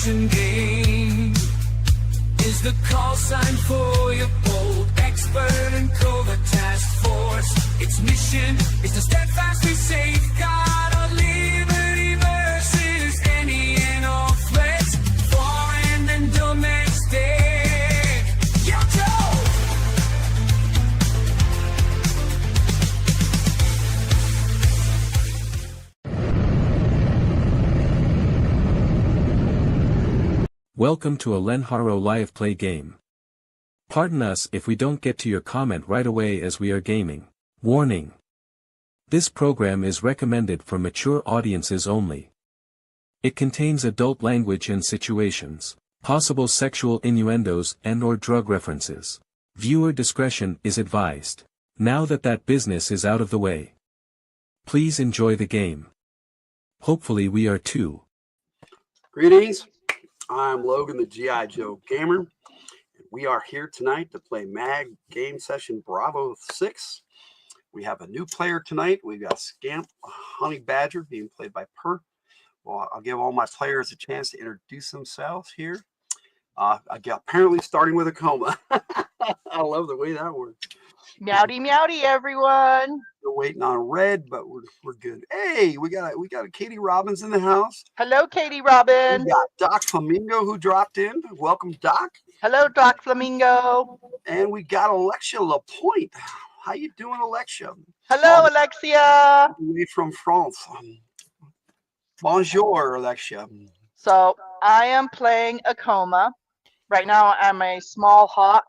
action game is the call sign for your bold expert and covert task force. Its mission is to steadfastly safeguard our liberty versus any and all threats, foreign and domestic. Yo, Joe! Welcome to a Lenharrow live play game. Pardon us if we don't get to your comment right away as we are gaming. Warning. This program is recommended for mature audiences only. It contains adult language and situations, possible sexual innuendos and/or drug references. Viewer discretion is advised. Now that business is out of the way, please enjoy the game. Hopefully we are too. Greetings. I'm Logan, the G.I. Joe Gamer. We are here tonight to play Mag Game Session Bravo 6. We have a new player tonight. We've got Scamp Honey Badger being played by Per. Well, I'll give all my players a chance to introduce themselves here. Apparently starting with a coma. I love the way that works. Meowdy meowdy, everyone. We're waiting on Red, but we're good. Hey, we got a Katie Robbins in the house. Hello, Katie Robin. We got Doc Flamingo who dropped in. Welcome, Doc. Hello, Doc Flamingo. And we got Alexia Lapointe. How you doing, Alexia? Hello, Alexia. Away from France. Bonjour, Alexia. So I am playing a coma. Right now I'm a small hawk.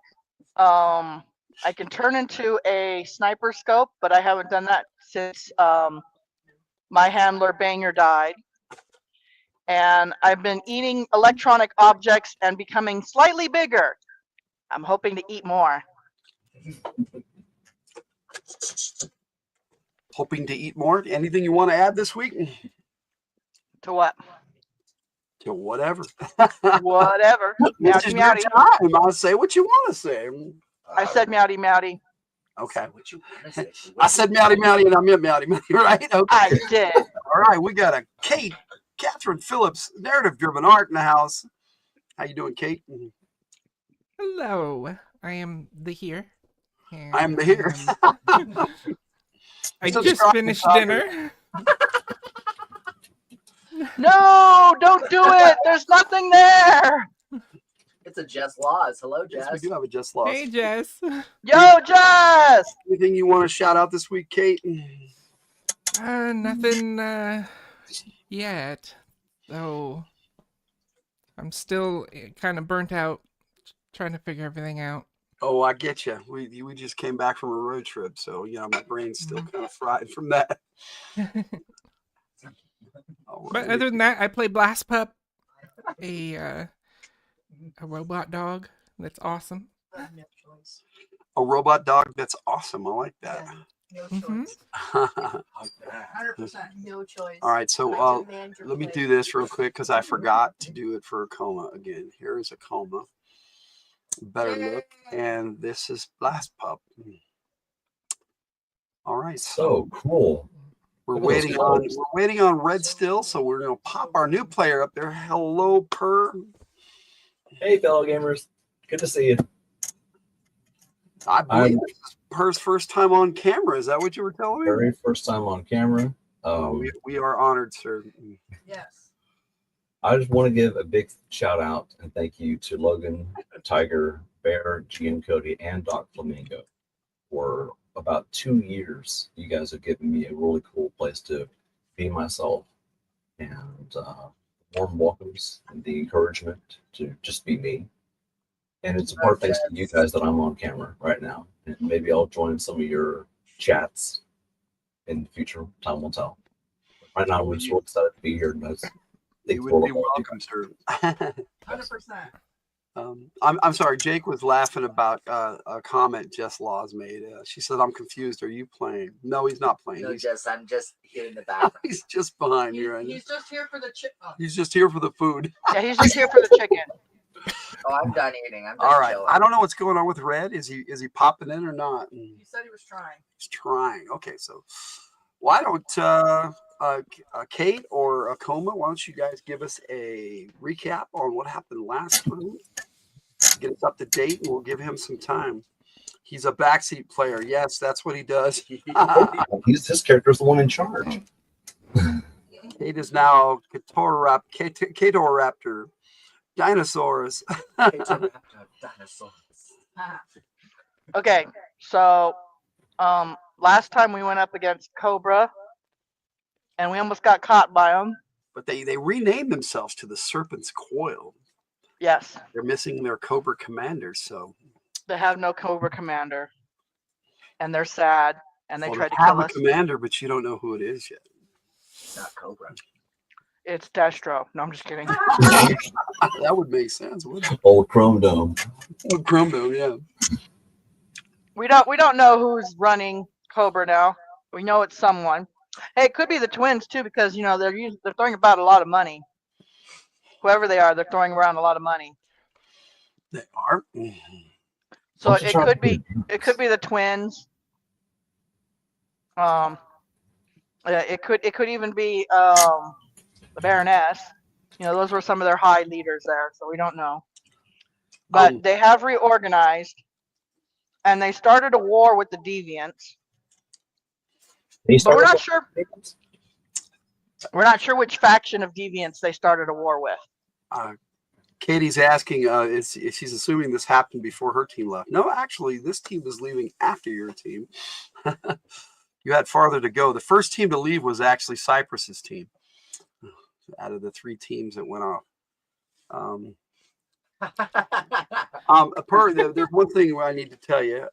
I can turn into a sniper scope, but I haven't done that since my handler Banger died. And I've been eating electronic objects and becoming slightly bigger. I'm hoping to eat more. Hoping to eat more? Anything you want to add this week? To what? To whatever. Whatever. This is your time. I'll say what you want to say. I said meowdy meowdy. Okay. I said meowdy meowdy and I meant meowdy meowdy, right? Okay. I did. All right. We got a Catherine Phillips, narrative-driven art in the house. How you doing, Kate? Hello. I am the here. I am the here. I just finished dinner. No, don't do it. There's nothing there. It's a Jess Laws. Hello, Jess. Yes, we do have a Jess Laws. Hey, Jess. Yo, Jess. Anything you want to shout out this week, Kate? Nothing yet. Though I'm still kind of burnt out trying to figure everything out. Oh, I get you. We just came back from a road trip, so my brain's still kind of fried from that. But other than that, I play Blast Pup, a robot dog that's awesome. A robot dog that's awesome. I like that. No choice. 100% no choice. All right, so let me do this real quick because I forgot to do it for a coma again. Here is a coma. Better look, and this is Blast Pup. All right, so cool. We're waiting on Red still, so we're gonna pop our new player up there. Hello, Per. Hey, fellow gamers. Good to see you. I believe this is Per's first time on camera. Is that what you were telling me? Very first time on camera. We are honored, sir. Yes. I just want to give a big shout out and thank you to Logan, Tiger, Bear, G and Cody, and Doc Flamingo for about 2 years. You guys have given me a really cool place to be myself, and warm welcomes and the encouragement to just be me. And it's a part thanks to you guys that I'm on camera right now. And maybe I'll join some of your chats in the future. Time will tell. Right now, we're so excited to be here. You would be welcome, sir. 100%. I'm sorry. Jake was laughing about a comment Jess Laws made. She said, "I'm confused. Are you playing?" No, he's not playing. No, Jess, I'm just here in the background. He's just behind you. Right? He's just here for the He's just here for the food. Yeah, he's just here for the chicken. Oh, I'm done eating. I'm All right. chilling. I don't know what's going on with Red. Is he popping in or not? He said he was trying. He's trying. Okay, so why don't Kate or Akoma, why don't you guys give us a recap on what happened last time? Get us up to date, and we'll give him some time. He's a backseat player. Yes, that's what he does. His character's the one in charge. Kate is now Catoraptor. Dinosaurs. Dinosaurs. Okay, so last time we went up against Cobra, and we almost got caught by them. But they renamed themselves to the Serpent's Coil. Yes, They're missing their Cobra commander, so they have no Cobra commander, and they're sad, and they well, tried to have kill a us. commander, but you don't know who it is yet. Not Cobra. It's Destro. No, I'm just kidding. That would make sense, wouldn't it? Old Chrome Dome. Oh, Grumbo, yeah. We don't know who's running Cobra now. We know it's someone. Hey, it could be the twins too, because they're throwing about a lot of money. Whoever they are, they're throwing around a lot of money. They are. So What's the it could be the twins. It could even be the Baroness. Those were some of their high leaders there, so we don't know. But they have reorganized, and they started a war with the Deviants. But we're not sure. We're not sure which faction of Deviants they started a war with. Katie's asking, she's assuming this happened before her team left. No, actually, this team was leaving after your team. You had farther to go. The first team to leave was actually Cypress's team, out of the 3 teams that went off. There's one thing I need to tell you.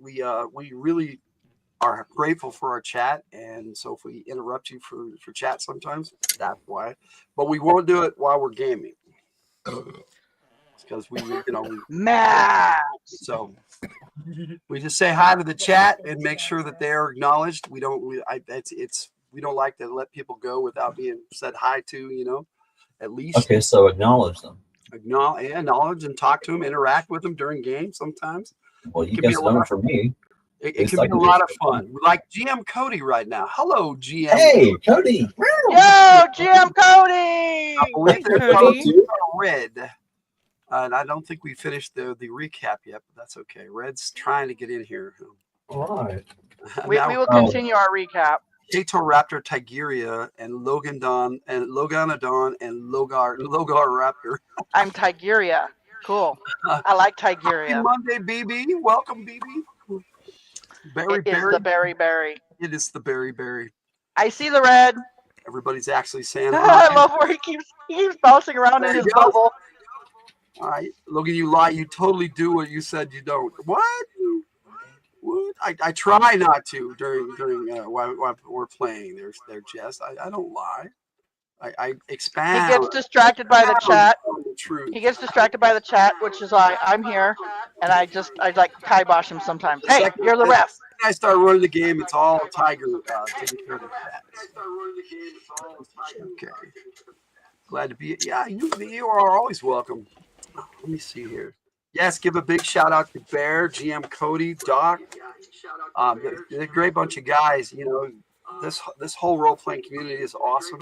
We really are grateful for our chat, and so if we interrupt you for chat sometimes, that's why. But we won't do it while we're gaming, because we Max. So we just say hi to the chat and make sure that they are acknowledged. We don't like to let people go without being said hi to. At least. Okay, so acknowledge them. Acknowledge and talk to them, interact with them during games sometimes. Well, you guys have done it for me. It can be a lot of fun. Like GM Cody right now. Hello, GM. Hey, Cody. Yo, GM Cody. I believe there's Cody. Red. And I don't think we finished the recap yet, but that's okay. Red's trying to get in here. All right. We will continue our recap. Catoraptor Tigeria and Loganodon and Loganodon and Logar Raptor. I'm Tigeria. Cool. I like Happy Tigeria. Monday, BB. Welcome, BB. It is the berry. It is the berry. I see the red. Everybody's actually saying I hi. love where he keeps bouncing around in his bubble. All right, Logan, you lie. You totally do what you said you don't. What? I try not to during while we're playing. They're just I don't lie. I expand. He gets distracted by the chat. The truth. He gets distracted by the chat, which is why I'm here, and I like kibosh him sometimes. Hey, you're the ref. I start running the game. It's all Tiger taking care of the cats. Okay. Glad to be. Yeah, you are always welcome. Let me see here. Yes, give a big shout out to Bear, GM Cody, Doc. They're a great bunch of guys. This whole role playing community is awesome,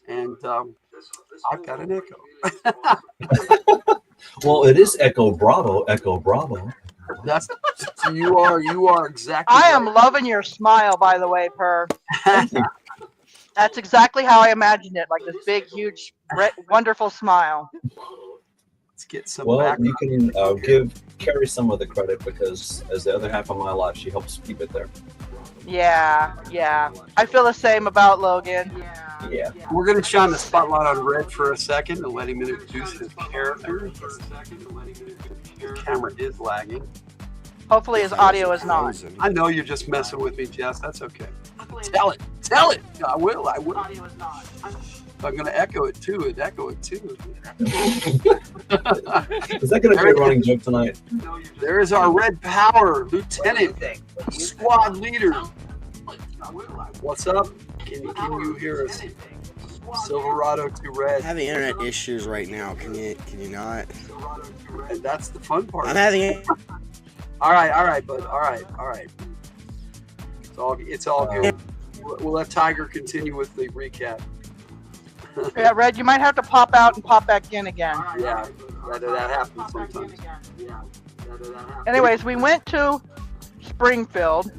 and I've got an echo. Well, it is Echo Bravo. That's you are exactly. I am loving your smile, by the way, Per. That's exactly how I imagined it, like this big, huge, wonderful smile. Let's get some. Well, background. you can give Carrie some of the credit because as the other half of my life, she helps keep it there. Yeah. I feel the same about Logan. Yeah. We're going to shine the spotlight on Red for a second and let him introduce his character. The camera is lagging. Hopefully his audio is not. I know you're just messing with me, Jess. That's okay. Tell it. I will. I'm going to echo it too. Is that going to be a running joke tonight? There is our Red Power, Lieutenant, Squad Leader. What's up? Can you hear us? Silverado to Red. I'm having internet issues right now. Can you not? And that's the fun part. I'm having it. All right, bud. All right. It's all good. we'll let Tiger continue with the recap. Yeah, Red, you might have to pop out and pop back in again. Yeah, that happens sometimes. Anyways, we went to Springfield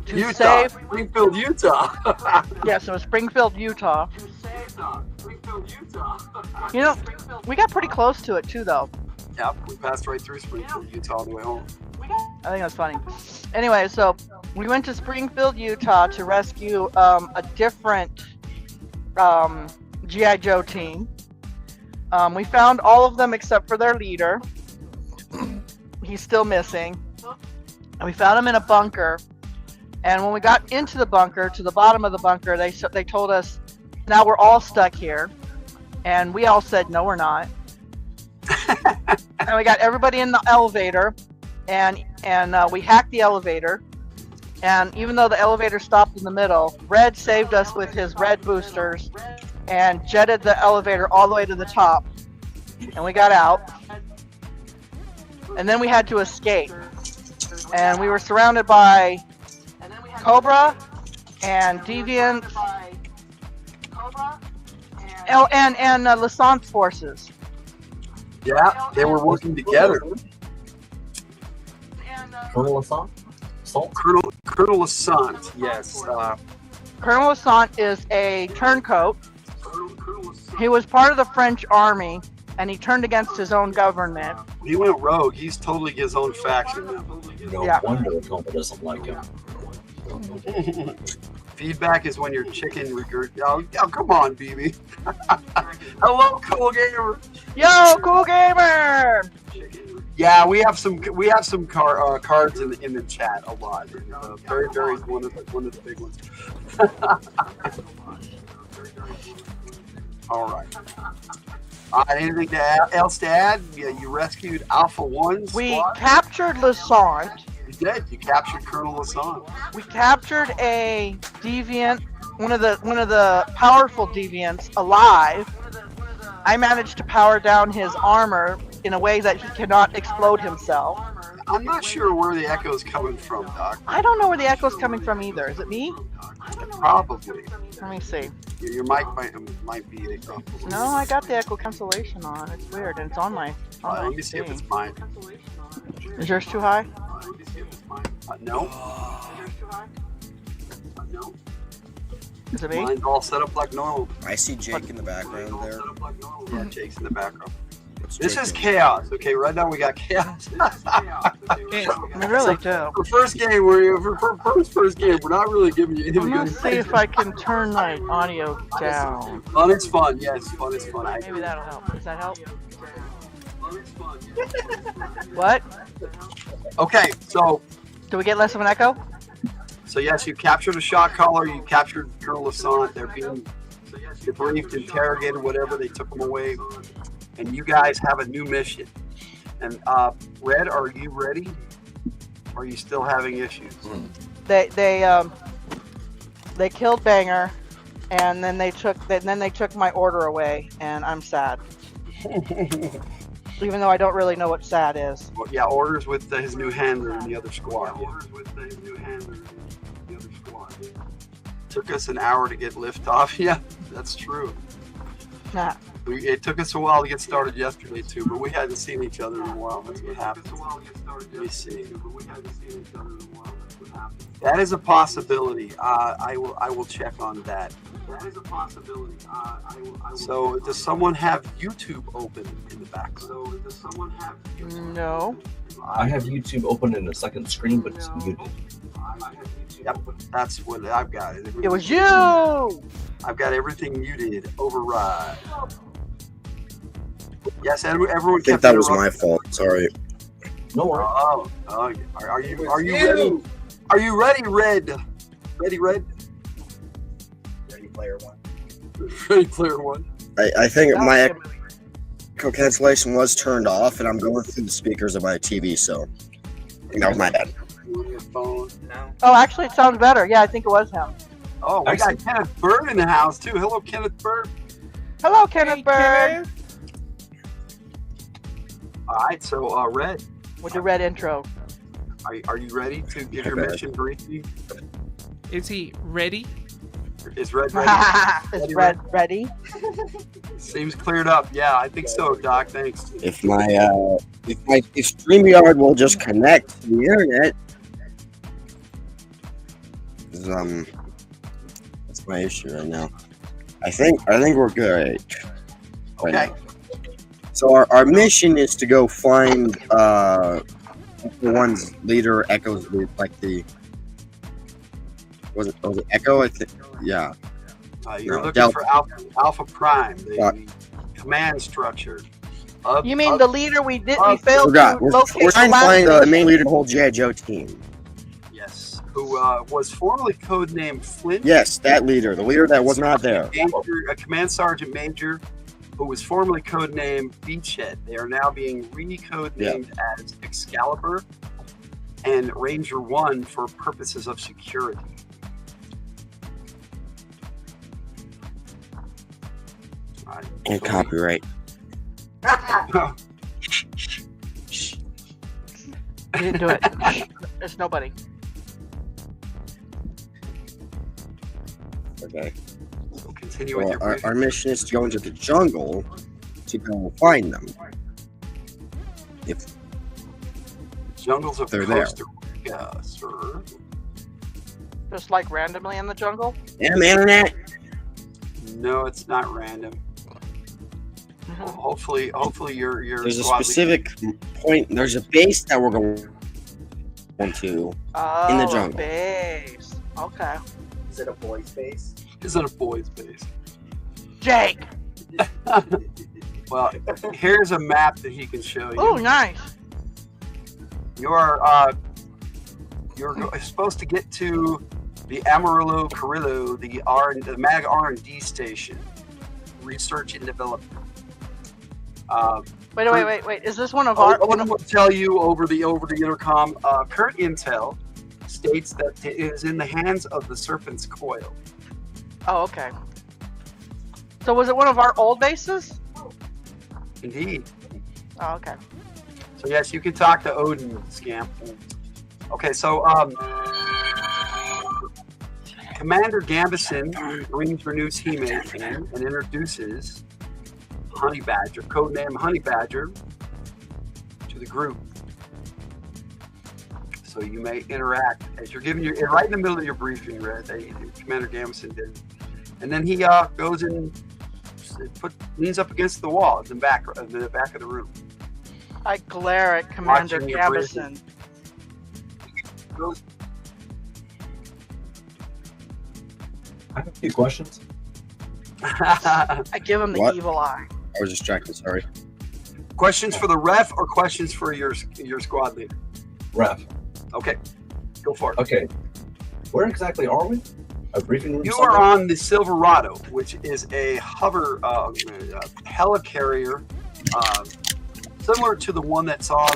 to Utah, save. Springfield, Utah. Yeah, so Springfield, Utah. You know, we got pretty close to it too, though. Yeah, we passed right through Springfield, Utah on the way home. I think that's funny. Anyway, so we went to Springfield, Utah to rescue a different G.I. Joe team. We found all of them except for their leader. He's still missing. And we found him in a bunker. And when we got into the bunker, to the bottom of the bunker, they told us, now we're all stuck here. And we all said, no, we're not. And we got everybody in the elevator. And we hacked the elevator. And even though the elevator stopped in the middle, Red saved us with his red boosters and jetted the elevator all the way to the top. And we got out. And then we had to escape. And we were surrounded by Cobra and Deviant. Oh, and Lassant's forces. Yeah, they were working together. Colonel Assad? Salt? Colonel Lassant, yes. Colonel Lassant is a turncoat. He was part of the French army, and he turned against his own government. He went rogue. He's totally his own faction now. No Yeah. wonder the Cobra doesn't like him. Feedback is when your chicken oh, come on, BB. Hello, cool gamer. Yo, cool gamer! Yeah, we have some cards in the chat a lot. Very is one of the big ones. All right. Anything else to add? Yeah, you rescued Alpha 1 squad. We captured Lassant. You did. You captured Colonel Lassant. We captured a deviant, one of the powerful deviants alive. I managed to power down his armor in a way that he cannot explode himself. I'm not sure where the echo's coming from, Doc. I don't know where the echo's coming from either. Is it me? Probably. Let me see. Your mic might be the echo. No, I got the echo cancellation on. It's weird, and it's on my Let me see if it's mine. Is yours too high? No. Is it me? Mine's all set up like normal. I see Jake in the background there. Yeah, Jake's in the background. What's This Jake is doing? chaos. Okay, right now we got chaos. We really do. For first game, first game, we're not really giving you any I'm gonna good see if I can turn my audio down. Fun is fun. Yes, fun is fun. I Maybe agree. that'll help. Does that help? What? Okay, so Do we get less of an echo? yes, you captured a shot caller. You captured Colonel Lassant. They're being debriefed, interrogated, whatever. They took them away, and you guys have a new mission. And Red, are you ready? Or are you still having issues? They killed Banger, and then they took my order away, and I'm sad. Even though I don't really know what sad is. Well, yeah, orders with his new handler in the other squad. Took us an hour to get liftoff. Yeah, that's true. Nah. It took us a while to get started yesterday too, but we hadn't seen each other in a while. That's what happened. Let me see. That is a possibility. I will check on that. That is a possibility. So does someone have YouTube open in the back? No. I have YouTube open in the second screen, but it's muted. Yep, that's what I've got. It was you! I've got everything muted. Override. Yes, everyone. I think that was my fault. Sorry. No worries. Oh, are you ready? Are you ready, Red? Ready, Red? Ready Player One. Ready, Player One. I think my echo cancellation was turned off, and I'm going through the speakers of my TV, so I think that was my bad. Your phone. No. Oh, actually, it sounds better. Yeah, I think it was him. Oh, we got Kenneth Bird in the house too. Hello, Kenneth Bird. Hello, Kenneth Bird. All right, so Red, With the red intro. are you ready to give your mission briefly? Is he ready? Is Red ready? Is Red ready? Seems cleared up. Yeah, I think so, Doc. Thanks. If my StreamYard will just connect to the internet, 'cause, that's my issue right now. I think we're good. Right Okay. now. So our mission is to go find the one's leader Echo's like the was it Echo? I think yeah. You're No, looking Delta. for Alpha Prime, the command structure. You mean the leader we failed Forgot. to We're locate trying to last find the mission? main leader of the whole G.I. Joe team. Yes, who was formerly codenamed Flint. Yes, that leader, the leader that was not there. A command sergeant major who was formerly codenamed Beachhead. They are now being recodenamed as Excalibur and Ranger 1 for purposes of security. Right. And copyright. We didn't do it. There's nobody. Okay. So continue with Well, your our briefing. mission is to go into the jungle to go find them. If Jungles of they're there. Costa Rica, sir. Just like randomly in the jungle. damn internet. No, it's not random. Well, hopefully your There's a squad specific point. There's a base that we're going to. Oh, In the a jungle. base. Okay. Is it a boy's face? is in a boys' base. Jake. Well, here's a map that he can show you. Oh, nice. You're supposed to get to the Amarillo Carrillo, the MAG R&D station, research and development. Wait. Is this one of our? Logan will tell you over the intercom. Current intel states that it is in the hands of the Serpent's Coil. Oh, okay. So was it one of our old bases? Indeed. Oh, okay. So yes, you can talk to Odin, Scamp. Okay, so Commander Gambison brings her new teammate in and introduces Honey Badger, codename Honey Badger, to the group. So you may interact as you're giving your right in the middle of your briefing. Commander Gambison did, and then he goes and leans up against the wall in the back of the room. I glare at Commander Watching your Gambison. I have a few questions. I give him the What? evil eye. I was distracted. Sorry. Questions for the ref or questions for your squad leader? Ref. Okay, go for it. Okay. Where exactly are we? A briefing room? You somewhere? are on the Silverado, which is a hover helicarrier, similar to the one that's on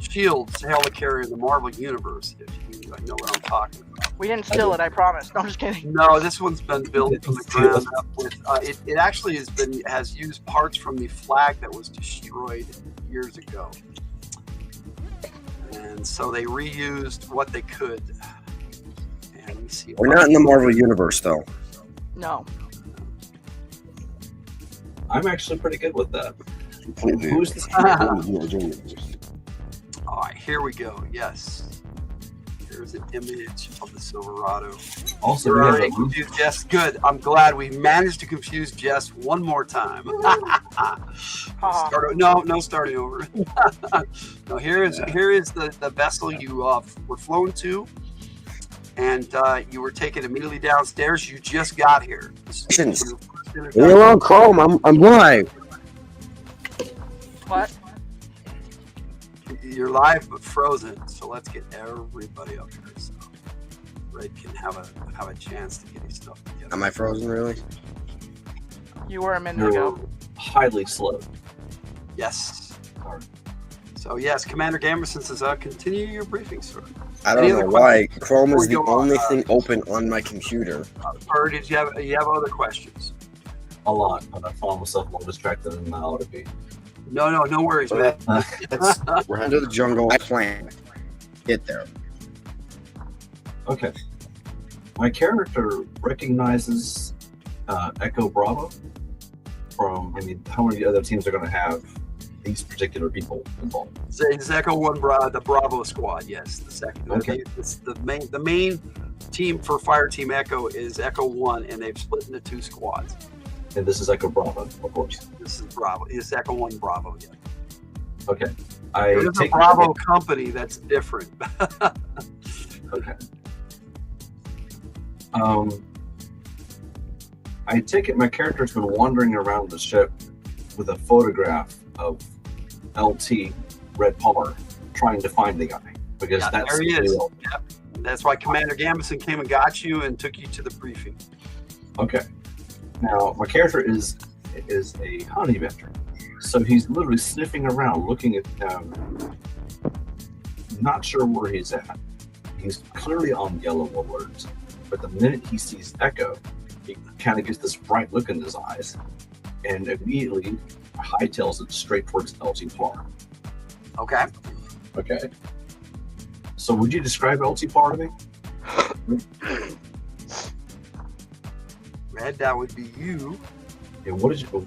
Shield's helicarrier in the Marvel Universe. If you know what I'm talking about. We didn't steal it, I promise. No, I'm just kidding. No, this one's been built from the ground up. With it actually has used parts from the flag that was destroyed years ago, and so they reused what they could. And let me see. We're not in the Marvel universe, though. No. I'm actually pretty good with that. Completely. Who's this? All right, here we go. Yes. Here's an image of the Silverado. Also, You're we have already a confused Jess. Good. I'm glad we managed to confuse Jess one more time. No starting over. No, here is the vessel you were flown to, and you were taken immediately downstairs. You just got here. Leave me alone, Chrome. I'm live. What? You're live but frozen, so let's get everybody up here so Red can have a chance to get his stuff together. Am I frozen, really? You were a minute ago. You're highly slow. Yes. So yes, Commander Gamerson says, continue your briefing, sir. I don't Any know other why. Chrome is the Before we go on, only thing open on my computer. Or did you have other questions? A lot, but I found myself more distracted than I ought to be. No worries, man. We're into the jungle. I plan. Get there. Okay. My character recognizes Echo Bravo from, I mean, how many other teams are going to have these particular people involved? It's Echo One, the Bravo squad. Yes, the second. Okay. The main team for Fire Team Echo is Echo One, and they've split into 2 squads. And this is Echo Bravo, of course. This is Bravo. It's Echo One Bravo. Yeah. Okay. There's a Bravo company that's different. Okay. I take it my character's been wandering around the ship with a photograph of LT Red Palmer trying to find the guy, because that's there he the is. deal. Yep. That's why Commander Gambison came and got you and took you to the briefing. Okay. Now my character is a honey vendor, so he's literally sniffing around, looking at not sure where he's at. He's clearly on yellow alert, but the minute he sees Echo, he kind of gets this bright look in his eyes, and immediately hightails it straight towards LT Parr. Okay. Okay. So would you describe LT Parr to me? Red, that would be you. And what did you?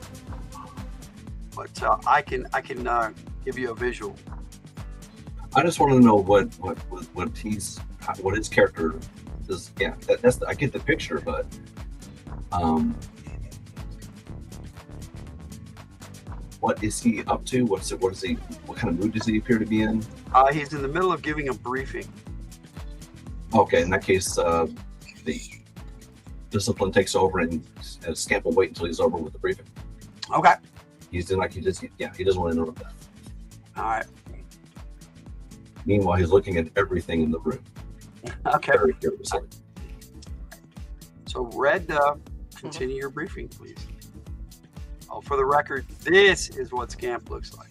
But I can give you a visual. I just want to know what his character is. Yeah, that's I get the picture, but what is he up to? What kind of mood does he appear to be in? He's in the middle of giving a briefing. Okay, in that case, the discipline takes over, and Scamp will wait until he's over with the briefing. Okay. He's doing he doesn't want to interrupt that. All right. Meanwhile, he's looking at everything in the room. Okay. Very curiously. So, Red, continue your briefing, please. Oh, for the record, this is what Scamp looks like.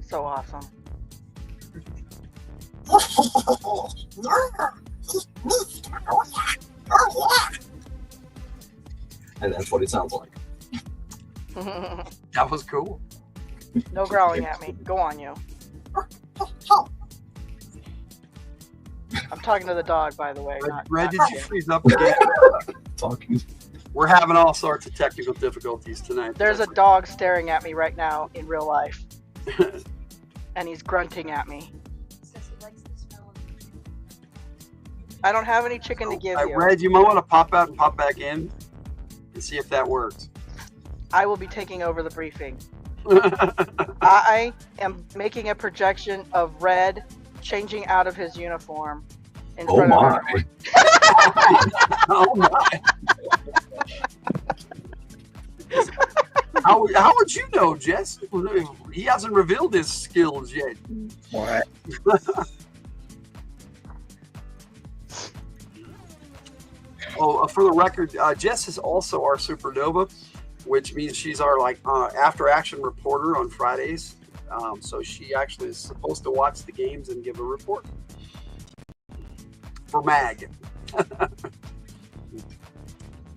So awesome. And that's what it sounds like. That was cool. No growling at me. Go on, you. I'm talking to the dog, by the way. Red, did you freeze up again? Talking. We're having all sorts of technical difficulties tonight. There's a dog staring at me right now in real life. And he's grunting at me. I don't have any chicken to give you. Red, you might want to pop out and pop back in and see if that works. I will be taking over the briefing. I am making a projection of Red changing out of his uniform in front of her. Oh my! How would you know, Jess? He hasn't revealed his skills yet. What? Oh, for the record, Jess is also our supernova, which means she's our after-action reporter on Fridays. So she actually is supposed to watch the games and give a report for Mag.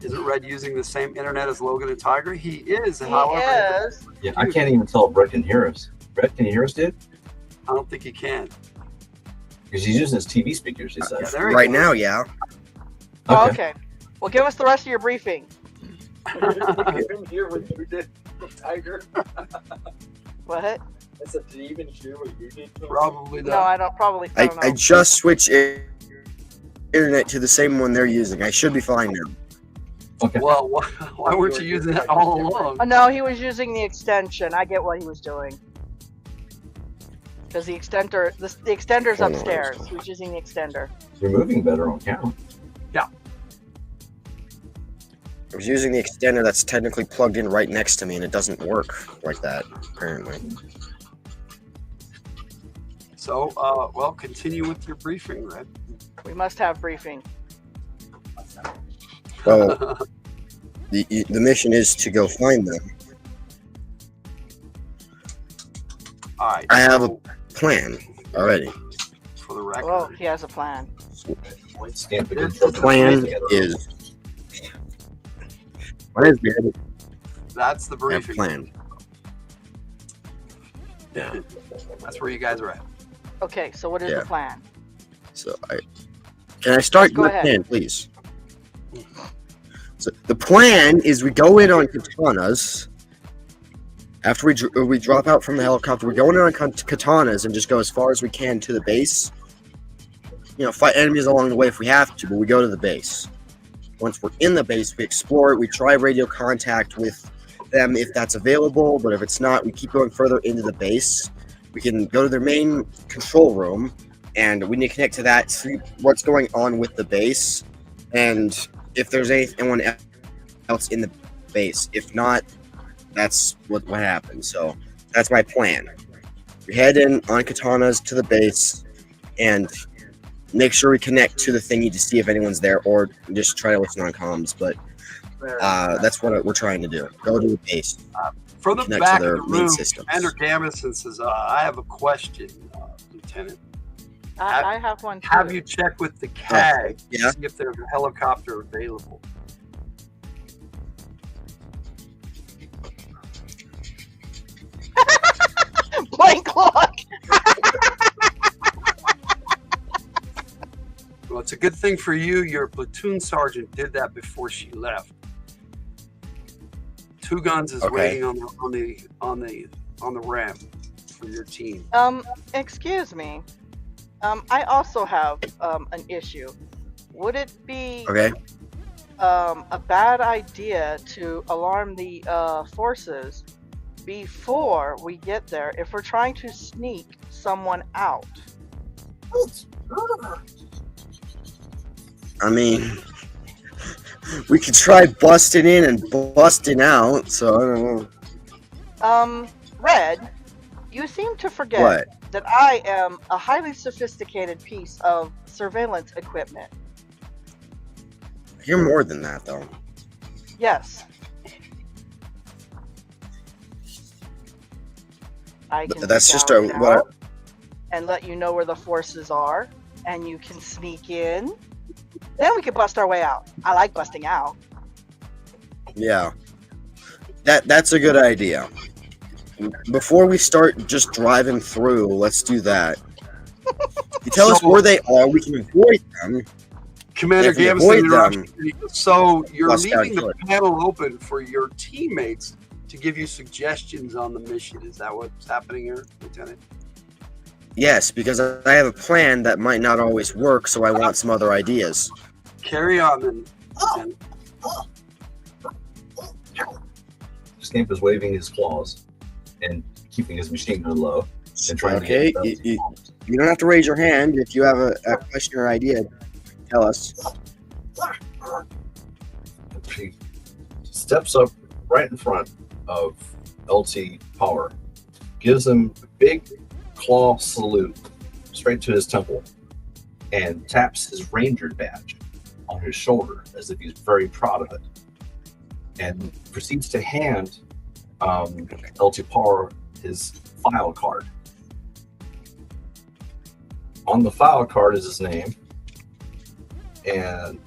Isn't Red using the same internet as Logan and Tiger? He is. However, is. Yeah, I can't even tell if Brett can hear us. Brett, can you hear us, dude? I don't think he can. Because he's using his TV speakers, he says. Yeah, Right now, yeah. Oh, okay. Well, give us the rest of your briefing. I didn't hear what you did, Tiger. What? I said, did you even hear what you did? Probably No, not. I don't. Probably. I don't know. I just switched internet to the same one they're using. I should be fine now. Okay. Well, why weren't you using that all along? Oh, no, he was using the extension. I get what he was doing. Because the extender's upstairs. He was using the extender. You're moving better on camera. I was using the extender that's technically plugged in right next to me, and it doesn't work like that, apparently. So, well, continue with your briefing, Red. We must have briefing. Well, the mission is to go find them. All right. I have a plan already. For the record. Oh, he has a plan. Stamp it in. The plan is... What is the That's the briefing. plan? That's where you guys are at. Okay, so what is Yeah. the plan? So can I start Go my ahead. plan, please? So the plan is we go in on katanas. After we drop out from the helicopter, we go in on katanas and just go as far as we can to the base. You know, fight enemies along the way if we have to, but we go to the base. Once we're in the base, we explore it. We try radio contact with them if that's available, but if it's not, we keep going further into the base. We can go to their main control room, and we need to connect to that, see what's going on with the base, and if there's anyone else in the base. If not, that's what happens. So that's my plan. We head in on katanas to the base and make sure we connect to the thingy to see if anyone's there, or just try to listen on comms. But that's what we're trying to do. Go to the base. From the Connect back to their of the main room, systems. Commander Gamison says, I have a question, Lieutenant. I have one too. Have you checked with the CAG to yeah. see if there's a helicopter available? Blank look. Well, it's a good thing for you. Your platoon sergeant did that before she left. Two Guns is Okay. waiting on the ramp for your team. Excuse me. I also have an issue. Would it be Okay. a bad idea to alarm the forces before we get there if we're trying to sneak someone out? I mean, we could try busting in and busting out. So I don't know. Red, you seem to forget What? that I am a highly sophisticated piece of surveillance equipment. You're more than that, though. Yes. I can That's be just down a what? out and let you know where the forces are, and you can sneak in. Then we can bust our way out. I like busting out. Yeah. That's a good idea. Before we start just driving through, let's do that. You tell us where they are, we can avoid them. Commander If we avoid Gamison, them, so you're bust down leaving the killer. panel open for your teammates to give you suggestions on the mission. Is that what's happening here, Lieutenant? Yes, because I have a plan that might not always work, so I want some other ideas. Carry on then, Lieutenant. Scamp is waving his claws and keeping his machine gun low and trying Okay, to get you don't have to raise your hand. If you have a question or idea, tell us. She steps up right in front of LT Power, gives him a big claw salute straight to his temple, and taps his ranger badge on his shoulder as if he's very proud of it, and proceeds to hand LT Power his file card. On the file card is his name, and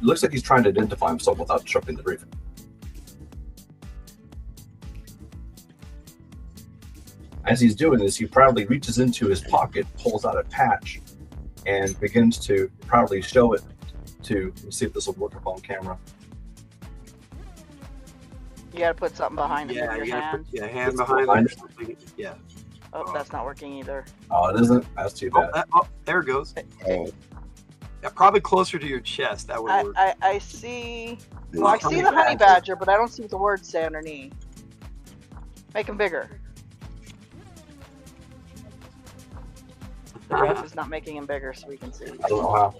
looks like he's trying to identify himself without disrupting the briefing. As he's doing this, he proudly reaches into his pocket, pulls out a patch, and begins to proudly show it to, let's see if this will work up on camera. You gotta put something behind it Yeah, with you your gotta hand. put hand It's behind behind it. or something. Yeah. Oh, that's not working either. Oh, it isn't? That's too bad. There it goes. Oh, Yeah, probably closer to your chest. That would work. I see. Well, I see the honey badger, but I don't see what the words say underneath. Make them bigger. The ref is not making them bigger, so we can see. I don't know how.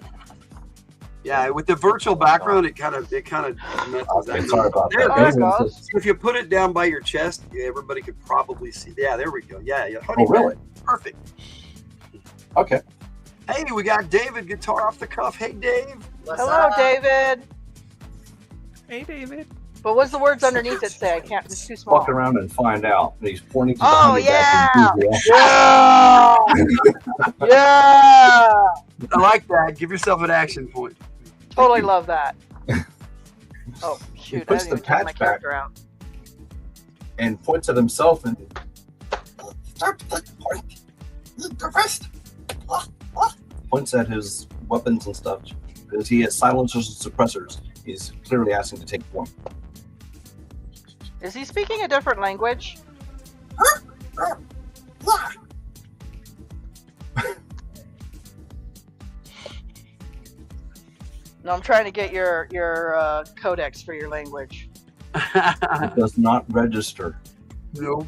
Yeah, with the virtual background, it kind of messes Okay, that. sorry about There, that. Oh, it Anyways, goes. if you put it down by your chest, everybody could probably see. Yeah, there we go. Yeah. Oh, really? Perfect. Okay. Hey, we got David, guitar off the cuff. Hey, Dave. Hello, David. Hey, David. But what's the words underneath it say? I can't. It's too small. Walk around and find out. And he's pointing to the Oh, honey badger yeah! enthusiast. Yeah! Yeah! I like that. Give yourself an action point. Totally love that. Oh shoot! I puts didn't even the take patch my back. character out. And points at himself and points at his weapons and stuff. Because he has silencers and suppressors. He's clearly asking to take one. Is he speaking a different language? No, I'm trying to get your codex for your language. It does not register. No.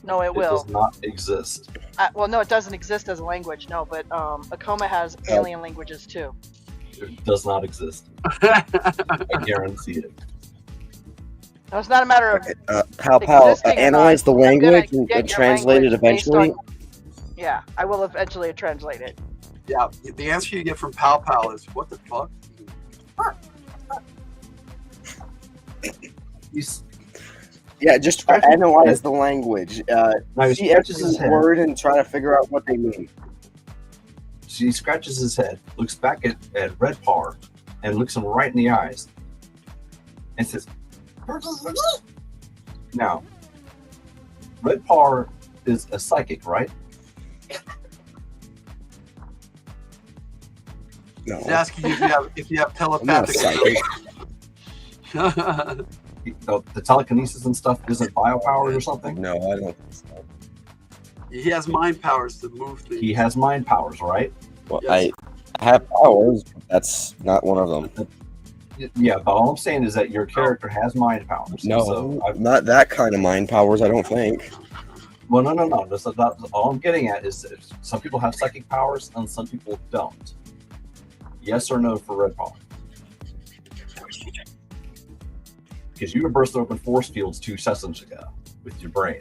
No, it It will. does not exist. Well, no, it doesn't exist as a language. No, but Akoma has alien languages too. It does not exist. I guarantee it. No, it's not a matter of. Pal, existing or analyze not. the I'm gonna language and get your translate it language based eventually. on- Yeah, I will eventually translate it. Yeah, the answer you get from Pal Pal is, what the fuck? Yeah, just analyze the language. Now he See scratches every his head. word and try to figure out what they mean. She scratches his head, looks back at Red Par, and looks him right in the eyes, and says, "Now, Red Par is a psychic, right?" No, He's asking you if you have I'm not a telepathic. psychic. The telekinesis and stuff isn't biopowered or something. No, I don't. He has mind powers to move things. He has mind powers, right? Well, Yes. I have powers. But that's not one of them. Yeah, but all I'm saying is that your character has mind powers. No, So not that kind of mind powers. I don't think. well, no. That's all I'm getting at is that some people have psychic powers and some people don't. Yes or no for Red Paw? Because you were bursting open force fields 2 sessions ago with your brain.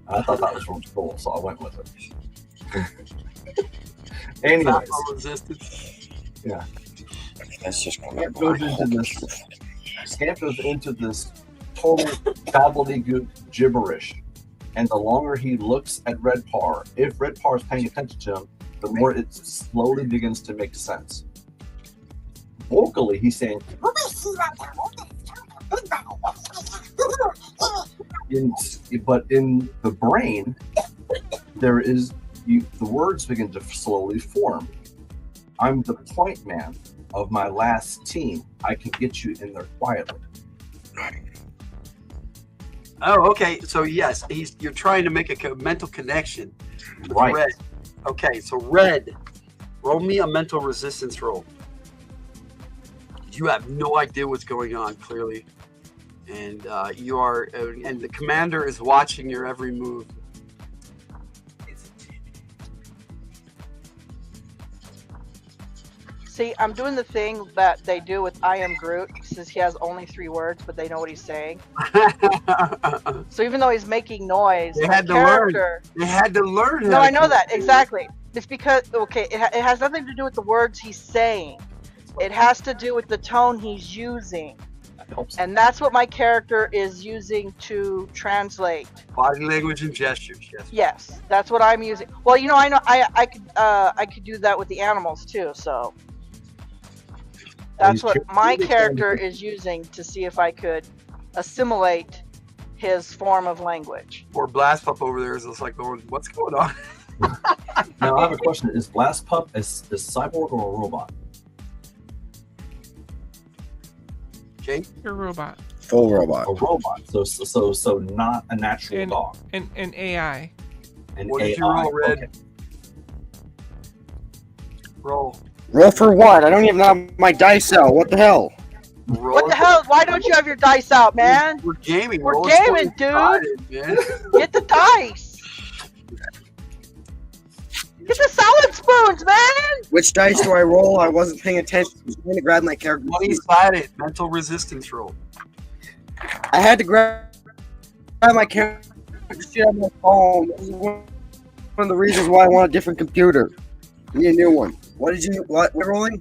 I thought that was really cool, so I went with it. Anyways, Pal resistance. yeah. That's just Scamp goes into this total gobbledygook gibberish, and the longer he looks at Red Par, if Red Par is paying attention to him, the more it slowly begins to make sense. Vocally, he's saying, but in the brain, the words begin to slowly form. I'm the point man of my last team. I can get you in there quietly. Oh, okay. So yes, you're trying to make a mental connection with Right. Red. Okay, so Red, roll me a mental resistance roll. You have no idea what's going on, clearly, and you are, and the commander is watching your every move. See, I'm doing the thing that they do with I Am Groot, since he has only 3 words, but they know what he's saying. So even though he's making noise, They my had to learn. character. They had to learn. No, how I to know that communicate. exactly. It's because it has nothing to do with the words he's saying. It has to do with the tone he's using, That helps. and that's what my character is using to translate. Body language and gestures. Yes. Yes, that's what I'm using. Well, you know, I know I could do that with the animals too. So that's he's what trying my to character is using to see if I could assimilate his form of language. Or Blast Pup over there is just like going, what's going on? Now I have a question: is Blast Pup a cyborg or a robot? Okay. You're a robot. Full robot. A robot. So not a natural And- dog. An AI. An What did you AI. roll, Red? Okay. Roll. Roll for what? I don't even have my dice out. What the hell? Roll. What the hell? Why don't you have your dice out, man? We're gaming. We're Roll gaming, 25, man. Get the dice. Get the salad spoons, man. Which dice do I roll? I wasn't paying attention. I was trying to grab my character. 20-sided mental resistance roll. I had to grab my character shit on my phone. This is one of the reasons why I want a different computer. Need a new one. What we're rolling?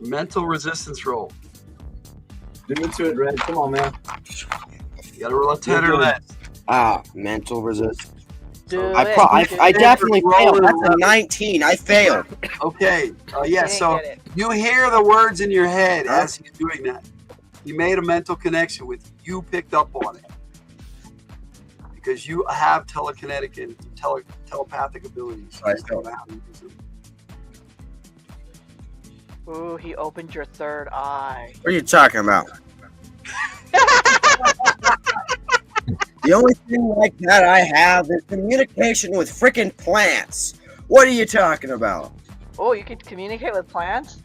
Mental resistance roll. Do into it, Red. Come on, man. You gotta roll a 10 or less. Mental resist. Do I it. definitely Roll failed. it That's a around. 19. I failed. Okay. Yeah, Didn't so get it. you hear the words in your head as he's doing that. He made a mental connection with you. You picked up on it. Because you have telekinetic and telepathic abilities. Right. You just don't know how to use them. Ooh, he opened your third eye. What are you talking about? The only thing like that I have is communication with freaking plants. What are you talking about? Oh, you can communicate with plants?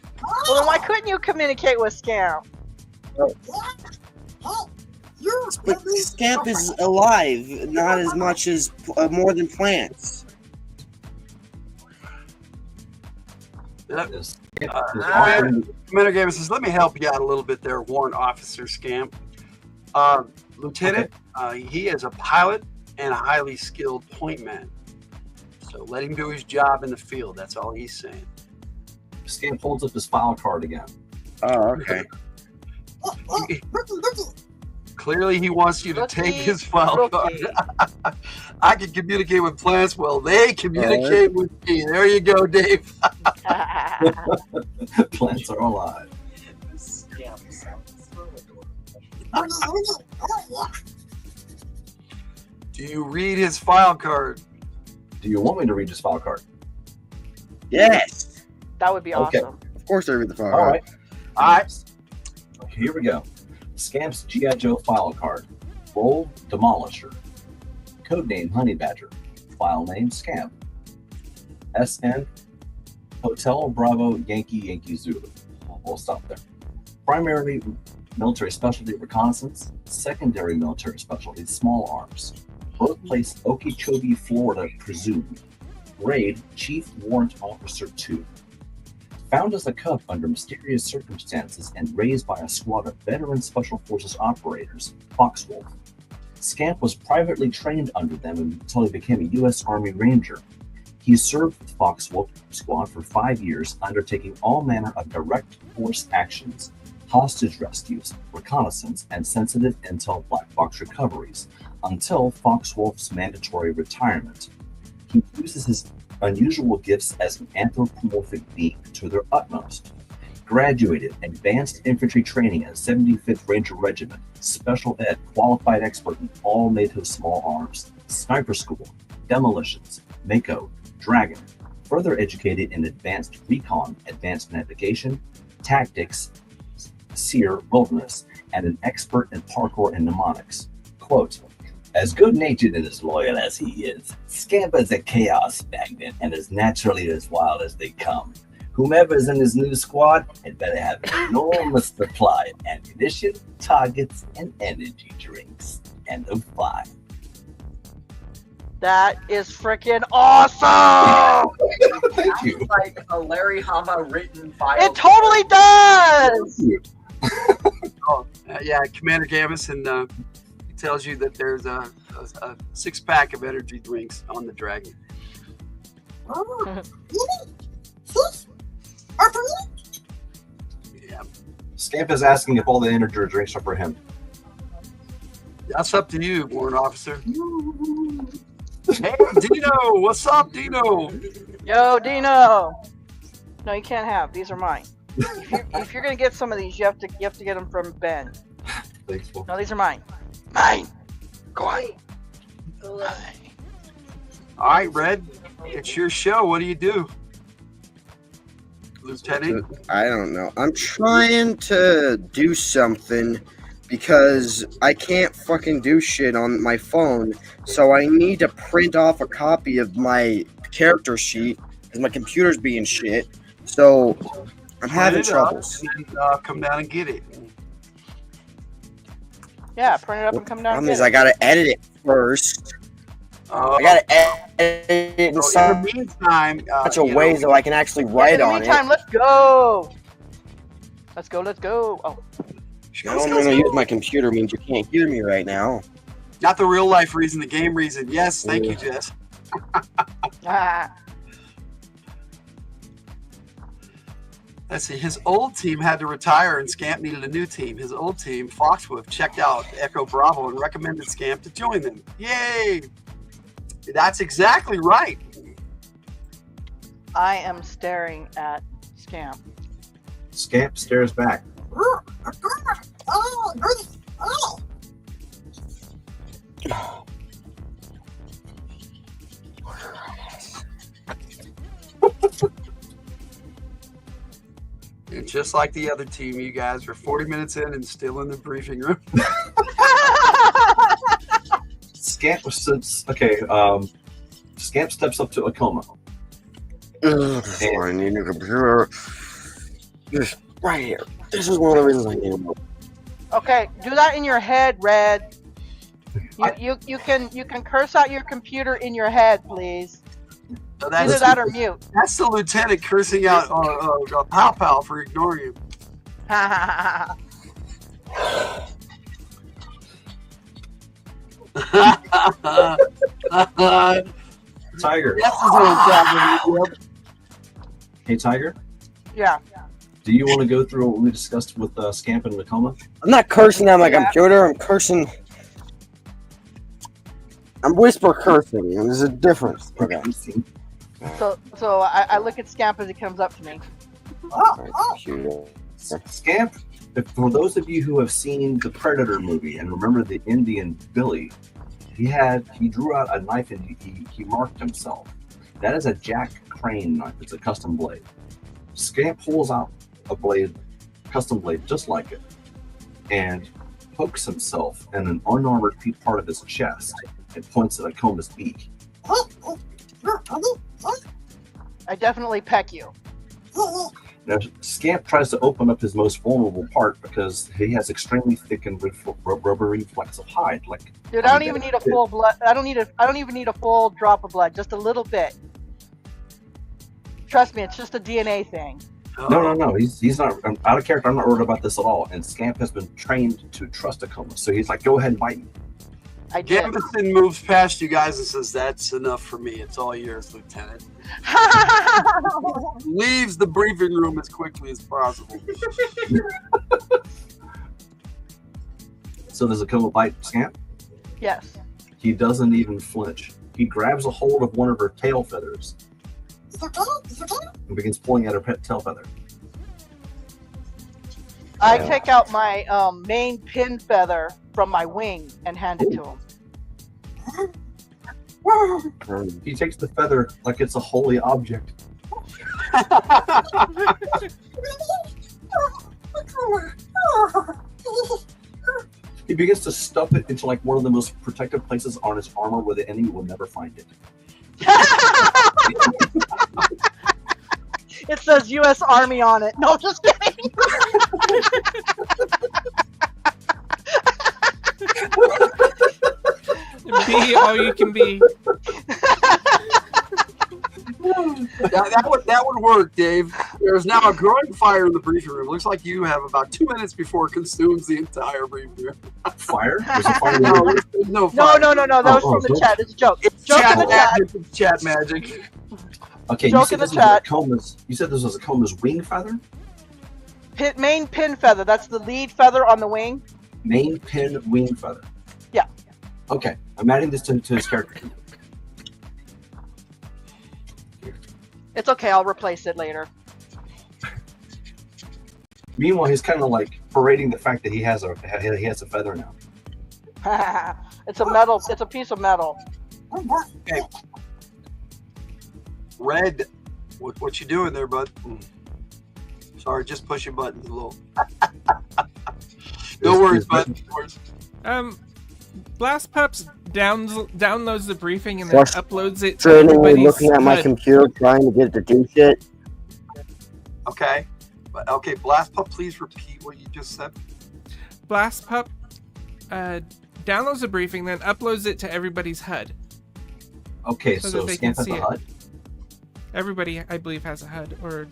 Well, then why couldn't you communicate with Scamp? But Scamp is alive, not as much as more than plants. Commander Gavin says, let me help you out a little bit there, Warrant Officer Scamp. Lieutenant, he is a pilot and a highly skilled point man. So let him do his job in the field. That's all he's saying. Scamp holds up his file card again. Oh, okay. Clearly, he wants you to take his file card. I can communicate with plants. Well, they communicate with me. There you go, Dave. Plants are alive. Do you read his file card? Do you want me to read his file card? Yes. That would be Okay. awesome. Of course I read the file. All right. All right. Okay, here we go. Scamp's G.I. Joe file card. Role Demolisher. Codename Honey Badger. File name Scamp. SN Hotel Bravo Yankee Zulu. We'll stop there. Primarily military specialty reconnaissance. Secondary military specialty small arms. Birthplace Okeechobee, Florida, presumed. Grade Chief Warrant Officer 2. Found as a cub under mysterious circumstances and raised by a squad of veteran Special Forces operators, Foxwolf. Scamp was privately trained under them until he became a U.S. Army Ranger. He served with Foxwolf Squad for 5 years, undertaking all manner of direct force actions, hostage rescues, reconnaissance, and sensitive intel black box recoveries, until Foxwolf's mandatory retirement. He uses his unusual gifts as an anthropomorphic being to their utmost. Graduated Advanced Infantry Training at 75th Ranger Regiment, Special Ed Qualified Expert in all NATO small arms, Sniper School, Demolitions, Mako, Dragon. Further educated in Advanced Recon, Advanced Navigation, Tactics, Seer, Wilderness, and an expert in parkour and mnemonics. Quote, as good-natured and as loyal as he is, Scamp is a chaos magnet and is naturally as wild as they come. Whomever's in his new squad had better have an enormous supply of ammunition, targets, and energy drinks. End of 5. That is freaking awesome! Thank you. Sounds like a Larry Hama written file. It totally does! Yeah, Commander Gavis, and he tells you that there's a 6-pack of energy drinks on the Dragon. Yeah, Scamp is asking if all the energy drinks are for him. that's up to you, Warrant Officer. Hey, Dino, what's up, Dino? Yo, Dino! No, you can't have. These are mine. If you're gonna get some of these, you have to get them from Ben. Thanks, Wolf. No, these are mine. Mine. Go on. All right, Red, it's your show. What do? Lieutenant? I don't know. I'm trying to do something because I can't fucking do shit on my phone. So I need to print off a copy of my character sheet because my computer's being shit. So I'm having Print it up troubles. and then, come down and get it. Yeah, print it up and come down. Problem And is get I it. gotta edit it first. I gotta edit it in So in the meantime, such a you way know, so I can actually In write the on meantime, it. let's go. Let's go. Let's go. Oh, I'm gonna use my computer means you can't hear me right now. not the real life reason, the game reason. Yes, thank you, Jess. ah. Let's see. His old team had to retire, and Scamp needed a new team. His old team, Foxwolf, checked out Echo Bravo and recommended Scamp to join them. Yay! That's exactly right. I am staring at Scamp. Scamp stares back. And just like the other team, you guys are 40 minutes in and still in the briefing room. Scamp was okay. Scamp steps up to Akoma. I need a computer. Just right here. This is one of the reasons I need a computer. Okay, do that in your head, Red. You can curse out your computer in your head, please. So Either that or mute. That's the lieutenant cursing out Pow Pow for ignoring him. Tiger. Yes, is on top of you. Hey, Tiger. Yeah. Do you want to go through what we discussed with Scamp and Akoma? I'm not cursing at my computer. I'm cursing. I'm whisper cursing. And there's a difference. Okay. So I look at Scamp as he comes up to me. Scamp, for those of you who have seen the Predator movie and remember the Indian Billy, he drew out a knife and he marked himself. That is a Jack Crane knife. It's a custom blade. Scamp pulls out a blade, custom blade just like it, and pokes himself in an unarmored part of his chest and points at Akoma's beak. I definitely peck you. Now, Scamp tries to open up his most vulnerable part because he has extremely thick and rubbery flecks of hide. Like, Dude, I don't even need a full blood. I don't even need a full drop of blood. Just a little bit. Trust me, it's just a DNA thing. No. He's not. I'm out of character. I'm not worried about this at all. And Scamp has been trained to trust Akoma, so he's like, "Go ahead and bite me." I did. Gambison moves past you guys and says, "That's enough for me. It's all yours, Lieutenant." Leaves the briefing room as quickly as possible. So does Akoma bite Scamp? Yes. He doesn't even flinch. He grabs a hold of one of her tail feathers and begins pulling at her tail feather. I take out my main pin feather from my wing and hand it to him. He takes the feather like it's a holy object. He begins to stuff it into like one of the most protective places on his armor where the enemy will never find it. It says U.S. Army on it. No, just kidding. Be all you can be. That would work, Dave. There's now a growing fire in the briefing room. Looks like you have about 2 minutes before it consumes the entire briefing room. Fire? There's a fire. No, there's no fire. No. That was from the chat. It's a joke. It's Joke chat in the chat. magic. It's chat magic. Okay, Joke you said in the this chat. you said this was Akoma's wing feather? Main pin feather. That's the lead feather on the wing. Main pin wing feather. Yeah. Okay, I'm adding this to his character. It's okay. I'll replace it later. Meanwhile, he's kind of like parading the fact that he has a feather now. It's a metal. It's a piece of metal. Okay. Red, what you doing there, bud? Sorry, just push your buttons a little. No worries, bud. No worries. Blast Pups downloads the briefing and then uploads it to Training, everybody's looking at my HUD. computer, trying to get it to do shit. Okay. But okay, Blast Pup, please repeat what you just said. Blast Pup downloads the briefing, then uploads it to everybody's HUD. Okay, So so that they can Scamp has see a it. HUD? Everybody, I believe, has a HUD, or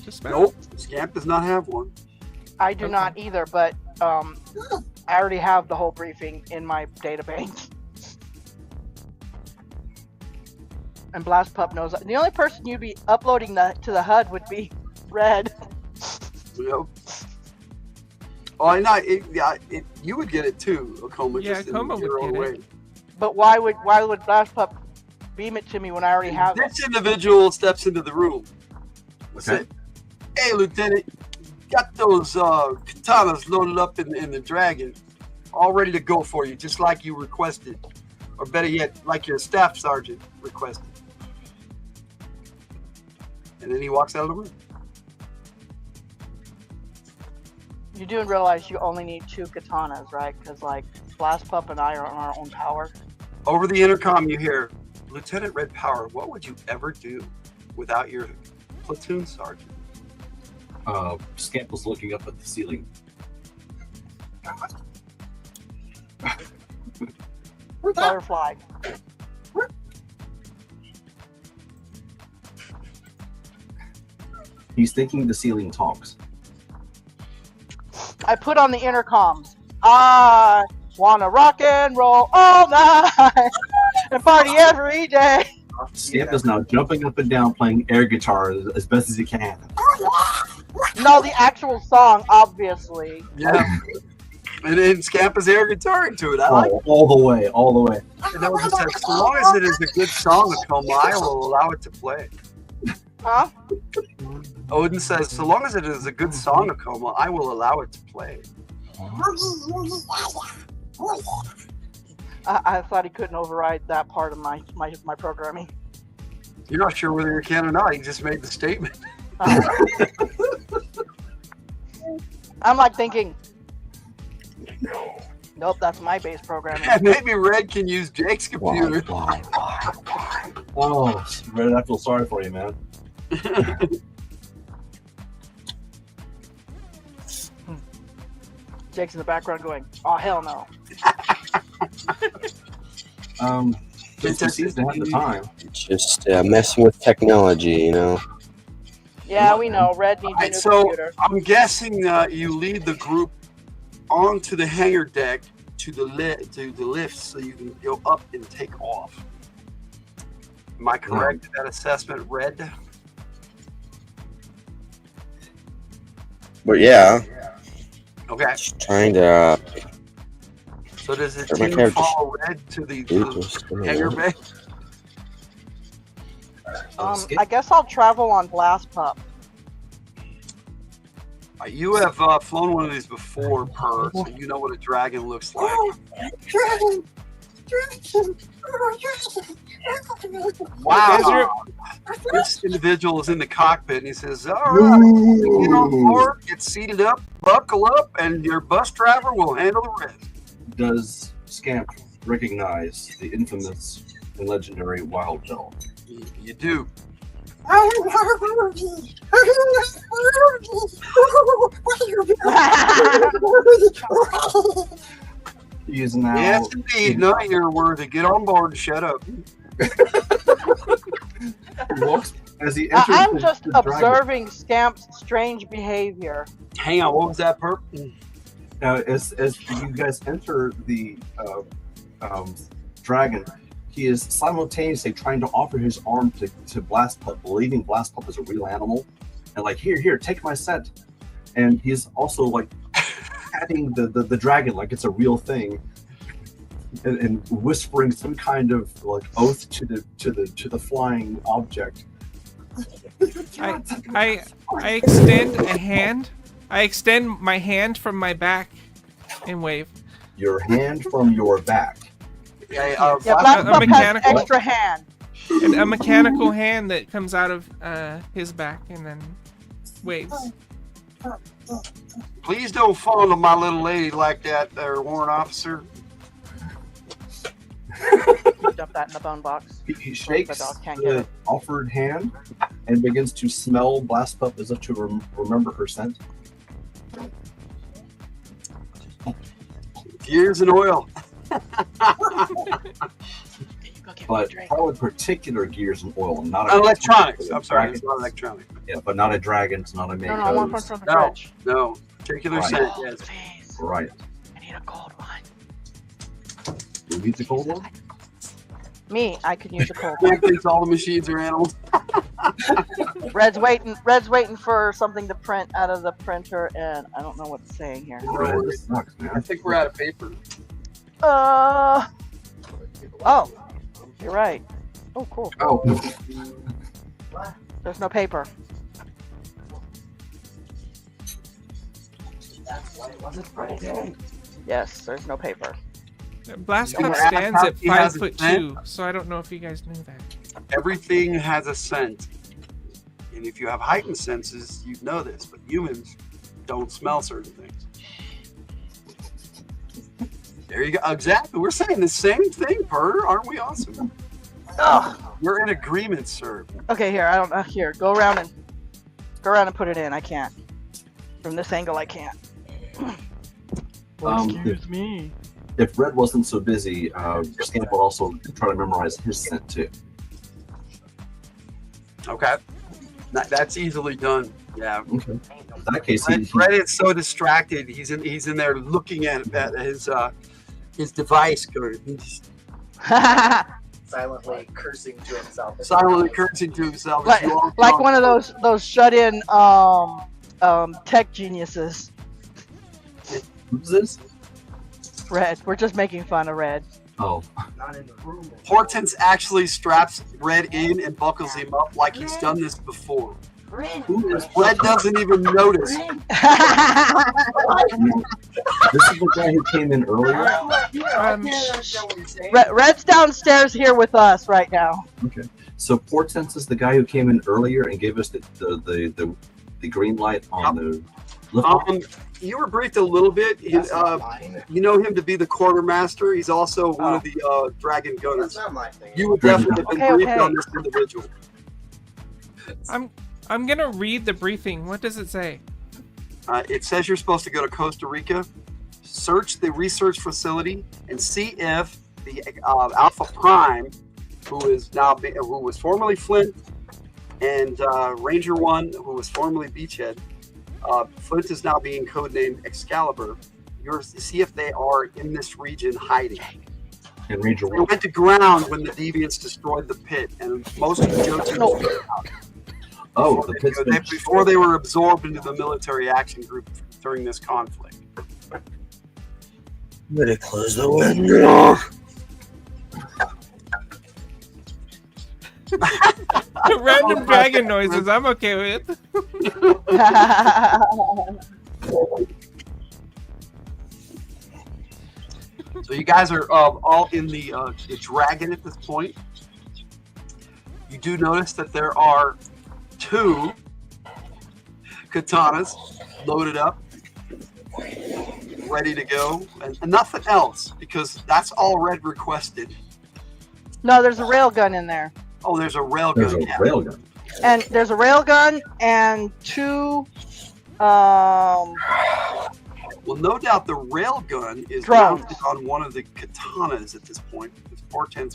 just about. Nope, Scamp does not have one. I do not either, but I already have the whole briefing in my database. And Blast Pup knows. The only person you'd be uploading to the HUD would be Red. Yep. Oh, no, you would get it too, Akoma. Yeah, just in Akoma your would own get way. it. But why would Blast Pup beam it to me when I already have it? This individual steps into the room. Okay. Said, "Hey, Lieutenant, got those katanas loaded up in the dragon, all ready to go for you, just like you requested, or better yet, like your staff sergeant requested." And then he walks out of the room. You do realize you only need 2 katanas, right? Because like Blast Pup and I are on our own power. Over the intercom, you hear, Lieutenant Red Power, what would you ever do without your platoon sergeant? Scamp was looking up at the ceiling. Butterfly. He's thinking the ceiling talks. I put on the intercoms. I wanna rock and roll all night and party every day. Scamp is now jumping up and down playing air guitar as best as he can. No, the actual song, obviously. Yeah. And then Scamp is air guitaring to it. I like it. All the way, all the way. And Odin says, so long as it is a good song, Tome, I will allow it to play. Huh? Odin says, so long as it is a good song, Akoma, I will allow it to play. I thought he couldn't override that part of my programming. You're not sure whether you can or not. He just made the statement. I'm like thinking, nope, that's my base programming. And maybe Red can use Jake's computer. Why? Oh, Red, I feel sorry for you, man. Jake's in the background going, oh, hell no. He seems to have the time. Just messing with technology, you know. Yeah, we know. Red needs a new So computer. I'm guessing you lead the group onto the hangar deck to the lift so you can go up and take off. Am I correct in that assessment, Red? But yeah, Okay. just trying to. So does the Sure, my team character's- follow Red to the hangar bay? I guess I'll travel on Blast Pup. You have flown one of these before, Per, so you know what a dragon looks like. Wow. This individual is in the cockpit and he says, all right, get on board, get seated up, buckle up, and your bus driver will handle the rest. Does Scamp recognize the infamous and legendary Wild Gel? You do. He is now. Yes, indeed. Not your word to get on board and shut up. He walks as he enters. I'm the- just the dragon. observing Scamp's strange behavior. Hang on, what was that, Perp? As you guys enter the dragon, he is simultaneously trying to offer his arm to Blast Pup, believing Blast Pup is a real animal, and like, here, take my scent. And he's also like patting the dragon like it's a real thing, and whispering some kind of like oath to the flying object. I extend a hand. I extend my hand from my back and wave. Your hand from your back. Yeah, Blast a Pup has mechanical- extra hand. And a mechanical hand that comes out of his back and then waves. Please don't fondle my little lady like that, there, warrant officer. Dump that in the bone box. He shakes The dog can't get the it. offered hand and begins to smell Blast Pup as if to remember her scent. Gears and oil. But probably particular gears and oil, not Electronics. I'm sorry, Dragon. it's not electronic. Yeah, but not a dragon, it's not a No, I want Mako's. from the No. fridge. No, particular Right. scent, Oh, yes. please. Right. I need a cold one. You need the cold one? Me, I could use a cold one. Can't think all the machines are animals. Red's waiting for something to print out of the printer, and I don't know what it's saying here. Red sucks, I man. think we're out of paper. Oh, you're right. Oh, cool. Oh, There's no paper. Yes, there's no paper. Blast You Pup know, stands at he has a 5'2", so I don't know if you guys knew that. Everything has a scent. And if you have heightened senses, you'd know this. But humans don't smell certain things. There you go. Exactly. We're saying the same thing, Purr. Aren't we awesome? Ugh. We're in agreement, sir. Okay, here. I don't. Here, go around and put it in. I can't. From this angle, I can't. Excuse me. If Red wasn't so busy, Scamp would also try to memorize his scent too. Okay. That's easily done. Yeah. Okay. In that case, Red is so distracted. He's in there looking at his device. Silently cursing to himself. Silently cursing to himself. Like one of those shut-in tech geniuses. Who's this? Red. We're just making fun of Red. Oh. Not in the room. Hortense actually straps Red in and buckles him up like he's done this before. Red doesn't even notice. This is the guy who came in earlier? Red's downstairs here with us right now. Okay. So Portense is the guy who came in earlier and gave us the green light on the lift off? You were briefed a little bit. You know him to be the quartermaster. He's also one of the dragon gunners. That's not my thing. You would definitely have been briefed on this individual. I'm gonna read the briefing. What does it say? It says you're supposed to go to Costa Rica, search the research facility, and see if the Alpha Prime, who was formerly Flint, and Ranger 1, who was formerly Beachhead. Flint is now being codenamed Excalibur. See if they are in this region hiding. And Ranger They went to ground when the Deviants destroyed the pit, and most of the Jotuns before they were absorbed into the military action group during this conflict. I'm gonna close the window. Random dragon noises. I'm okay with. So you guys are all in the dragon at this point. You do notice that there are 2 katanas loaded up, ready to go, and nothing else because that's all Red requested. No, there's a railgun in there. Oh, there's a railgun. There's a railgun. And there's a railgun and 2 Well, no doubt the railgun is drones mounted on one of the katanas at this point.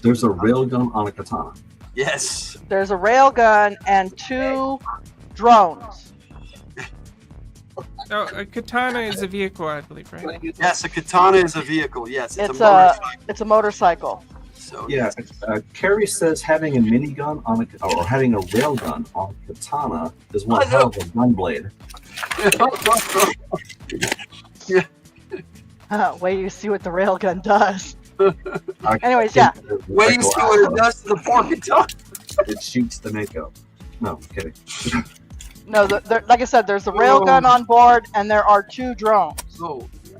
There's a railgun on a katana. Yes. There's a railgun and 2 drones. Oh, a katana is a vehicle, I believe, right? Yes, a katana is a vehicle. Yes, It's a motorcycle. So Yeah, Carrie says having a minigun on or having a railgun on a katana is one hell of a gun blade. Wait, you see what the railgun does. Anyways, yeah. Wait, you see what it does to the poor katana. It shoots the Mako. No, kidding. No, like I said, there's a railgun on board, and there are 2 drones. Oh, yeah.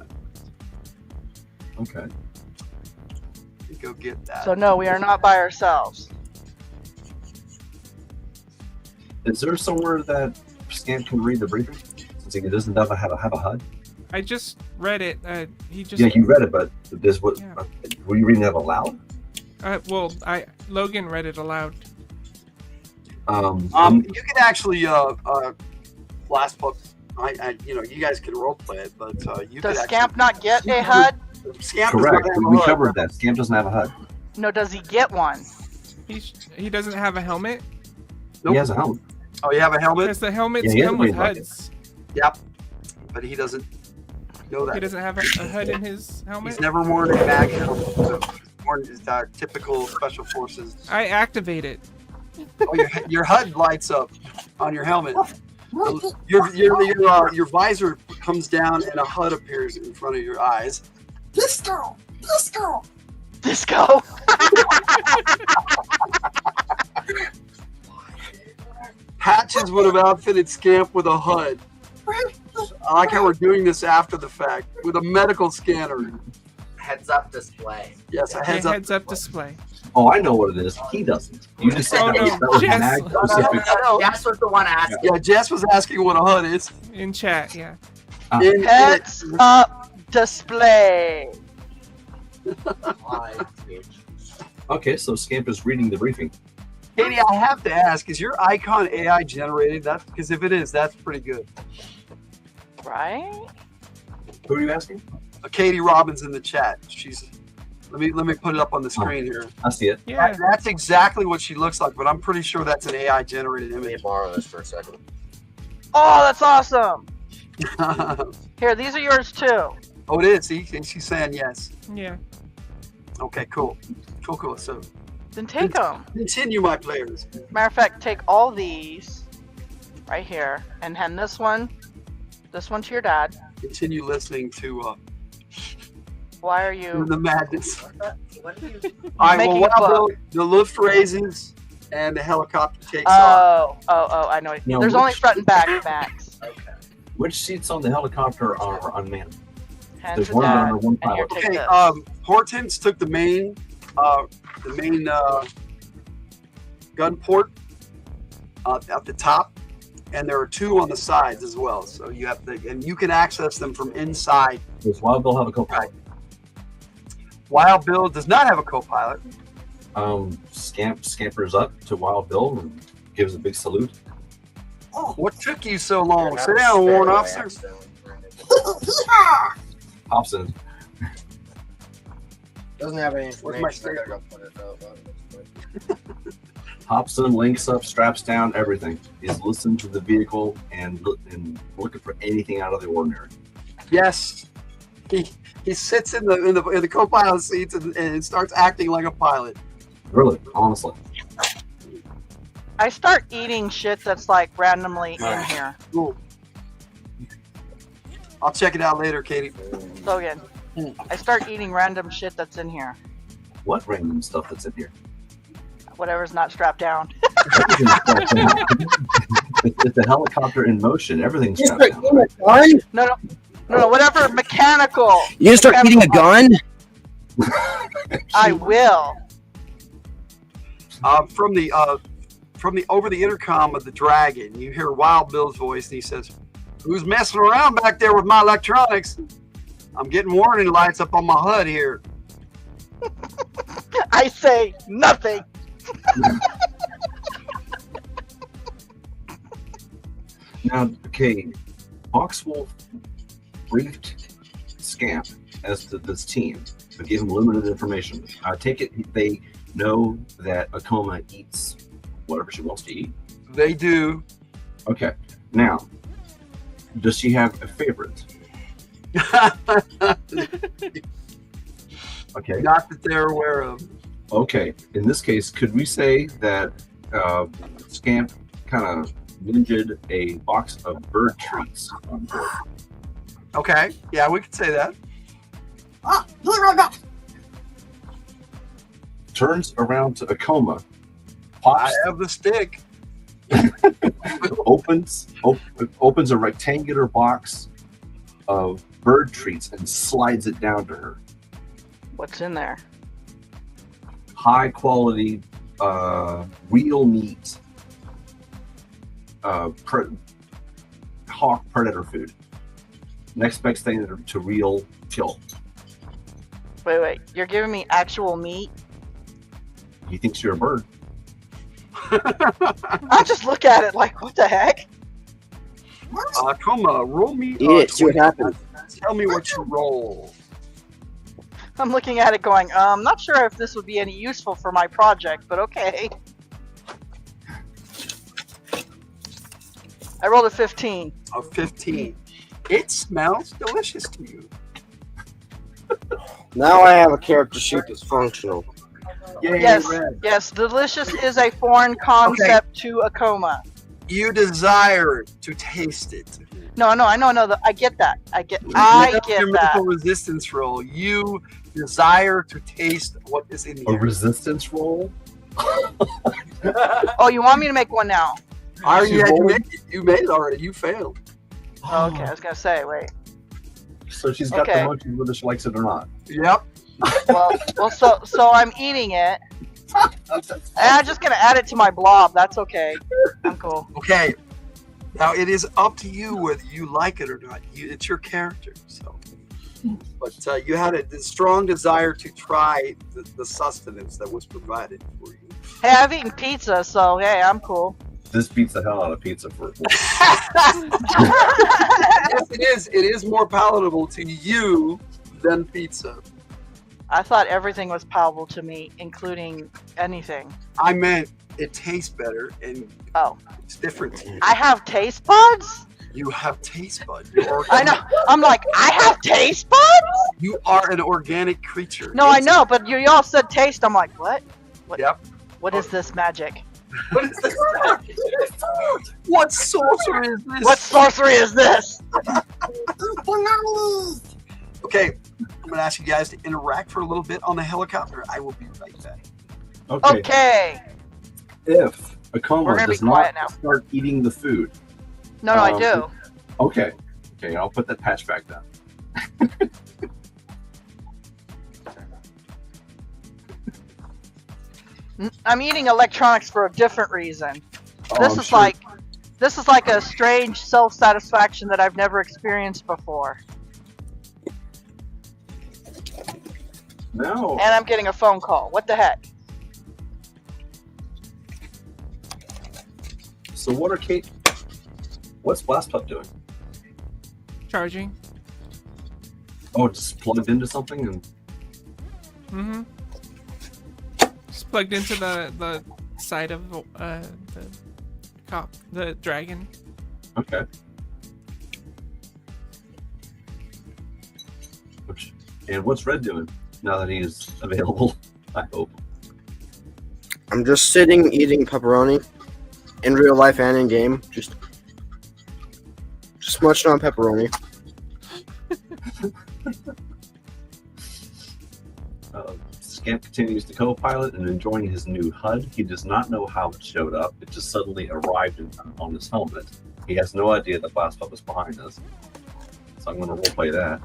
Okay. Go get that. So no, we are not by ourselves. Is there somewhere that Scamp can read the briefing since he doesn't have a HUD? I just read it. He just. Yeah, you read it, but this what? Yeah. Were you reading that aloud? Well, Logan read it aloud. You could actually last book. You guys can role play it, but you Does could Scamp not get a HUD? Scamp Correct. does not have a We HUD. covered that. Scamp doesn't have a HUD. No, does he get one? He doesn't have a helmet. Nope. He has a helmet. Oh, you have a helmet? Because the helmets Yeah, he has come a with green bucket. HUDs. Yep. But he doesn't know that. He doesn't have a HUD in his helmet. He's never worn a mag helmet. So he's worn his typical special forces. I activate it. Oh, your HUD lights up on your helmet. Your visor comes down and a HUD appears in front of your eyes. Disco! Disco! Disco! Hatches would have outfitted Scamp with a HUD. I like how we're doing this after the fact with a medical scanner. Heads-up display. Yes, a Okay, heads-up display. Oh, I know what it is. He doesn't. You just said Oh, that was, no, that was Jess. mag specific. Jess was the one asking. Yeah, Jess was asking what a HUD is. In chat, yeah. Heads up display. Okay, so Scamp is reading the briefing. Katie, I have to ask, is your icon AI generated? That's because if it is, that's pretty good. Right? Who are you asking? Katie Robbins in the chat. She's let me put it up on the screen here. I see it. Yeah. That's exactly what she looks like, but I'm pretty sure that's an AI generated Let me image. borrow this for a second. Oh, that's awesome. Here, these are yours too. Oh, it is. See, she's saying yes. Yeah. Okay, cool. Cool. So Then take them. continue, my players. Matter of fact, take all these right here and hand this one to your dad. Continue listening to Why are you? the madness. All right, Making well, a book. the lift raises and the helicopter takes off. Oh, I know. Now, There's only front and back, Max. Which seats on the helicopter are unmanned? Hand There's to one dad, gunner, one and here, pilot. take Okay, this. Hortense took the main gun port at the top, and there are two on the sides as well. So you have to, and you can access them from inside. Does Wild Bill have a co-pilot? Wild Bill does not have a co-pilot. Scampers up to Wild Bill and gives a big salute. What took you so long? Sit down, warrant officer. Hops in. Doesn't have any Where's my information. I gotta go put it up. Hops in, links up, straps down, everything. He's listening to the vehicle and looking for anything out of the ordinary. Yes, he sits in the co-pilot seats and starts acting like a pilot. Really, honestly. I start eating shit that's like randomly in here. Cool. I'll check it out later, Katie. Logan, I start eating random shit that's in here. What random stuff that's in here? Whatever's not strapped down. It's a helicopter in motion. Everything's You strapped start down. eating a gun? No, whatever mechanical. You start eating a gun? I will. From the over the intercom of the Dragon, you hear Wild Bill's voice, and he says, "Who's messing around back there with my electronics? I'm getting warning lights up on my HUD here." I say nothing. Now, okay, Foxwolf briefed Scamp as to this team, but gave him limited information. I take it they know that Akoma eats whatever she wants to eat. They do. Okay, now, does she have a favorite? Okay. Not that they're aware of. Okay, in this case, could we say that Scamp kind of ninja'd a box of bird treats on board? Okay, yeah, we could say that. Oh, hero back. Turns around to Akoma, I pops, have the stick. opens a rectangular box of bird treats and slides it down to her. What's in there? High quality, real meat, hawk predator food. Next best thing to real kill. Wait. You're giving me actual meat? He thinks you're a bird. I just look at it like, what the heck? Coma, roll me. Eat it, see what happens. Tell me what you roll. I'm looking at it going, not sure if this would be any useful for my project, but okay. I rolled a 15. A 15. It smells delicious to you. Now I have a character sheet that's functional. Yay, Yes, red. yes, delicious is a foreign concept to Akoma. You desire to taste it. No, I know, I get that. I get Your that. mental resistance roll. You desire to taste what is in A here. resistance roll? Oh, you want me to make one now? I already You had you rolled? made it. You made it already. You failed. Oh, okay, I was gonna say, wait. So she's got Okay. the motion whether she likes it or not. Yep. Well, so I'm eating it. And I'm just gonna add it to my blob. That's okay. I'm cool. Okay. Now it is up to you whether you like it or not. It's your character. So, but you had a strong desire to try the sustenance that was provided for you. Hey, I've eaten pizza, so hey, I'm cool. This beats the hell out of pizza for Yes, it is. It is more palatable to you than pizza. I thought everything was palatable to me, including anything. I meant it tastes better and Oh, it's different to you. I have taste buds? You have taste buds. I know. I'm like, I have taste buds? You are an organic creature. No, I know, but you all said taste. I'm like, what? What? Yep. What is this magic? What is this? What sorcery is this? What sorcery is this? Okay, I'm gonna ask you guys to interact for a little bit on the helicopter. I will be right back. Okay. Okay. If a We're coma gonna be does not quiet now. start eating the food. No, I do. Okay. Okay, I'll put that patch back down. I'm eating electronics for a different reason. Oh, This I'm is sure- like a strange self-satisfaction that I've never experienced before. No. And I'm getting a phone call. What the heck? So what are Kate? What's Blast Pup doing? Charging. Oh, just plugged into something and Mm-hmm. Just plugged into the side of the dragon. okay. And what's Red doing now that he's available? I hope. I'm just sitting eating pepperoni in real life and in game. Just munching on pepperoni. Scamp continues to co-pilot and enjoying his new HUD. He does not know how it showed up. It just suddenly arrived on his helmet. He has no idea that Blast Pup is behind us. So I'm going to roleplay that.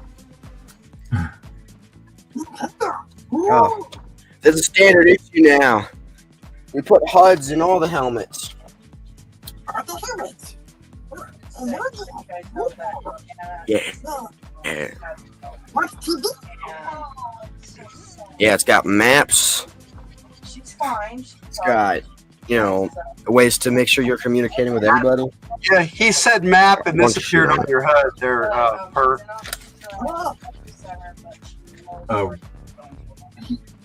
Oh, there's a standard issue now. We put HUDs in all the helmets. Yeah. Yeah. Yeah, it's got maps. It's got, ways to make sure you're communicating with everybody. Yeah, he said map, and this appeared on your HUD there, Per.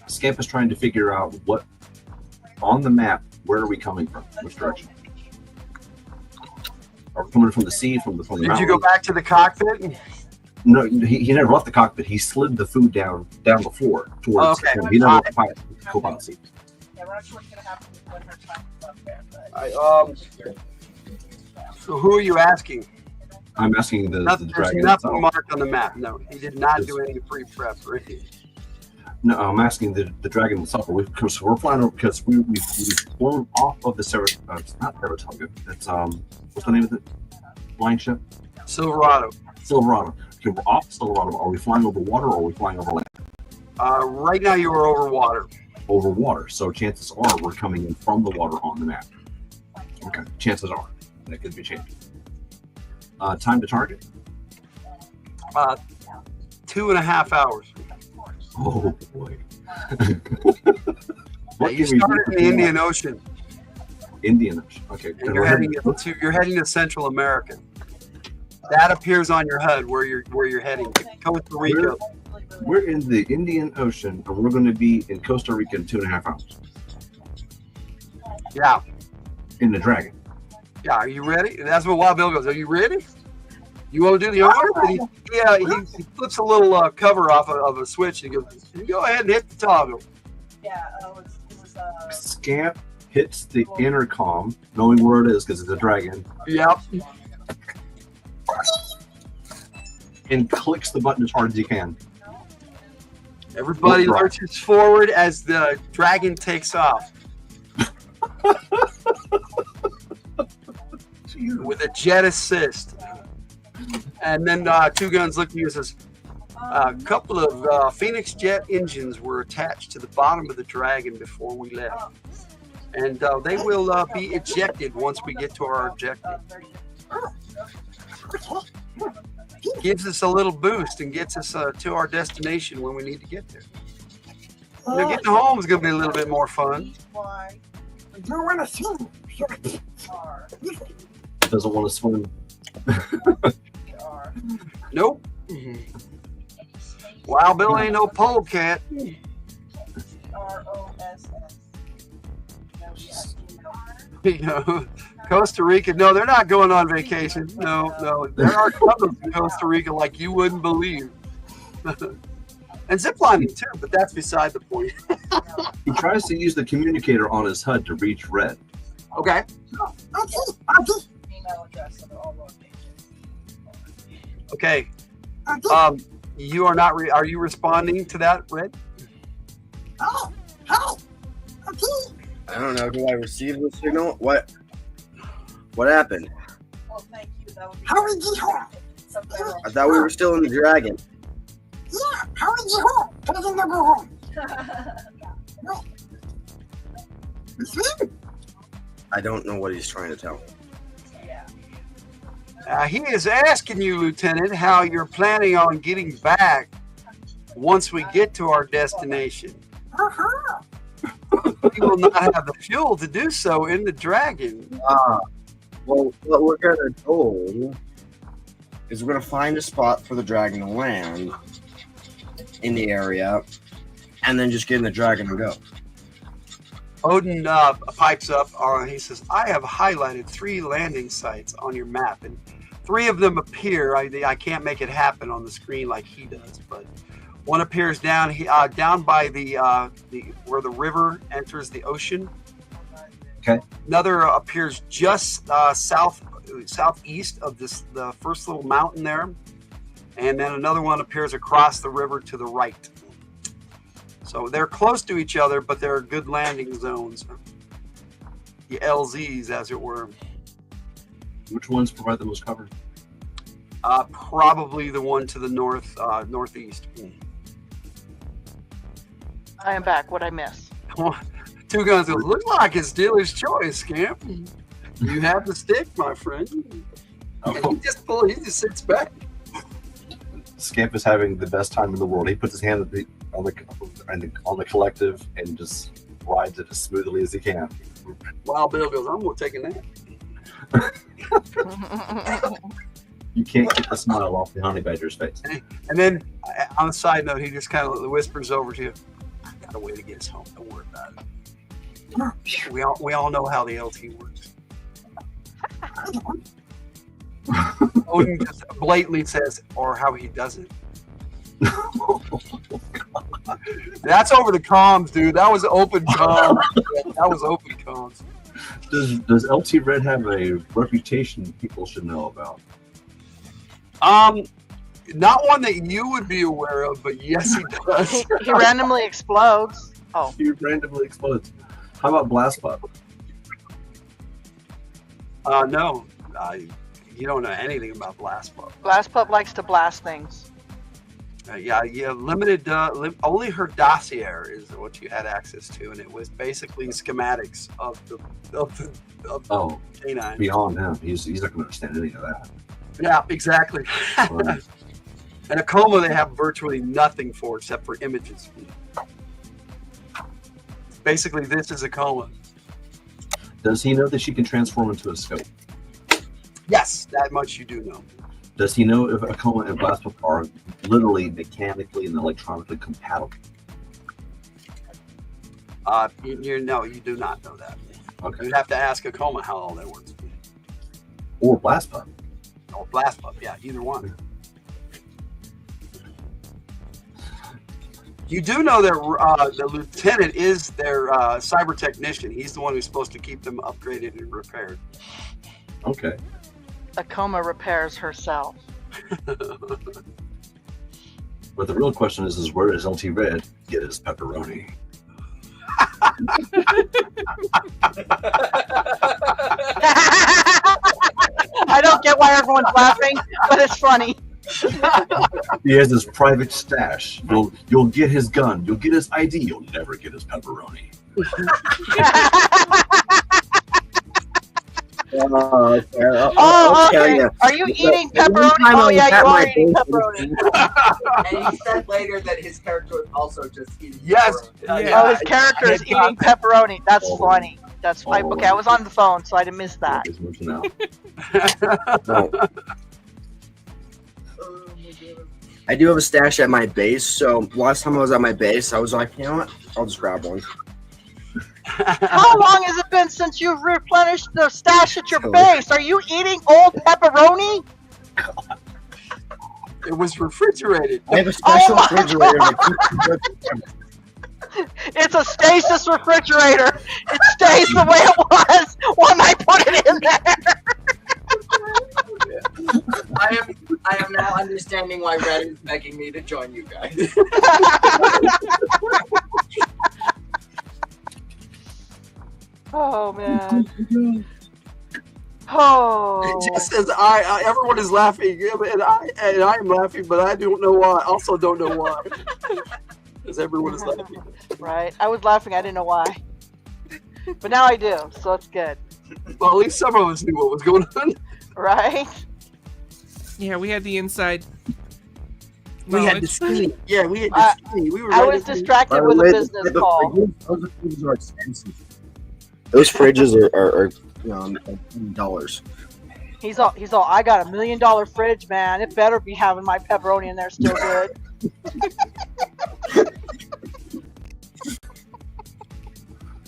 Scamp is trying to figure out what on the map. Where are we coming from? Which direction? Are we coming from the sea? From the Did mountain? you go back to the cockpit? No, he never left the cockpit. He slid the food down the floor towards Okay. him. He never left the co-pilot seat. So who are you asking? I'm asking the There's dragon nothing itself. marked on the map. No, he did not do any pre-prep or anything. No, I'm asking the dragon itself. We're flying over because we've flown off of the it's not Saratoga. It's what's the name of the flying ship? Silverado. Silverado. Okay, we're off Silverado. Are we flying over water or are we flying over land? Right now you are over water. Over water. So chances are we're coming in from the water on the map. Okay, chances are. That could be changed. Time to target? 2.5 hours. Oh boy. Yeah, you started in the Indian Ocean, Indian Ocean. Okay. and you're heading to Central America. That appears on your HUD where you're heading to Costa Rica. We're in the Indian Ocean, and we're going to be in Costa Rica in 2.5 hours. Yeah, In the Dragon. yeah. Are you ready? And that's what Wild Bill goes. Are you ready? You want to do the honor? And he flips a little cover off of a switch and he goes, "Go ahead and hit the toggle." Scamp hits the intercom, knowing where it is because it's a dragon, Yep. and clicks the button as hard as he can. Everybody Right. lurches forward as the dragon takes off with a jet assist. And then Two Guns looked at you and says, a couple of Phoenix jet engines were attached to the bottom of the Dragon before we left. And they will be ejected once we get to our objective. Gives us a little boost and gets us to our destination when we need to get there. You know, getting home is going to be a little bit more fun. Doesn't want to swim. Nope. Wild Bill ain't no polecat. You know, Costa Rica. No, they're not going on vacation. No. There are tunnels in Costa Rica like you wouldn't believe. And ziplining too, but that's beside the point. He tries to use the communicator on his HUD to reach Red. Okay. Okay. You are not. Are you responding to that, Red? I don't know. Do I receive the signal? What happened? Well, thank you. How did you home? I thought we were still in the dragon. Yeah, how did you home? Doesn't never home. I don't know what he's trying to tell me. He is asking you, Lieutenant, how you're planning on getting back once we get to our destination. We will not have the fuel to do so in the dragon. Well, what we're gonna do is we're gonna find a spot for the dragon to land in the area, and then just get in the dragon and go. Odin pipes up. He says, "I have highlighted 3 landing sites on your map, and 3 of them appear. I can't make it happen on the screen like he does, but one appears down by the where the river enters the ocean. Okay. Another appears just southeast of the first little mountain there, and then another one appears across the river to the right. So they're close to each other, but they're good landing zones. The LZs, as it were. Which ones provide the most cover? Probably the one to the northeast. I am back. What'd I miss? Two Guns goes, looks like it's dealer's choice, Scamp. You have the stick, my friend. And he just sits back. Scamp is having the best time in the world. He puts his hand on the collective and just rides it as smoothly as he can. Wild Bill goes, I'm going to take a nap. You can't get the smile off the honey badger's face. And then, on a side note, he just kind of whispers over to you, I got a way to get us home. Don't worry about it. We all know how the LT works. Odin just blatantly says, or how he does it. That's over the comms, dude. That was open comms. That was open comms. Does LT Red have a reputation people should know about? Not one that you would be aware of, but yes, he does. He randomly explodes. Oh. He randomly explodes. How about Blast Pup? No. You don't know anything about Blast Pup. Blast Pup likes to blast things. Yeah, limited. Only her dossier is what you had access to, and it was basically schematics of the canine. Beyond him, he's not going to understand any of that. Yeah, exactly. Right. And a coma, they have virtually nothing for except for images. Basically, this is a coma. Does he know that she can transform into a scope? Yes, that much you do know. Does he know if a coma and Blast Pup are literally mechanically and electronically compatible? No, you do not know that. Okay. You'd have to ask a coma how all that works. Or Blast Pup. Or Blast Pup, yeah, either one. You do know that the lieutenant is their cyber technician. He's the one who's supposed to keep them upgraded and repaired. Okay. Akoma repairs herself. But the real question is where does LT Red get his pepperoni? I don't get why everyone's laughing, but it's funny. He has his private stash. You'll get his gun. You'll get his ID. You'll never get his pepperoni. Oh, okay. Yeah. Are you eating The one pepperoni? time I Oh was yeah, at you my are eating base- pepperoni. And he said later that his character was also just eating. Yes. pepperoni. Oh, his character is eating pepperoni. That's Oh. funny. That's Oh. okay. I was on the phone, so I didn't miss that. It's working out. No. I do have a stash at my base, so last time I was at my base, I was like, you know what? I'll just grab one. How long has it been since you've replenished the stash at your Oh. base? Are you eating old pepperoni? It was refrigerated. I have a special my refrigerator that keeps It's a stasis refrigerator. It stays the way it was when I put it in there. I am now understanding why Red is begging me to join you guys. Oh man. Oh. Just as everyone is laughing, and I am laughing, but I don't know why. Also, don't know why. Because everyone is laughing. Right. I was laughing. I didn't know why. But now I do, so it's good. Well, at least some of us knew what was going on. Right? Yeah, we had the inside. We had the knowledge. scheme. Yeah, we had the scheme. We were I right was at the- distracted with a business call. Those fridges are expensive. Those fridges are $10. He's all, I got $1 million fridge, man. It better be having my pepperoni in there still good.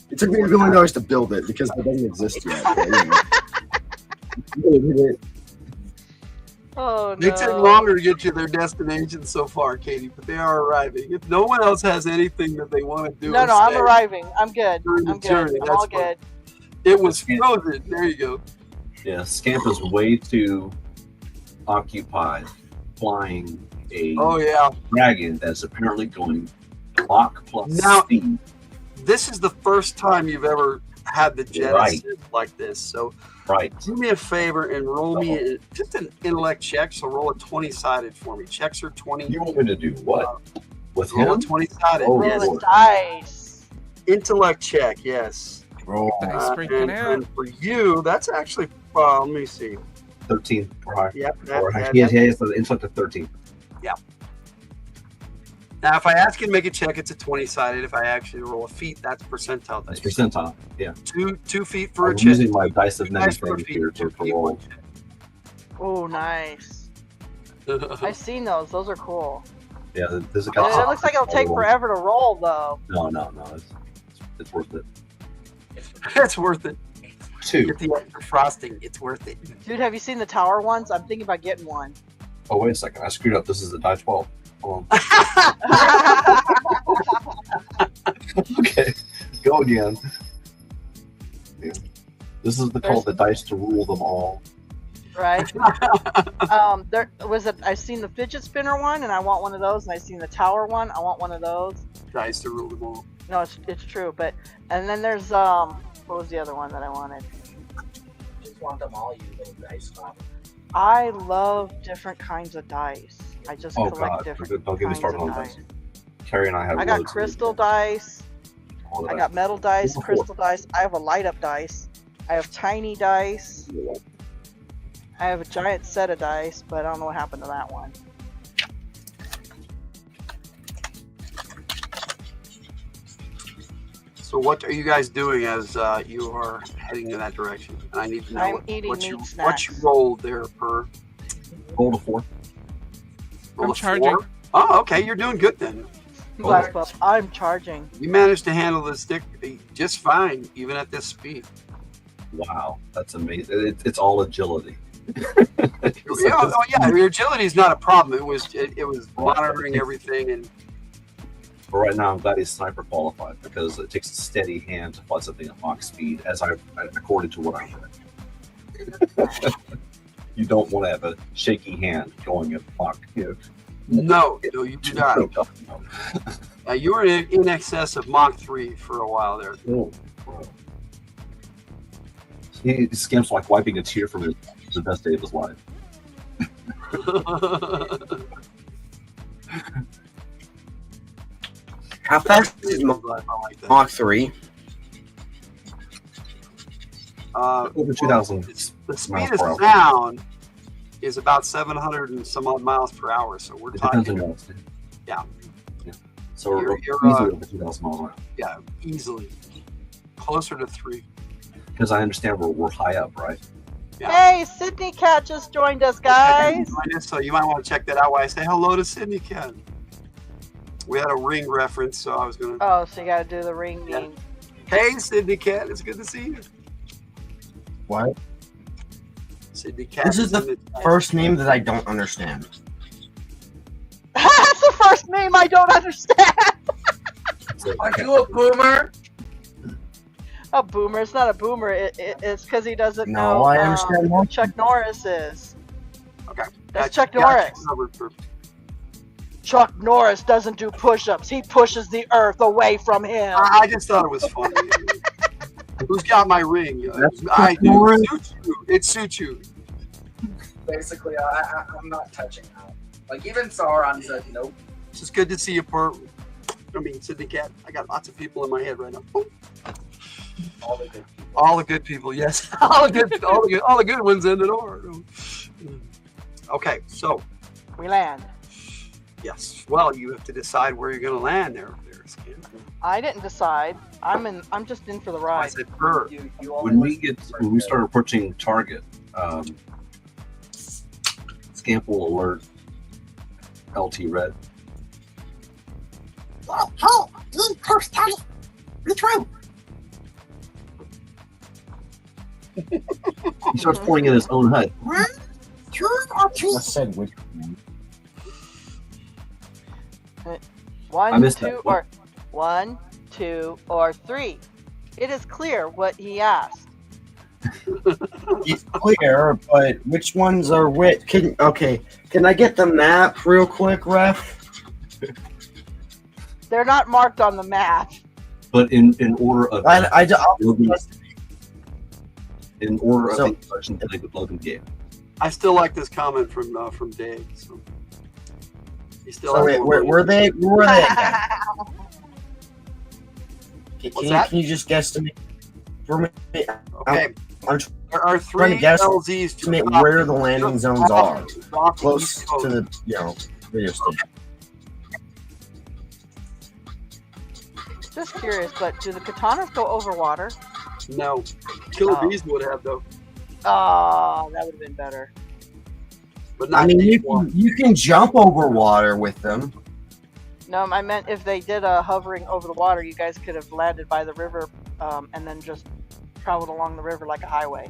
It took me $1 million to build it because it doesn't exist yet. Oh They took no. longer to get to their destination so far, Katie, but they are arriving. If no one else has anything that they want to do, No, or no, I'm say, arriving. I'm good. during the I'm good. journey, I'm that's all fine. good. It was frozen. There you go. Yeah, Scamp is way too occupied flying a Oh yeah. dragon that's apparently going Mach plus Now- speed. This is the first time you've ever had the Genesis like this. So Right. do me a favor and roll me just an intellect check. So roll a 20-sided for me. Checks are 20. You want me to do what? With Roll a him? 20-sided. Oh, yes. Roll the dice. Intellect check. Yes. Roll Dice freaking out. and for you, that's actually. Let me see. 13 or higher. Yep. Or he has the intellect of 13. Now, if I ask you to make a check, it's a 20-sided. If I actually roll a feat, that's percentile That's dice. percentile. Yeah. Two feet for a I'm check. using my dice of Dice for a anything feat, here 2 to feet, roll. 1 Oh, nice. check. I've seen those. Those are cool. Yeah, there's a It couple. looks like it'll take forever to roll, though. No. It's worth it. It's worth it. 2. Get the extra frosting. It's worth it. Dude, have you seen the tower ones? I'm thinking about getting one. Oh, wait a second. I screwed up. This is the die 12. Hold on. Okay. Go again. Yeah. This is called the dice to rule them all. Right? There was I've seen the fidget spinner one, and I want one of those, and I've seen the tower one. I want one of those. Dice to rule them all. No, it's true, but and then there's what was the other one that I wanted? Just want them all, you little dice stop. I love different kinds of dice. I just Oh, collect God. different Don't get me kinds started of on dice. dice. Carrie and I have I got loads of crystal dice. dice. All the I dice. got metal dice, Four. crystal dice. I have a light up dice. I have tiny dice. I have a giant set of dice, but I don't know what happened to that one. So what are you guys doing as you are heading in that direction? And I need to know I'm eating what you meat rolled there per Roll to 4. roll I'm a charging. 4? Oh, okay, you're doing good then. Glass pup, I'm charging. You managed to handle the stick just fine, even at this speed. Wow. That's amazing. It's all agility. Yeah, your agility is not a problem. It was monitoring everything and But right now, I'm glad he's sniper qualified because it takes a steady hand to fly something at Mach speed, according to what I read. You don't want to have a shaky hand going at Mach. no, you do not. No. You were in excess of Mach 3 for a while there. Oh. He Scamp's like wiping a tear from the best day of his life. How fast is Mach 3? Over 2,000 The speed miles of per hour. sound is about 700 and some odd miles per hour. So we're It depends on talking, your speed. yeah, So we're You're, easily over 2,000 miles an hour. yeah, easily closer to 3. Because I understand we're high up, right? Yeah. Hey, Sydney Cat just joined us, guys. So you might want to check that out while I say hello to Sydney Cat. We had a Ring reference, so I was going to. Oh, so you got to do the ring Yeah. name. Hey, Sydney Cat, it's good to see you. What? Sydney Cat. This is the in the chat. first name that I don't understand. That's the first name I don't understand. Are you a boomer? A boomer. It's not a boomer. It's because he doesn't No, know I understand who more. Chuck Norris is. Okay. That's Got Chuck you- got you Norris. covered for- Chuck Norris doesn't do push-ups. He pushes the earth away from him. I just thought it was funny. Who's got my ring? That's I do. Norris. It suits you. It suits you. Basically, I'm not touching that. Like, even Sauron said nope. It's just good to see you, Sydney Cat. I got lots of people in my head right now. Oh. All the good. All the good people, yes. all the good ones in the door. Okay, so We land. yes. Well, you have to decide where you're going to land there, Skin. I didn't decide. I'm just in for the I ride. said per. You When we start approaching target, Scamp will alert LT Red. Hey, being close target. Which one? He starts pointing at his own hut. 1, 2, or 3? I said which one. I One, missed two, that. or 1, 2, or 3. It is clear what he asked. It's clear, but which ones are which? Can I get the map real quick, Ref? They're not marked on the map. But in order of So, in order of So- the instructions that Logan gave. I still like this comment from Dave. So. He still so has wait, one where more. were they? Where were they again? What's that? Can you just guesstimate for me? Okay. I'm There are trying 3 to guess LZs to estimate top- where the landing zones are, off the close East Coast. to the radio station. Just curious, but do the katanas go over water? No. Killer Oh. Bees would have, though. Oh, that would have been better. But not I mean, deep water. you can jump over water with them. No, I meant if they did a hovering over the water, you guys could have landed by the river and then just traveled along the river like a highway.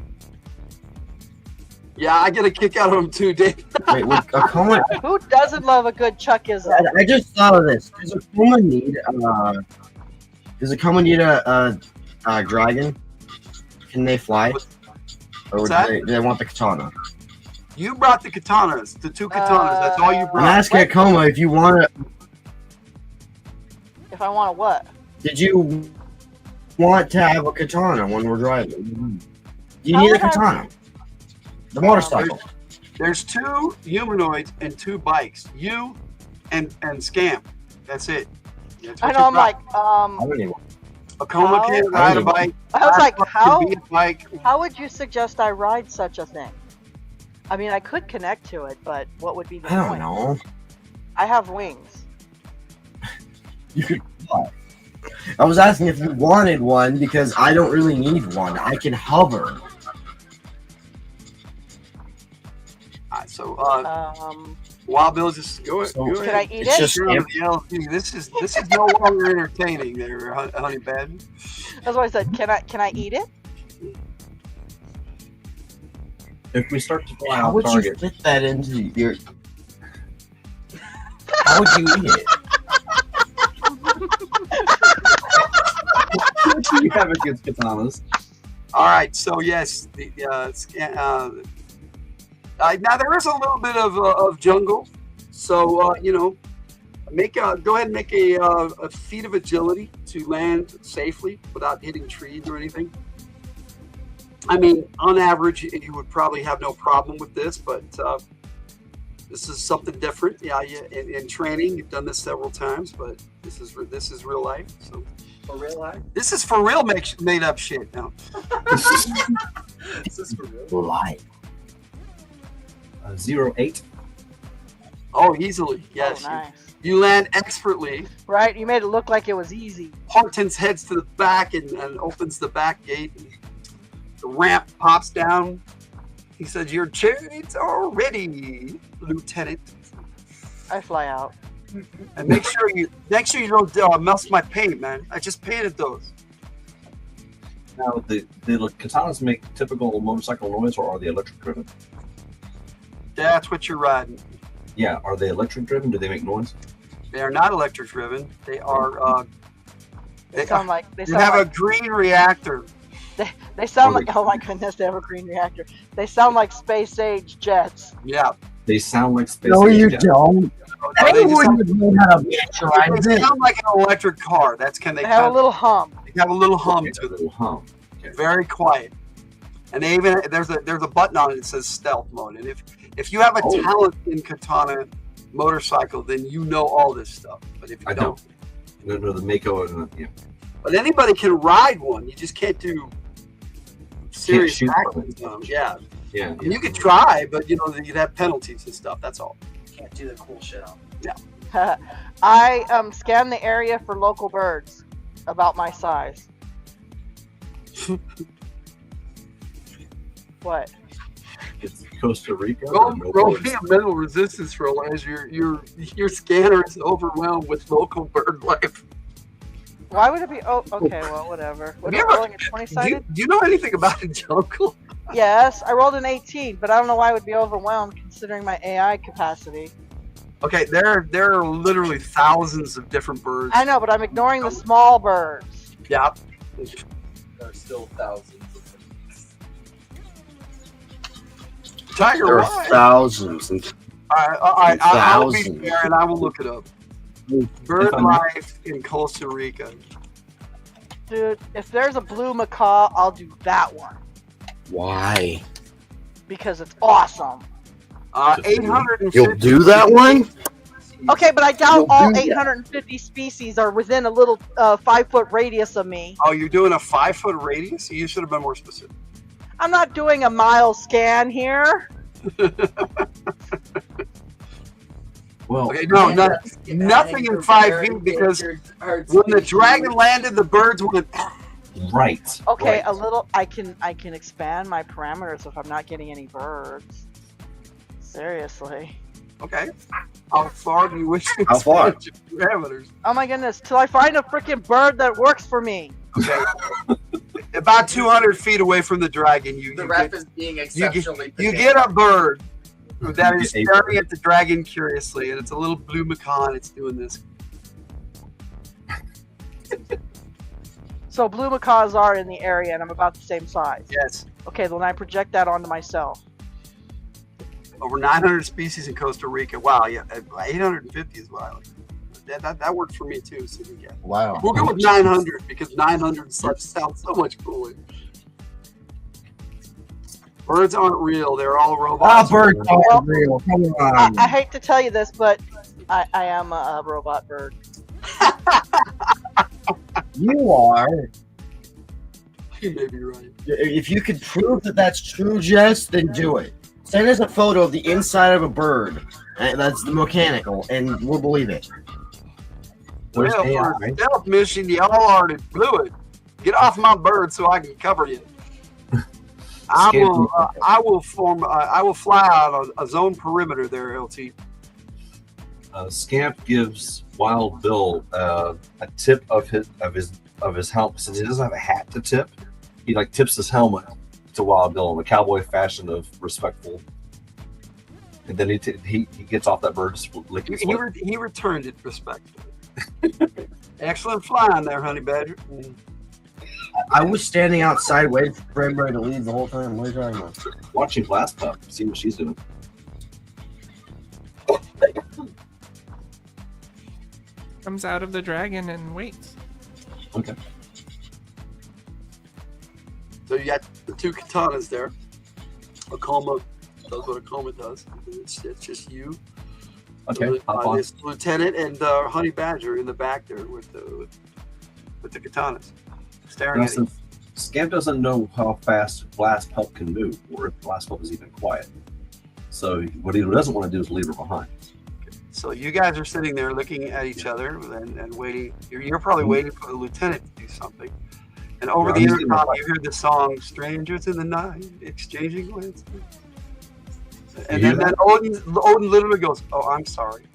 Yeah, I get a kick out of them too, Dave. Wait, a coma? Who doesn't love a good Chuckism? I just thought of this. Does a coma need a dragon? Can they fly? Or What's do that? they want the katana? You brought the katanas, the 2 katanas. That's all you I'm brought. asking a coma if you want to. If I want to what? Did you want to have a katana when we're driving? Do you need a would I- katana? The motorcycle. There's 2 humanoids and 2 bikes. You and Scamp. That's it. That's I what know. you I'm brought. like, I don't need one. A coma how- can ride a bike. I was like, Hardback how? can be a bike. How would you suggest I ride such a thing? I mean, I could connect to it, but what would be the I don't point? know. I have wings. You could fly. I was asking if you wanted one because I don't really need one. I can hover. So, Um, Wild Bill, just go ahead. So- Go Can ahead. I eat It's it? just Sure, the LZ. This is no longer entertaining, there, honey bad. That's why I said, can I eat it? If we start to fly How off would you target, fit that into your? How would you eat it? what do you have against katanas? All right, so yes, now there is a little bit of jungle, so go ahead and make a feat of agility to land safely without hitting trees or anything. I mean, on average, you would probably have no problem with this, but This is something different. Yeah, in training, you've done this several times, but this is real life. So For real life? this is for real made up shit now. Is this for real? Life. 08. Oh, easily. Yes. Oh, nice. You land expertly. Right? You made it look like it was easy. Hortense heads to the back and opens the back gate. The ramp pops down. He says, "Your chariots are ready, Lieutenant." I fly out. And make sure you don't mess my paint, man. I just painted those. Now, the katanas make typical motorcycle noise, or are they electric driven? That's what you're riding. Yeah, are they electric driven? Do they make noise? They are not electric driven. They are. They sound like They have a green reactor. They sound like, oh my goodness, they have a green reactor. They sound like space age jets. Yeah. They sound like space. No, you age don't. They Anyone would know how to miniaturize They it. sound like an electric car. That's can they They have a little hum. They have a little hum Okay, to a them. little hum. Okay. Very quiet. And they even there's a button on it that says stealth mode. And if you have a talent in katana motorcycle, then you know all this stuff. But if you I don't. No, the Mako and yeah. But anybody can ride one. You just can't do serious shoot actions on them. Yeah. Yeah. And you could try, but you'd have penalties and stuff. That's all. Can't do the cool shit on. I scan the area for local birds about my size. What? It's Costa Rica. Roll me a mental resistance roll as your scanner is overwhelmed with local bird life. Why would it be? Oh, okay, well, whatever. What Have am you I ever- rolling a 20-sided? Do you know anything about a jungle? Yes, I rolled an 18, but I don't know why I would be overwhelmed considering my AI capacity. Okay, there are literally thousands of different birds. I know, but I'm ignoring the small birds. Yeah. There are still thousands of them. Tiger, There are why? thousands. And I'll be thousands. fair and I will look it up. Bird life in Costa Rica. Dude, if there's a blue macaw, I'll do that one why? because it's awesome. 850. You'll do that one? Okay, but I doubt You'll all do that. 850 species are within a little 5-foot radius of me. Oh, you're doing a 5-foot radius? You should have been more specific. I'm not doing a mile scan here. Well, Okay, no, nothing in 5 feet because when the dragon landed, the birds went. right. Okay, right. a little. I can expand my parameters if I'm not getting any birds. Seriously. Okay. How far do you wish to How far? expand your parameters? Oh my goodness! Till I find a freaking bird that works for me. Okay. About 200 feet away from the dragon, The ref is being exceptionally. you get a bird that is You get a staring at the dragon curiously, and it's a little blue macaw, and it's doing this. So blue macaws are in the area, and I'm about the same size. Yes. Okay, then I project that onto myself. Over 900 species in Costa Rica. Wow, yeah. 850 is what I like. That worked for me too. So yeah. Wow. We'll go with 900 because 900 sounds so much cooler. Birds aren't real. They're all Ah, robots. birds Well, aren't real. Come on. I hate to tell you this, but I am a robot bird. You are. You may be right. If you could prove that that's true, Jess, then do it. Send us a photo of the inside of a bird. And that's the mechanical, and we'll believe it. Where's Well, AI? for a stealth mission, y'all already blew it. Get off my bird so I can cover you. I will fly out a zone perimeter there, LT. Scamp gives Wild Bill a tip of his helmet. Since he doesn't have a hat to tip, he like tips his helmet to Wild Bill in a cowboy fashion of respectful. And then he gets off that bird, licking his lip. He returned it respectfully. Excellent flying there, honey badger. I was standing outside waiting for everybody to leave the whole time. What are you talking about? Watching Glass Pup, see what she's doing. Comes out of the dragon and waits. Okay. So you got the two katanas there. A coma does what a coma does. It's just you, Okay, hop on. this lieutenant, and Honey Badger in the back there with the katanas, staring Now, at you. since Scamp doesn't know how fast Blast Pup can move, or if Blast Pup is even quiet. So what he doesn't want to do is leave her behind. So you guys are sitting there looking at each other and waiting. You're probably waiting for the lieutenant to do something. And over Yeah, the he's getting intercom, the- you hear the song "Strangers in the Night," exchanging glances. And You then hear Odin literally goes, "Oh, I'm sorry."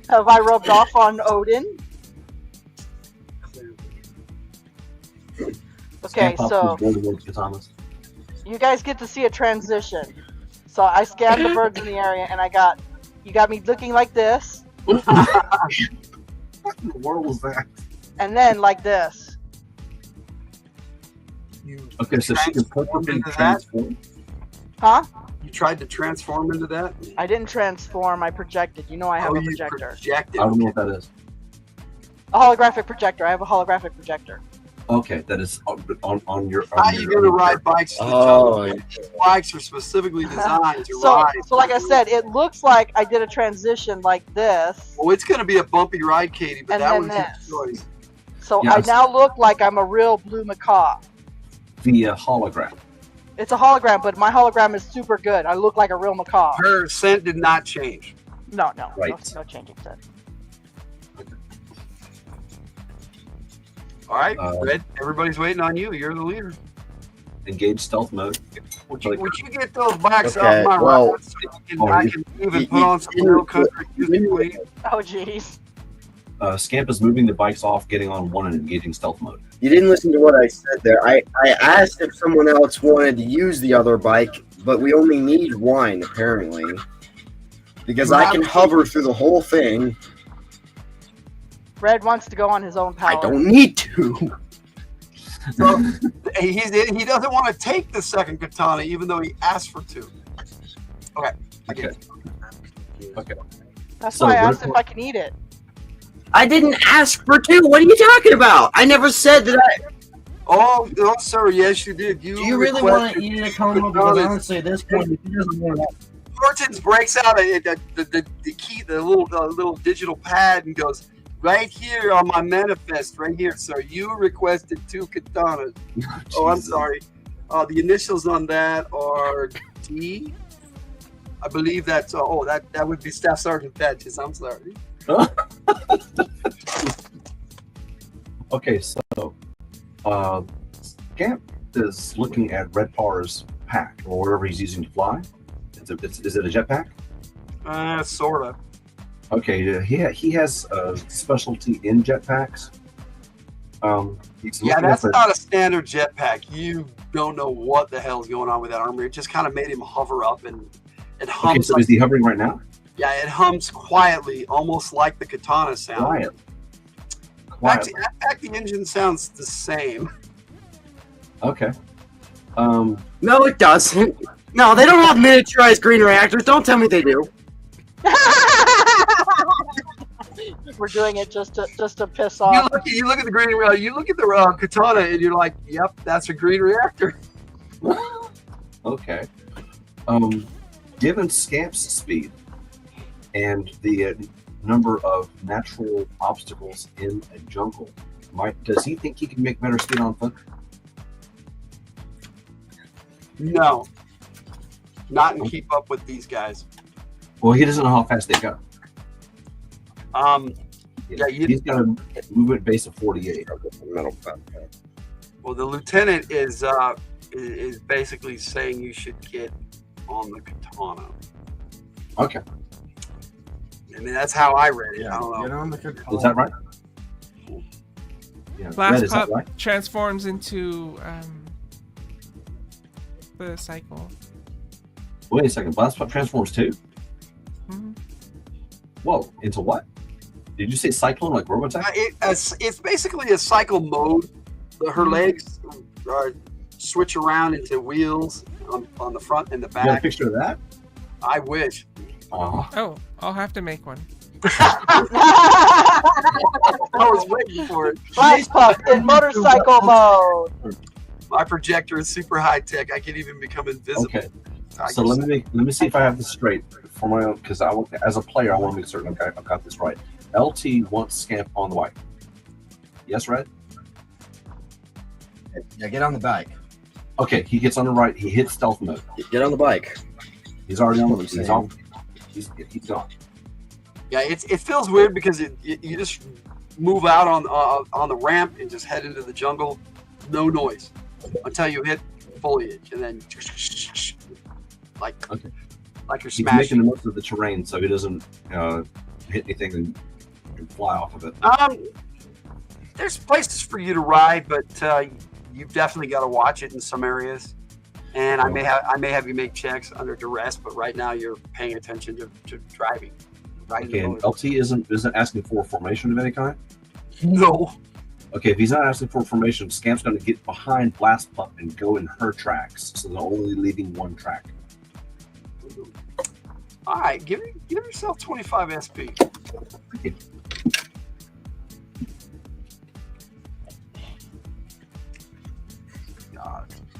Have I rubbed off on Odin? Okay, Scamp pops so his boulder with katanas. you guys get to see a transition. So I scanned the birds in the area, and you got me looking like this, What in the world was that? and then like this. You Okay, so she can transformed perfectly into that? transform. Huh? You tried to transform into that? I didn't transform, I projected. You know I have Oh, a you projector. projected. I don't know what that is. A holographic projector. I have a holographic projector. Okay, that is on your. How are you going to ride bikes? Oh, Bikes are specifically designed to So, ride. so like I said, it looks like I did a transition like this. Well, it's going to be a bumpy ride, Katie, but And that then was this. your choice. So Yes. I now look like I'm a real blue macaw. Via hologram. It's a hologram, but my hologram is super good. I look like a real macaw. Her scent did not change. No, Right. no changing set. All right, Red, everybody's waiting on you. You're the leader. Engage stealth mode. Would you get those bikes Okay, off my well, ride so I can even you- put on some you- real country music, please? Oh jeez. Scamp is moving the bikes off, getting on one, and engaging stealth mode. you didn't listen to what I said there. I asked if someone else wanted to use the other bike, but we only need one, apparently. Because I can hover through the whole thing. Red wants to go on his own power. I don't need to. So he doesn't want to take the second katana, even though he asked for two. Okay, I get it. Okay. That's So why I what asked if if- I can eat it. I didn't ask for two. What are you talking about? I never said that I... Oh, no, sir. Yes, you did. Do you really want to eat a coma? Because honestly, at this point, if he doesn't want to... Hortons breaks out the key, the little digital pad, and goes right here on my manifest, right here, sir. You requested two katanas. Oh, I'm Jesus. sorry. The initials on that are D. I believe that's that would be Staff Sergeant Patches. I'm sorry. Okay, so Scamp is looking at Red Par's pack, or whatever he's using to fly. Is it a jetpack? Sorta. Okay, he has a specialty in jetpacks. He's Yeah, looking that's at not a standard jetpack. You don't know what the hell's going on with that armor. It just kind of made him hover up, and it Okay, hums. so is he hovering right now? Yeah, it hums quietly, almost like the katana sound. Quiet. Actually, in fact, the engine sounds the same. Okay. No, it doesn't. No, they don't have miniaturized green reactors. Don't tell me they do. We're doing it just to piss You off. look at the green. You look at the katana, and you're like, "Yep, that's a green reactor." Okay. Given Scamp's speed and the number of natural obstacles in a jungle, does he think he can make better speed on foot? No, not and keep up with these guys. Well, he doesn't know how fast they go. Yeah, He's got a movement base of 48. Well, the lieutenant is basically saying you should get on the katana. Okay. I mean, that's how I read it. I don't know. Is that right? Yeah. Blast Red, is that Pup right? transforms into the cycle. Wait a second. Blast Pup transforms too? Mhm. Whoa. Into what? Did you say cyclone like Robotech? It's basically a cycle mode. Her legs switch around into wheels on the front and the You got a back. picture of that? I wish. Oh, I'll have to make one. I was waiting for it. Blast Pup in motorcycle mode. My projector is super high tech. I can even become invisible. Okay. So let me see if I have this straight for my own, because I want, as a player, I want to make certain I've got this right. LT wants Scamp on the bike. Yes, Red? Yeah, get on the bike. Okay, he gets on the right. He hits stealth mode. Get on the bike. He's already on. He's He's on. He's gone. Yeah, it feels weird because you just move out on the ramp and just head into the jungle, no noise until you hit foliage, and then like you're He's smashing. making the most of the terrain so he doesn't hit anything and fly off of it. There's places for you to ride, but you've definitely got to watch it in some areas. And I may have you make checks under duress, but right now you're paying attention to driving. Okay, and LT isn't asking for a formation of any kind? No. Okay, if he's not asking for a formation, Scamp's going to get behind Blast Pup and go in her tracks, so they're only leaving one track. All right, give yourself 25 SP.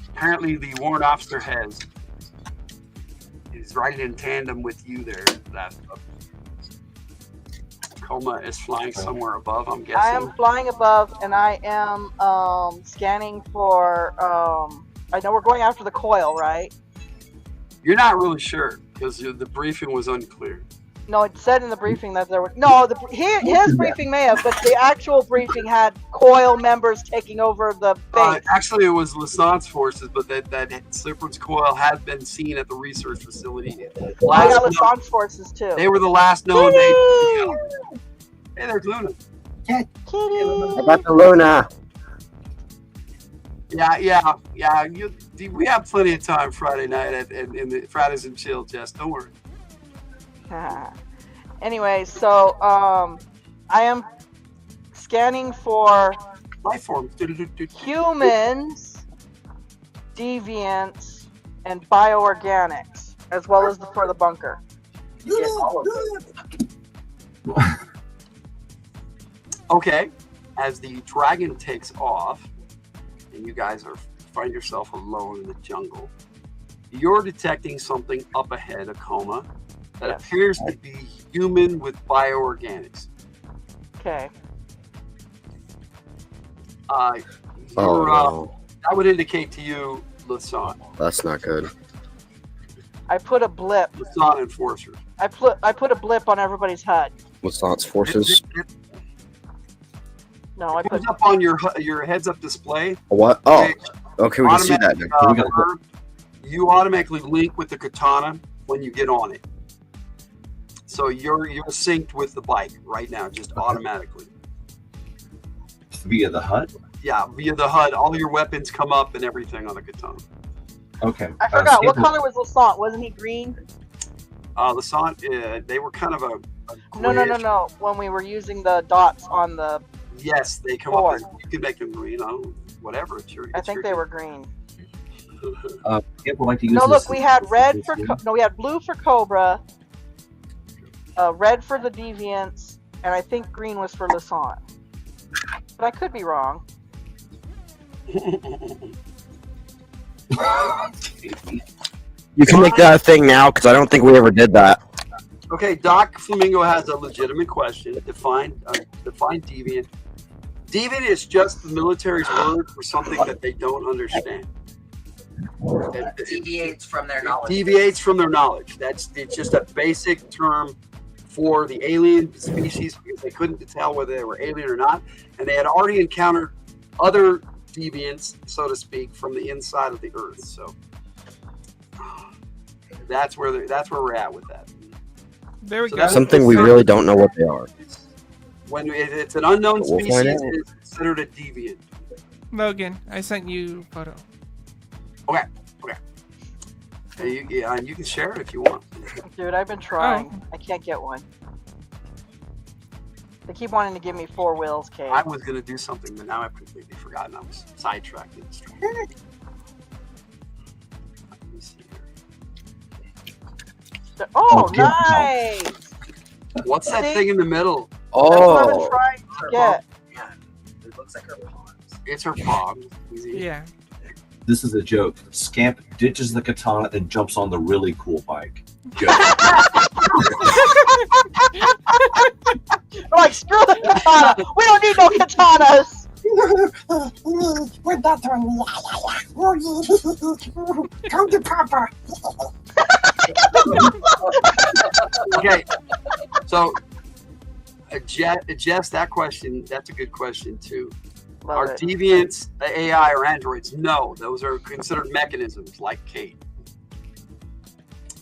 Apparently, the warrant officer is riding in tandem with you there. That Coma is flying somewhere above, I'm guessing. I am flying above, and I am scanning for. I know we're going after the coil, right? You're not really sure because the briefing was unclear. No, it said in the briefing that there were no. His briefing may have, but the actual briefing had coil members taking over the base. Actually, it was Lassant's forces, but that Slipperid's coil had been seen at the research facility. I got Lassant's forces too. They were the last known. Hey, there's Luna. How about the Luna? Yeah. We have plenty of time Friday night in the Fridays and Chill, Jess. Don't worry. Anyway, so I am scanning for life forms, humans, deviants, and bioorganics, as well as for the bunker. Okay, as the dragon takes off, and you guys find yourself alone in the jungle, you're detecting something up ahead, a coma, that appears to be human with bioorganics. Okay. No. That would indicate to you, Lassant. That's not good. I put a blip. Lassant enforcers. I put a blip on everybody's HUD. Lassant's forces. No, I put it up on your heads-up display. What? Oh, okay, we can see that now. You automatically link with the katana when you get on it. So you're synced with the bike right now, just automatically. Via the HUD? Yeah, via the HUD. All your weapons come up and everything on the katana. Okay. I forgot. What color was Lassant? Wasn't he green? Lassant, they were kind of a No. When we were using the dots on the yes, they come board. up. You can make them green. Whatever. I think they were green. Like to use no, this look, we had red for we had blue for Cobra, red for the deviants, and I think green was for Lassant. But I could be wrong. You can make that a thing now because I don't think we ever did that. Okay, Doc Flamingo has a legitimate question. Define deviant. Deviant is just the military's word for something that they don't understand. Deviates from their knowledge. Deviates from their knowledge. It's just a basic term for the alien species because they couldn't tell whether they were alien or not, and they had already encountered other deviants, so to speak, from the inside of the Earth. So that's where we're at with that. There we go. Something we really don't know what they are. When it's an unknown We'll species, find out. it is considered a deviant. Logan, I sent you a photo. Okay. And you can share it if you want. Dude, I've been trying. I can't get one. They keep wanting to give me 4 wheels, Kate. I was going to do something, but now I've completely forgotten. I was sidetracked. Let me see here. Oh, Okay. nice! What's that See? thing in the middle? That's what I've been Oh, trying to get. Yeah, it looks like her palms. It's her palm. Easy. Yeah. This is a joke. Scamp ditches the katana and jumps on the really cool bike. Joke. Like, screw the katana. We don't need no katanas. We're that one. Come to Papa. Okay. So, Jess, that question, that's a good question too. Love Are it. deviants AI or androids? No, those are considered mechanisms like Kate.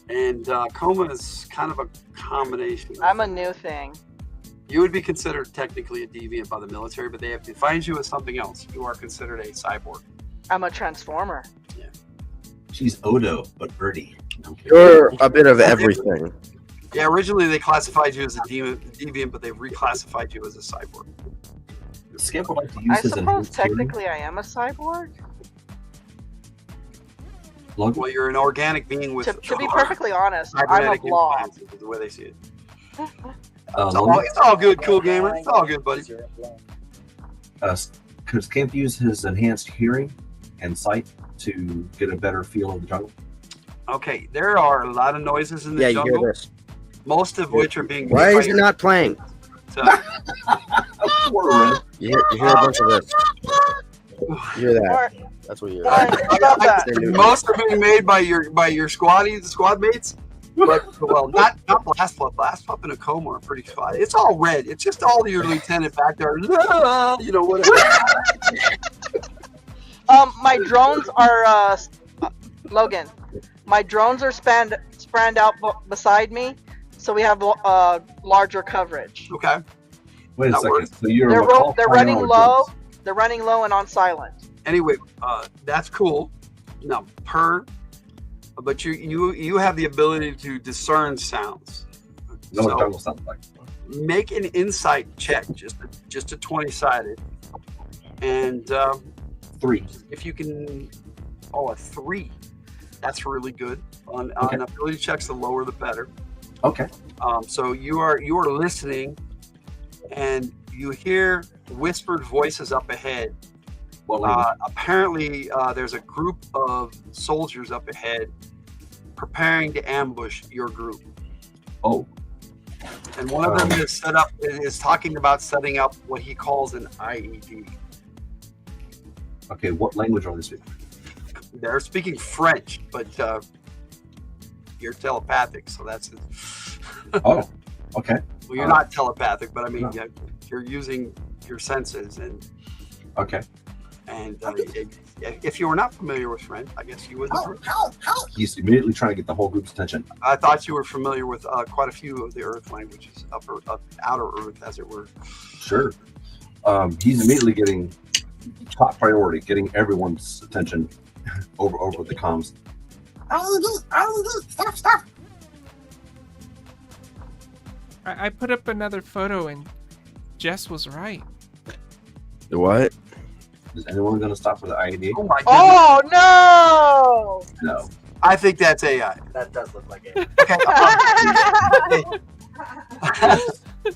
And Coma is kind of a combination. I'm a new thing. You would be considered technically a deviant by the military, but they have defined you as something else. You are considered a cyborg. I'm a transformer. She's Odo, but birdie. Okay. You're a bit of everything. Yeah, originally they classified you as a deviant, but they've reclassified you as a cyborg. Scamp would like to use I his suppose enhanced hearing. technically I am a cyborg. Logan? Well, you're an organic being with. To be perfectly honest, I'm a cybernetic blob. implants, is the way they see it. Logan? It's all good, cool gamer. It's all good, buddy. Could Scamp use his enhanced hearing and sight to get a better feel of the jungle? Okay, there are a lot of noises in the Yeah, you jungle, hear this. most of which are being. Why made is by it not playing? So, You hear a bunch of this. You hear that? Or, That's what you or, hear. stop that. most are being made by your squad mates. But well, not blast flop. Blast flop and a coma are pretty fun. It's all red. It's just all your lieutenant back there. You know whatever. My drones are Logan. My drones are spanned out beside me, so we have larger coverage. Okay. Wait a That second. works. So you're They're McCall running Fire low. Jones. They're running low and on silent. Anyway, that's cool. Now, but you have the ability to discern sounds. No, So, jungle sounds like. make an insight check, just a 20-sided, and 3. if you can, a 3, that's really good. On Okay. ability checks, the lower the better. Okay. So you are listening, and you hear whispered voices up ahead. What language? Apparently, there's a group of soldiers up ahead preparing to ambush your group. Oh. And one of them is talking about setting up what he calls an IED. Okay. What language are they speaking? They're speaking French, but you're telepathic, so that's it. Oh. Okay. Well, you're not telepathic, but I mean, No. yeah, you're using your senses, and Okay. if you were not familiar with French, I guess you wouldn't. He's immediately trying to get the whole group's attention. I thought you were familiar with quite a few of the Earth languages, outer Earth, as it were. Sure. He's immediately getting top priority, getting everyone's attention over the comms. Stop. I put up another photo and Jess was right. What? Is anyone going to stop for the IED? Oh my goodness! Oh no! No. I think that's AI. That does look like AI. Okay.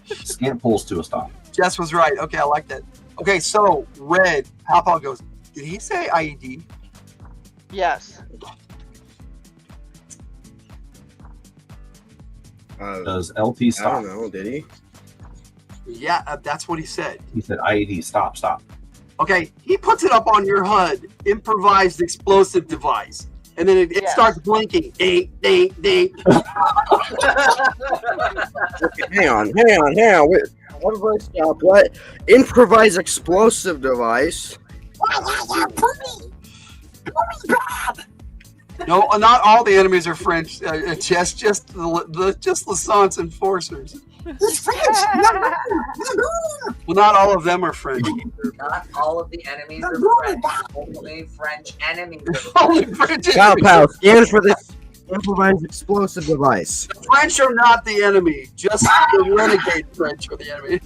Scamp pulls to a stop. Jess was right. Okay, I like that. Okay, so Red, Papa goes, did he say IED? Yes. Does LT I stop? don't know. Did he? Yeah, that's what he said. He said IED, stop. Okay, he puts it up on your HUD, improvised explosive device. And then it Yes. starts blinking. Ding, ding, ding. Hang on. Wait, what did I stop? What? Improvise explosive device. No, not all the enemies are French. Just the Lassance enforcers. He's French. Well, not all of them are French. Not all of the enemies are French. Only French enemies are Only French Pow enemies. pow. Scan for this improvise explosive device. The French are not the enemy. Just the renegade French are the enemy.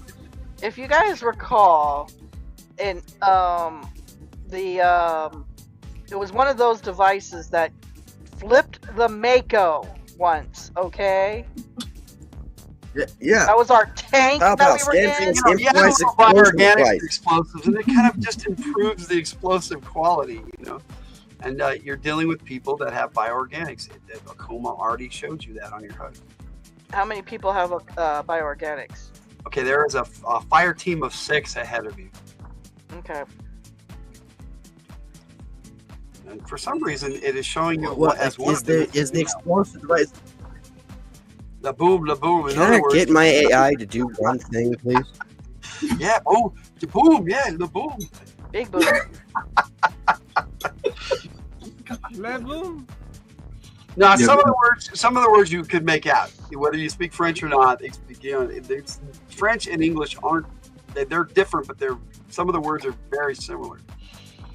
If you guys recall, in it was one of those devices that flipped the Mako once. Okay, Yeah. that was our tank Pow, that pow, we were scan in. for Yeah, improvise about explosive organic device. explosives, and it kind of just improves the explosive quality. And you're dealing with people that have bioorganics. Akoma already showed you that on your HUD. How many people have bioorganics? Okay, there is a fire team of 6 ahead of you. Okay. And for some reason, it is showing you What as one is the explosive device? the boom, the boom. In Can other I words, get my AI to do one thing, please? yeah, boom, the boom, yeah, the boom. Big boom. Level. Now, Yeah, some of the words you could make out, whether you speak French or not. French and English aren't. They're different, but some of the words are very similar.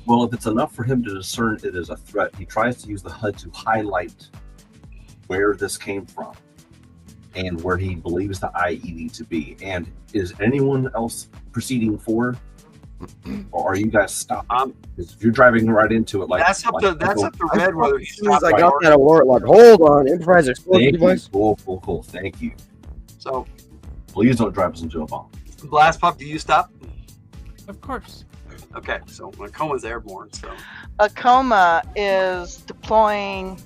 Well, if it's enough for him to discern it as a threat, he tries to use the HUD to highlight where this came from and where he believes the IED to be. And is anyone else proceeding forward, or are you guys stopping? If you're driving right into it, like That's up to Red whether he As soon as stops I got or- that alert, like, hold on, improvised explosive Thank you. device. Cool. Thank you. So, Please don't drive us into a bomb. Blast Pup, do you stop? Of course. Okay, so Akoma's airborne. So Akoma is deploying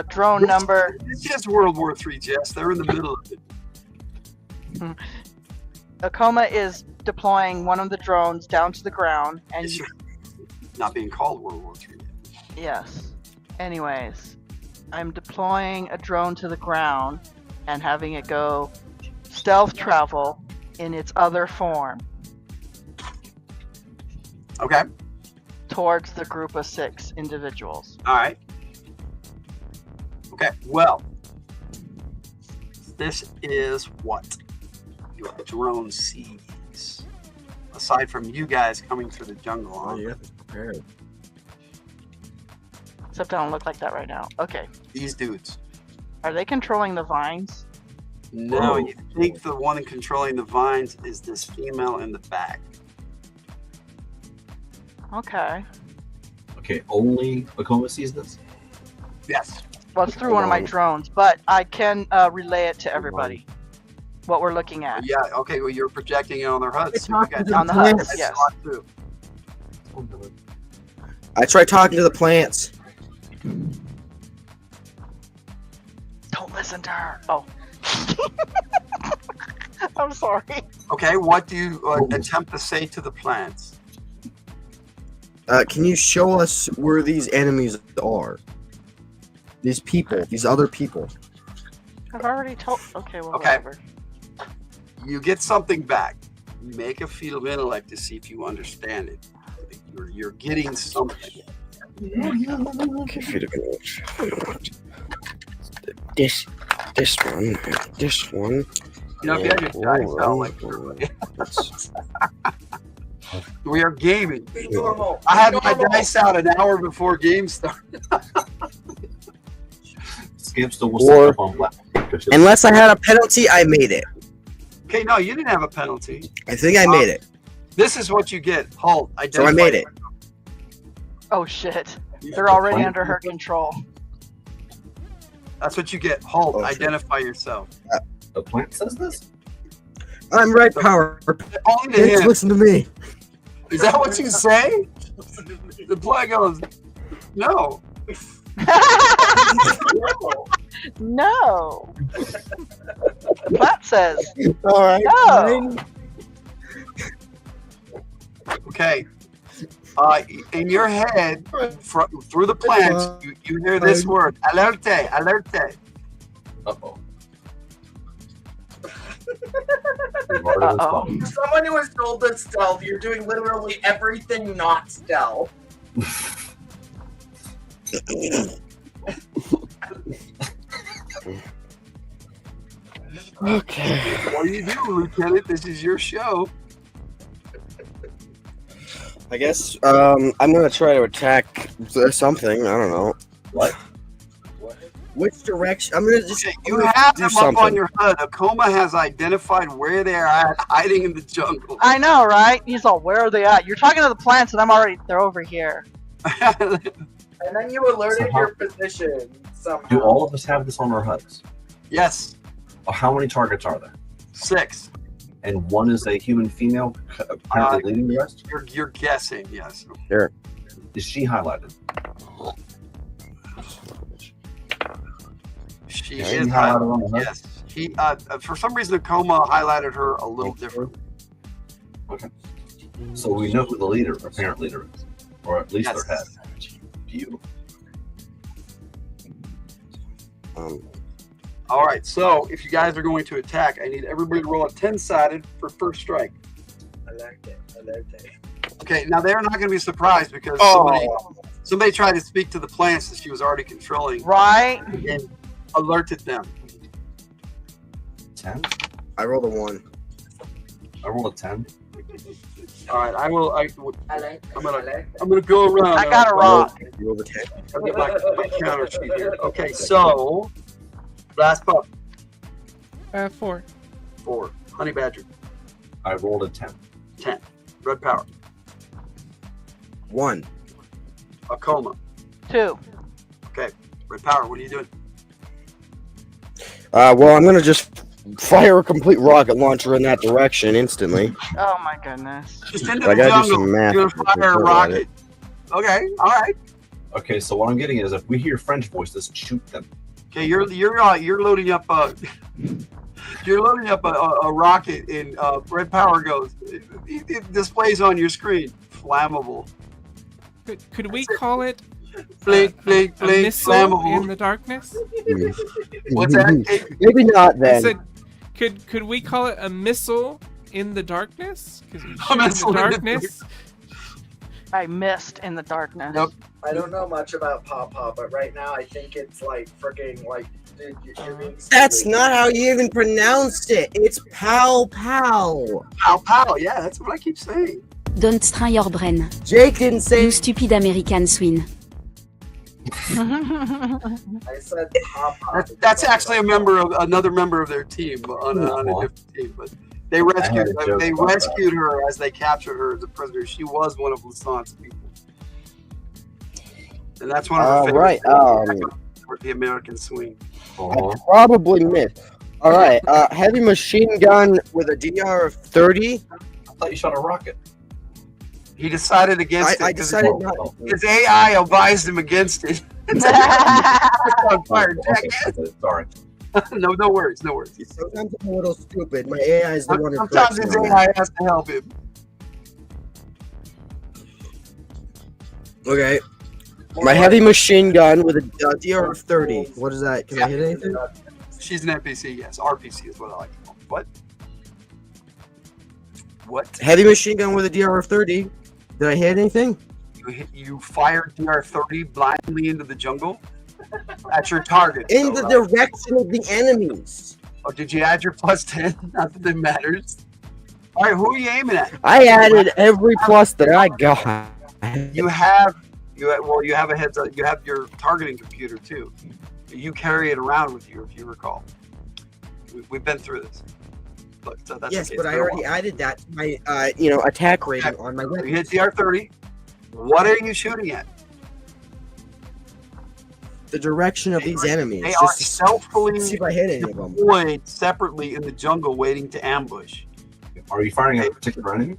drone number. it's just World War III, Jess. They're in the middle of it. Akoma is deploying one of the drones down to the ground, and It's not being called World War III yet. yes. Anyways, I'm deploying a drone to the ground and having it go stealth travel in its other form Okay, towards the group of 6 individuals. all right. Okay, well, this is what your drone sees. Aside from you guys coming through the jungle on prepared. Except I don't look like that right now. Okay. these dudes. Are they controlling the vines? No, Oh. you think the one controlling the vines is this female in the back. Okay. Okay, only Akoma sees this? Yes. Well, it's through one of my drones, but I can relay it to everybody. What we're looking at. Yeah, okay, well, you're projecting it on their HUD. It's So you got on the HUD, HUD, yes. too. I tried talking to the plants. Don't listen to her. Oh. I'm sorry. Okay, what do you attempt to say to the plants? Can you show us where these enemies are? These people, these other people. I've already told. Okay, well, Okay. whatever. You get something back. Make a field of intellect to see if you understand it. You're getting something. Okay, feet of intellect. This one, this one. You know, if you had your dice out, like, we are gaming. Be normal. I had Be my normal. dice out an hour before game started. Skip still will set up on black. Unless I had a penalty, I made it. Okay, no, you didn't have a penalty. I think I made it. This is what you get. Halt. So I made it. Oh shit! They're already under her control. That's what you get. Halt. Oh, shit. Identify yourself. The plant says this? I'm right, Power. Only to Kids, him. listen to me. Is that what you say? The play goes, no. No. The plat says All right. No. fine. Okay. In your head, through the plants, you hear this word, alerte, alerte. Uh-oh. Uh-oh. Someone who is told to stealth, you're doing literally everything not stealth. Okay. What do you do, Lieutenant? This is your show. I guess I'm gonna try to attack something. I don't know. What? Which direction? I'm gonna just. Okay, I'm you gonna have do them something. up on your HUD. Akoma has identified where they are at, hiding in the jungle. I know, right? He's all, where are they at? You're talking to the plants, and I'm already. They're over here. And then you alerted So how- your position somehow. Do all of us have this on our HUDs? Yes, How many targets are there? 6. And one is a human female apparently leading the rest? You're guessing, yes. Is she highlighted? She Yeah, is she highlighted highlighted. on the HUD? Yes. He for some reason Akoma highlighted her a little different. Okay. So we know who the apparent leader is, or at least Yes. their head. Beautiful. All right. So if you guys are going to attack, I need everybody to roll a 10-sided for first strike. I like it. I like it. Okay. Now they're not going to be surprised because somebody tried to speak to the plants that she was already controlling Right? and alerted them. 10. I rolled a 1. I rolled a 10. All right. I like I'm gonna go around. I got a rock. You rolled a 10. I'll get my counter sheet here. Okay. So last pup 4. 4. Honey badger I rolled a 10. 10. Red power 1. Akoma. 2. Okay. Red power. What are you doing? Well, I'm gonna just fire a complete rocket launcher in that direction instantly. Oh my goodness. Just into I the gotta do jungle. some math You're gonna fire a before I rocket. Okay. All right. Okay, so what I'm getting is if we hear French voices, shoot them. Okay. You're loading up you're loading up a rocket and red power goes. It displays on your screen. Flammable. Could we call it Blink, blink, a blink. missile Flammable. in the darkness? What's that? Maybe not I then. said, could we call it a missile in the darkness? Because we A shoot in missile in the the darkness. I missed in the darkness. Nope. I don't know much about Pawpaw, but right now I think it's like freaking like, dude, you're being That's stupid. not how you even pronounced it. It's pow pow. Pow pow. Yeah, that's what I keep saying. Don't try your brain. Jake didn't say You stupid American swine. I said Pawpaw. That's actually another member of their team on a different team, but they rescued I had a joke about her as they captured her as a prisoner. She was one of Lasant's people, and that's one of her All favorites. right. For the American swing. Uh-huh. Probably missed. All right. Heavy machine gun with a DR of 30. I thought you shot a rocket. He decided against it. I 'cause decided Oh, not. oh, his AI advised him against it. On fire, okay, jackass. okay, sorry. No worries, no worries. Sometimes I'm a little stupid. My AI is the one who Sometimes corrects his me. AI has to help him. Okay. My heavy machine gun with a DR of 30. What is that? Can I hit anything? She's an NPC, yes. RPC is what I like to call it. What? What? Heavy machine gun with a DR of 30. Did I hit anything? You fired DR-30 blindly into the jungle? At your target. In so, the direction of the enemies. Oh, did you add your +10? Not that it matters. All right, who are you aiming at? I added every plus that I got. You have a heads up. You have your targeting computer too. You carry it around with you, if you recall. We've been through this. But that's Yes, okay. but It's I been a already while. added that to my attack rating on my So weapon. you hit DR-30. What are you shooting at? The direction of these enemies. They are Just to stealthily see if I hit any of them. deployed separately in the jungle, waiting to ambush. Are you firing at a particular enemy?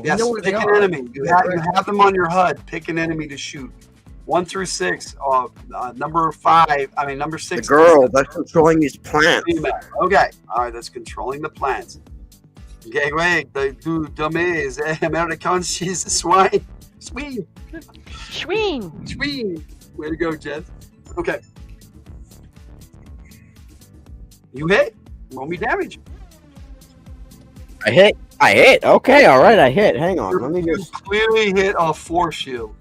Yes, know where they pick an are. enemy. You have them on your HUD. Pick an enemy to shoot. 1 through 6. Number 5. I mean, number 6. The girl that's controlling these plants. Female. Okay. All right. That's controlling the plants. Okay. Wait. Du Tome is American. She's a swine. Sween. Schween. Sween. Way to go, Jess. Okay. You hit. Roll me damage. I hit. Okay, all right, I hit. Hang on. Let me You just. clearly hit a force shield.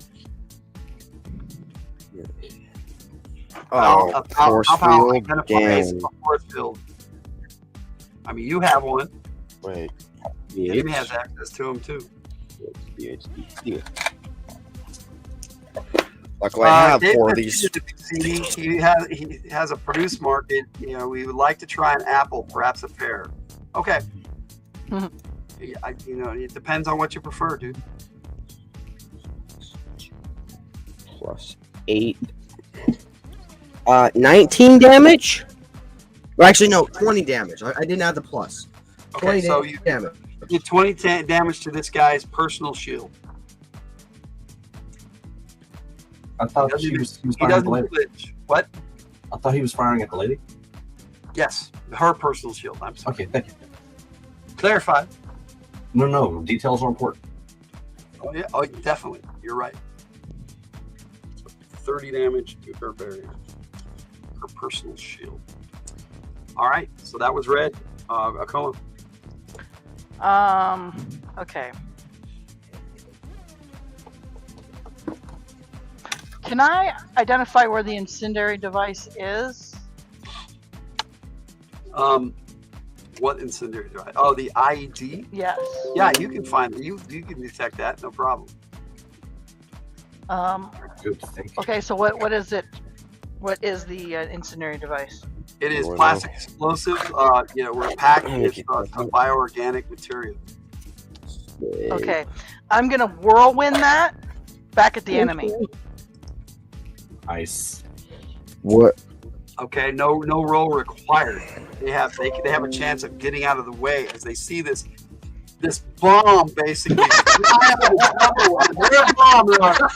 Oh, force field. Identifies Damn. a force field. I mean, you have one. Wait. The enemy has access to them too. Luckily, I have Dave 4 of mentioned these. He has a produce market. You know, we would like to try an apple, perhaps a pear. Okay. It depends on what you prefer, dude. Plus 8. 19 damage? Well, actually, no, 20 damage. I didn't add the plus. Okay, 20 so you damage. get 20 damage to this guy's personal shield. I thought Doesn't he was he firing at the doesn't lady. flinch. What? I thought he was firing at the lady. Yes, her personal shield. I'm sorry. Okay, thank you. Clarified. No, details are important. Oh yeah. Oh, definitely. You're right. 30 damage to her barrier. Her personal shield. All right. So that was red. Akoma. Okay. Can I identify where the incendiary device is? What incendiary device? Oh, the IED. Yes. Yeah, you can find it. You can detect that. No problem. Good, thank you. Okay, so what is it? What is the incendiary device? It is plastic explosive. We're packed with some bioorganic material. Okay, I'm gonna whirlwind that back at the enemy. Nice. What? Okay, no roll required. They have a chance of getting out of the way as they see this bomb basically. Where a bomb are.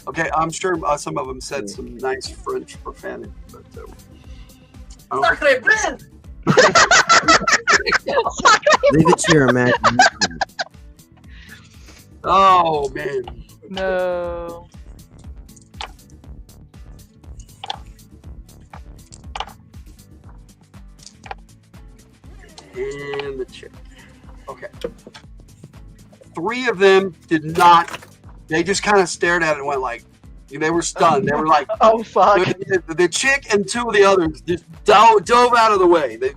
Okay, I'm sure some of them said some nice French profanity, but Sacre bleu! Leave it to your imagination. oh man. No. And the chick. Okay. 3 of them did not. They just kind of stared at it and went like, they were stunned. They were like, Oh fuck. the chick and 2 of the others just dove out of the way. The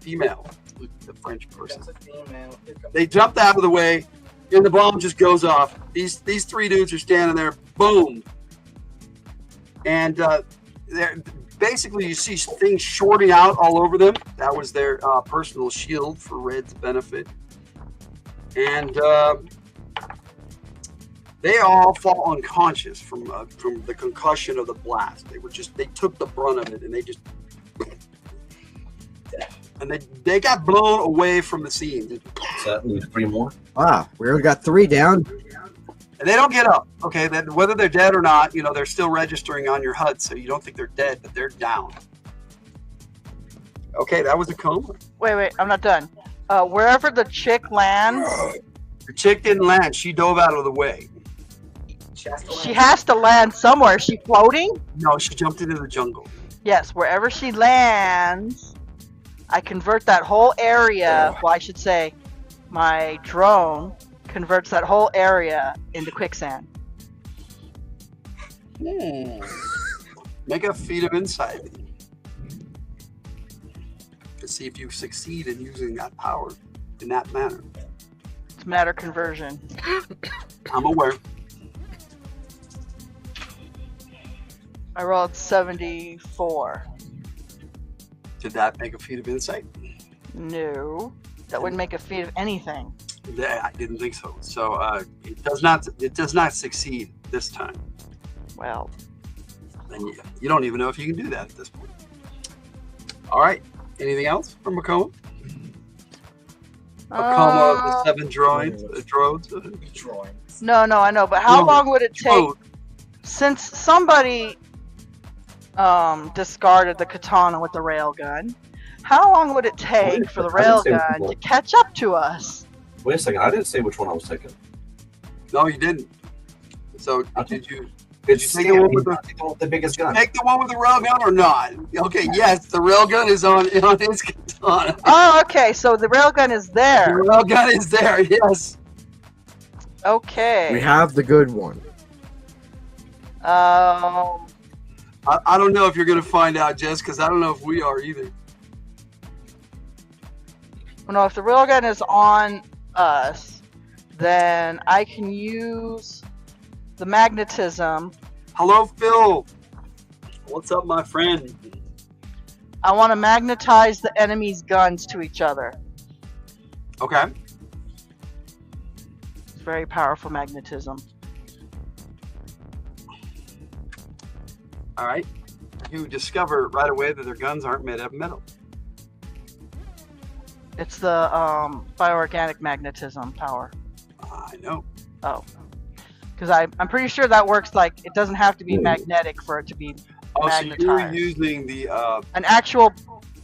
female, the French person. That's a female. Here comes- They jumped out of the way, and the bomb just goes off. These 3 dudes are standing there, boom, and they're basically you see things shorting out all over them. That was their personal shield for Red's benefit, and they all fall unconscious from the concussion of the blast. They took the brunt of it, and they got blown away from the scene. So that leaves 3 more. Wow, we already got 3 down. And they don't get up. Okay, then whether they're dead or not, they're still registering on your HUD, so you don't think they're dead, but they're down. Okay, that was a coma. Wait, I'm not done. Wherever the chick lands, The chick didn't land. She dove out of the way. she has to land somewhere. Is she floating? No, she jumped into the jungle. Yes, wherever she lands, I convert that whole area. Well, I should say, my drone converts that whole area into quicksand. Make a feat of insight to see if you succeed in using that power in that manner. It's matter conversion. I'm aware. I rolled 74. Did that make a feat of insight? No, that wouldn't make a feat of anything. Yeah, I didn't think so. So it does not succeed this time. Well, And you don't even know if you can do that at this point. All right. Anything else from Makoma? Makoma of the 7 droids. Drawings. no, I know, but how No, long would it take? Droid. Since somebody discarded the katana with the railgun, how long would it take for the I didn't say railgun which to catch up to us? Wait a second, I didn't say which one I was taking. No, you didn't. So did you It's take the one with the biggest gun. take the one with the railgun or not? Okay, yes, the railgun is on his katana. Oh, okay, so the railgun is The there. railgun is there. Yes. Okay. We have the good one. I don't know if you're gonna find out, Jess, because I don't know if we are either. No, if the railgun is on us, then I can use the magnetism. Hello, Phil. What's up, my friend? I want to magnetize the enemy's guns to each other. Okay. It's very powerful magnetism. All right. You discover right away that their guns aren't made of metal. It's the bioorganic magnetism power. I know. Oh. Because I'm pretty sure that works like, it doesn't have to be magnetic for it to be Oh, so you're magnetized. using the An actual,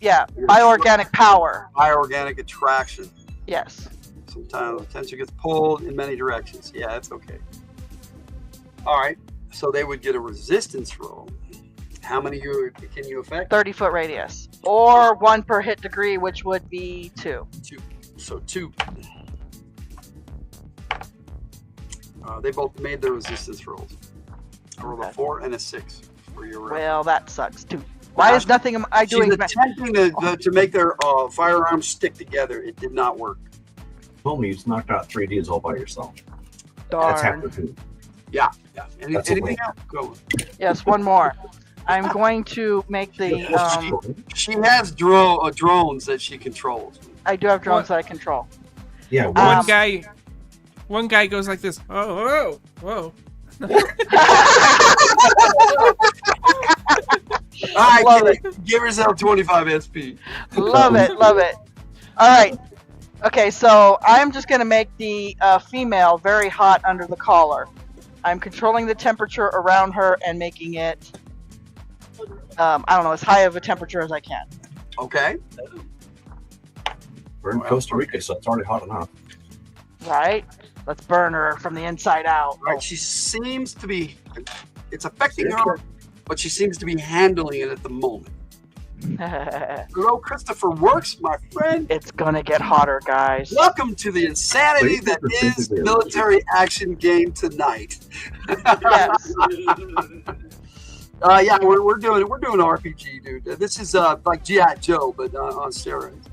bioorganic power. bioorganic attraction. Yes. Sometimes the potential gets pulled in many directions. Yeah, that's okay. All right. So they would get a resistance roll. How many can you affect? 30-foot radius. Or 1 per hit degree, which would be 2. 2. So 2. They both made their resistance rolls. I rolled a 4 and a 6 for your round. Well, that sucks too. Why is nothing I doing? She's attempting to make their firearms stick together. It did not work. Tome, you just knocked out 3 Ds all by yourself. That's half the Darn. two. Yeah. That's a Anything win. else? Go. Yes, one more. I'm going to make the. She has drones that she controls. I do have drones that I control. Yeah, One guy goes like this. Oh, whoa. All Love right, give yourself 25 SP. Love it. All right. Okay, so I'm just going to make the female very hot under the collar. I'm controlling the temperature around her and making it, I don't know, as high of a temperature as I can. Okay. We're in Costa Rica, so it's already hot enough. Right? Let's burn her from the inside out. Right. She seems to be. It's affecting her, but she seems to be handling it at the moment. Good old Christopher works, my friend. It's gonna get hotter, guys. Welcome to the insanity that is military action game tonight. Yes. Yeah, we're doing RPG, dude. This is like G.I. Joe, but on steroids.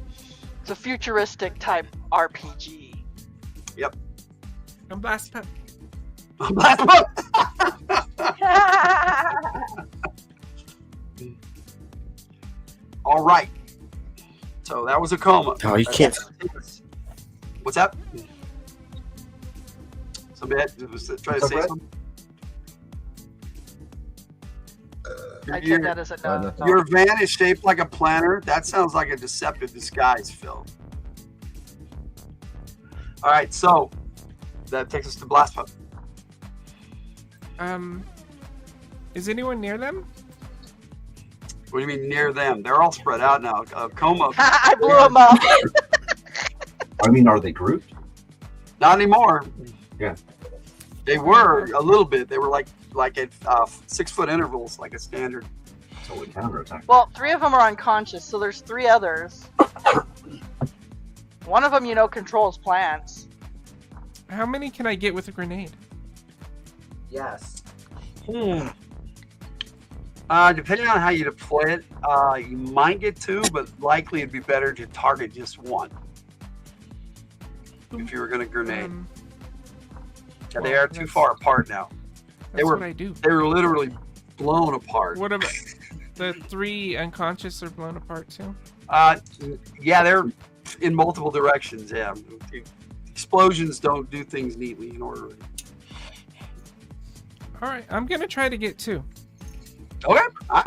It's a futuristic type RPG. Yep. I'm blast pep. All right. So that was a coma. Oh, you can't. What's that? Somebody was trying to say something. I take that as a no. Your van is shaped like a planner. That sounds like a deceptive disguise, Phil. All right, so that takes us to Blast Pup. Is anyone near them? What do you mean near them? They're all spread out now. Coma. I blew them up. I mean, are they grouped? Not anymore. Yeah. They were a little bit. They were like at 6 foot intervals, like a standard. So we counterattack. Well, 3 of them are unconscious, so there's 3 others. One of them, controls plants. How many can I get with a grenade? Yes. Depending on how you deploy it, you might get 2, but likely it'd be better to target just 1. If you were going to grenade. Yeah, they are too far apart now. That's what I do. They were literally blown apart. What about the 3 unconscious are blown apart too? Yeah, they're in multiple directions. Yeah, explosions don't do things neatly in order. All right, I'm gonna try to get 2. Okay, all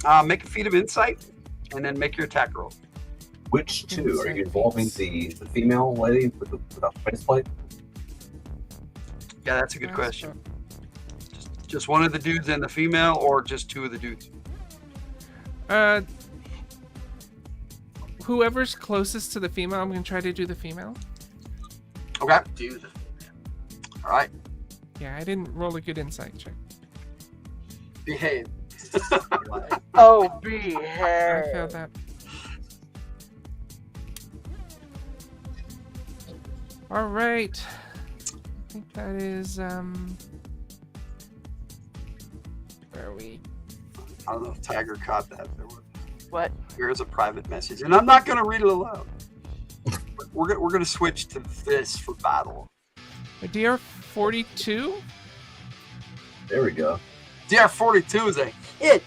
right. Make a feat of insight, and then make your attack roll. Which 2? Are you involving the female lady without the faceplate? Yeah, that's a good question. Just one of the dudes and the female, or just 2 of the dudes? Whoever's closest to the female, I'm gonna try to do the female. Okay. Do the female. All right. Yeah, I didn't roll a good insight check. Behave. Oh, I behave. failed that. All right. I think that is where are we? I don't know if Tiger caught that. What? Here's a private message, and I'm not going to read it aloud. We're going to switch to this for battle. A DR-42? There we go. DR-42 is a hit.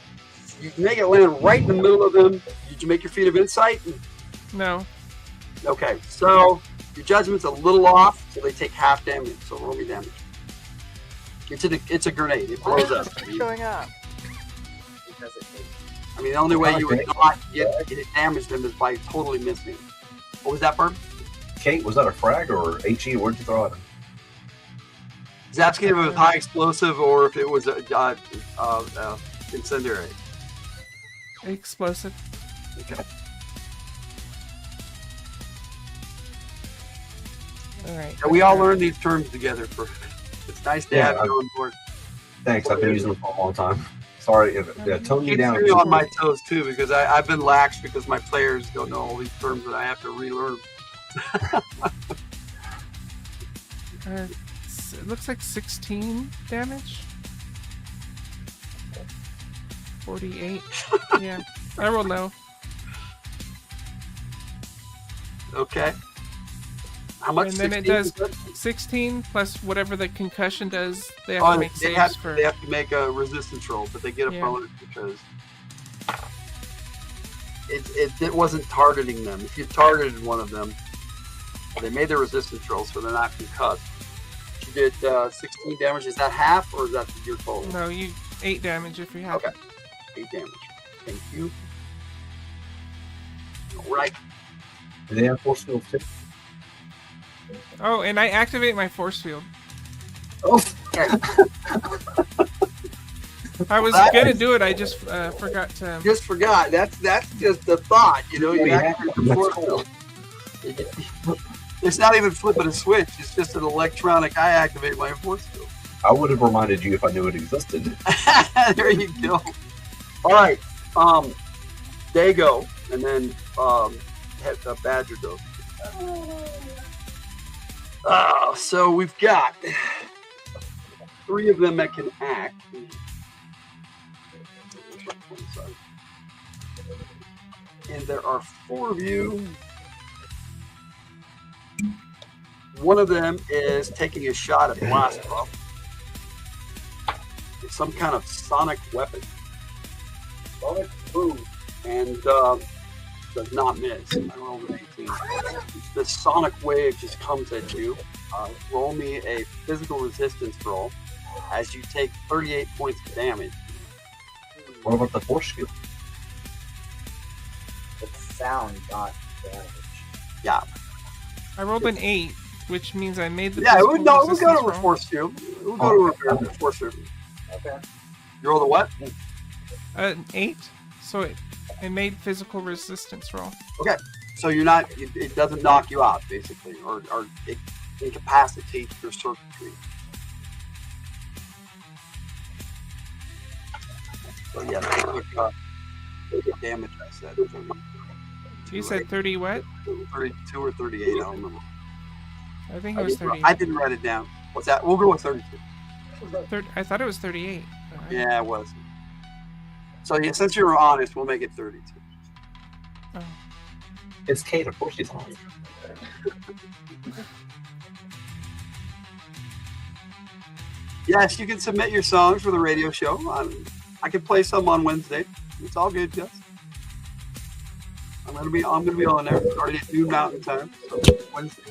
You can make it land right in the middle of them. Did you make your feat of insight? No. Okay, so your judgment's a little off, so they take half damage. So roll me damage. It's a grenade. It blows up. Showing up. Because it takes. I mean, the only way you would not get damage them is by totally missing. What was that, Bird? Kate, was that a frag or HE? Where'd you throw it? He's asking if it was high explosive or if it was incendiary. Explosive. Okay. All right. And we all learned these terms together. It's nice to have you on board. Thanks. I've been using them for a long time. Sorry, tone me It's down. really on my toes too because I've been lax because my players don't know all these terms and I have to relearn. It looks like 16 damage. 48. Yeah, I rolled low. Okay. How much? And then it 16? does 16 plus whatever the concussion does. They have to make saves for. They have to make a resistance roll, but they get a bonus because it wasn't targeting them. If you targeted one of them, they made the resistance roll, so they're not concussed. You did 16 damage. Is that half or is that your total? No, you 8 damage if you have. Okay, 8 damage. Thank you. All right. Do they have force field too? Oh, and I activate my force field. Oh. I was gonna do it. I just forgot to. Just forgot. That's just a thought, you know. You activate the force field. It's not even flipping a switch. It's just an electronic. I activate my force field. I would have reminded you if I knew it existed. There you go. All right. They go, and then Badger goes. So we've got 3 of them that can act. And there are 4 of you. One of them is taking a shot at Blast Buff. It's some kind of sonic weapon. Sonic boom. And does not miss. I rolled an 18. The sonic wave just comes at you. Roll me a physical resistance roll as you take 38 points of damage. What about the force field? The sound got damage. Yeah. I rolled an 8, which means I made the. Yeah, we'll go to roll. force field. We'll go to force field. Okay. You roll the what? An 8, so it made physical resistance roll. Okay, so you're not. It doesn't knock you out, basically, or it incapacitates your circuitry. So yeah, they took damage. I said. You said 30 what? 32 or 38. I don't remember. I think it was 38. I didn't write it down. What's that? We'll go with 32. I thought it was 38. Yeah, it was. So yeah, since you were honest, we'll make it 32. Oh. It's Kate, of course she's honest. Yes, you can submit your songs for the radio show. I can play some on Wednesday. It's all good, Gus. I'm gonna be on there starting at noon Mountain Time. So Wednesday.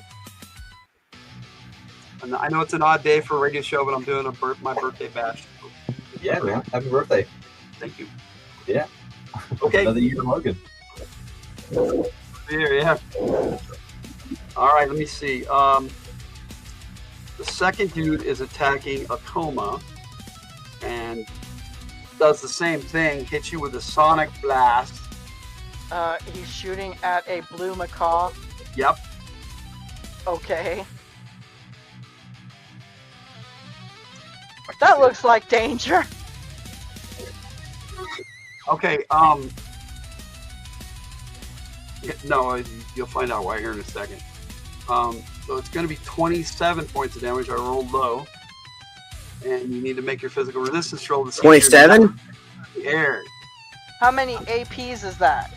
And I know it's an odd day for a radio show, but I'm doing my birthday bash. Yeah, man. Happy birthday. Thank you. Yeah. Okay. Another year, Logan. Here, yeah. All right, let me see. The second dude is attacking a coma and does the same thing, hits you with a sonic blast. He's shooting at a blue macaw. Yep. Okay. That looks like danger. Okay, no, you'll find out why here in a second. So it's going to be 27 points of damage. I rolled low. And you need to make your physical resistance roll to see 27? Air. How many APs is that?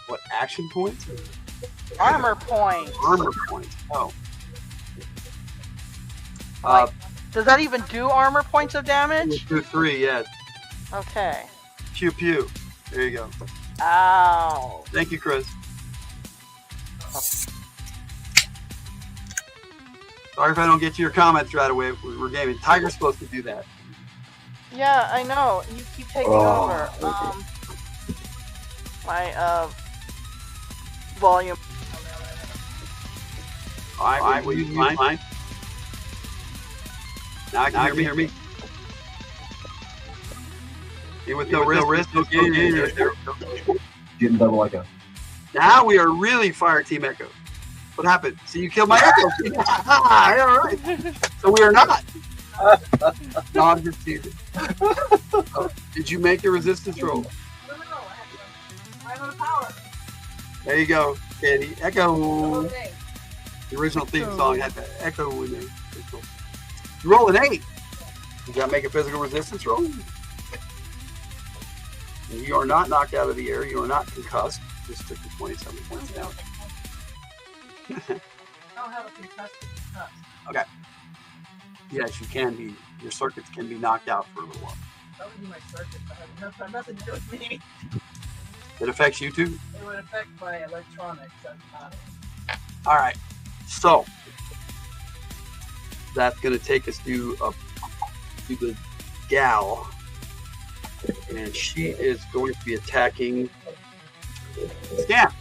What, action points? Armor points. Armor points. Oh. Does that even do armor points of damage? 2, 3, yeah. Okay. Pew pew. There you go. Ow. Thank you, Chris. Sorry if I don't get to your comments right away. We're gaming. Tiger's supposed to do that. Yeah, I know. You keep taking over. volume. All right, will you use mine? Now I can hear me. You with no wrist, no gain. Getting double echo. Now we are really Fire Team Echo. What happened? See, you killed my Echo. All right. So we are not. No, I'm just teasing. Did you make your resistance roll? No, I have a power. There you go, Katie. Echo. Okay. The original theme song had the echo in there. You roll an 8. You got to make a physical resistance roll. And you are not knocked out of the air. You are not concussed. Just took the 27 points down. I don't have a concussive. Okay. Yes, you can be. Your circuits can be knocked out for a little while. That would be my circuit. That has nothing to do with me. It affects you too? It would affect my electronics. That's not it. All right. So that's going to take us to the gal. And she is going to be attacking Scam.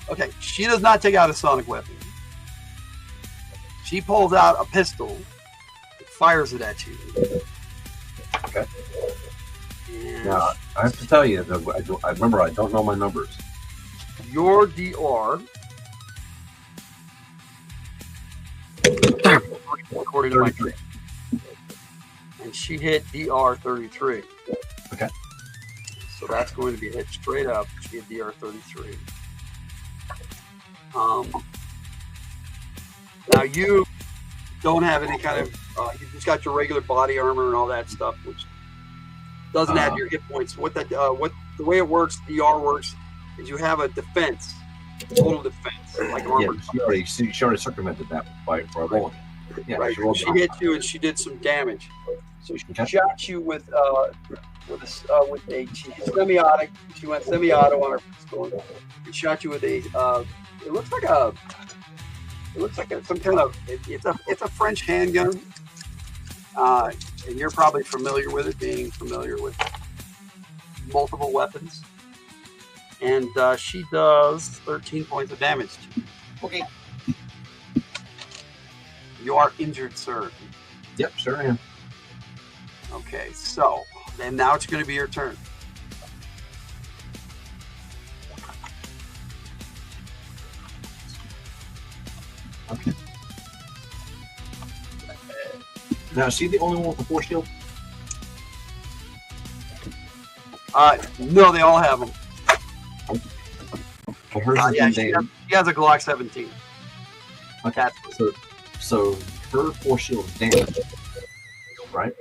Okay, she does not take out a sonic weapon. She pulls out a pistol, fires it at you. Okay. And Now, I have to tell you, I remember I don't know my numbers. your DR, according to my 33. and she hit DR 33. Okay. So that's going to be hit straight up. She hit DR 33. Now you don't have any kind of, you just got your regular body armor and all that stuff, which doesn't add your hit points. What the way it works, DR works, is you have a defense, total defense, like armor. Yeah, she already circumvented that by rolling. Yeah, Right. She hit you and she did some damage. So she shot you with a semi-auto. She went semi-auto on her pistol. She shot you with a. It looks like some kind of. It's a French handgun. And you're probably familiar with it, being familiar with multiple weapons. And she does 13 points of damage to you. Okay. You are injured, sir. Yep, sure am. Okay, so then now it's going to be your turn. Okay. Now, is she the only one with the force shield? No, they all have them. Well, hers Yeah, is she damaged. has a Glock 17. Okay. So her force shield is damaged, right?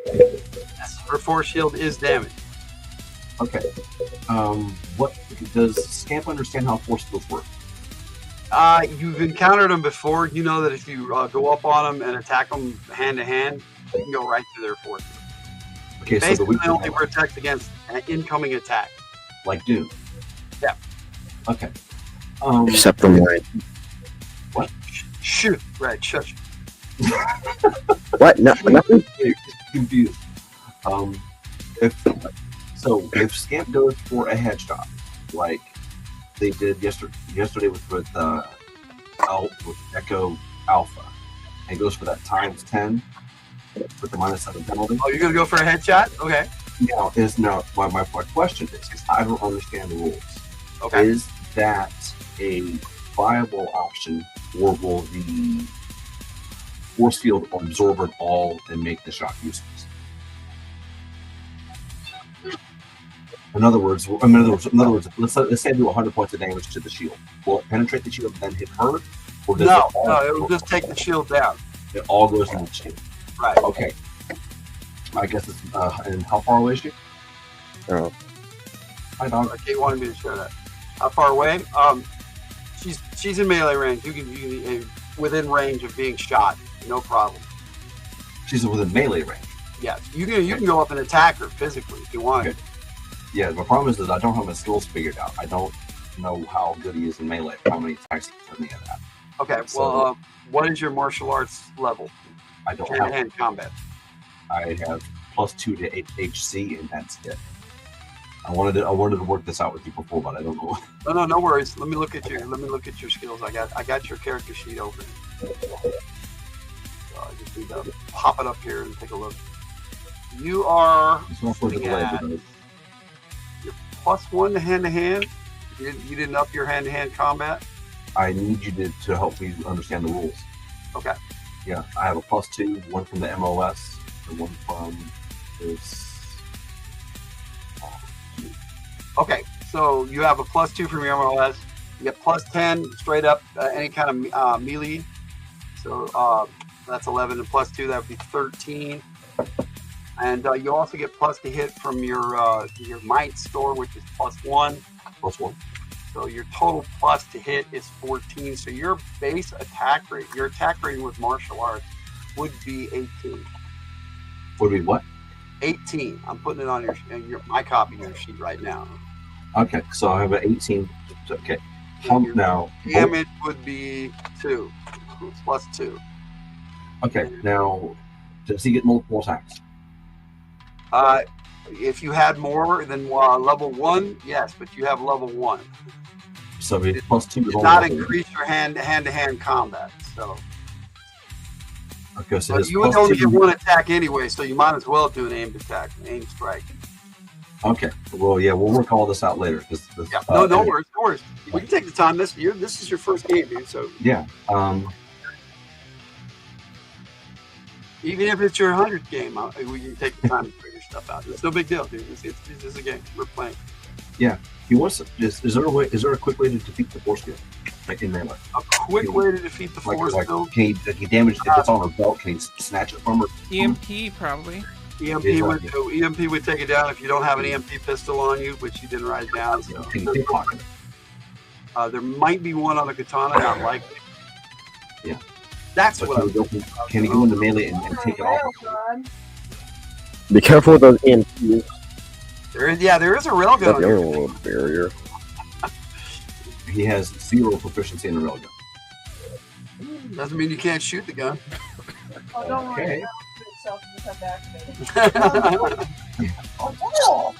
Her force shield is damaged. Okay. What does Scamp understand how force fields work? You've encountered them before. You know that if you go up on them and attack them hand to hand, you can go right through their force. Okay, so Basically, the they only protect against an incoming attack. like Doom. Yeah. Okay. Except for mine. What? Shoot. Right. Shush. What? No, nothing? Confused. If Scamp goes for a headshot, like they did yesterday with Echo Alpha, and goes for that times 10 with the -7 penalty. Oh, you're gonna go for a headshot? Okay. Now my question is, because I don't understand the rules. Okay. Is that a viable option, or will the force field absorb it all and make the shot useless? In other words, let's say I do 100 points of damage to the shield. Will it penetrate the shield and then hit her? Or does No, it it will just take the shield down. It all goes into the shield. Right. Okay. I guess it's and how far away is she? Oh. Hi, dog. Okay, you wanted me to share that. How far away? She's in melee range. You can within range of being shot. No problem. She's within melee range. Yes, you can go up and attack her physically if you want. Okay. Yeah, the problem is that I don't have my skills figured out. I don't know how good he is in melee, how many attacks for any of that. Okay, So- well, what is your martial arts level? I don't have. Hand-to-hand combat. I have +2 to HC, and that's it. I wanted to work this out with you before, but I don't know. No worries. Let me look at your skills. I got your character sheet open. So I just need to pop it up here and take a look. You are looking at your +1 to hand-to-hand. You didn't up your hand-to-hand combat. I need you to help me understand the rules. Okay. Yeah, I have a +2, one from the MOS, and one from this. Okay, so you have a +2 from your MOS. You get +10 straight up any kind of melee. So that's 11, and +2 that would be 13. And you also get plus to hit from your might score, which is +1. +1. So your total plus to hit is 14. So your base attack rate, your attack rating with martial arts, would be 18. Would be what? 18. I'm putting it on my copy of your sheet right now. Okay, so I have an 18. Okay. Now damage would be 2. It's +2. Okay, now does he get multiple attacks? If you had more than level 1, yes, but you have level 1. So it's +2. Did not increase your hand-to-hand combat. So. Okay, so you would only get 1 attack anyway, so you might as well do an aimed attack, an aimed strike. Okay. Well, yeah, we'll work all this out later. Yeah. No worries. We can take the time. This is your first game, dude. So yeah. Even if it's your 100th game, we can take the time to figure stuff out. It's no big deal, dude. This is a game. We're playing. Yeah. He wants. Is there a quick way to defeat the force field? Like in melee. A quick way to defeat the force field? Can he damage if it's on her belt? Can he snatch it from her? EMP probably. EMP would take it down if you don't have an EMP pistol on you, which you didn't write down. So. Can you pickpocket it? There might be one on the katana, not likely. Yeah. That's but what can he go into melee and take it off? Be careful with those EMPs. There is a railgun. There's a little barrier. He has 0 proficiency in the railgun. Doesn't mean you can't shoot the gun. Oh, don't Okay. worry. It'll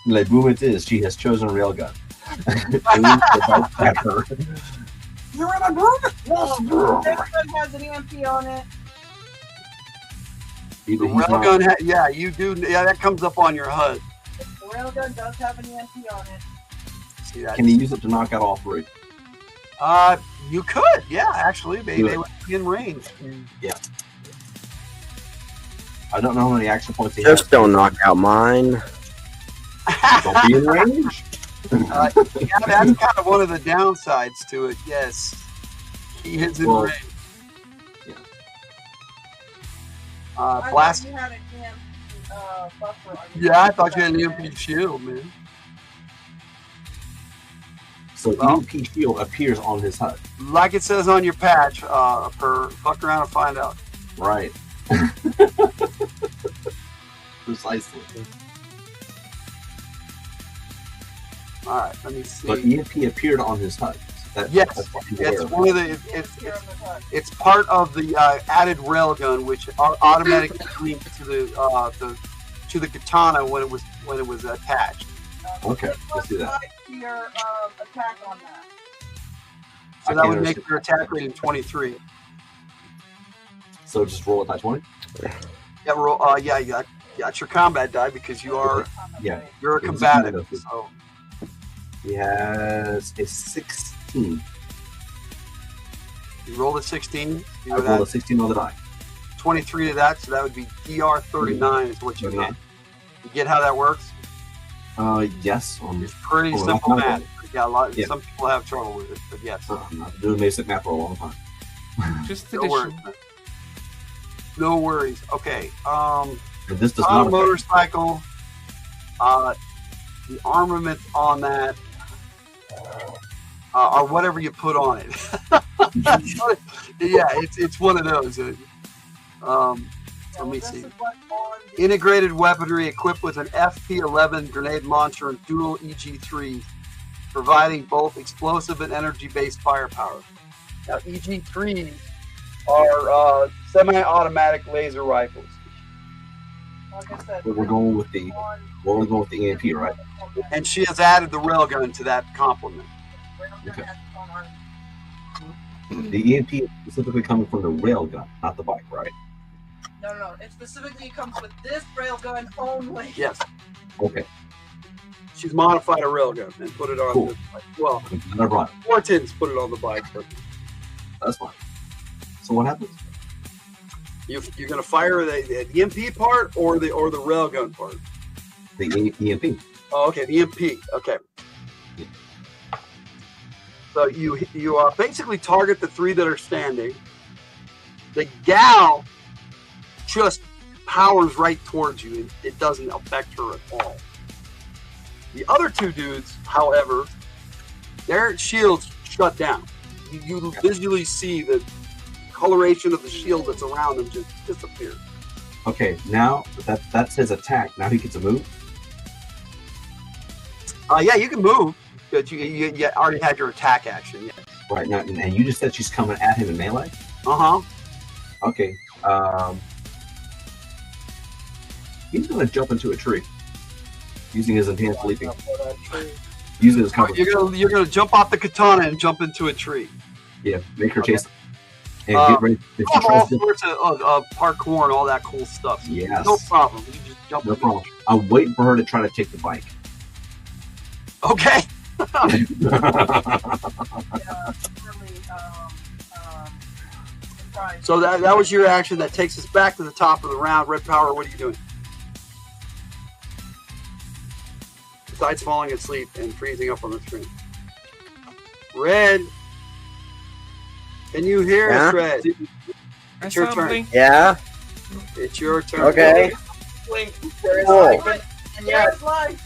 Le boom it is. She has chosen a railgun. You want a broom? Yes, broom. This one has an EMP on it. The railgun, you do. Yeah, that comes up on your HUD. The railgun does have an EMP on it. See that? Can he use it to knock out all 3? You could. Yeah, actually, they would be in range. Yeah. I don't know how many action points he has. Just don't knock out mine. Don't be in range. Yeah, that's kind of one of the downsides to it. Yes, he is in range. Yeah. Blast. You had an EMP buffer on Yeah, I thought you had an EMP shield, man. So EMP shield appears on his HUD. Like it says on your patch, fuck around and find out. Right. Precisely. All right, let me see. But EMP appeared on his HUD. Yes, it's one of the. It's part of the added railgun, which automatically linked to the katana when it was attached. Okay, let's do that. Your attack on that. So that would make your attack rating 23. So just roll a +20. Yeah, roll. Yeah, you got your combat die because you are. Yeah, you're a combatant. So. He has a 16. You rolled a 16. I rolled a 16 on the die. 23 to that, so that would be DR 39 is what you get. You get how that works? Yes. It's pretty simple math. Yeah, some people have trouble with it, but yes. I've been doing basic math for a long time. Just no worries. No worries. Okay. This does on not a motorcycle. The armament on that, or whatever you put on it. Yeah, it's one of those. Let me see. Integrated weaponry equipped with an FP11 grenade launcher and dual EG3, providing both explosive and energy-based firepower. Now, EG3s are semi-automatic laser rifles. Like I said, But we're going with the EMP, right? And she has added the railgun to that compliment. Okay. The EMP is specifically coming from the rail gun, not the bike, right? No. It specifically comes with this railgun only. Yes. Okay. She's modified a railgun and put it on Cool. the bike. Well, No problem. Morton's put it on the bike, but That's fine. So what happens? you're going to fire the EMP part or the railgun part? The EMP. Oh, okay, the EMP. Okay. So you basically target the 3 that are standing. The gal just powers right towards you. It doesn't affect her at all. The other 2 dudes, however, their shields shut down. You visually see the coloration of the shield that's around them just disappear. Okay, now that's his attack. Now he gets a move. Yeah, you can move, but you already had your attack action. Yes. Right now, and you just said she's coming at him in melee. Okay. He's gonna jump into a tree using his enhanced leaping. Using his cover. You're gonna jump off the katana and jump into a tree. Yeah, make her chase him. And get ready. If she all tries to, sorts of parkour and all that cool stuff. Yes. No problem. You just jump. no problem. I'm waiting for her to try to take the bike. Okay. So that was your action. That takes us back to the top of the round. Red Power, what are you doing? Besides falling asleep and freezing up on the screen. Red. Can you hear us, Red? It's your turn. Yeah. It's your turn. Okay. Blink. Cool. Yes, life.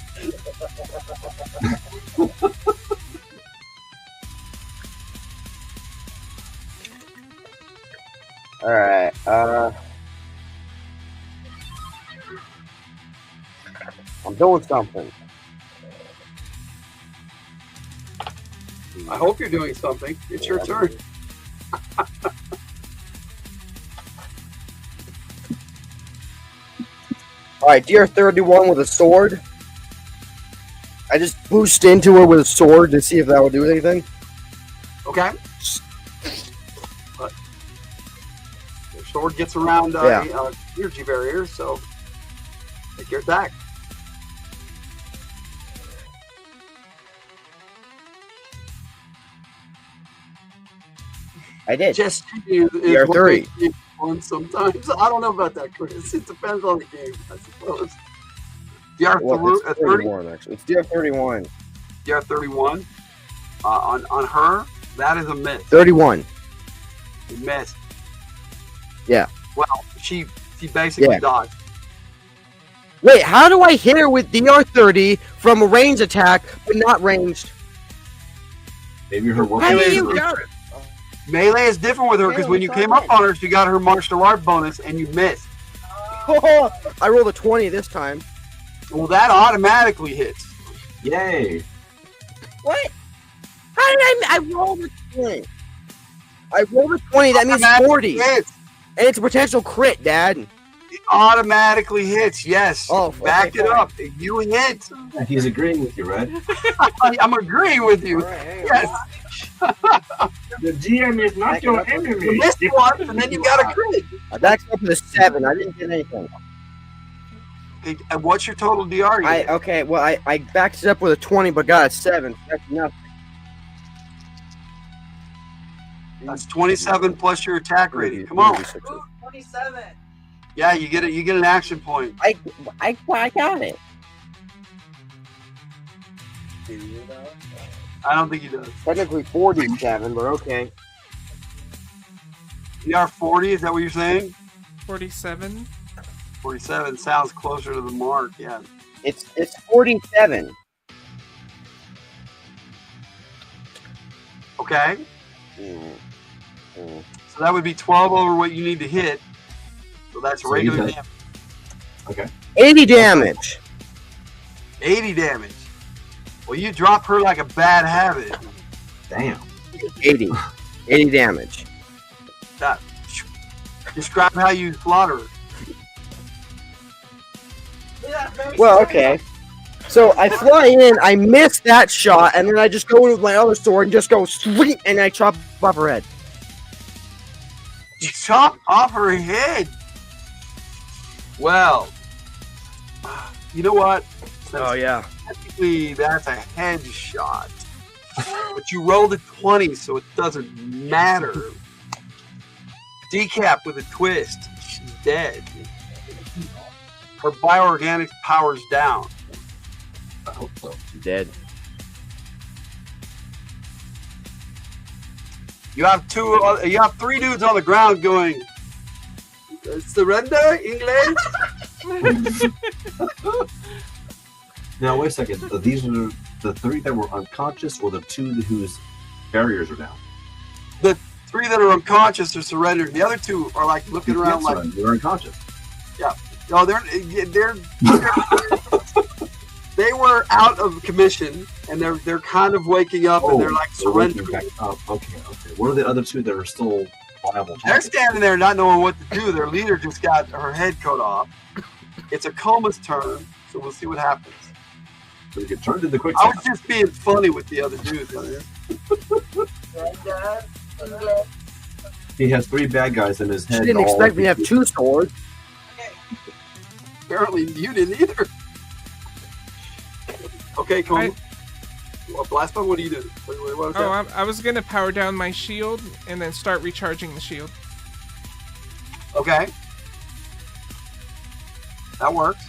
All right. I'm doing something. I hope you're doing something. It's your turn. All right, DR31 with a sword. I just boosted into her with a sword to see if that would do anything. Okay. Your sword gets around energy barrier, so take your attack. I did. Just is DR3. fun sometimes. I don't know about that, Chris. It depends on the game, I suppose. DR31, 31 actually. It's DR31. DR31. On her, that is a miss. 31. You missed. Yeah. Well, she basically dodged. Wait, how do I hit her with DR30 from a range attack, but not ranged? Maybe her How do you do it? Melee is different with her because when you came up on her, she got her martial art bonus and you missed. I rolled a 20 this time. Well, that automatically hits. Yay. What? How did I rolled a 20? I rolled a 20, that means 40. Hits. And it's a potential crit, Dad. It automatically hits, yes. Oh, back okay, it fine. up. You hit. He's agreeing with you, Red. I'm agreeing with you. Yes. The GM is not your enemy. You missed one, and then you got a crit. I backed up to 7. I didn't get anything. Okay, and what's your total DR? I backed it up with a 20, but got a 7. That's nothing. That's 27 plus your attack rating. Come on. 27. Yeah, you get it. You get an action point. I got it. I don't think he does. Technically 47, but okay. DR 40. Is that what you're saying? 47. 47 sounds closer to the mark. Yeah. It's 47. Okay. So that would be 12 over what you need to hit. So that's So regular you damage. Okay. 80 damage. 80 damage. Well, you drop her like a bad habit. Damn. 80. 80 damage. That. Describe how you slaughter her. Well, okay. So I fly in, I miss that shot, and then I just go with my other sword and just go sweet, and I chop off her head. You chop off her head. Well, you know what? Oh yeah. Technically, that's a headshot. But you rolled a 20, so it doesn't matter. Decap with a twist. She's dead. Her bioorganics powers down. I hope so. Dead. You have three dudes on the ground going, surrender, England? Now, wait a second. These are the three that were unconscious or the two whose barriers are down? The three that are unconscious are surrendered. The other two are like looking around like they're unconscious. Yeah. No, they're they were out of commission and they're kind of waking up and they're like surrendering. Okay. What are the other two that are still viable? They're standing there not knowing what to do. Their leader just got her head cut off. It's a Coma's turn, so we'll see what happens. So you get turned into quick. I was just being funny with the other dudes. He has three bad guys in his head. She didn't expect me to have two swords. Apparently you didn't either. Okay, Coma. Blast Bug, what are you doing? What was that? I was gonna power down my shield and then start recharging the shield. Okay. That works.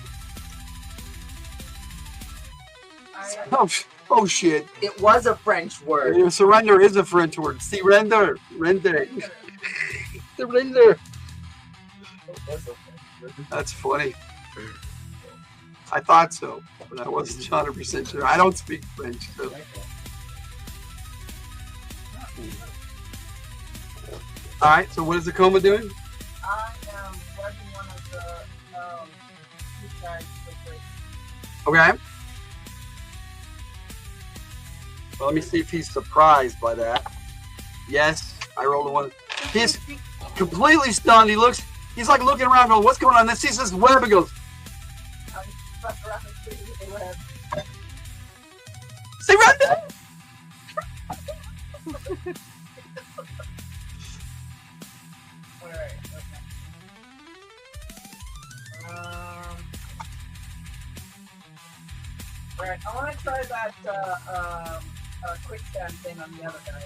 Oh shit. It was a French word. Surrender is a French word. Surrender. Render. Surrender. That's funny. I thought so, but I wasn't 100% sure. I don't speak French, so. Alright, so what is the Coma doing? I am working one of the guys quickly. Okay. Well, let me see if he's surprised by that. Yes, I rolled a 1. He's completely stunned. He's like looking around going, what's going on? Then he sees this web and goes, surrender! Alright, I want to try that quicksand thing on the other guy.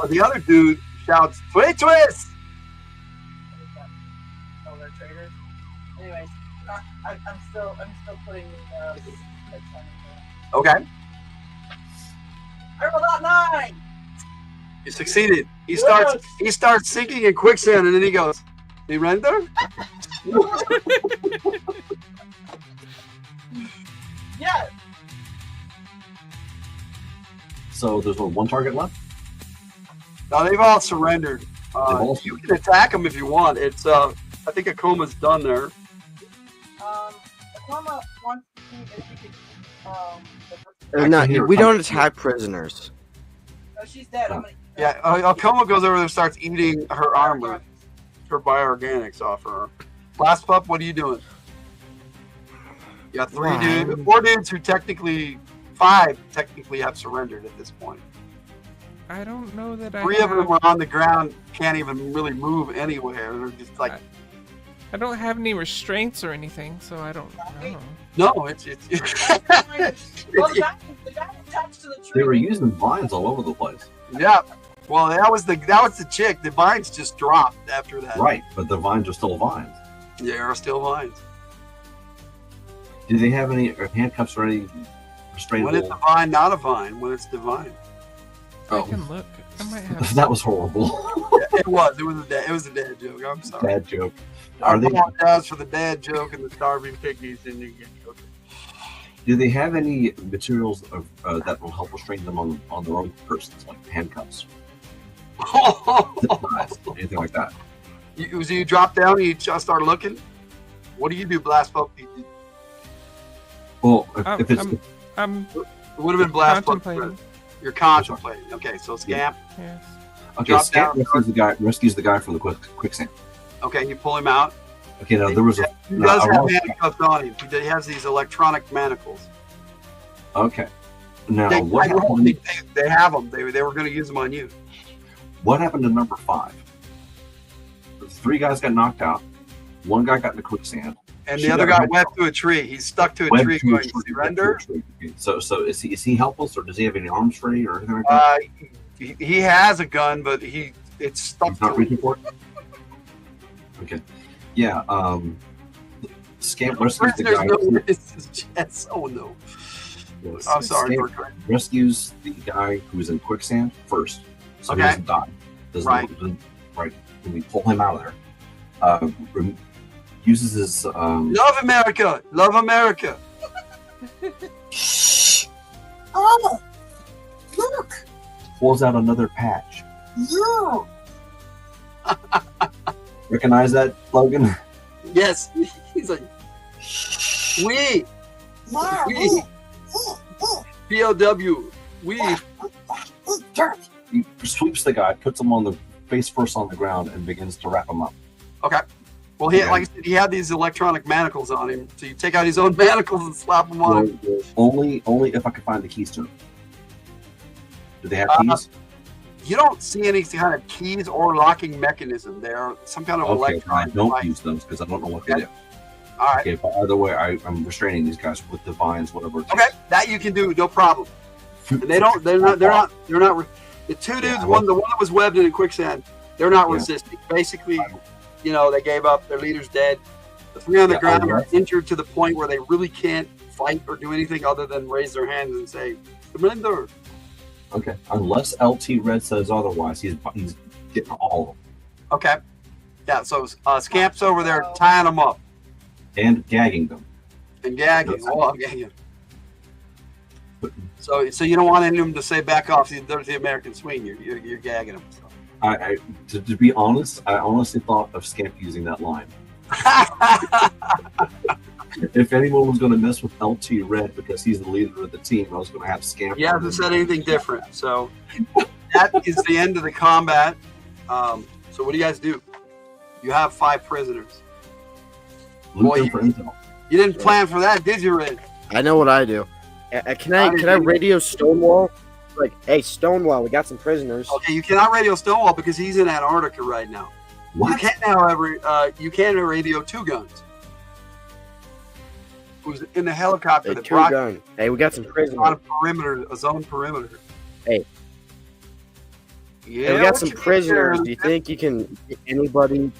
The other dude shouts, twist! Oh, they're traitors. Anyways, I'm still putting quicksand in there. Okay. I rolled out 9. You succeeded. He starts sinking in quicksand and then he goes, surrender? Yes. So there's only one target left? No, they've all surrendered. You can attack them if you want. It's I think a Coma's done there. Akoma wants to see if he could We don't attack prisoners. Oh, she's dead. I'm gonna Yeah, Akoma goes over there and starts eating her armor, her bioorganics off her. Last pup, what are you doing? You got 4 dudes who 5 technically have surrendered at this point. I don't know that 3 of them are on the ground, can't even really move anywhere. They're just like. I don't have any restraints or anything, so I don't know. No, it's well, the guy attached to the tree. They were using vines all over the place. Yeah. Well, that was the chick. The vines just dropped after that. Right, but the vines are still vines. There are still vines. Do they have any handcuffs or any restrainable? When it's a vine, not a vine. When it's divine. I can look. I might have. That was horrible. Yeah, it was. It was a dad joke. I'm sorry. Dad joke. I apologize for the dad joke and the starving piggies in the joke. Do they have any materials that will help restrain them on their own persons, like handcuffs? Anything like that? You drop down and you just start looking? What do you do, Blast Pup? Well, if it's... it would have been Blast Pup. Contemplating. You're contemplating. Okay, so Scamp. Yes. Okay, Scamp rescues the guy from the quicksand. Okay, you pull him out. Okay, now there was a. He now, does I have was- handcuffs on him. He has these electronic manacles. Okay. Now, They, what I know, happened? they have them. They were going to use them on you. What happened to number 5? The 3 guys got knocked out. 1 guy got in the quicksand. And She the other got guy her webbed to a tree. He's stuck to a Webbed tree to a going, tree, webbed to a surrender. tree. Okay. So is he helpless, or does he have any arms free or anything like that? He has a gun, but it's stuck He's to not him. reaching for it. Okay. Yeah. Scamp rescues the There's guy. no yes. Oh no. I'm sorry. Scamp rescues the guy who's in quicksand first, so he Okay. doesn't die. Right. Right. When we pull him out of there, uses his Love America. Love America. Oh, look, pulls out another patch. you. Recognize that, Logan? Yes. He's like, we. Yeah, We. PLW. We. eat dirt. He sweeps the guy, puts him on the face first on the ground, and begins to wrap him up. Okay. Well, he Okay. like I said, he had these electronic manacles on him. So you take out his own manacles and slap them on him. Only if I can find the keys to him. Do they have keys? You don't see any kind of keys or locking mechanism there. Some kind of Okay, I electronic don't device. use those because I don't know what they do. All right. Okay, but either way, I'm restraining these guys with the vines, whatever. It takes. Okay, that you can do, no problem. And they're not. The 2 dudes, Yeah, the one that was webbed in quicksand, they're not Yeah. resisting. Basically, they gave up. Their leader's dead. The 3 on the Yeah, ground I are know. injured to the point where they really can't fight or do anything other than raise their hands and say, "Surrender." Okay, unless LT Red says otherwise, he's getting all of them Okay. Yeah. So Scamp's over there tying them up and gagging them. and gagging. Oh, I'm gagging. So you don't want any of them to say back off. There's the American swing. You're gagging them. So. To be honest, I honestly thought of Scamp using that line. If anyone was going to mess with LT Red because he's the leader of the team, I was going to have Scamp. You haven't said anything different. So that is the end of the combat. So what do you guys do? You have 5 prisoners. Loot Boy, them for intel. You didn't plan for that, did you, Red? I know what I do. Can I radio Stonewall? Like, hey, Stonewall, we got some prisoners. Okay, you cannot radio Stonewall because he's in Antarctica right now. What? You can, however, you can radio 2 guns. Who's in the helicopter Hey, that 2 brought gun. Hey, we got some on prisoners. a zone perimeter. Hey. Yeah, Hey, we got what some you mean prisoners. there? Do you think you can get anybody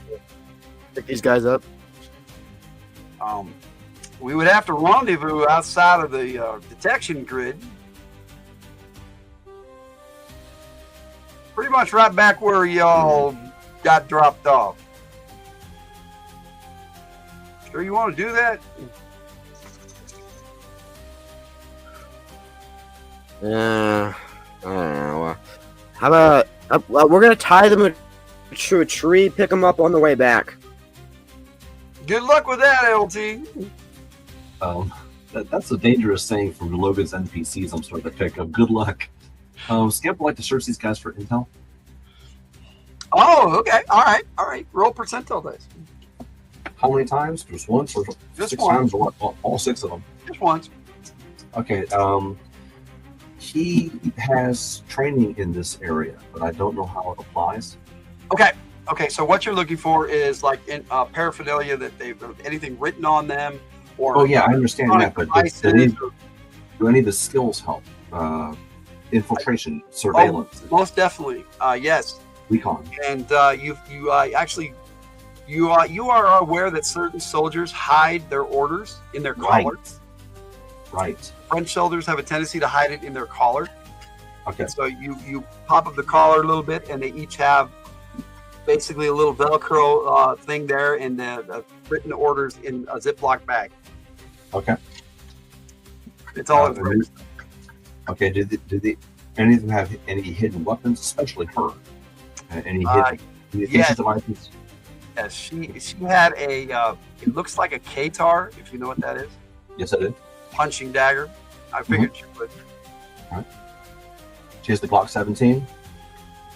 pick these guys up? We would have to rendezvous outside of the detection grid. Pretty much right back where y'all got dropped off. Sure you want to do that? I don't know. How about we're gonna tie them to a tree, pick them up on the way back. Good luck with that, LT. That's a dangerous saying from Logan's NPCs. I'm starting to pick up. Good luck. Scamp would like to search these guys for intel. Oh, okay. All right. Roll percentile dice. How many times? Just once or Just 6 once. times? Or what? All 6 of them. Just once. Okay. He has training in this area, but I don't know how it applies. Okay. So what you're looking for is like in paraphernalia that they've anything written on them, or Oh yeah, I understand that, but devices do any of the skills help? Infiltration, surveillance, most definitely. Yes. recon. And you are aware that certain soldiers hide their orders in their Right. collars. Right. French soldiers have a tendency to hide it in their collar. Okay. So you pop up the collar a little bit, and they each have basically a little Velcro thing there, and the written orders in a Ziploc bag. Okay. It's all Uh, information. Okay. Did any of them have any hidden weapons, especially her? Any hidden communication yes. devices? Yes, she had a it looks like a Katar, if you know what that is. Yes, I did. Punching dagger. I figured she would. She has the Glock 17.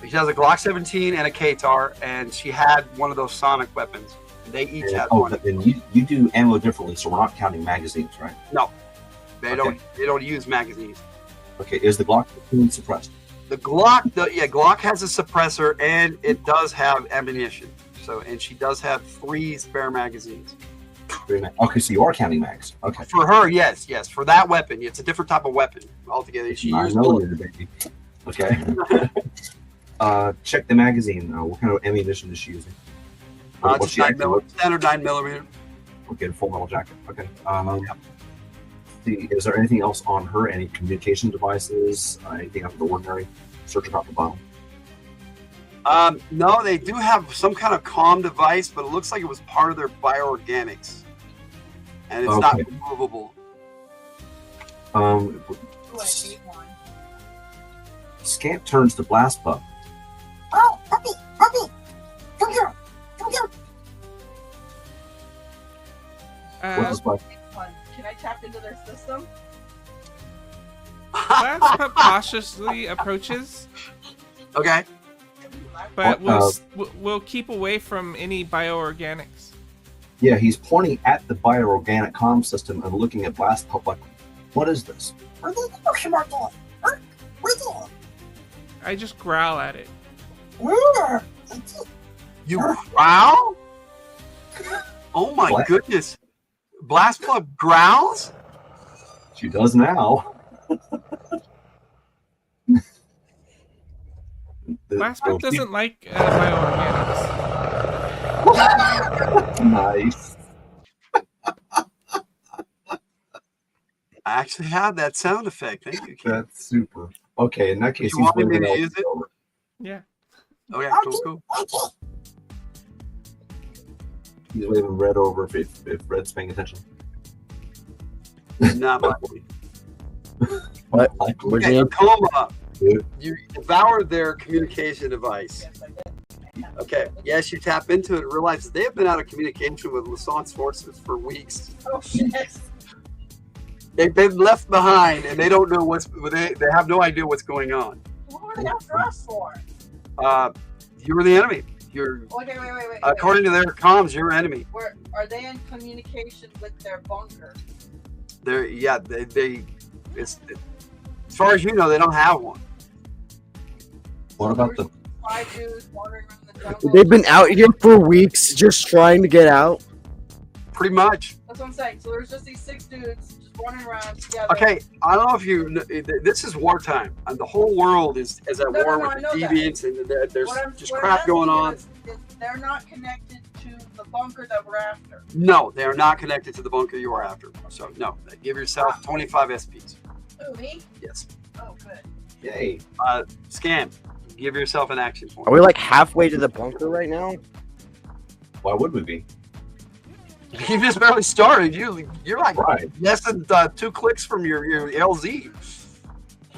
She has a Glock 17 and a Katar, and she had one of those sonic weapons. They each And, have oh, one. but then you do ammo differently, so we're not counting magazines, right? No, they Okay. don't use magazines. Okay, is the Glock suppressed? The Glock, Glock has a suppressor and it does have ammunition. So, and she does have 3 spare magazines. Okay, so you are counting mags. Okay. For her, yes. For that weapon, it's a different type of weapon altogether. She used bullets. Baby. Okay. Check the magazine. What kind of ammunition is she using? It's standard 9mm. Okay, full metal jacket. Okay. Is there anything else on her? Any communication devices? Anything out of the ordinary? Search about the bottom. No, they do have some kind of comm device, but it looks like it was part of their bioorganics, and it's not removable. Scamp turns to Blast Pup. Oh, puppy, come here. What is Blast? Can I tap into their system? Blast Pup cautiously approaches, Okay. but we'll keep away from any bioorganics. Yeah, he's pointing at the bioorganic comm system and looking at Blast Pup like, what is this? I just growl at it. You growl? Oh my goodness! Blast Pup growls? She does now. Blast Pup doesn't like bioorganics. Nice. I actually have that sound effect. Thank you, Keith. That's super. Okay, in that case, You want me to use it? over. Yeah. Okay, cool. He's waving Red over if Red's paying attention. Not likely. What? Okay, Coma. You devoured their communication device. Okay, yes, you tap into it and realize they have been out of communication with Lasson's forces for weeks. Oh shit! They've been left behind and they don't know they have no idea what's going on. What were they after us for? You were the enemy. You're Okay, wait. according to their comms, you're enemy. Are they in communication with their bunker? They as far as you know, they don't have one. What about the 5 dudes wandering around the jungle? They've been out here for weeks just trying to get out. Pretty much. That's what I'm saying. So there's just these 6 dudes just wandering around together. Okay, I don't know if you know, this is wartime, and the whole world is at war with I the know that. deviants, and there's just what crap I'm going asking on. is they're not connected to the bunker that we're after. No, they are not connected to the bunker you are after. So no, give yourself 25 SPs. Who, me? Yes. Oh, good. Yay? Scam. Give yourself an action point. Are we like halfway to the bunker right now? Why would we be? You just barely started. You're like Right. less than 2 clicks from your LZ.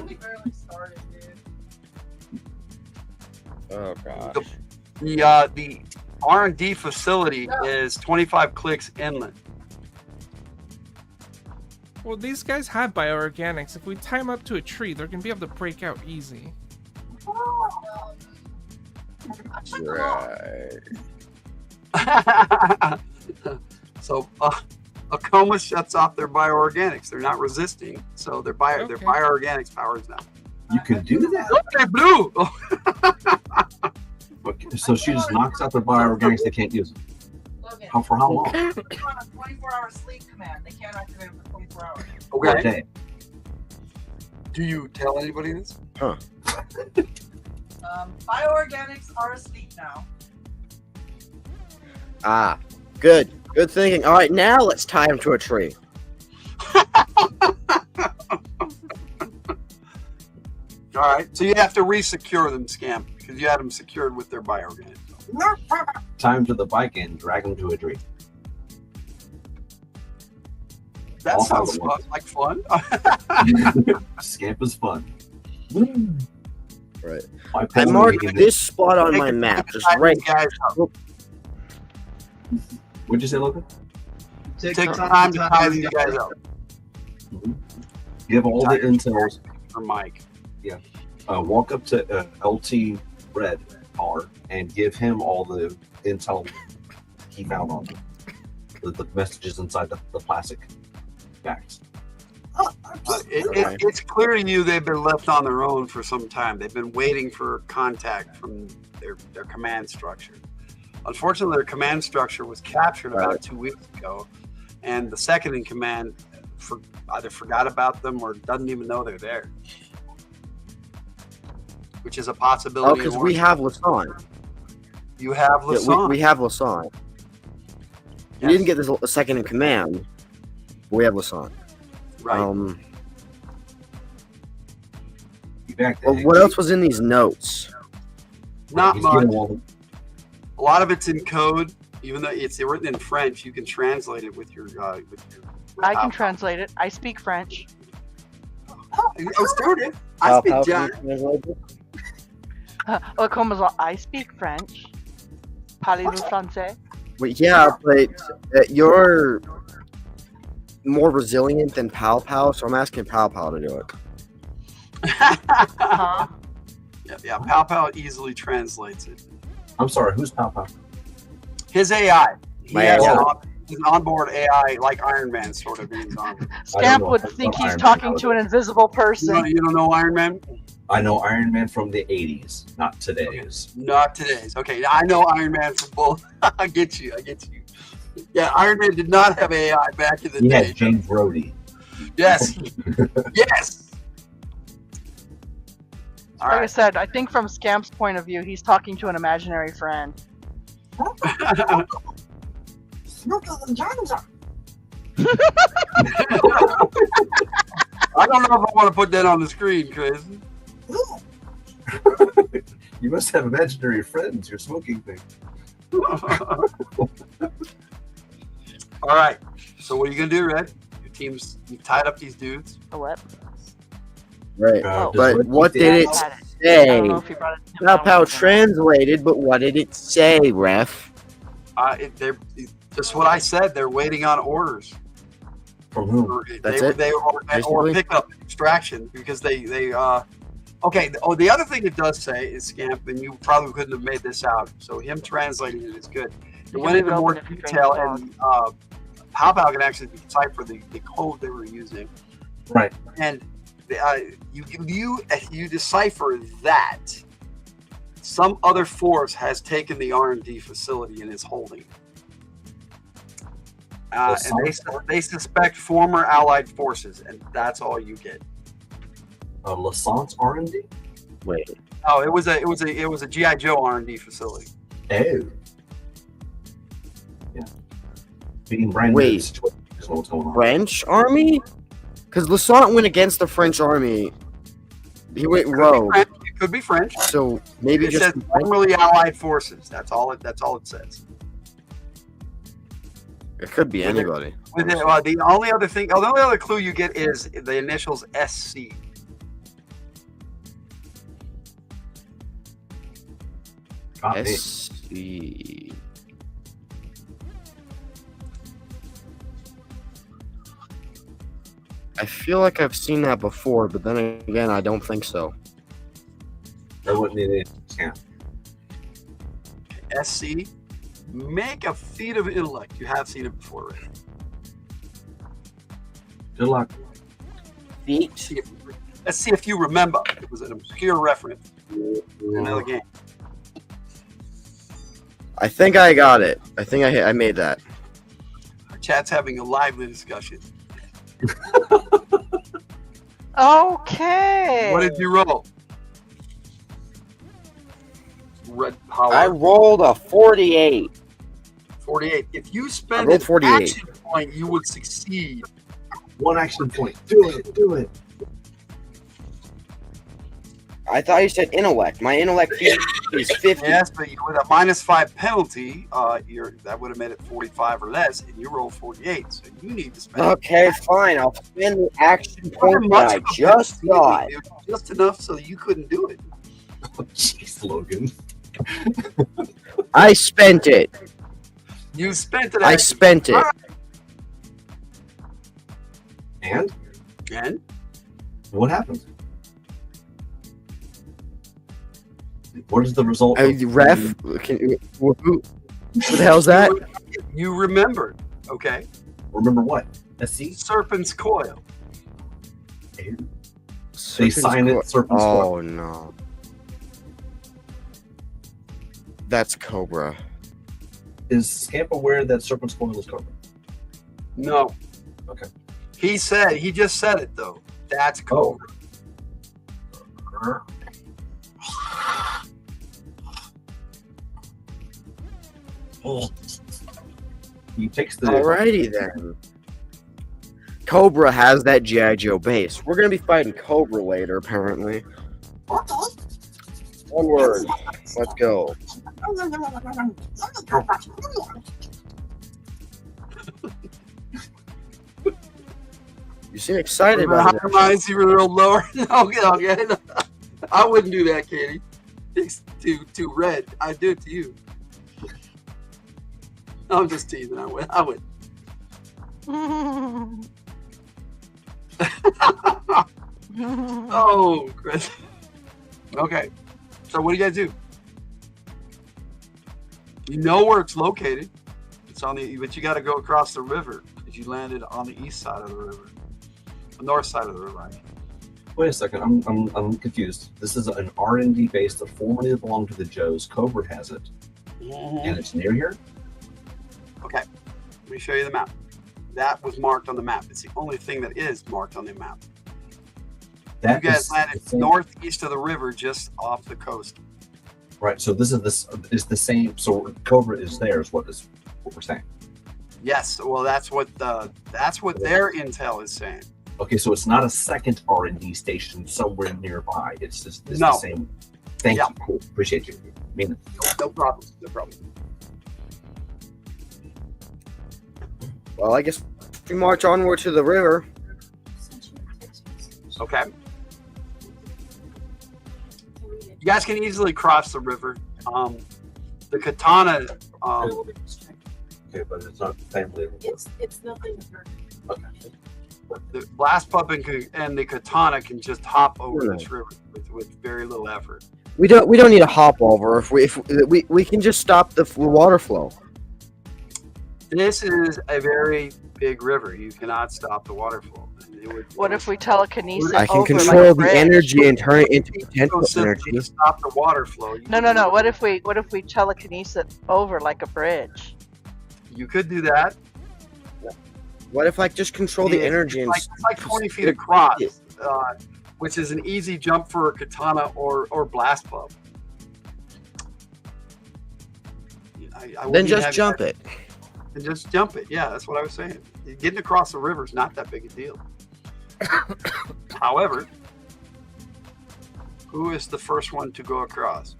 We barely started, dude. Oh gosh. The R&D facility is 25 clicks inland. Well, these guys have bioorganics. If we tie them up to a tree, they're gonna be able to break out easy. Right. So a coma shuts off their bioorganics. They're not resisting, so their bioorganics powers now. You can do that. Okay, blue. Okay, so she just knocks out their bioorganics. They can't use them. Logan, For how long? they're on a 24-hour sleep command. They can't activate them for 24 hours. Per Okay. day. Do you tell anybody this? Huh. Bioorganics are asleep now. Ah, good. Good thinking. All right, now let's tie him to a tree. All right. So you have to re-secure them, Scam, because you had them secured with their bioorganics. Tie him to the bike and drag him to a tree. That I'll sounds have one. like fun. Scamp is fun. Right. My I pony marked making this spot on my map, just right. Guys, What'd you say, Logan? take time to tie these guys up. Give all the intels. For Mike. Walk up to LT Red R and give him all the intel he found on them. The messages inside the plastic bags. It's clear to you they've been left on their own for some time. They've been waiting for contact from their command structure. Unfortunately, their command structure was captured about 2 weeks ago, and the second in command either forgot about them or doesn't even know they're there, which is a possibility. Oh, because we have Lasan. You have Lasan. Yeah, we have Lasan. We didn't get this second in command, but we have Lasan. Right. Well, what else was in these notes? Not much. A lot of it's in code, even though it's written in French. You can translate it with your. I can translate it. I speak French. Student. I speak German. Comme I speak French. Parlez-vous français? Wait, yeah, but you're more resilient than Pow Pow, so I'm asking Pow Pow to do it. Yeah, Pow Pow easily translates it. I'm sorry, who's Pow Pow? His AI. He has an onboard AI like Iron Man, sort of. In his armor. Scamp would think he's talking to an invisible person. You don't know Iron Man? I know Iron Man from the 80s, not today's. Not today's. Okay, I know Iron Man from both. I get you. Yeah, Iron Man did not have AI back in the day. Yeah, James Brody. Yes. Yes. Like I said, I think from Scamp's point of view, he's talking to an imaginary friend. Smokey and Johnson. I don't know if I want to put that on the screen, Chris. You must have imaginary friends. You're smoking thing. All right. So what are you gonna do, Red? Your team's you tied up these dudes. A what? Right. But what did it say? Pow Pow translated, but what did it say, Ref? They're just what I said. They're waiting on orders. From whom? Or pickup extraction because they okay. Oh, the other thing it does say is Scamp, and you probably couldn't have made this out. So him translating it is good. It went into more detail, and Pow Pow can actually decipher the code they were using. Right. And you decipher that some other force has taken the R&D facility and is holding it. And they suspect former Allied forces, and that's all you get. Lassance R&D? Wait. Oh, it was a GI Joe R&D facility. Oh. Yeah. Being brand Wait. new situation is what's going on. French army? Because Lassant went against the French army. He went rogue. It could be French. So maybe it just says formerly Allied forces. That's all it says. It could be anybody. The only other clue you get is the initials SC. SC. I feel like I've seen that before, but then again, I don't think so. That wouldn't need it. Yeah. SC. Make a feat of intellect. You have seen it before, right? Good luck. Feet. Let's see if you remember. It was an obscure reference in another game. I think I got it. I think I made that. Our chat's having a lively discussion. Okay. What did you roll? Red power. I rolled a 48. 48. If you spend an 48. action point, you would succeed. One action point. Do it. I thought you said intellect. My intellect is 50. Yes, but with a -5 penalty, that would have made it 45 or less, and you roll 48. So you need to spend. Okay, fine. I'll spend the action point that I just got. It was just enough so you couldn't do it. Jeez, Logan. I spent it. You spent it. I spent it. And what happened? What is the result? Ref, What the hell's that? You remembered, okay? Remember what? SC? Serpent's Coil. They sign it, Serpent's Coil. Oh no. That's Cobra. Is Scamp aware that Serpent's Coil is Cobra? No. Okay. He just said it though. That's Cobra. Oh. He takes the. Alrighty then. Cobra has that G.I. Joe base. We're gonna be fighting Cobra later, apparently. Okay. One word. Let's go. You seem excited about it. Reminds you real lower. Okay. I wouldn't do that, Katie. It's too red. I'd do it to you. I'm just teasing. I would. Oh, Chris. Okay. So what do you guys do? You know where it's located. It's on the, but you got to go across the river because you landed on the east side of the river, the north side of the river. I mean. Wait a second, I'm confused. This is an R&D base that formerly belonged to the Joes. Cobra has it, and it's near here. Okay, let me show you the map. That was marked on the map. It's the only thing that is marked on the map. That you guys landed northeast of the river, just off the coast. Right. So this is the same. So Cobra is there. Is what we're saying. Yes. Well, that's what their intel is saying. Okay. So it's not a second R&D station somewhere nearby. It's just no. The same. Thank you. Cool. Appreciate you. No problem. No problem. Well, I guess we march onward to the river. Okay. You guys can easily cross the river. The katana. Okay, but it's not family. It's nothing. Okay. The blast pup and the katana can just hop over this river with very little effort. We don't need a hop over. If we can just stop the water flow. This is a very big river. You cannot stop the water flow. What if we telekinesis? I can over control like the energy and turn it into potential energy. Stop the water flow. No. What if we telekinesis it over like a bridge? You could do that. What if just control the energy and it's like 20 feet across, which is an easy jump for a katana or blast pup. Then just jump it. And just jump it. Yeah, that's what I was saying. Getting across the river is not that big a deal. However, who is the first one to go across?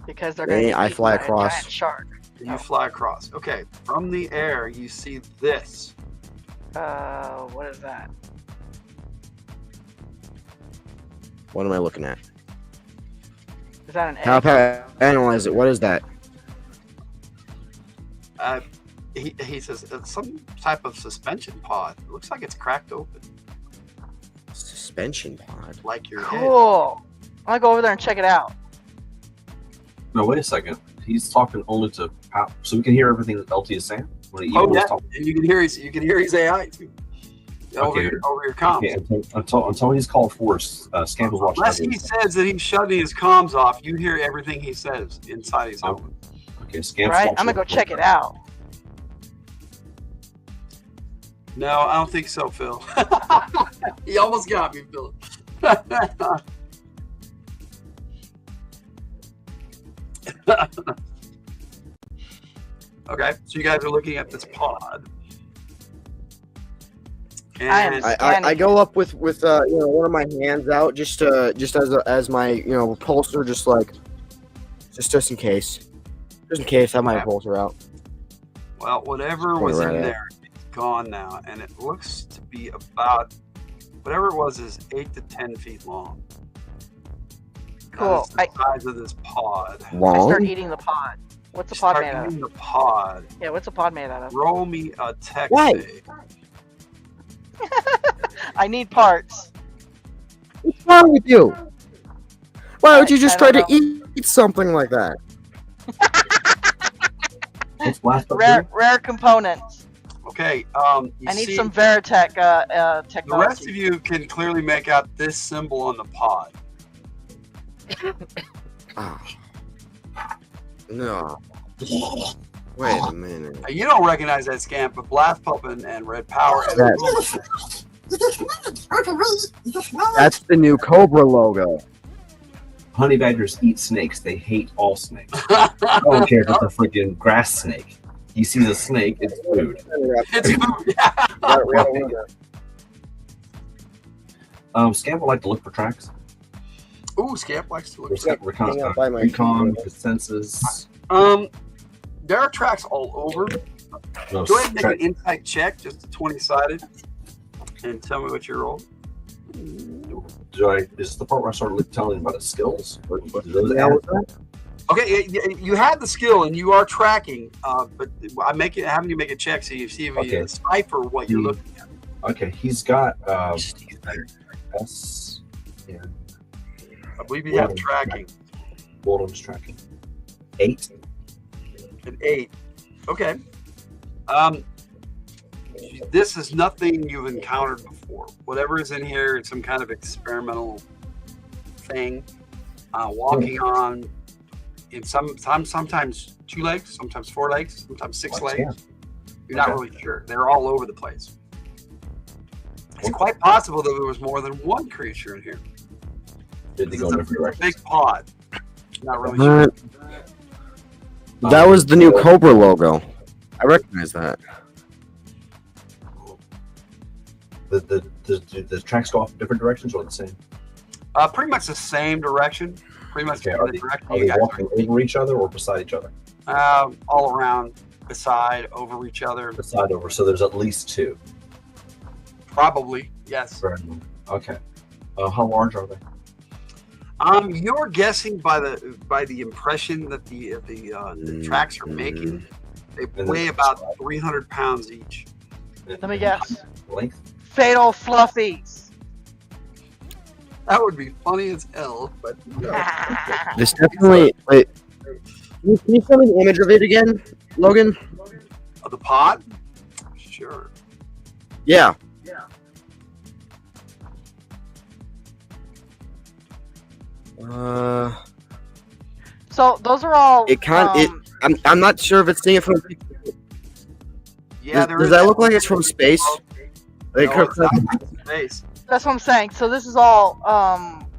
Because they're going to fly across. Giant shark. You fly across. Okay, from the air, you see this. What is that? What am I looking at? Is that an egg? How about analyze it? What is that? He says it's some type of suspension pod. It looks like it's cracked open. Suspension pod? Like your head. Cool. I'm going to go over there and check it out. No, wait a second. He's talking only to so we can hear everything that LT is saying. And you can hear his AI too. Over your comms. Okay, until he's called for, Scamp is watching. Unless he says that he's shutting his comms off, you hear everything he says inside his own. Okay, Scamp. Right, I'm gonna go check it out. No, I don't think so, Phil. He almost got me, Phil. Okay, so you guys are looking at this pod. And I go up with one of my hands out just as my holster, just in case. Just in case I might have holster out. Well, whatever was in there is gone now, and it looks to be about whatever it was is 8 to 10 feet long. Cool. The size of this pod. Long? I start eating the pod. What's the pod made out of? The pod. Yeah, what's the pod made out of? Roll me a tech save. I need parts. What's wrong with you? Why would you just try to eat something like that? What's Blast Pup Rare components. Okay. I need some Veritech technology. The rest of you can clearly make out this symbol on the pod. Oh. No. Wait a minute. You don't recognize that scamp, but Blast Pup and Red Power. That's the new Cobra logo. Honey badgers eat snakes. They hate all snakes. I don't care if it's a freaking grass snake. He sees a snake, it's food. It's food. Scamp would like to look for tracks. Ooh, Scamp likes to look. Recon, consensus. There are tracks all over. No, Go ahead and make an insight check, just a 20-sided, and tell me what you roll. Is this the part where I start telling about the skills? Okay, you had the skill and you are tracking, but I'm having you make a check so you see if you decipher what you're looking at. Okay, he's got S. Yeah. I believe you have tracking. Walden's tracking. 8. An 8. Okay. This is nothing you've encountered before. Whatever is in here, it's some kind of experimental thing. Walking on, in sometimes 2 legs, sometimes 4 legs, sometimes 6 legs. Yeah. You're not really sure. They're all over the place. It's quite possible that there was more than one creature in here. Did they go in different directions? Big pod. Not really sure. That was the new Cobra logo. I recognize that. The tracks go off in different directions or the same? Pretty much the same direction. Pretty much the direction are you they guys walking over each other or beside each other? all around, beside, over each other. Beside, over. So there's at least 2. Probably, yes. Okay. How large are they? You're guessing by the impression that the tracks are making. They weigh about 300 pounds each. Let me guess. Length? Fatal Fluffies. That would be funny as hell, but no. This definitely. Wait. Can you show me the image of it again, Logan? Of the pod? Sure. Yeah. So those are all. It can't. I'm not sure if it's seeing it from. Yeah, does that look like it's from space? No, it's not from space. That's what I'm saying. So this is all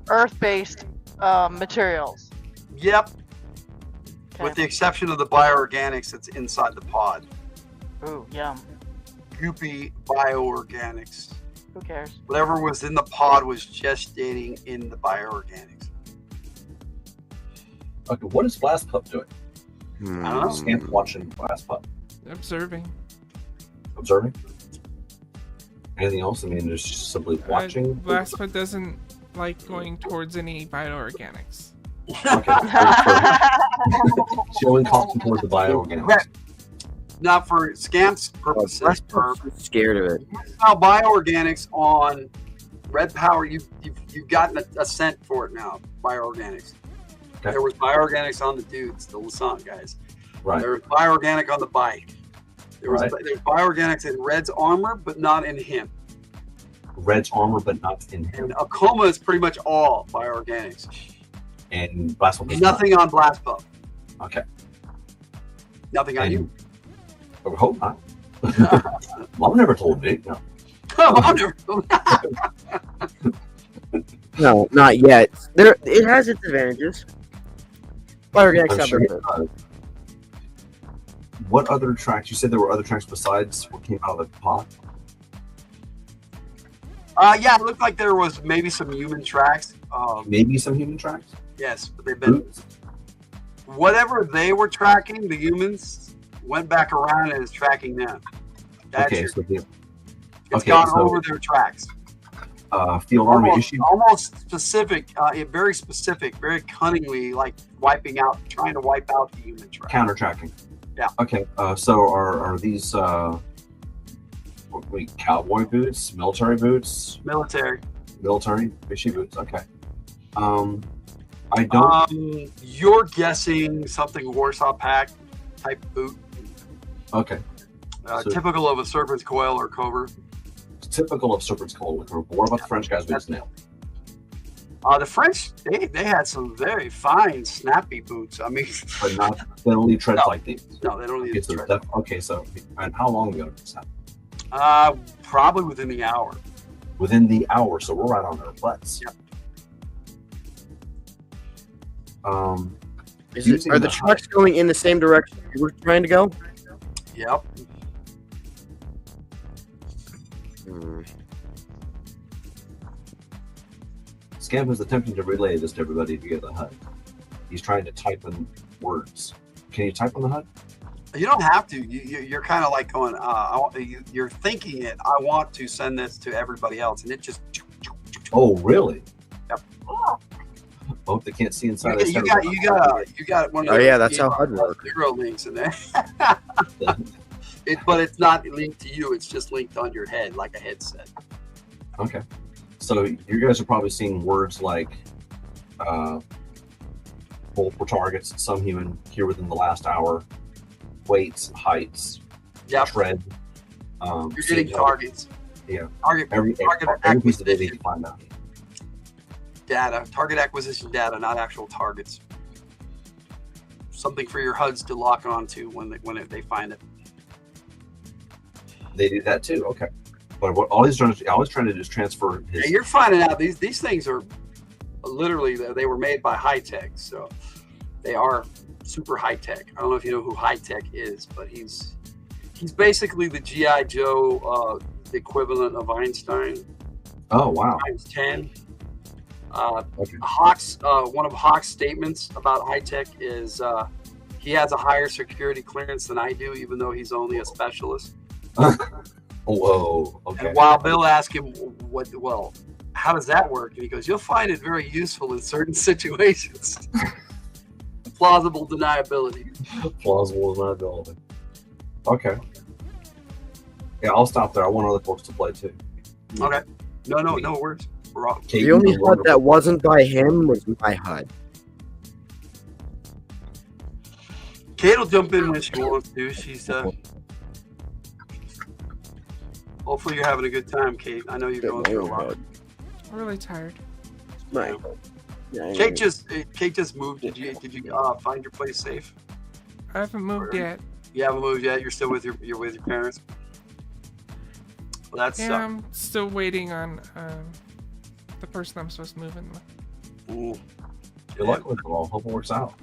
Earth-based materials. Yep. Okay. With the exception of the bioorganics that's inside the pod. Ooh, yum. Goopy bioorganics. Who cares? Whatever was in the pod was gestating in the bioorganics. Okay, what is Blast Pup doing? I don't know. Scamp watching Blast Pup. Observing. Observing? Anything else? I mean, just simply watching? Blast Pup doesn't like going towards any bioorganics. Okay. She only calls him towards the bioorganics. Now, for Scamp's purposes, scared of it. Now, bioorganics on Red Power, you've gotten a scent for it now. Bioorganics. Okay. There was bioorganics on the dudes, the Lassant guys. Right. There was bioorganic on the bike. There was bioorganics in Red's armor, but not in him. Red's armor, but not in him. And Akoma is pretty much all bioorganics. And Blast Pup is nothing on Blast Pup. Okay. Nothing on you. I would hope not. Mom never told me. No. Mom never told me. No, not yet. It has its advantages. Bioorganics have benefits. What other tracks? You said there were other tracks besides what came out of the pod? Yeah, it looked like there was maybe some human tracks. Maybe some human tracks? Yes, but they've been... Whatever they were tracking, the humans, went back around and is tracking them. That's it's gone over their tracks. Field Army issue? Almost specific, very specific, very cunningly, like trying to wipe out the human track. Counter tracking. Yeah. Okay, so are these cowboy boots, military boots? Military fishy boots. Okay. I don't. You're guessing something Warsaw Pact type boot. Okay. So- Typical of a serpent's coil or cobra. Typical of serpent's coil. What about the French guys we just nailed? The French, they had some very fine, snappy boots. I mean, But not, they don't leave treads No. like these. no, they don't need Okay, to so, tread. okay, so, and how long ago did this happen? Probably within the hour. Within the hour, so we're right on their butts. Yep. Using Are the trucks going in the same direction you were trying to go? Yep. Scamp is attempting to relay this to everybody via the HUD. He's trying to type in words. Can you type on the HUD? You don't have to. You're kind of like going, you're thinking it. I want to send this to everybody else. And it just. Oh, really? Yep. I hope they can't see inside. You got one of Oh, those yeah, that's how HUD works. zero links in there. But it's not linked to you. It's just linked on your head, like a headset. Okay. So you guys are probably seeing words like multiple targets, some human here within the last hour, weights, heights, Yep. tread. You're getting seeing- targets. Yeah. Target Every piece of data you acquisition find out. data. Target acquisition data, not actual targets. Something for your HUDs to lock onto when they find it. They do that too. Okay. But what all he's trying to do is transfer his. Yeah, you're finding out these things are literally, they were made by high tech, so they are super high tech. I don't know if you know who high tech is, but he's basically the GI Joe equivalent of Einstein. Oh wow. Times 10. Okay. Hawk's one of Hawk's statements about high tech is he has a higher security clearance than I do, even though he's only a specialist. Whoa. Okay. And while Bill asked him, how does that work? And he goes, you'll find it very useful in certain situations. Plausible deniability. Plausible deniability. Okay. Yeah, I'll stop there. I want other folks to play too. Okay. No worries. We're off. Kate, The only you're HUD wonderful. that wasn't by him was my HUD. Kate will jump in when she wants to. She's hopefully you're having a good time, Kate. I know you're going through a lot. I'm really tired. My Kate just moved. Did you find your place safe? I haven't moved yet. You haven't moved yet. You're still with your parents. Well, that's Yeah, I'm still waiting on the person I'm supposed to move in with. ooh. Good luck with it all. Hope it works out.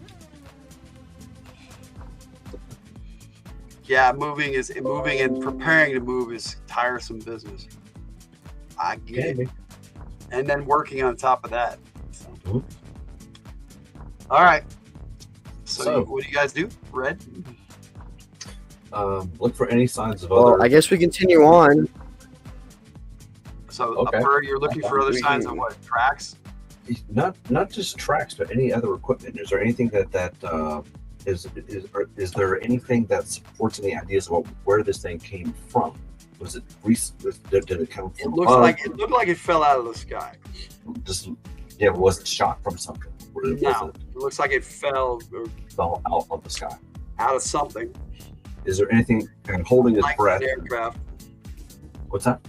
Yeah, moving and preparing to move is tiresome business. I get it. And then working on top of that. So. Mhm. All right. So, So- what do you guys do? Red? Look for any signs of Well, other. I guess we continue on. So Okay. you're looking for other signs of what? Tracks? Not just tracks, but any other equipment. Is there anything is there anything that supports any ideas about where this thing came from? Was it did it come It from? looked above? like it fell out of the sky. Just was it shot from something? Or was No, it it looks like it fell fell out of the sky? out of something. Is there anything and holding his Like breath? an aircraft. What's that?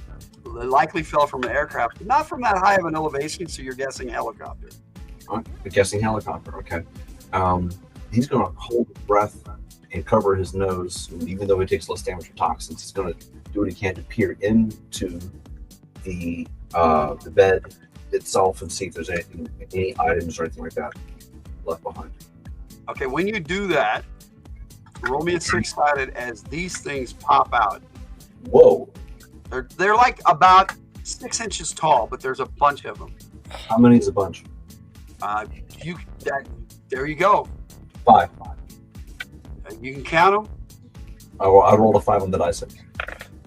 It likely fell from an aircraft, not from that high of an elevation, so you're guessing helicopter. I'm guessing helicopter. Okay. He's going to hold his breath and cover his nose, and even though he takes less damage from toxins. He's going to do what he can to peer into the bed itself and see if there's any items or anything like that left behind. Okay, when you do that, roll me a 6-sided as these things pop out. Whoa! They're like about 6 inches tall, but there's a bunch of them. How many is a bunch? There you go. 5. You can count them. I rolled a 5 on the dice.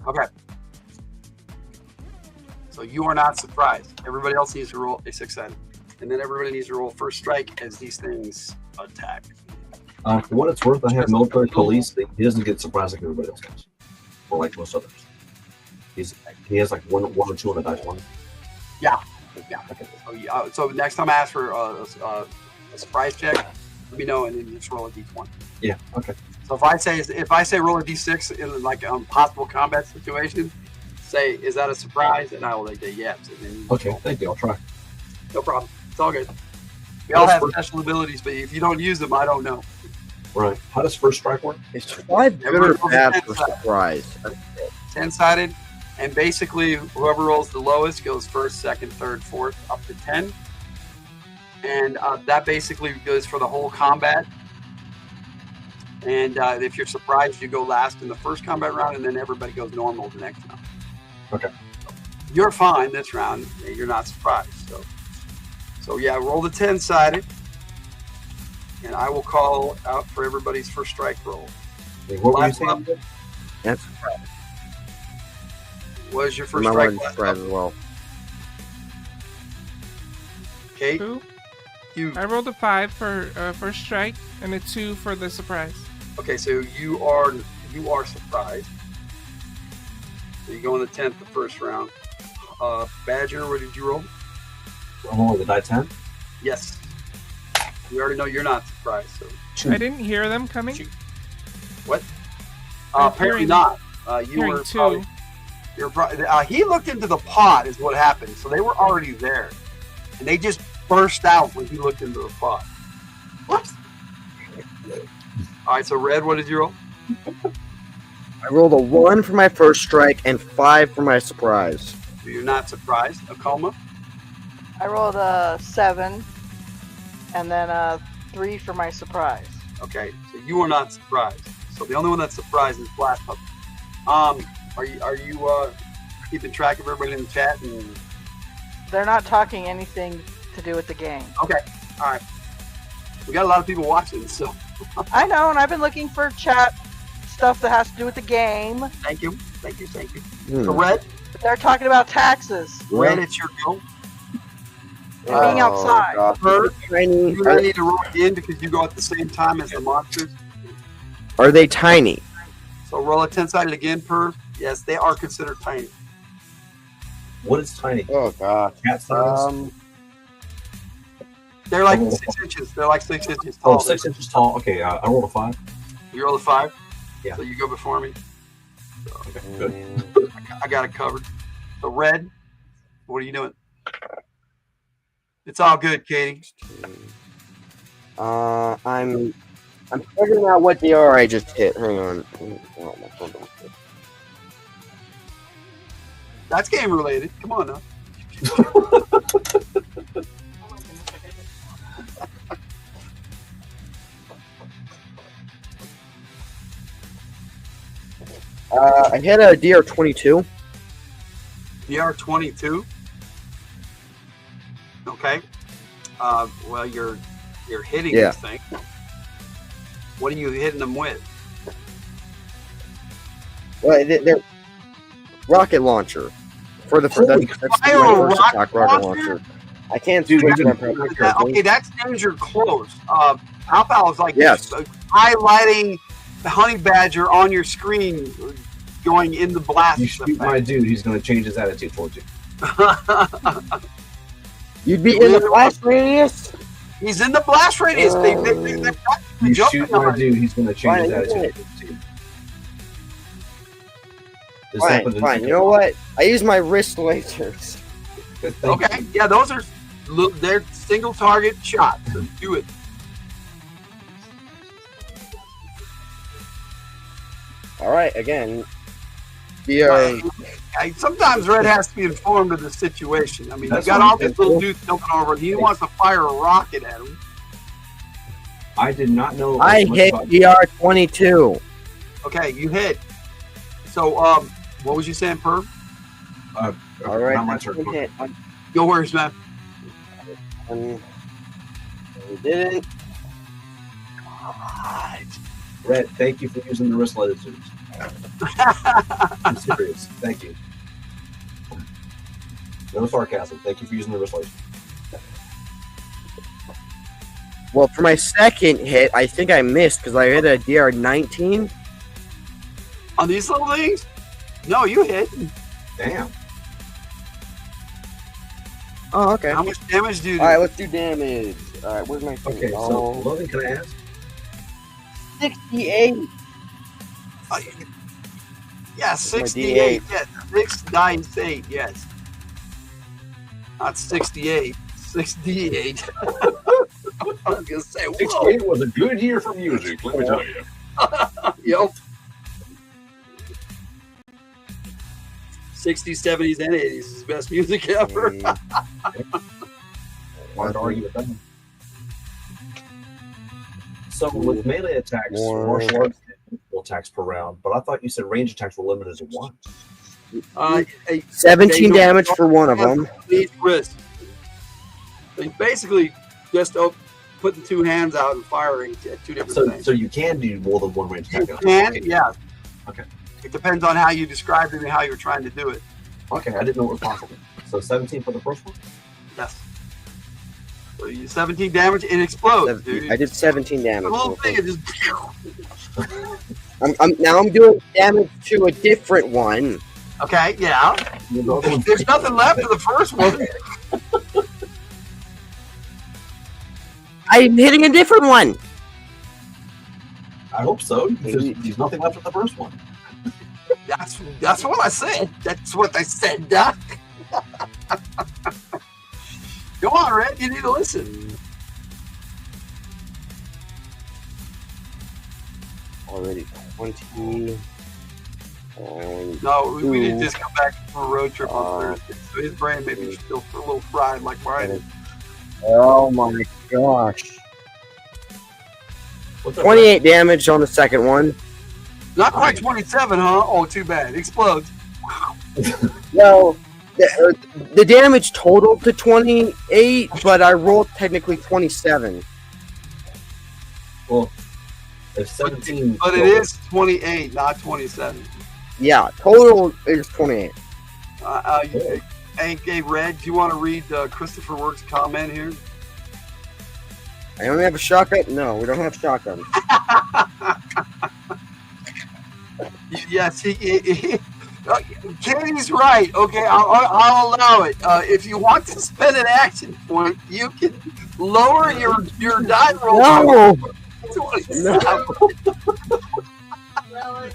Okay. So you are not surprised. Everybody else needs to roll a 6-sided, and then everybody needs to roll first strike as these things attack. For what it's worth, I have military police. He doesn't get surprised like everybody else does, or like most others. He has like one or two on the dice one. Yeah. Okay. So next time I ask for a surprise check, let me know, and then you just roll a d20. Yeah. Okay. So if I say roll a d6 in like a possible combat situation, say is that a surprise, and I will say yes. And then Okay, thank you. I'll try. no problem. It's all good. We all have special abilities, but if you don't use them, I don't know. Right. How does first strike work? Is 5 good or bad for surprise? 10-sided, and basically whoever rolls the lowest goes first, second, third, fourth, up to 10. And that basically goes for the whole combat. And if you're surprised, you go last in the first combat round, and then everybody goes normal the next round. Okay. You're fine this round. You're not surprised. So yeah, roll the 10-sided, and I will call out for everybody's first strike roll. Hey, what were you saying? That's What is your first my strike? one surprise as well. Kate? Who? You. I rolled a 5 for first strike and a 2 for the surprise. Okay, so you are surprised. So you go in the 10th, the first round. Badger, what did you roll? I'm rolling the die 10. Yes. We already know you're not surprised. So I didn't hear them coming. what? I'm Apparently hearing- not. You hearing were 2. probably. He looked into the pot, is what happened. So they were already there, and they just burst out when he looked into the pot. What? All right. So Red, what did you roll? I rolled a 1 for my first strike and 5 for my surprise. So you're not surprised. Akoma? I rolled a 7, and then a 3 for my surprise. Okay, so you are not surprised. So the only one that's surprised is Black Puppy. Are you keeping track of everybody in the chat? And They're not talking anything to do with the game. okay, all right. We got a lot of people watching, so I know, and I've been looking for chat stuff that has to do with the game. thank you. So Red, They're talking about taxes Red, it's your go. and being outside. God. Bird, Tiny. you really need to roll again because you go at the same time as the monsters. Are they tiny? So roll a 10-sided again, Per. Yes, they are considered tiny. What is tiny? Oh god. Cat size? They're like 6 inches. They're like 6 inches tall. 6 inches tall. Okay, I rolled a 5. You roll a 5? Yeah. So you go before me. Okay, good. I got it covered. So Red, what are you doing? It's all good, Katie. I'm figuring out what DR I just hit. Hang on. Oh, my phone don't fit. That's game related. Come on now. I hit a DR 22. DR 22. Okay. Well, you're hitting Yeah. this thing. What are you hitting them with? Well, they're rocket launcher for the Holy that's my fire, first rocket attack, rocket launcher? launcher. I can't Dude, switch you my didn't- character. Okay, that's danger close. Alpha is like Yes. highlighting the honey badger on your screen going in the blast. You shoot my dude, he's going to change his attitude towards you. You'd be in the blast radius? He's in the blast radius. They're practically You jumping shoot my on you. dude, he's going to change his Fine, attitude towards you. This Fine, happened to fine. me. You know what? I use my wrist lasers. Thank Okay, you. yeah, those are they're single target shots. So do it. All right, again. DR. Sometimes Red has to be informed of the situation. I mean, That's you got fine. all these little dudes jumping over. He wants to fire a rocket at him. I did not know. I much hit about- DR 22. Okay, you hit. So, what was you saying, Per? All right, Not my that's turn. one hit. Go where's man? We didn't. Red, thank you for using the wrist lasers. I'm serious. Thank you. No sarcasm. Thank you for using the wrist lasers. Well, for my second hit, I think I missed because I hit a DR 19. On these little things? No, you hit. Damn. Oh, okay. How much damage do you do? All right, let's do damage. All right, where's my thing? Okay, so Oh, Logan, can I ask? 68. Yeah, 68. Yeah, 6 dice 8. Yes. Not 68. 68. I was gonna say, whoa. 68 was a good year for music, let me tell you. Yep. 60s, 70s, and 80s is the best music ever. Hard to argue with that. So with melee attacks, martial arts attacks per round, but I thought you said range attacks were limited to 1. 17 damage for one of them. Each wrist. So you basically just putting 2 hands out and firing at 2 different things. So you can do more than 1 range attack. You can, yeah. Okay. It depends on how you described it and how you're trying to do it. Okay, I didn't know it was possible. So 17 for the first one? Yes. So you 17 damage, it explodes, dude. I did 17 damage. The little thing is just. I'm doing damage to a different one. Okay, yeah. There's nothing left of the first one. I'm hitting a different one. I hope so. There's nothing left of the first one. That's what I said. That's what I said, Doc. Go on, Red. You need to listen. Already 20. No, we need to just come back for a road trip on Thursday. So his brain may be still a little fried like mine is. Oh my gosh. 28 damage on the second one. Not quite 27, huh? Oh, too bad. Explodes. Well, the damage totaled to 28, but I rolled technically 27. Well, if 17. But it is 28, not 27. Yeah, total is 28. Hey, Red, do you want to read Christopher Work's comment here? I only have a shotgun? No, we don't have shotguns. Yes, Kenny's right. Okay, I'll allow it. If you want to spend an action point, you can lower your die roll. No!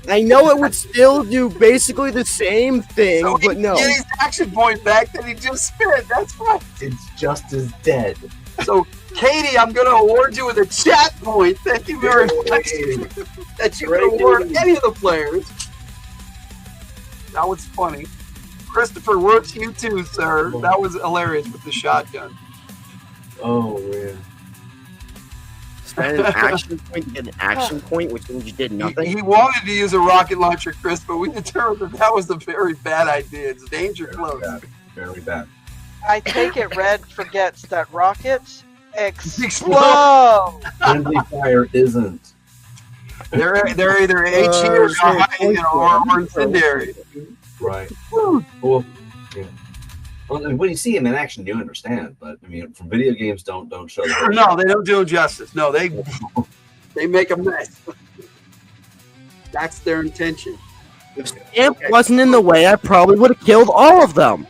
I know it would still do basically the same thing, So but no. Get his action point back that he just spent. That's right. It's just as dead. So, Katie, I'm going to award you with a chat point. Thank you very much. That you can award any of the players. That was funny. Christopher Works, you too, sir. That was hilarious with the shotgun. Oh, man. Spend an action point to get an action point, which means you did nothing. He wanted to use a rocket launcher, Chris, but we determined that was a very bad idea. It's danger close. Very bad. I take it Red forgets that rockets explode. Friendly fire isn't. They're either HE or incendiary. Right. Well, yeah. Well, when you see him in action, you understand. But I mean, from video games, don't show. No, they don't do him justice. No, they make a mess. That's their intention. If Stamp wasn't in the way, I probably would have killed all of them.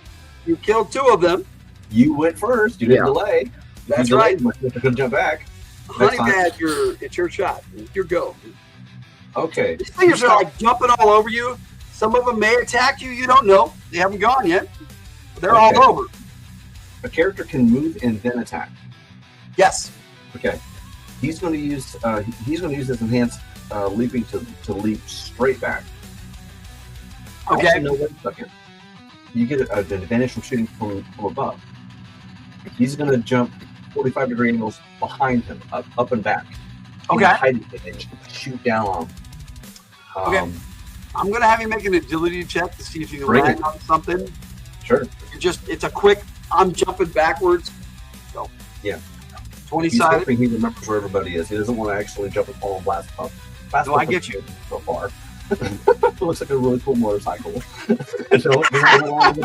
You killed 2 of them. You went first. You didn't delay. That's you right. You could jump back. Honey Bad, it's your shot. Your go. Okay. These things are like jumping all over you. Some of them may attack you. You don't know. They haven't gone yet. They're all over. A character can move and then attack. Yes. Okay. He's going to use this enhanced leaping to leap straight back. Okay. Also, no, wait a second. You get an advantage from shooting from above. He's going to jump 45-degree angles behind him, up and back. Okay. And shoot down on him. Okay. I'm going to have you make an agility check to see if you can land on something. Sure. It's a quick, I'm jumping backwards. So, yeah. 20-sided. He remembers where everybody is. He doesn't want to actually jump and fall and blast up. No, I get you. So far. It looks like a really cool motorcycle. It's a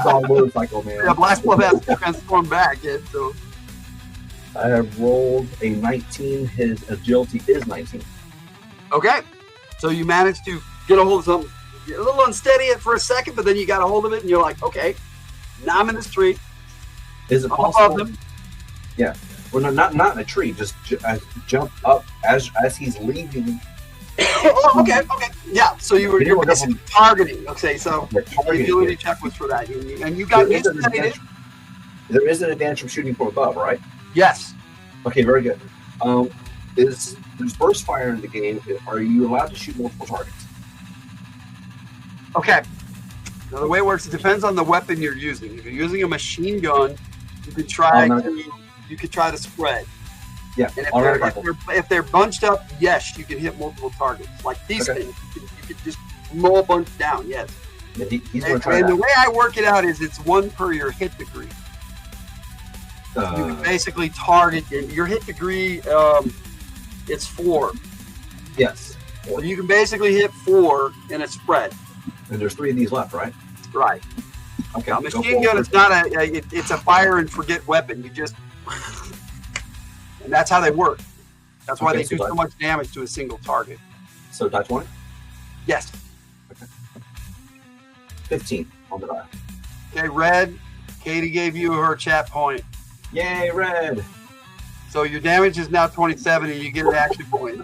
dog motorcycle, man. Yeah, Blast Club has to transform back. Yeah, so. I have rolled a 19. His agility is 19. Okay. So you managed to get a hold of something. You're a little unsteady for a second, but then you got a hold of it, and you're like, okay, now I'm in this tree. Is it I'm possible? above them. Yeah. Well, not in a tree. Just jump up as he's leaving. Oh, okay. Yeah, so you're basically targeting. Okay, so the targeting, agility yeah. check was for that. And you got insulated. There is an advantage from shooting from above, right? Yes. Okay, very good. There's burst fire in the game. Are you allowed to shoot multiple targets? Okay. Now the way it works, it depends on the weapon you're using. If you're using a machine gun, you could try to spread. Yeah. And if they're bunched up, yes, you can hit multiple targets. Like these things, you could just mow a bunch down. Yes. Yeah, he's and the way I work it out is it's 1 per your hit degree. You can basically target your hit degree. It's 4. Yes. So you can basically hit 4 in a spread. And there's 3 of these left, right? Right. Okay. Now, machine gun is not it's a fire and forget weapon. You just and that's how they work. That's why they do so much damage to a single target. So die 20? Yes. Okay. 15 on the die. Okay, red. Katie gave you her chat point. Yay, red. So your damage is now 27 and you get an action point.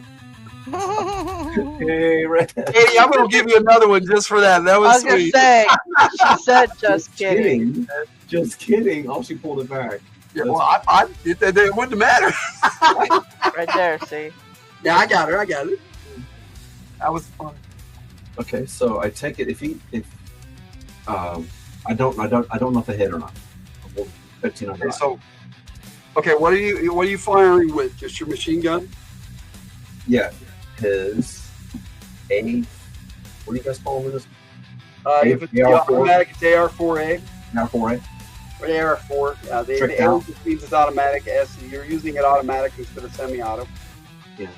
Hey, red. Katie, I'm going to give you another one just for that. That was sweet. I was going to say, she said just kidding. Just kidding. Oh, she pulled it back. Yeah, well, it wouldn't matter. Right there, see? Yeah, I got it. That was fun. Okay, so I take it I don't know if I hit or not. 15 on the die. So okay, what are you firing with? Just your machine gun? Yeah, his A. What do you guys call this? If it's automatic, it's AR-4A. AR-4A. Or AR-4. The A just means it's automatic. S, you're using it automatic instead of semi-auto. Yeah.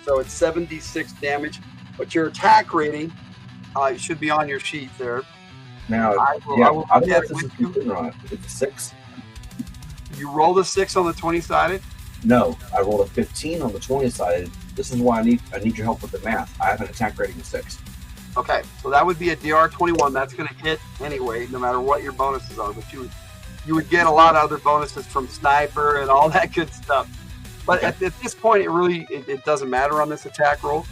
So it's 76 damage, but your attack rating should be on your sheet there. Now, I don't know if this is complete or not. It's a 6. You rolled a 6 on the 20-sided? No, I rolled a 15 on the 20-sided. This is why I need your help with the math. I have an attack rating of 6. Okay, so that would be a DR-21. That's going to hit anyway, no matter what your bonuses are. But you would get a lot of other bonuses from sniper and all that good stuff. But at this point, it doesn't matter on this attack roll.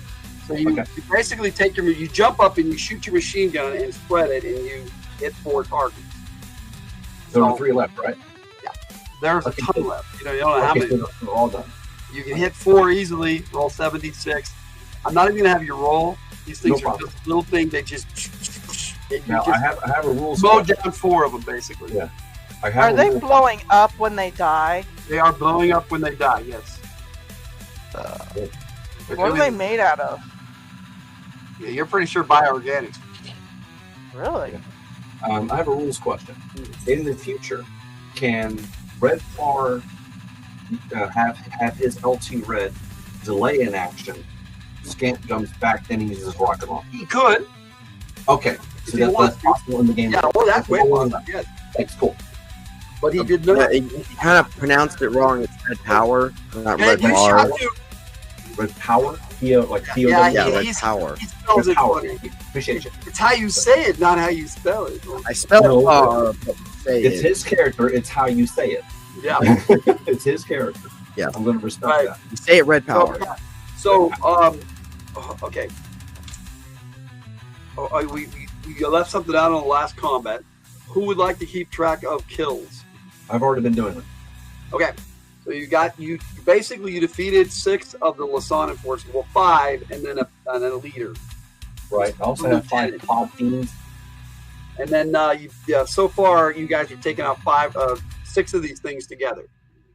So you basically take you jump up and you shoot your machine gun and spread it, and you hit 4 targets. So there are 3 left, right? Yeah, there's a ton left. You don't know how many. So they're all done. You can hit 4 easily. Roll 76. I'm not even gonna have you roll. These things are just little things. They just. Now I have a rule. Mow down 4 of them basically. Yeah. Are they blowing up when they die? They are blowing up when they die. Yes. What are they made out of? Yeah, you're pretty sure bioorganics. Really? I have a rules question. In the future, can Red Par have his LT Red delay in action? Scant jumps back, then he uses rocket launch. He could. Okay, so that's possible in the game. Yeah, well, that's way possible. Yes. That's cool. But he did not. He kind of pronounced it wrong. It's Red Power, not Red you Bar. Red Power? Red Power. He spells it funny. Appreciate you. It's how you say it, not how you spell it. I spell Bar, but say it's his character. It's how you say it. Yeah. It's his character. Yeah. I'm going to respect that. You say it Red Power. So okay. We left something out on the last combat. Who would like to keep track of kills? I've already been doing it. Okay. So you basically defeated 6 of the Lasan enforcers. Well, 5 and then a leader. Right. I also have 5 pod teams. And then so far you guys have taken out 6 of these things together.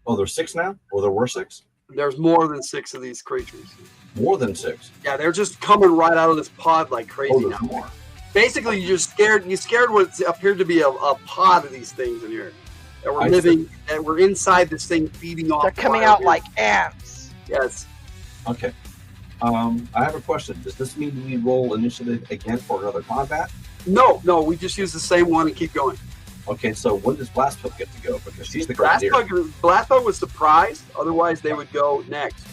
Oh, there's 6 now? Or there were 6? There's more than 6 of these creatures. More than 6? Yeah, they're just coming right out of this pod like crazy now. More. Basically, you scared what appeared to be a pod of these things in here that were living, that were inside this thing feeding off. They're coming out like ants. Yes. Okay. I have a question. Does this mean we roll initiative again for another combat? No, we just use the same one and keep going. Okay, so when does Blastpup get to go? Because she's the grenadier. Blastpup was surprised. Otherwise, they would go next.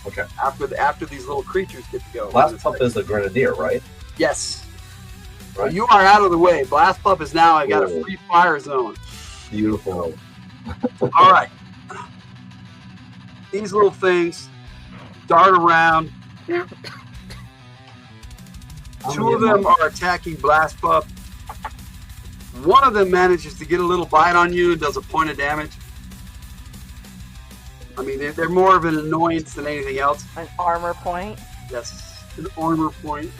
Okay. After these little creatures get to go. Blastpup is the grenadier, right? Yes. Right. So you are out of the way. Blastpup is now got a free fire zone. Beautiful. All right. These little things dart around. Two of them are attacking Blast Pup. One of them manages to get a little bite on you and does a point of damage. I mean, they're more of an annoyance than anything else. An armor point. Yes, an armor point.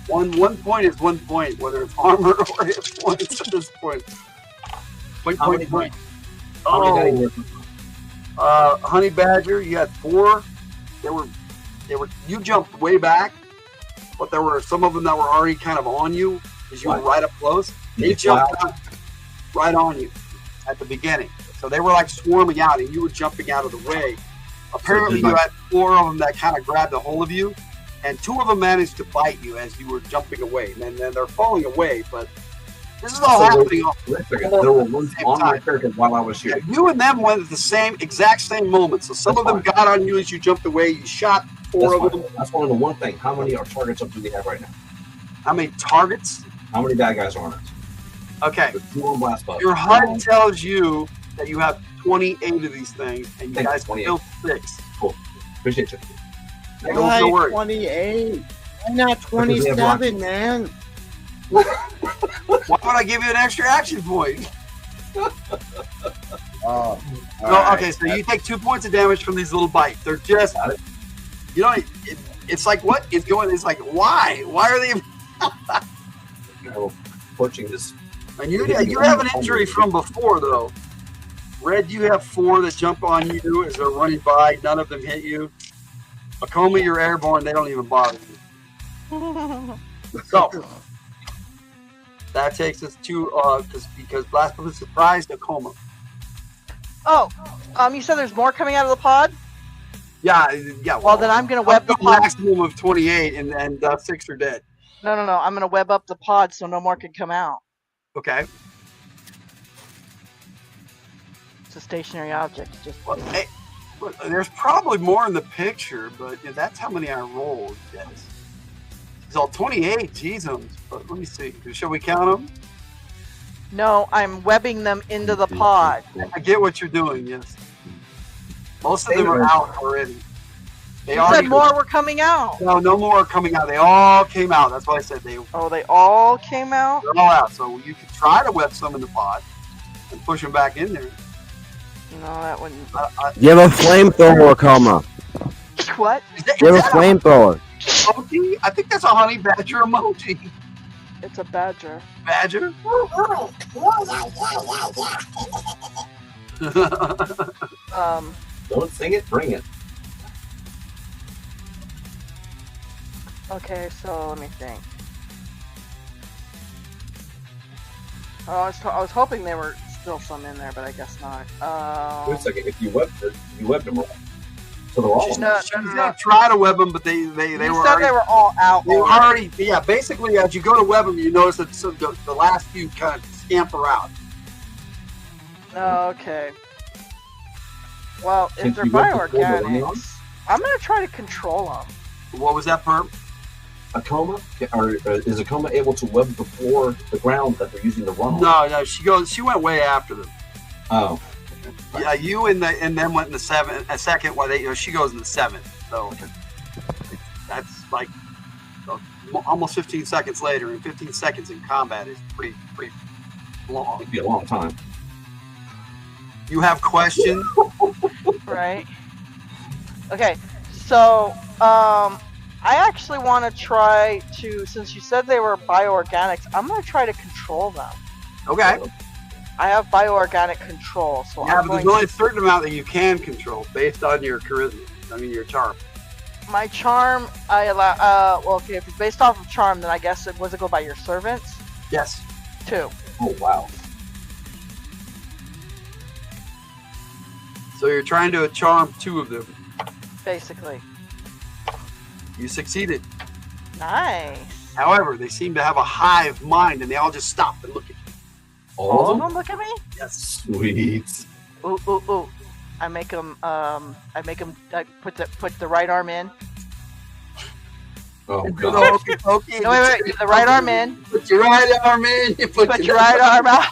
One point is 1 point, whether it's armor or hit points at this point. Point. Oh, Honey Badger, you had 4. You jumped way back, but there were some of them that were already kind of on you because you were right up close. They jumped right on you at the beginning. So they were like swarming out and you were jumping out of the way. Apparently you had 4 of them that kind of grabbed a hold of you, and 2 of them managed to bite you as you were jumping away. And then they're falling away, but this is all happening There were ones on my character while I was shooting. You and them went at the exact same moment. So some of them got on you as you jumped away. You shot 4 of them. That's one of the one thing. How many targets do we have right now? How many targets? How many bad guys are on it? Okay. Blast Pup. Your HUD tells you that you have 28 of these things, and you guys killed 6. Cool. Appreciate you. Why 28? Why not 27, man? Why would I give you an extra action point? Okay, so you take 2 points of damage from these little bites. They're just, you know, it's like what is going. It's like why? Why are they? Poaching this. And you have an injury from before though. Red, you have 4 that jump on you as they're running by. None of them hit you. Akoma, you're airborne. They don't even bother you. So that takes us to because Blast Pup is surprised Akoma. Oh, you said there's more coming out of the pod? Yeah. Well, then I'm gonna web the pod. Maximum of 28, and 6 are dead. No. I'm gonna web up the pod so no more can come out. Okay. It's a stationary object. Just. Well, hey, look, there's probably more in the picture, but that's how many I rolled. Yes. It's all 28. Jesus. But let me see. Shall we count them? No, I'm webbing them into the pod. I get what you're doing. Yes. Most of them are out already. You said more were coming out. No more are coming out. They all came out. That's why I said they. Oh, they all came out? They're all out. So you could try to web some in the pod and push them back in there. No, that wouldn't. You have a flamethrower, Coma. What? You have a flamethrower. Emoji? I think that's a honey badger emoji. It's a badger. Badger? Don't sing it, bring it. Okay, so let me think. I was hoping there were still some in there, but I guess not. Wait a second. If you webbed them all, so they're all. She's gonna try to web them, but they were. They were all out. They were already. Yeah, basically, as you go to web them, you notice that the last few kind of scamper out. Okay. Well, if they're bioorganics, I'm gonna try to control them. What was that, Perp? Akoma, or is Akoma able to web before the ground that they're using to run on? No, she went way after them. Oh. Yeah, you and then went in the second. Well, she goes in the 7th. So that's like almost 15 seconds later, and 15 seconds in combat is pretty long. It'd be a long time. You have questions, right? Okay, so I actually want to try to, since you said they were bioorganics, I'm going to try to control them. Okay. I have bioorganic control, so yeah, but there's only a certain amount that you can control based on your charisma. I mean, your charm. My charm, I allow. Well, okay, if it's based off of charm, then I guess it go by your servants. Yes. 2. Oh wow. So you're trying to charm 2 of them. Basically. You succeeded. Nice. However, they seem to have a hive mind, and they all just stop and look at you. All of them look at me? Yes. Sweet. Ooh. I make them. I put the right arm in. Oh god. Okay. No, wait. The right arm in. Put your right arm in. You put your right arm out.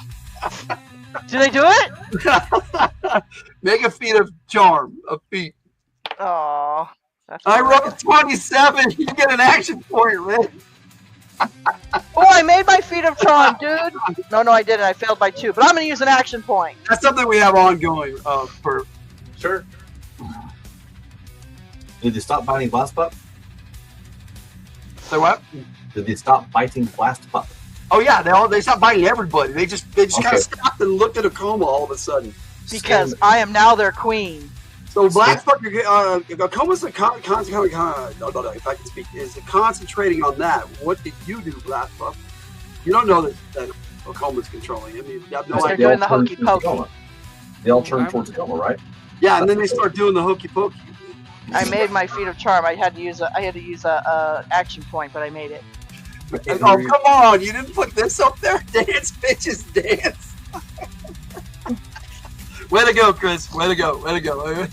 Do they do it? Make a feat of charm. A feat. Oh. That's I all rolled right. 27. You get an action point, Red. Oh, I made my feat of charm, dude. No, I didn't. I failed by 2, but I'm gonna use an action point. That's something we have ongoing. For Sure. Did they stop biting Blast Pup? say what? Did they stop biting Blast Pup? Oh yeah, they stopped biting everybody. They just kind Okay. of stopped and looked at a coma all of a sudden. Because I am now their queen. So Black Pup, coma's if I can speak, is concentrating on that. What did you do, Black Pup? You don't know that coma's controlling him. You have no They're idea. doing the hokey pokey. They all turn towards coma, right? Yeah, and then they start doing the hokey pokey. I made my feat of charm. I had to use a action point, but I made it. Oh, come on. You didn't put this up there? Dance, bitches, dance. Way to go, Chris. Way to go. Way to go.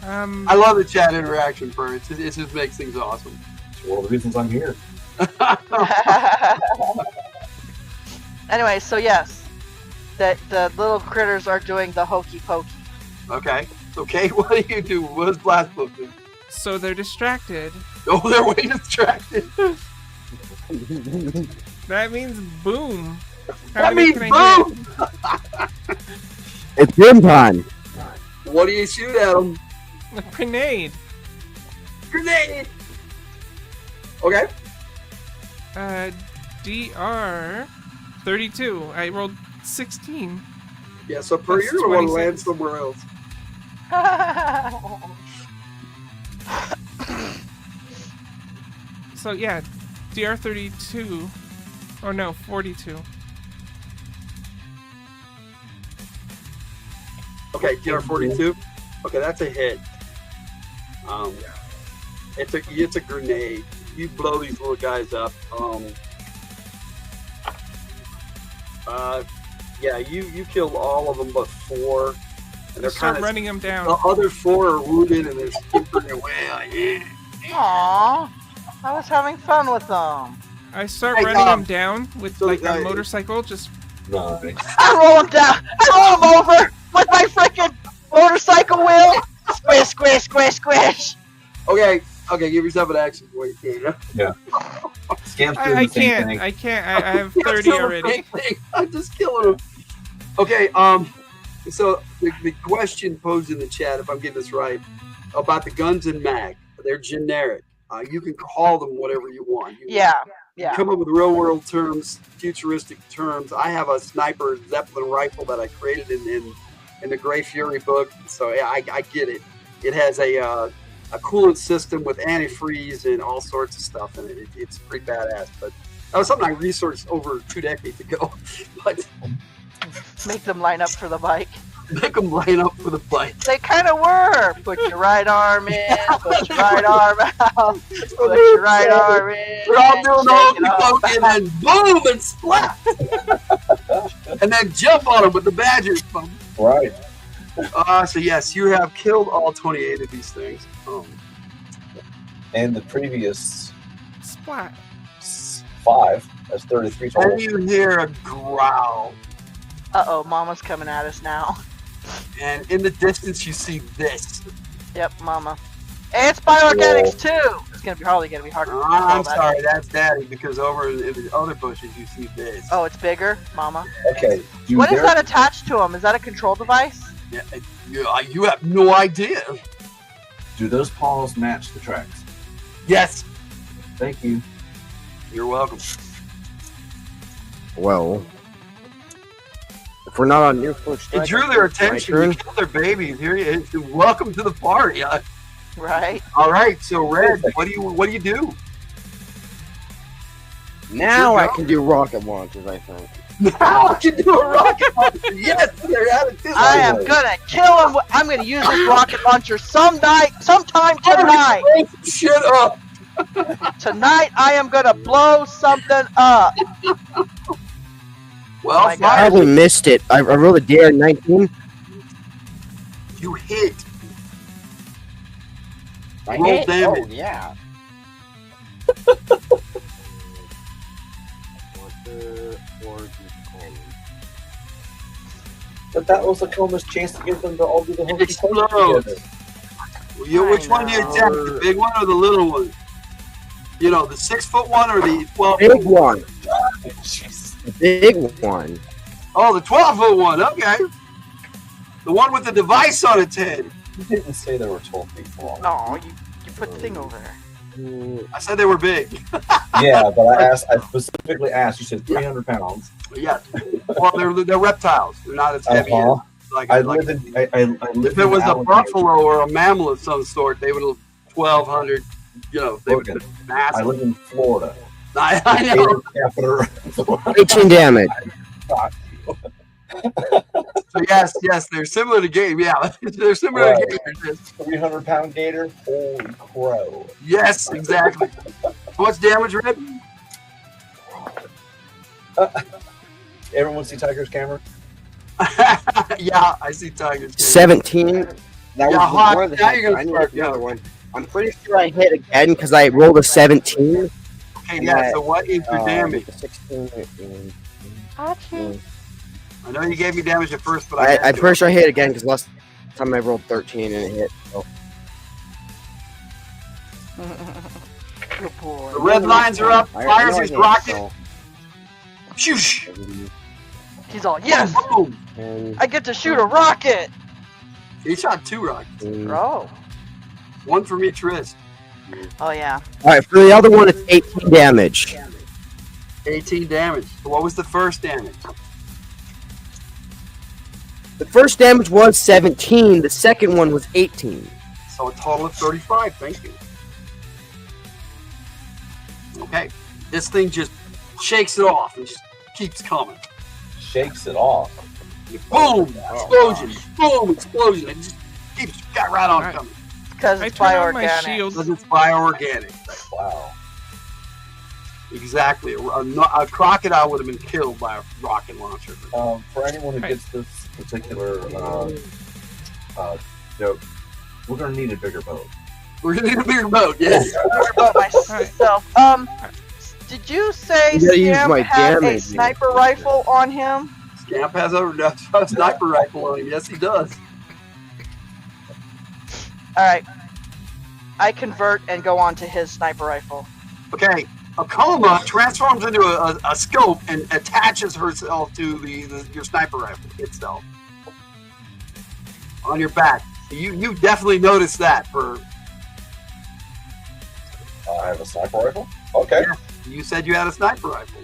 I love the chat interaction for it. It just makes things awesome. It's one of the reasons I'm here. Anyway, so yes, the little critters are doing the hokey pokey. Okay. Okay, what do you do? What does Blast Book do? So they're distracted. Oh, they're way distracted. That means boom. How That many means can I hit? boom! It's boom time. What do you shoot at them? A grenade. Grenade! Okay. DR 32. I rolled 16. Yeah, so per That's year we want to 26. land somewhere else. So yeah, DR 32. Or no, 42. Okay, DR-42. Okay, that's a hit. It's a grenade. You blow these little guys up. Yeah, you killed all of them but 4, and they're Start kind of running them down. the other 4 are wounded and they're skipping away. Like, Aww, I was having fun with them. I start Hey, running Tom. them down with So, like a motorcycle. Just Nice. I roll them down. I roll them over with my freaking motorcycle wheel. Squish, squish, squish, squish. Okay, give yourself an action point. Yeah. Scam's doing I the same can't. thing. I can't. I have Yeah, 30 still the already. same thing. I'm just killing them. Okay, so the question posed in the chat, if I'm getting this right, about the guns and mag, they're generic. You can call them whatever you want. You Yeah. come up with real world terms, futuristic terms. I have a sniper Zeppelin rifle that I created in the Gray Fury book, so yeah, I get it. It has a coolant system with antifreeze and all sorts of stuff in it. It's pretty badass. But that was something I researched over 2 decades ago. But Make them line up for the bike. make them line up for the fight. They kind of were. Put your right arm in. Put your right arm out. Put your right arm in. We're all doing the shake it hokey off. pokey and then boom and splat. And then jump on them with the badgers. Right. So yes, you have killed all 28 of these things. And the previous Splat. 5, that's 33 total. And you hear a growl. Uh-oh, Mama's coming at us now. And in the distance, you see this. Yep, Mama. And it's bioorganics too. It's probably gonna be hard to control I'm that. sorry, that's Daddy, because over in the other bushes, you see this. Oh, it's bigger, Mama. Okay. Do What is their- that attached to him? Is that a control device? Yeah, you have no idea. Do those paws match the tracks? Yes, Thank you. you're welcome. Well, if we're not on your first It strike, drew their attention. You killed their babies. Here you welcome to the party. Right. All right, so Red, what do you do? Now Sure I go. can do rocket launches, I think. Now I can do a rocket launcher. Yes, they're at it. I am gonna kill him. I'm gonna use this rocket launcher sometime tonight. Shut up. Tonight I am gonna blow something up. Well, my I God. probably missed it. I rolled a dare 19. you hit. I Roll hit? damage. Oh, yeah. But that was Akoma's chance to get them to all do the whole Explode. together. Which one do you attack? The big one or the little one? You know, the 6 foot one or the 12 Big one. The big one. Oh, the 12 foot one. Okay. The one with the device on its head. You didn't say they were 12 feet long. No, you put the thing over there. I said they were big. Yeah, but I specifically asked. You said 300 pounds. Yeah. Well, they're reptiles. They're not as heavy. Uh-huh. Like, I like lived in if it was a buffalo or a mammal of some sort, they would have 1,200. You know, they would have been massive. I live in Florida. I know. 18 damage. So yes, they're similar to gator. Yeah, they're similar to gators. 300-pound gator. Holy crow! Yes, exactly. How much damage, Red? Everyone see Tiger's camera? Yeah, I see Tiger's camera. 17. That Yeah, was hot. before the Now hit. you're gonna I need start, another one. I'm pretty sure I hit again because I rolled a 17. Okay, yeah. So what is your damage? 16. I know you gave me damage at first, but I'm pretty sure I hit again because last time I rolled 13 and it hit. So. Good boy. The red lines are up. Fires his rocket. Shoosh. He's all, yes! Boom. I get to shoot a rocket! He shot 2 rockets. Oh. 1 from each wrist. Oh, yeah. Alright, for the other one, it's 18 damage. 18 damage. So what was the first damage? The first damage was 17. The second one was 18. So a total of 35. Thank you. Okay. This thing just shakes it off and just keeps coming. Shakes it off. Boom! Explosion! Boom! Explosion! It just keeps right on coming. Because I it's turn on my bioorganic. shield. Because it's bioorganic. Wow. Exactly. A crocodile would have been killed by a rocket launcher. For anyone who gets this particular joke, we're going to need a bigger boat. We're going to need a bigger boat, yes. What about myself? Did you say You gotta use Scamp my had a damage. sniper rifle on him? Scamp has a sniper rifle on him. Yes, he does. Alright. I convert and go on to his sniper rifle. Okay. Akoma transforms into a scope and attaches herself to your sniper rifle itself. On your back. You definitely noticed that for... I have a sniper rifle? Okay. Yeah, you said you had a sniper rifle.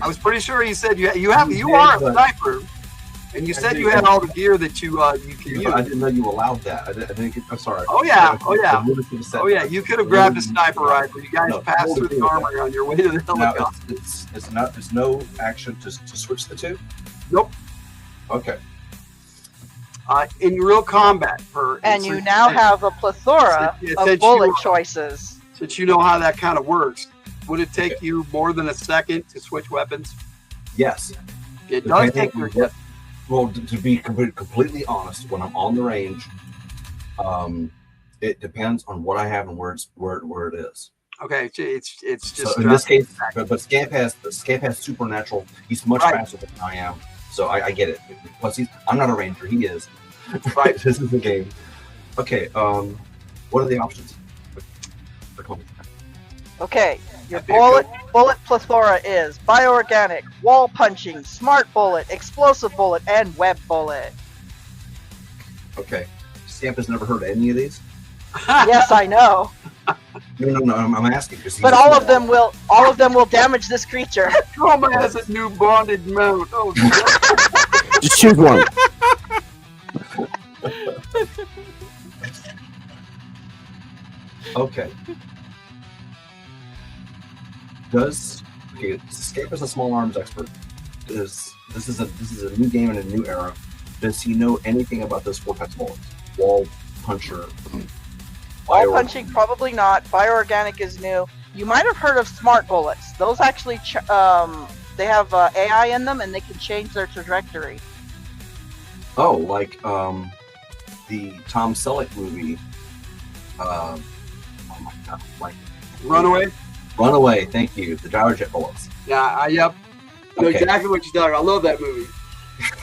I was pretty sure you said you are a sniper, and you said you had all the gear that you can use. I didn't know you allowed that. I'm sorry. Oh yeah, Oh yeah. You could have grabbed a sniper rifle. You guys passed through the armory on your way to the helicopter. There's no action to switch the two? Nope. Okay. In real combat, and you now have a plethora of bullet choices. Since you know how that kind of works, would it take you more than a second to switch weapons? Yes. It does take your... Well, to be completely honest, when I'm on the range, it depends on what I have and where it is. Okay, it's just... So in this case, but Scamp has supernatural. He's much faster than I am. So I get it. Plus, I'm not a ranger. He is. Right. This is the game. Okay. What are the options? Okay. Your bullet plethora is bioorganic, wall punching, smart bullet, explosive bullet, and web bullet. Okay. Scamp has never heard of any of these. Yes, I know. No. I'm asking. But all of them will damage this creature. Tome has a new bonded mount. Oh, just choose one. Okay. Escape is a small arms expert. This is a new game in a new era. Does he know anything about those 4 types of bullets? Wall puncher. Wall punching, probably not. Bioorganic is new. You might have heard of smart bullets. Those actually, they have AI in them, and they can change their trajectory. Oh, like the Tom Selleck movie. Oh my god! Like Runaway. Runaway. Thank you. The gyrojet bullets. Yeah. Yep. know Okay. exactly what you're talking about. I love that movie.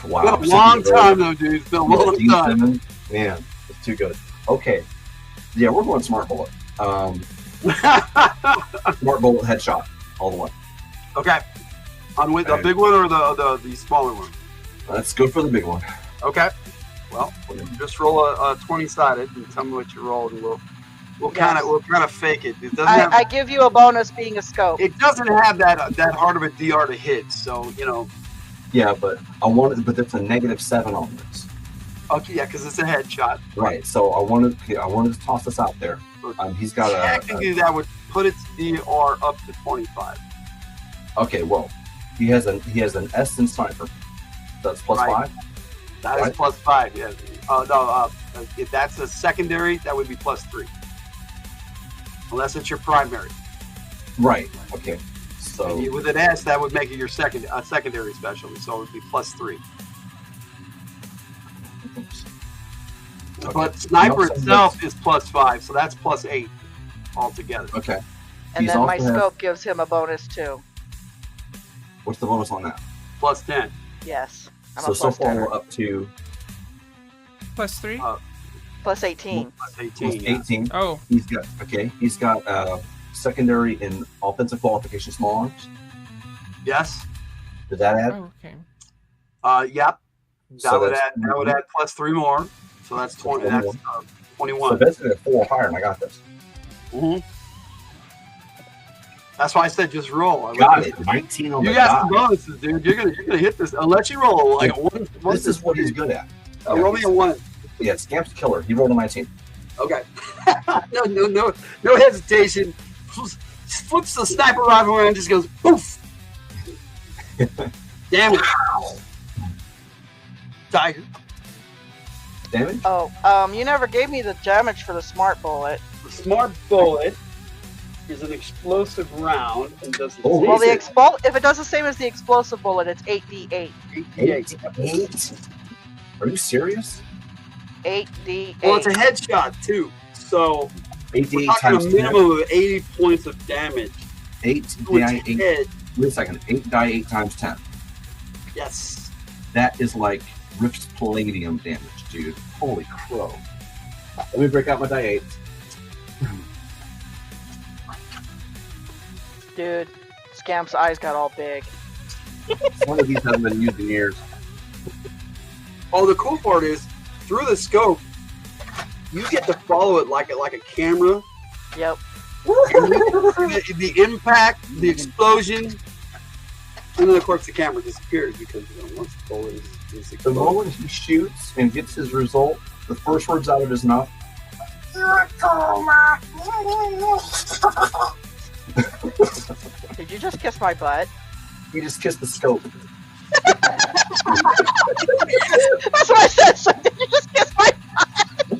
Wow. It's been a long time, though, dude. It's been a long Dean time. Simmons, man, it's too good. Okay. Yeah, we're going Smart Bullet. Smart Bullet headshot all the way. Okay. On with the big one or the smaller one? Let's go for the big one. Okay. Well, just roll a 20-sided and tell me what you rolled, and we'll kind of fake it. It doesn't have, I give you a bonus being a scope. it doesn't have that hard of a DR to hit, so Yeah, but I wanted, but there's a -7 on this. Okay, yeah, because it's a headshot. Right. So I wanted to toss this out there. He's got Technically, that would put its DR up to 25. Okay, well, he has an S in sniper. That's plus Right. 5. That is Right. plus 5. Yeah. If that's a secondary, that would be plus 3. Unless it's your primary. Right. Okay. So With an S, that would make it your secondary specialty, so it would be plus 3. Okay. But sniper Also itself is plus 5, so that's plus 8 altogether. Okay. And He's then my also has- scope gives him a bonus too. What's the bonus on that? Plus 10. Yes. I'm So a plus far 10. we're up to +3? Plus 18. Plus plus 18. Yeah. 18. Oh, He's got secondary in offensive qualification small arms. Yes. Did that add? oh, okay. Yep. That So would that's- add plus 3 more. So that's 20. That's 21. So basically a 4 or higher, and I got this. Mhm. That's why I said just roll. Got it. 19 on You the got die. some bonuses, dude. You're gonna hit this unless you roll like a one. This is what he's good at. Roll me a 1. Yeah, Scamp's killer. He rolled a 19. Okay. no hesitation. Flips the sniper rifle around and just goes poof. Damn it. Tiger. Damage? Oh, you never gave me the damage for the smart bullet. The smart bullet is an explosive round and does Oh, Well, the Jesus. if it does the same as the explosive bullet, it's 8d8. 8. Are you serious? 8d8. Well, it's a headshot too, so 8 we're d8 talking times a 10. minimum of 80 points of damage. 8 To its die 8. head. Wait a second. 8 die 8 times 10. Yes. That is like ripped palladium damage, dude. Holy crow. Let me break out my die 8. Dude, Scamp's eyes got all big. One of these hasn't been used in years. Oh, the cool part is through the scope, you get to follow it like a camera. Yep. The impact, the explosion, and then of course the camera disappears because once the bullet is The exploded. moment he shoots and gets his result, the first words out of his mouth, You're coma. Did you just kiss my butt? he just kissed the scope. That's what I said. So did you just kiss my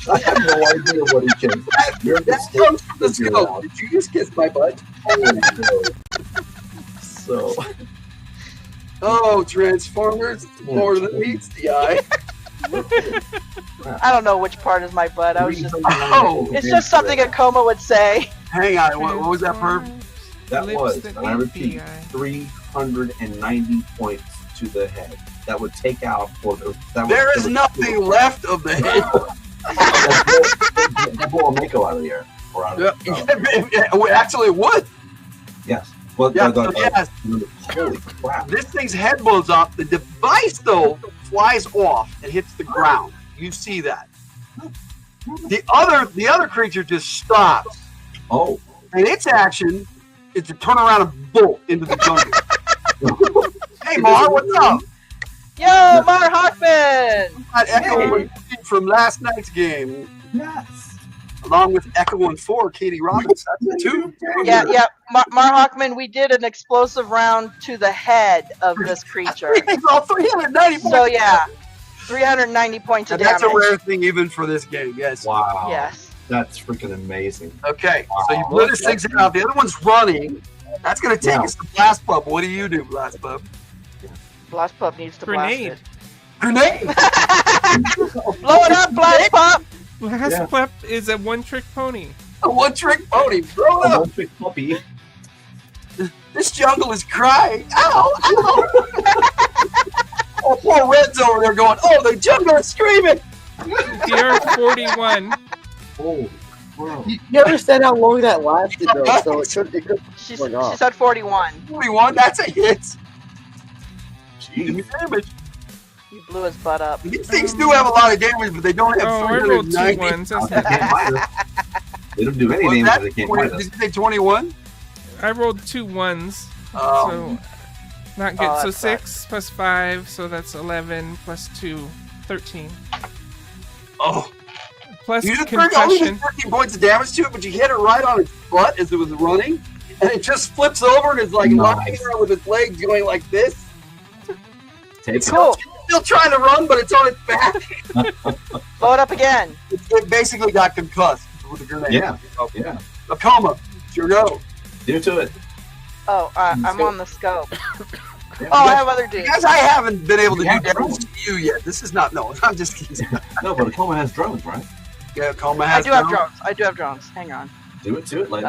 I have no idea what he kissed. You're the That comes from the scope. scope. Did you just kiss my butt? Holy crow. So, Oh, Transformers, more than meets the eye. I don't know which part is my butt. I was just. Oh, It's just something a coma would say. hang on. What was that, Perv? that Lips was, that and I meet repeat, the eye. 390 points to the head. That would take out, or that There would, is nothing left of the head. That blow a Mako out of the air. Or out of Actually, it would. yes. Well, Yeah, so yes. Holy crap. This thing's head blows off. The device, though, flies off and hits the ground. You see that. The other creature just stops, Oh. and its action is to turn around and bolt into the jungle. Hey, Mar, what's up? Yo, Mar Hockman! Got Echo and from last night's game, Yes. along with Echo and 4, Katie Robbins. That's 2. Yeah. Mar Hockman, we did an explosive round to the head of this creature. It's all 390 points. So yeah, 390 points of And that's damage. a rare thing even for this game, yes. Wow. Yes. That's freaking amazing. Okay, so you blew this thing out. The other one's running. That's going to take us to Blast Pub. What do you do, Blast Pub? Blast Pup needs to Grenade. Grenade! Blow it up, Blast Pup! Last Yeah. Pup is a one-trick pony. A one-trick pony. Throw it A up. one-trick puppy. This jungle is crying. Ow! Ow! Oh, poor Red's over there going, oh, the jungle is screaming. Dear 41. Oh, wow. You never said how long that lasted, though, so it could She going off. said 41. 41, that's a hit. Jeez. Give me damage. You blew his butt up. These things do have a lot of damage, but they don't have Oh, I rolled 2 390. ones. That's They not can't good. fight us. They don't do any Was damage that if they can't 20 fight us. Did you say 21? I rolled 2 ones. Oh. So, not good. Oh, So that 6 plus 5, so that's 11 plus 2, 13. Oh. Plus You just only concussion. did 13 points of damage to it, but you hit it right on its butt as it was running, and it just flips over and is like lying around with its legs going like this. Take it. Cool. Still trying to run, but it's on its back. Blow it up again. It basically got concussed with a grenade. Yeah. Yeah. A coma. Sure go. Do to it. Oh, I'm Scope. on the scope. Yeah. Oh, I have other dudes. Because I haven't been able to do Yeah, damage to you yet. This is not. No, I'm just kidding. No, but a coma has drones, right? Yeah, coma I has. do have drones. I do have drones. Hang on. Do it to it later.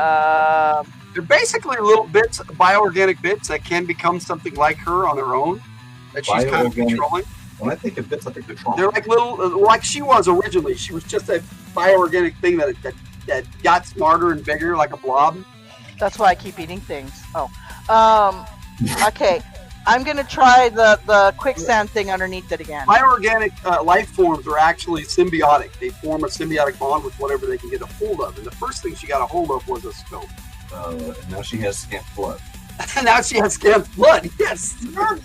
They're basically little bits, bioorganic bits that can become something like her on their own. That she's kind of Bioorganic. controlling. When I think of bits, I think of trauma. They're like little, like she was originally. She was just a bioorganic thing that got smarter and bigger, like a blob. That's why I keep eating things. Oh. Okay. I'm gonna try the quicksand thing underneath it again. Bioorganic life forms are actually symbiotic. They form a symbiotic bond with whatever they can get a hold of. And the first thing she got a hold of was a scope. And now she has scant blood. And now she has scant blood. Yes. All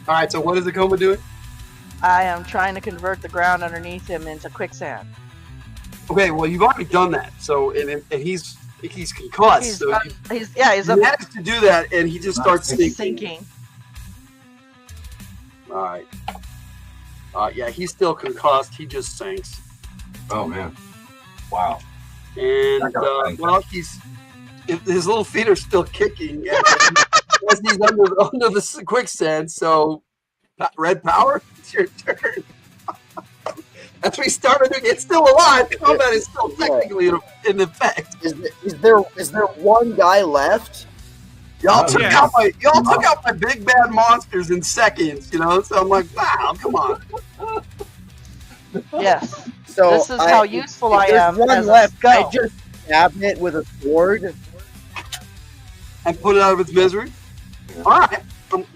right. So what is the coma doing? I am trying to convert the ground underneath him into quicksand. Okay. Well, you've already done that. So and he's concussed. He's, so he's he up managed to do that, and he just starts sinking. sinking. All right. Yeah, he's still concussed. He just sinks. Oh man! Wow. And well, his little feet are still kicking as he's under the quicksand. So, Red Power, it's your turn. As we started, it's still alive. Combat is still technically in effect. Is there one guy left? Y'all took out my big bad monsters in seconds, you know. So I'm like, wow, come on. Yes. So this is how useful I am. There's one as left. a scout. I just stabbed it with a sword and put it out of its misery. All right,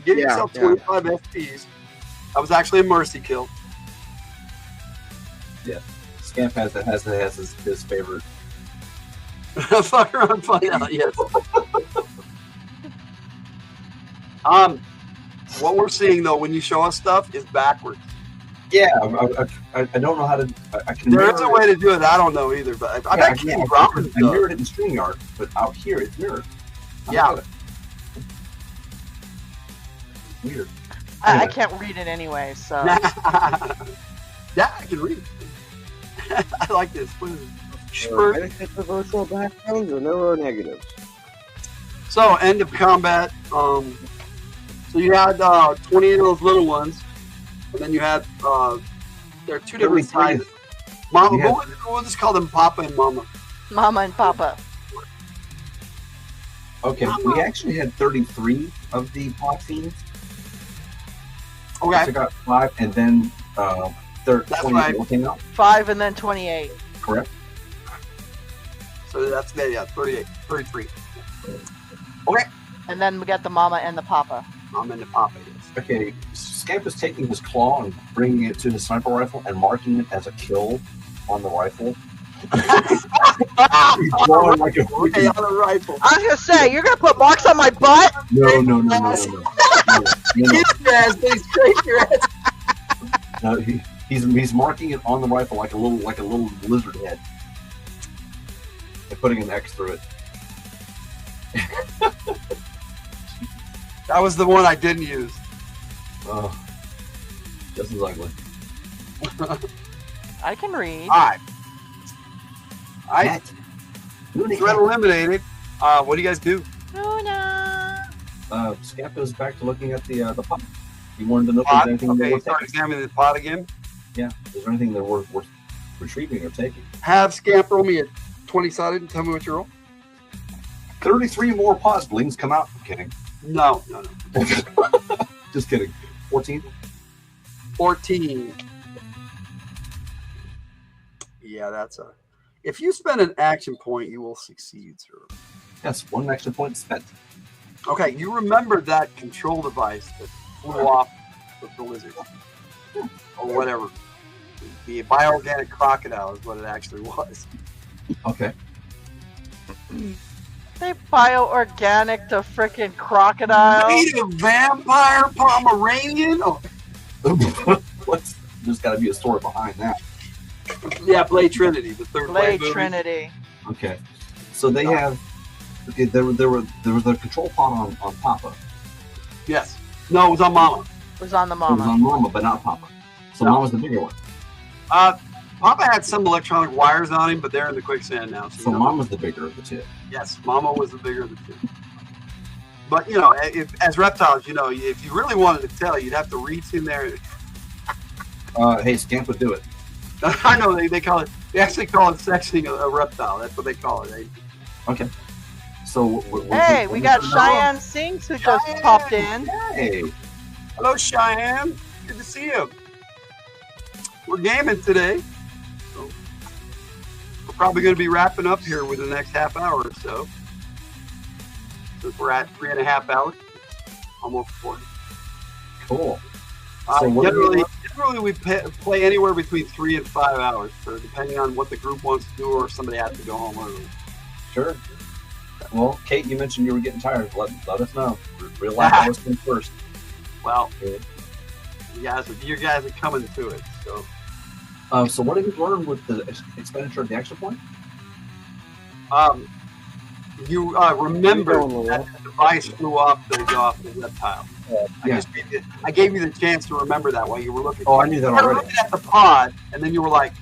give yourself 25 FPs. That was actually a mercy kill. Yeah, Scamp has his favorite. Fuck around, find out. Yes. What we're seeing though when you show us stuff is backwards. Yeah, I don't know how to. I can. There is a way to do it. I don't know either, but I bet King Robin I mirrored it in StreamYard, but out here it's mirrored. Yeah. Weird. I can't read it anyway, so. Yeah, I can read. I like this. What is it? Sure. Benefits of virtual backgrounds or no negatives. So end of combat. So you had 28 of those little ones, and then you had there are two different sizes. Mama, we'll just call them Papa and Mama. Mama and Papa. Okay, we actually had 33 of the pot fiends. Okay. I got 5, and then 20 came out. 5 and then 28. Correct. So that's 38, 33. Okay. And then we got the Mama and the Papa. Mama and the Papa, yes. Okay, Scamp is taking his claw and bringing it to his sniper rifle and marking it as a kill on the rifle. He's drawing like a okay, on the rifle. I was gonna say, you're gonna put marks on my butt? No. They scrape your ass. No, he's marking it on the rifle like a little lizard head. And putting an X through it. That was the one I didn't use. Oh, just as ugly. I can read. Alright. Threat eliminated. What do you guys do? Scamp goes back to looking at the pot. He wanted to know if Pot? there's anything Okay, worth start taking. examining the pot again. Yeah, is there anything that worth retrieving or taking? Have Scamp roll me a 20-sided and tell me what you roll. 33 more podlings come out. I'm kidding. No. Just kidding. 14. 14. Yeah, that's a. If you spend an action point, you will succeed, sir. Yes, 1 action point spent. Okay, you remember that control device that flew off with the lizard, or whatever. The bioorganic crocodile is what it actually was. Okay. They bioorganic the freaking crocodile. Native vampire Pomeranian. Oh. There's got to be a story behind that. Yeah, Blade Trinity, the third Blade movie. Trinity. Okay, so they have. Okay, there was a control pod on Papa. Yes. No, it was on Mama. It was on the It was Mama. on Mama, but not Papa. So No. Mama's the bigger one. Papa had some electronic wires on him, but they're in the quicksand now. So no. Mama's the bigger of the two. Yes, Mama was the bigger of the two. But, you know, as reptiles, you know, if you really wanted to tell, you'd have to reach in there. Hey, Scamp would do it. I know they call it. They actually call it sectioning a reptile. That's what they call it. Okay. So Hey, we got Cheyenne Sings who just popped in. Hey. Hello, Cheyenne. Good to see you. We're gaming today. So we're probably going to be wrapping up here within the next half hour or so. Since we're at 3.5 hours, almost 4. Cool. So what generally we play anywhere between 3 and 5 hours. So depending on what the group wants to do, or somebody has to go home early. Sure. Well, Kate, you mentioned you were getting tired. Let us know. Real life listening first. Well, you guys are coming to it. So. So what have you learned with the expenditure of the extra point? You remember that the device flew off the reptile. Yeah. I gave you the chance to remember that while you were looking. Oh, I knew that you were already. looking at the pod, and then you were like,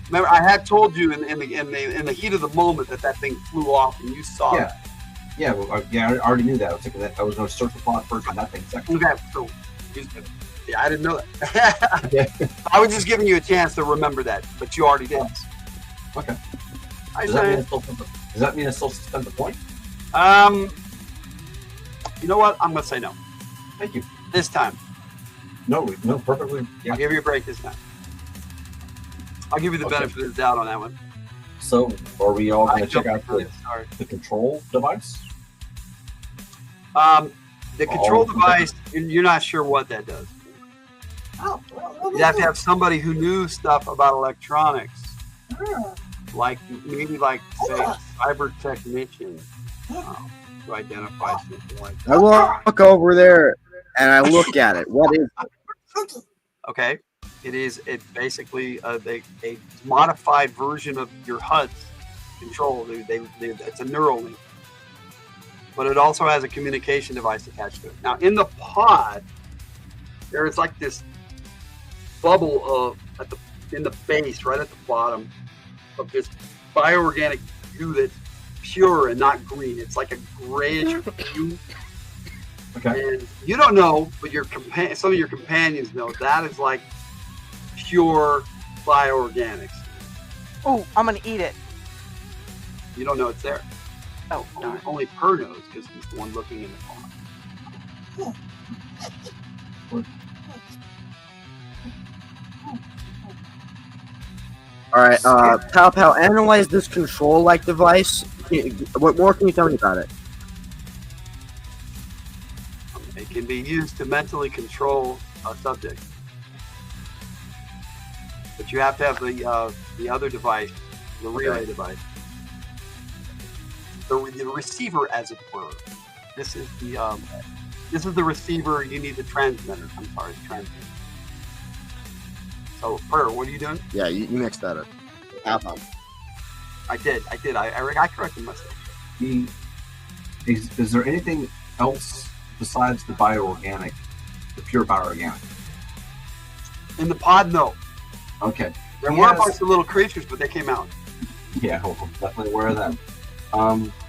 "Remember, I had told you in the heat of the moment that thing flew off, and you saw it." Yeah. Well, I already knew that. I was thinking that I was going to search the pod first and that thing second. Okay, so I didn't know that. I was just giving you a chance to remember that, but you already did. Okay. Does that mean I still spent the point? You know what? I'm going to say no. Thank you. This time. No, perfectly. Yeah. I'll give you a break this time. I'll give you the benefit of the doubt on that one. So, are we all going to check out the control device? The control device, you're not sure what that does. You have to have somebody who knew stuff about electronics, like maybe say cyber technician, to identify something like that. I walk over there and I look at it. What is it? Okay, it's basically a modified version of your HUD's control. It's a neural link, but it also has a communication device attached to it. Now, in the pod, there is like this bubble in the base, right at the bottom, of this bioorganic goo that's pure and not green. It's like a grayish hue. Okay. And you don't know, but some of your companions know that is like pure bioorganics. Oh, I'm gonna eat it. You don't know it's there. Oh, only Per knows because he's the one looking in the pod. All right, Pal, analyze this control-like device. What more can you tell me about it? It can be used to mentally control a subject, but you have to have the other device, the relay device, the receiver, as it were. This is the receiver. You need the transmitter. I'm sorry, the transmitter. So, Per, what are you doing? Yeah, you mixed that up. Pal. I did. I corrected myself. Is there anything else besides the bioorganic, the pure bioorganic? In the pod, no. Okay. There were a bunch of little creatures, but they came out. Yeah, well, definitely aware of that.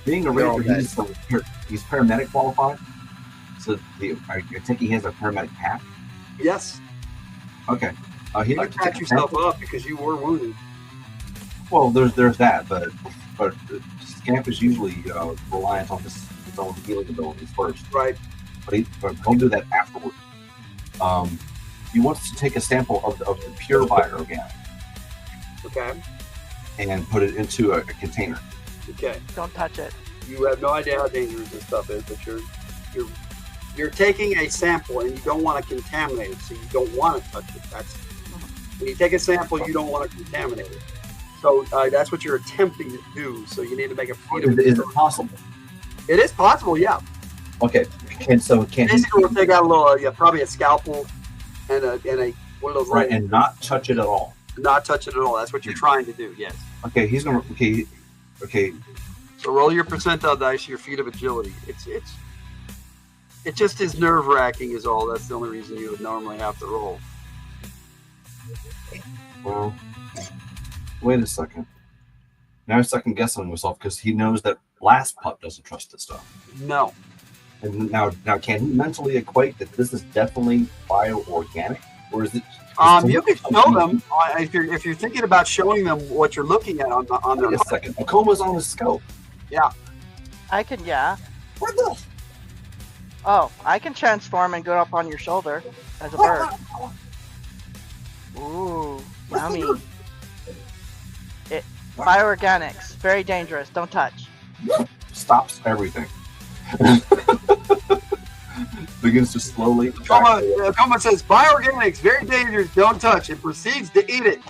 Being a ranger, he's paramedic qualified. So I think he has a paramedic pack. Yes. Okay. You patch yourself up because you were wounded. Well, there's that, but but Scamp is usually reliant on his own healing abilities first. Right. But don't do that afterward. He wants to take a sample of the pure bioorganic. Okay. And put it into a container. Okay. Don't touch it. You have no idea how dangerous this stuff is, but you're taking a sample and you don't want to contaminate it, so you don't want to touch it. That's when you take a sample, you don't want to contaminate it. So that's what you're attempting to do. So you need to make a feed of it. Is it possible? It is possible, yeah. Okay. Basically, we'll take out a little, probably a scalpel and a one of those. Right, and not touch it at all. Not touch it at all. That's what you're trying to do. Yes. Okay, he's gonna. Okay. So roll your percentile dice, your feat of agility. It just is nerve wracking, is all. That's the only reason you would normally have to roll. Well, wait a second. Now I'm second guessing myself because he knows that Last Pup doesn't trust this stuff. No. And now can he mentally equate that this is definitely bioorganic, or is it? You can show them if you're thinking about showing them what you're looking at on their. Wait a second. Akoma's on the scope. Yeah. I can, yeah. What the? Oh, I can transform and go up on your shoulder as a bird. Ooh, yummy. Bioorganics, very dangerous. Don't touch. Stops everything. Begins to slowly. Akoma says, bioorganics, very dangerous, don't touch. It proceeds to eat it.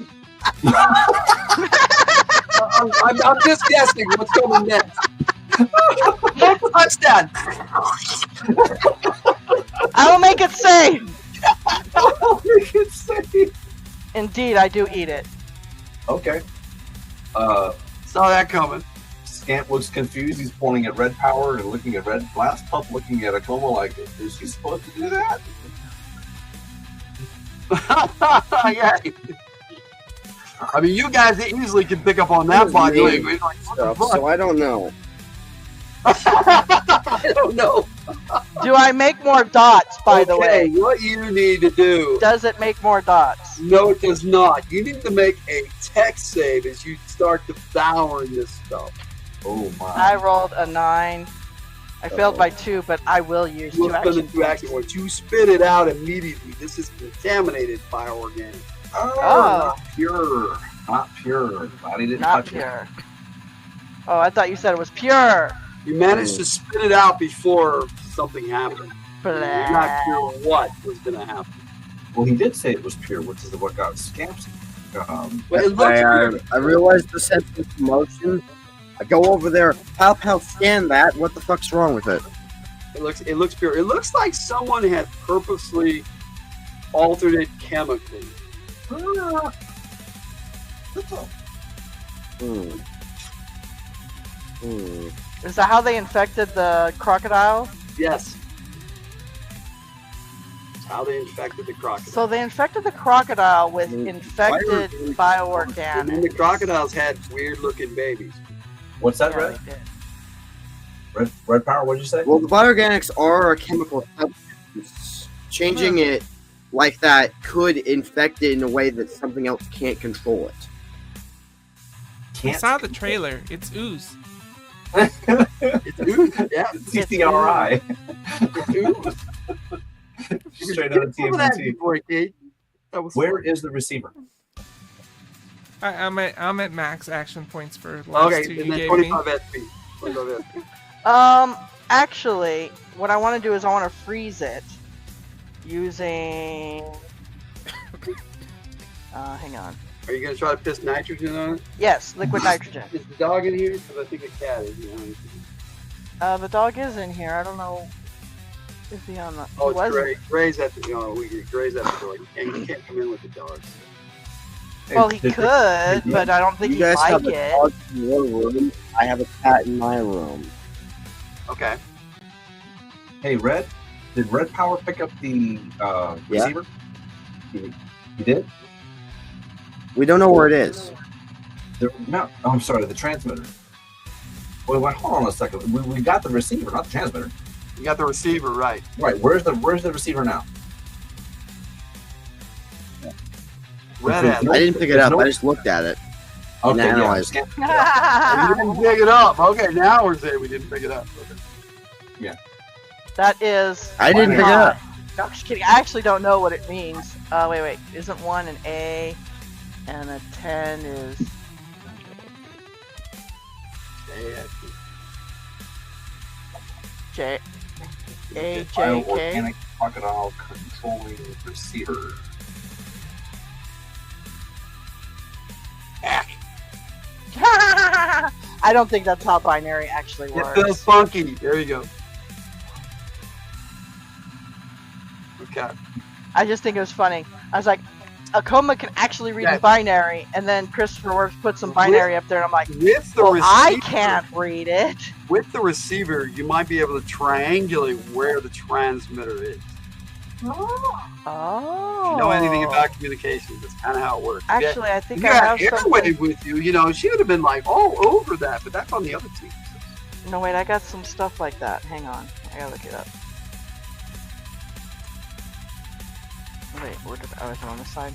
I'm just guessing what's coming next. Don't touch that. I will make it safe. I'll make it safe. Indeed, I do eat it. Okay. Saw that coming. Scamp looks confused. He's pointing at Red Power and looking at Red Last Pup, looking at Akoma like, is she supposed to do that? Yeah. I mean, you guys easily can pick up on that body language. So I don't know. I don't know. Do I make more dots, by the way? What you need to do. Does it make more dots? No, it does not. You need to make a tech save as you start devouring this stuff. Oh my. I rolled a 9. I failed by 2, but I will use 2 action points. You spit it out immediately. This is contaminated bioorganic. Oh, pure. Not pure. Body didn't Not touch pure. Oh, I thought you said it was pure. You managed to spit it out before something happened. Blah. You're not sure what was going to happen. Well, he did say it was pure, which is what got Scamp's. But it looks I realized the sense of emotion. I go over there, pow, scan that. What the fuck's wrong with it? It looks pure. It looks like someone had purposely altered it chemically. Is that how they infected the crocodile? Yes. That's how they infected the crocodile. So they infected the crocodile with infected bioorganics. And then the crocodiles had weird looking babies. What's that, Yeah, Red? they did. Red Power, what did you say? Well, the bioorganics are a chemical substance. Changing it like that could infect it in a way that something else can't control it. I saw the trailer. It's ooze. It's ooze, yeah. CCRI. It's ooze. Straight out of TMNT. Where is the receiver? I'm at max action points for the last 2 you and then gave 25 me. SP. 25 SP. Actually, what I want to do is I want to freeze it using. Hang on. Are you going to try to piss nitrogen on it? Yes, liquid nitrogen. Is the dog in here? Because I think the cat is. The dog is in here. I don't know. Is he on the? Oh, he it's wasn't. Gray. Gray's at the. Gray's at the door. You can't come in with the dogs. Well, he could, but I don't think You he'd guys have like a it. dog in your room. I have a cat in my room. Okay. Hey, Red, did Red Power pick up the receiver? He did? We don't know where it is. I'm sorry, the transmitter. Wait, hold on a second. We got the receiver, not the transmitter. You got the receiver, right. Right, where's the receiver now? Red I didn't pick it up. I just looked at it. and Okay, analyze. yeah. You didn't pick it up. Okay, now we're saying we didn't pick it up. Okay. That is. I didn't pick it up. I'm just kidding. I actually don't know what it means. Wait. Isn't 1 an A, and a 10 is J. A J K. Organic crocodile controlling receiver. I don't think that's how binary actually It works. feels funky. There you go. Okay. I just think it was funny. I was like, Akoma can actually read in binary, and then Christopher Works put some binary up there, and I'm like, With the well, I receiver, can't read it. with the receiver, you might be able to triangulate where the transmitter is. Oh. If you know anything about communications, that's kind of how it works. Actually, I think if you I had have Airwave something. with you, you know, she would have been like all over that, but that's on the other team. No, wait, I got some stuff like that. Hang on. I gotta look it up. Wait, where did I was on this side?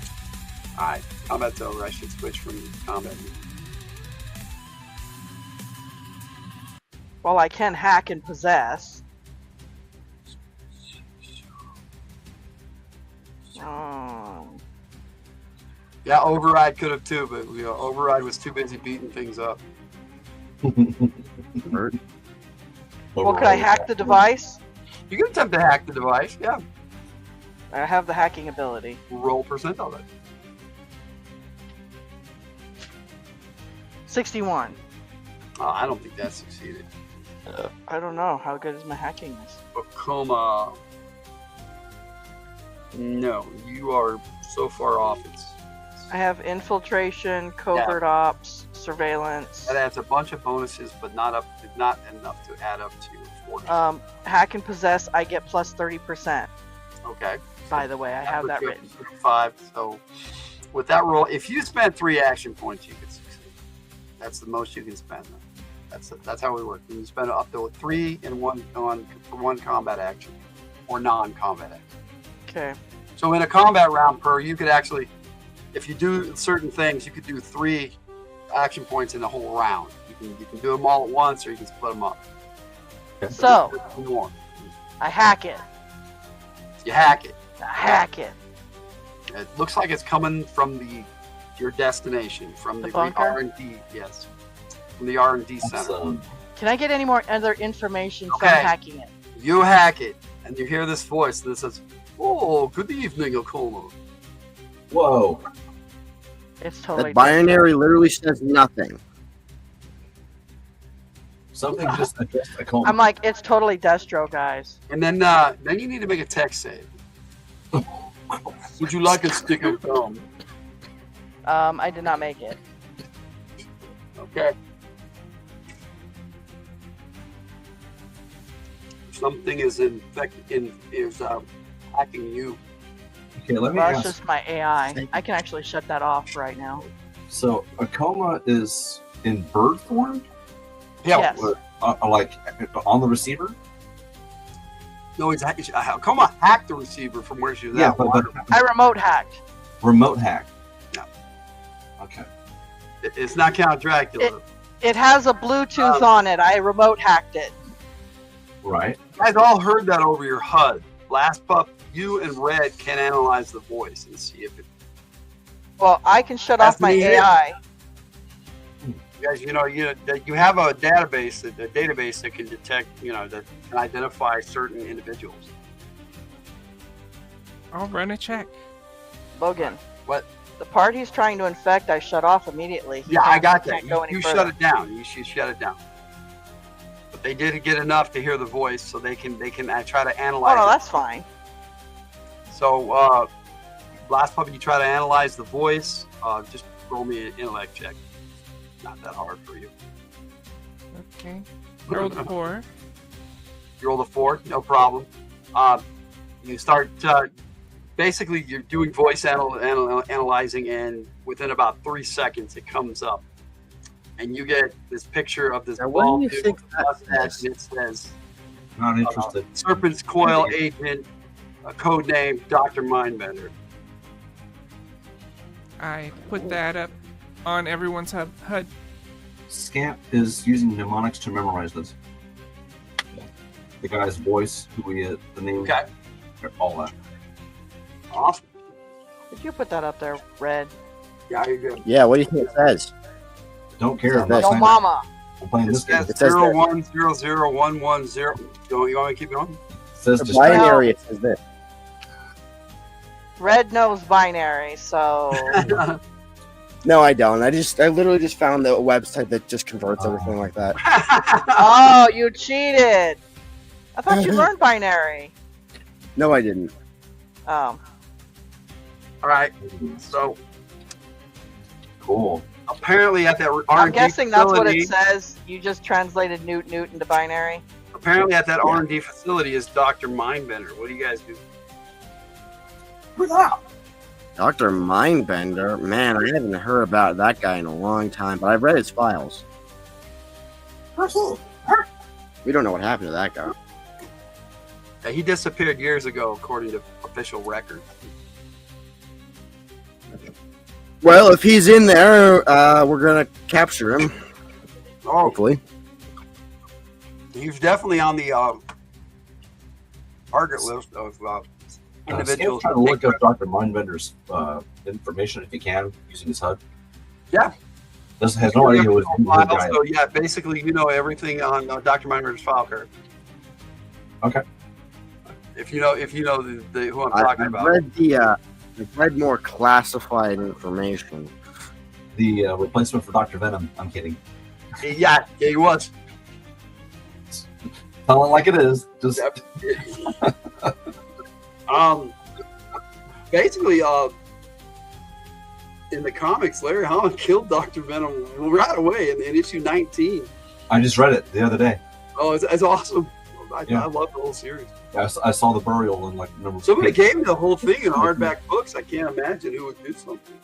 Alright, combat's over. I should switch from combat. Well, I can hack and possess. Yeah, Override could have too, but you know, Override was too busy beating things up. Well, could I hack the device? You can attempt to hack the device, yeah. I have the hacking ability. Roll percent of it. 61. I don't think that succeeded. I don't know. How good is my hacking? Akoma. No, you are so far off. I have infiltration, covert ops, surveillance. That adds a bunch of bonuses, but not enough to add up to 40. Hack and possess, I get plus 30%. Okay. By the way, I have that puts you up written. to 35. So with that roll, if you spend 3 action points, you can succeed. That's the most you can spend. That's how we work. You can spend up to 3 in one combat action or non-combat action. Okay. So in a combat round you could actually, if you do certain things, you could do 3 action points in the whole round. You can do them all at once, or you can split them up. So I hack it. You hack it. I hack it. It looks like it's coming from your destination, from the bunker? R&D. Yes, from the R&D center. Can I get any more other information from Okay. hacking it? You hack it, and you hear this voice that says, "Oh, good evening, Akoma." Whoa. It's totally That binary literally says nothing. Something just addressed Akoma. I'm like, it's totally Destro, guys. And then you need to make a text save. Would you like a stick of gum? I did not make it. Okay. Something is hacking you. Okay, let me Well, it's ask. just my AI. I can actually shut that off right now. So Akoma is in bird form? Yeah. Yes. Like on the receiver? No, he's Akoma hacked the receiver from where she was Yeah, at. but I remote hacked. remote hack. No. Okay. It's not Count Dracula. It has a Bluetooth on it. I remote hacked it. Right. You guys all heard that over your HUD. Last pup, you and Red can analyze the voice and see if it. Well, I can shut That's off my me here. AI. You guys, you have a database that can detect, that can identify certain individuals. I'll run a check. Logan. What? The part he's trying to infect, I shut off immediately. He Yeah, I can't- got that. can't go any You further. shut it down. You should shut it down. But they didn't get enough to hear the voice, so they can try to Oh, analyze no, it. that's fine. So, last puppy, you try to analyze the voice. Just roll me an intellect check. Not that hard for you. Okay. Roll the 4. You roll a 4, no problem. You start. Basically, you're doing voice analyzing, and within about 3 seconds, it comes up, and you get this picture of this Now, what do bald you dude think with a that mustache, is? and it says Not interested. Serpent's Coil Agent, a code name Dr. Mindbender. I put that up on everyone's HUD. Scamp is using mnemonics to memorize this. The guy's voice, who he is, the name, all that. Awesome. Did you put that up there, Red? Yeah, you're good. Yeah, what do you think it says? Don't care. I'm It says not No playing mama. that. I'm playing this game. It It says says 0100110. You want me to keep going? It says The distract. binary, it says this. Red knows binary, so No, I don't. I literally just found the website that just converts everything like that. oh, you cheated. I thought you learned binary. No, I didn't. Oh, All right. So Cool. apparently at that R&D I'm guessing that's what facility, it says. You just translated Newt into binary. apparently at that R&D facility is Dr. Mindbender. What do you guys do? Who's that? Dr. Mindbender? Man, I haven't heard about that guy in a long time, but I've read his files. Who's he? We don't know what happened to that guy. Yeah, he disappeared years ago, according to official records. Well, if he's in there, we're gonna capture him. Oh, Hopefully. he's definitely on the target list of individuals. Trying to look up Dr. Mindbender's information if you can using his HUD. Yeah. This has no idea what his guy. So yeah, basically you know everything on Dr. Mindbender's file card. Okay. If you know the who I'm I've talking about. I've read more classified information. The replacement for Dr. Venom. I'm kidding. Yeah, he was. Tell it like it is. Just Basically, in the comics, Larry Hammond killed Dr. Venom right away in issue 19. I just read it the other day. Oh, it's awesome. I Yeah. love the whole series. I saw the burial in like number. Somebody gave me the whole thing in hardback books. I can't imagine who would do something.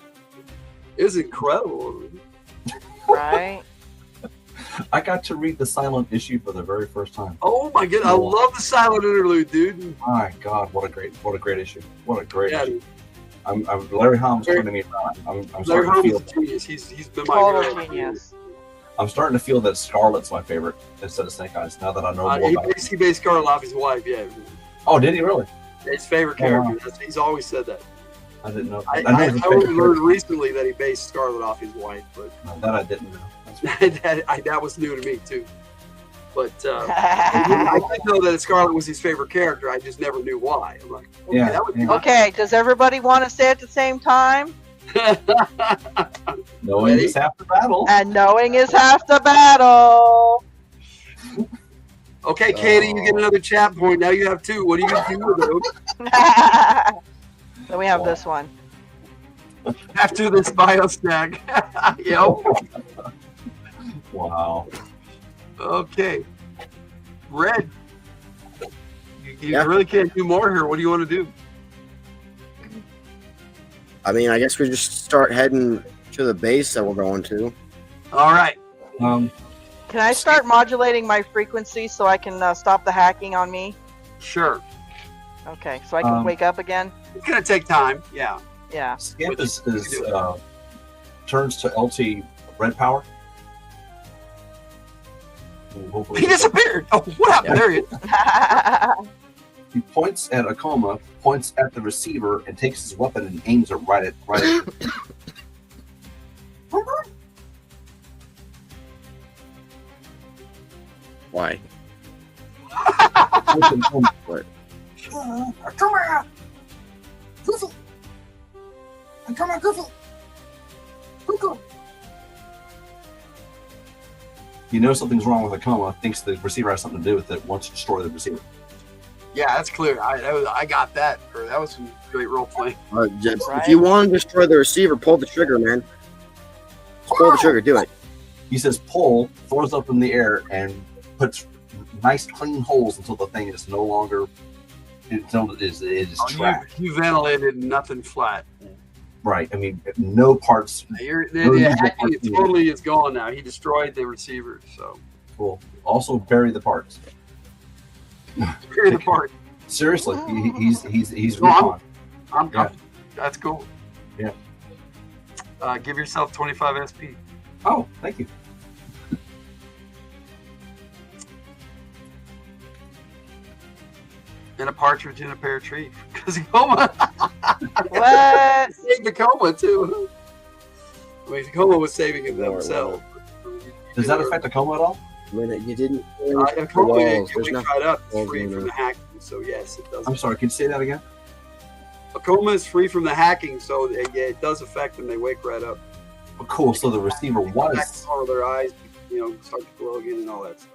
It's incredible. Right? I got to read the silent issue for the very first time. Oh my god, I love the silent interlude, dude. My God, what a great issue! What a great Yeah, issue! I'm Larry Hammond's turning me around. I'm Larry starting to Hammond's feel. a genius. He's been my Total hero. genius. I'm starting to feel that Scarlet's my favorite instead of Snake Eyes. Now that I know more about it. He based Scarlet off his wife. Yeah, Oh, did he really? his favorite Oh, wow. character. He's always said that. I didn't know. I know his only favorite learned recently that he based Scarlet off his wife, but character. That I didn't know. That's that was new to me too. But I did know that Scarlet was his favorite character. I just never knew why. I'm like, okay, Yeah, that would be yeah. Okay, does everybody want to say at the same time? Knowing Ready? is half the battle. And knowing is half the battle. Okay, Katie, you get another chat point. Now you have two. What are you going to do with it? Then we have this one. After this bio snack. Yep. Wow. Okay. Red. You Yeah. really can't do more here. What do you want to do? I mean, I guess we just start heading to the base that we're going to. All right. Um, Can I start modulating my frequency so I can stop the hacking on me? Sure. Okay, so I can wake up again? It's going to take time. Yeah. Yeah. Scamp turns to LT red power. Hopefully He disappeared. Oh, what happened? There he is. he points at Akoma, points at the receiver, and takes his weapon and aims it right at. Why? Come on. Goofy. Come on, Goofy. Cuckoo. You know something's wrong with Akoma, thinks the receiver has something to do with it, wants to destroy the receiver. Yeah, that's clear. I got that. That was some great role playing. If you want to destroy the receiver, pull the trigger, man. Just pull the trigger. Do it. He says pull, throws up in the air, and puts nice clean holes until the thing is no longer until it is trapped. You ventilated nothing flat. Right. I mean, no parts. It totally is gone now. He destroyed the receiver. So Cool. Also bury the parts. bury the part. Seriously, he's No, recon. I'm that's cool. Yeah. Give yourself 25 SP. Oh, thank you. And a partridge in a pear tree. Because Coma. What? Saved the Coma, too. I mean, Coma was saving it themselves. Does that affect the coma at all? You didn't. The Coma, you tried up. It's free from the hacking, so yes, it does. I'm sorry, can you say that again? A Coma is free from the hacking, so it does affect them. They wake right up. Oh, cool. So the receiver was. Or their eyes, start to glow again and all that stuff.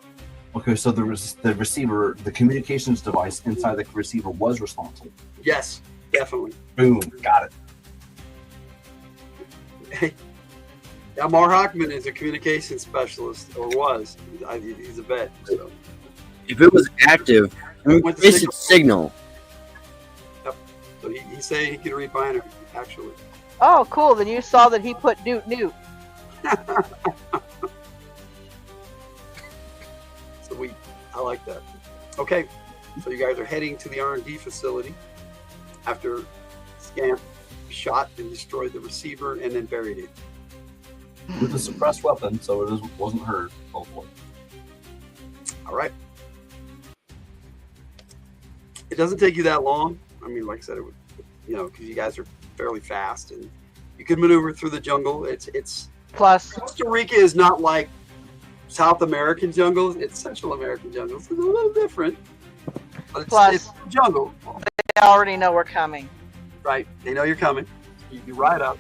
Okay, so the receiver, the communications device inside the receiver was responsible. Yes, definitely. Boom, got it. Hey, Mar Hockman is a communications specialist, or was. He's a vet. So. If it was active, this is signal. Yep. So he's saying he can read binary, actually. Oh, cool. Then you saw that he put Newt. Sweet. I like that. Okay, so you guys are heading to the R&D facility after Scamp shot and destroyed the receiver and then buried it. With a suppressed weapon, so it wasn't heard, hopefully. All right. It doesn't take you that long. I mean, like I said, it would, because you guys are fairly fast and you can maneuver through the jungle. It's plus Costa Rica is not like South American jungles. It's Central American jungles. It's a little different. But it's jungle. They already know we're coming. Right. They know you're coming. You ride up,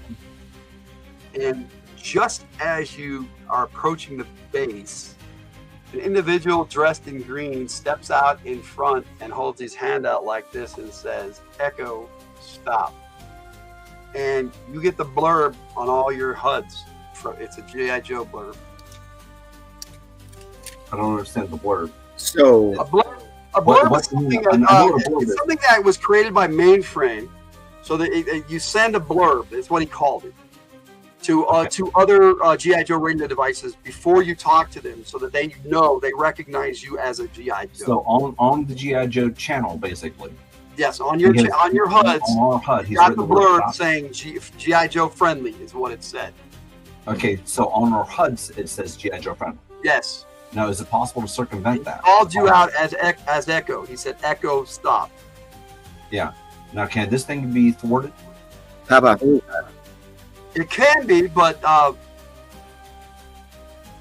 and just as you are approaching the base, an individual dressed in green steps out in front and holds his hand out like this and says, "Echo, stop." And you get the blurb on all your HUDs. It's a G.I. Joe blurb. I don't understand the blurb. So a blurb is something, it's something that was created by Mainframe. So that you send a blurb, is what he called it, to other G.I. Joe radio devices before you talk to them, so that they recognize you as a G.I. Joe. So on the G.I. Joe channel, basically. Yes, on your HUDs, on our HUD, you got the blurb saying G.I. Joe friendly is what it said. Okay, so on our HUDs it says G.I. Joe friendly. Yes. Now, is it possible to circumvent that? He called you out as Echo. He said, "Echo, stop." Yeah. Now, can this thing be thwarted? How about it can be, but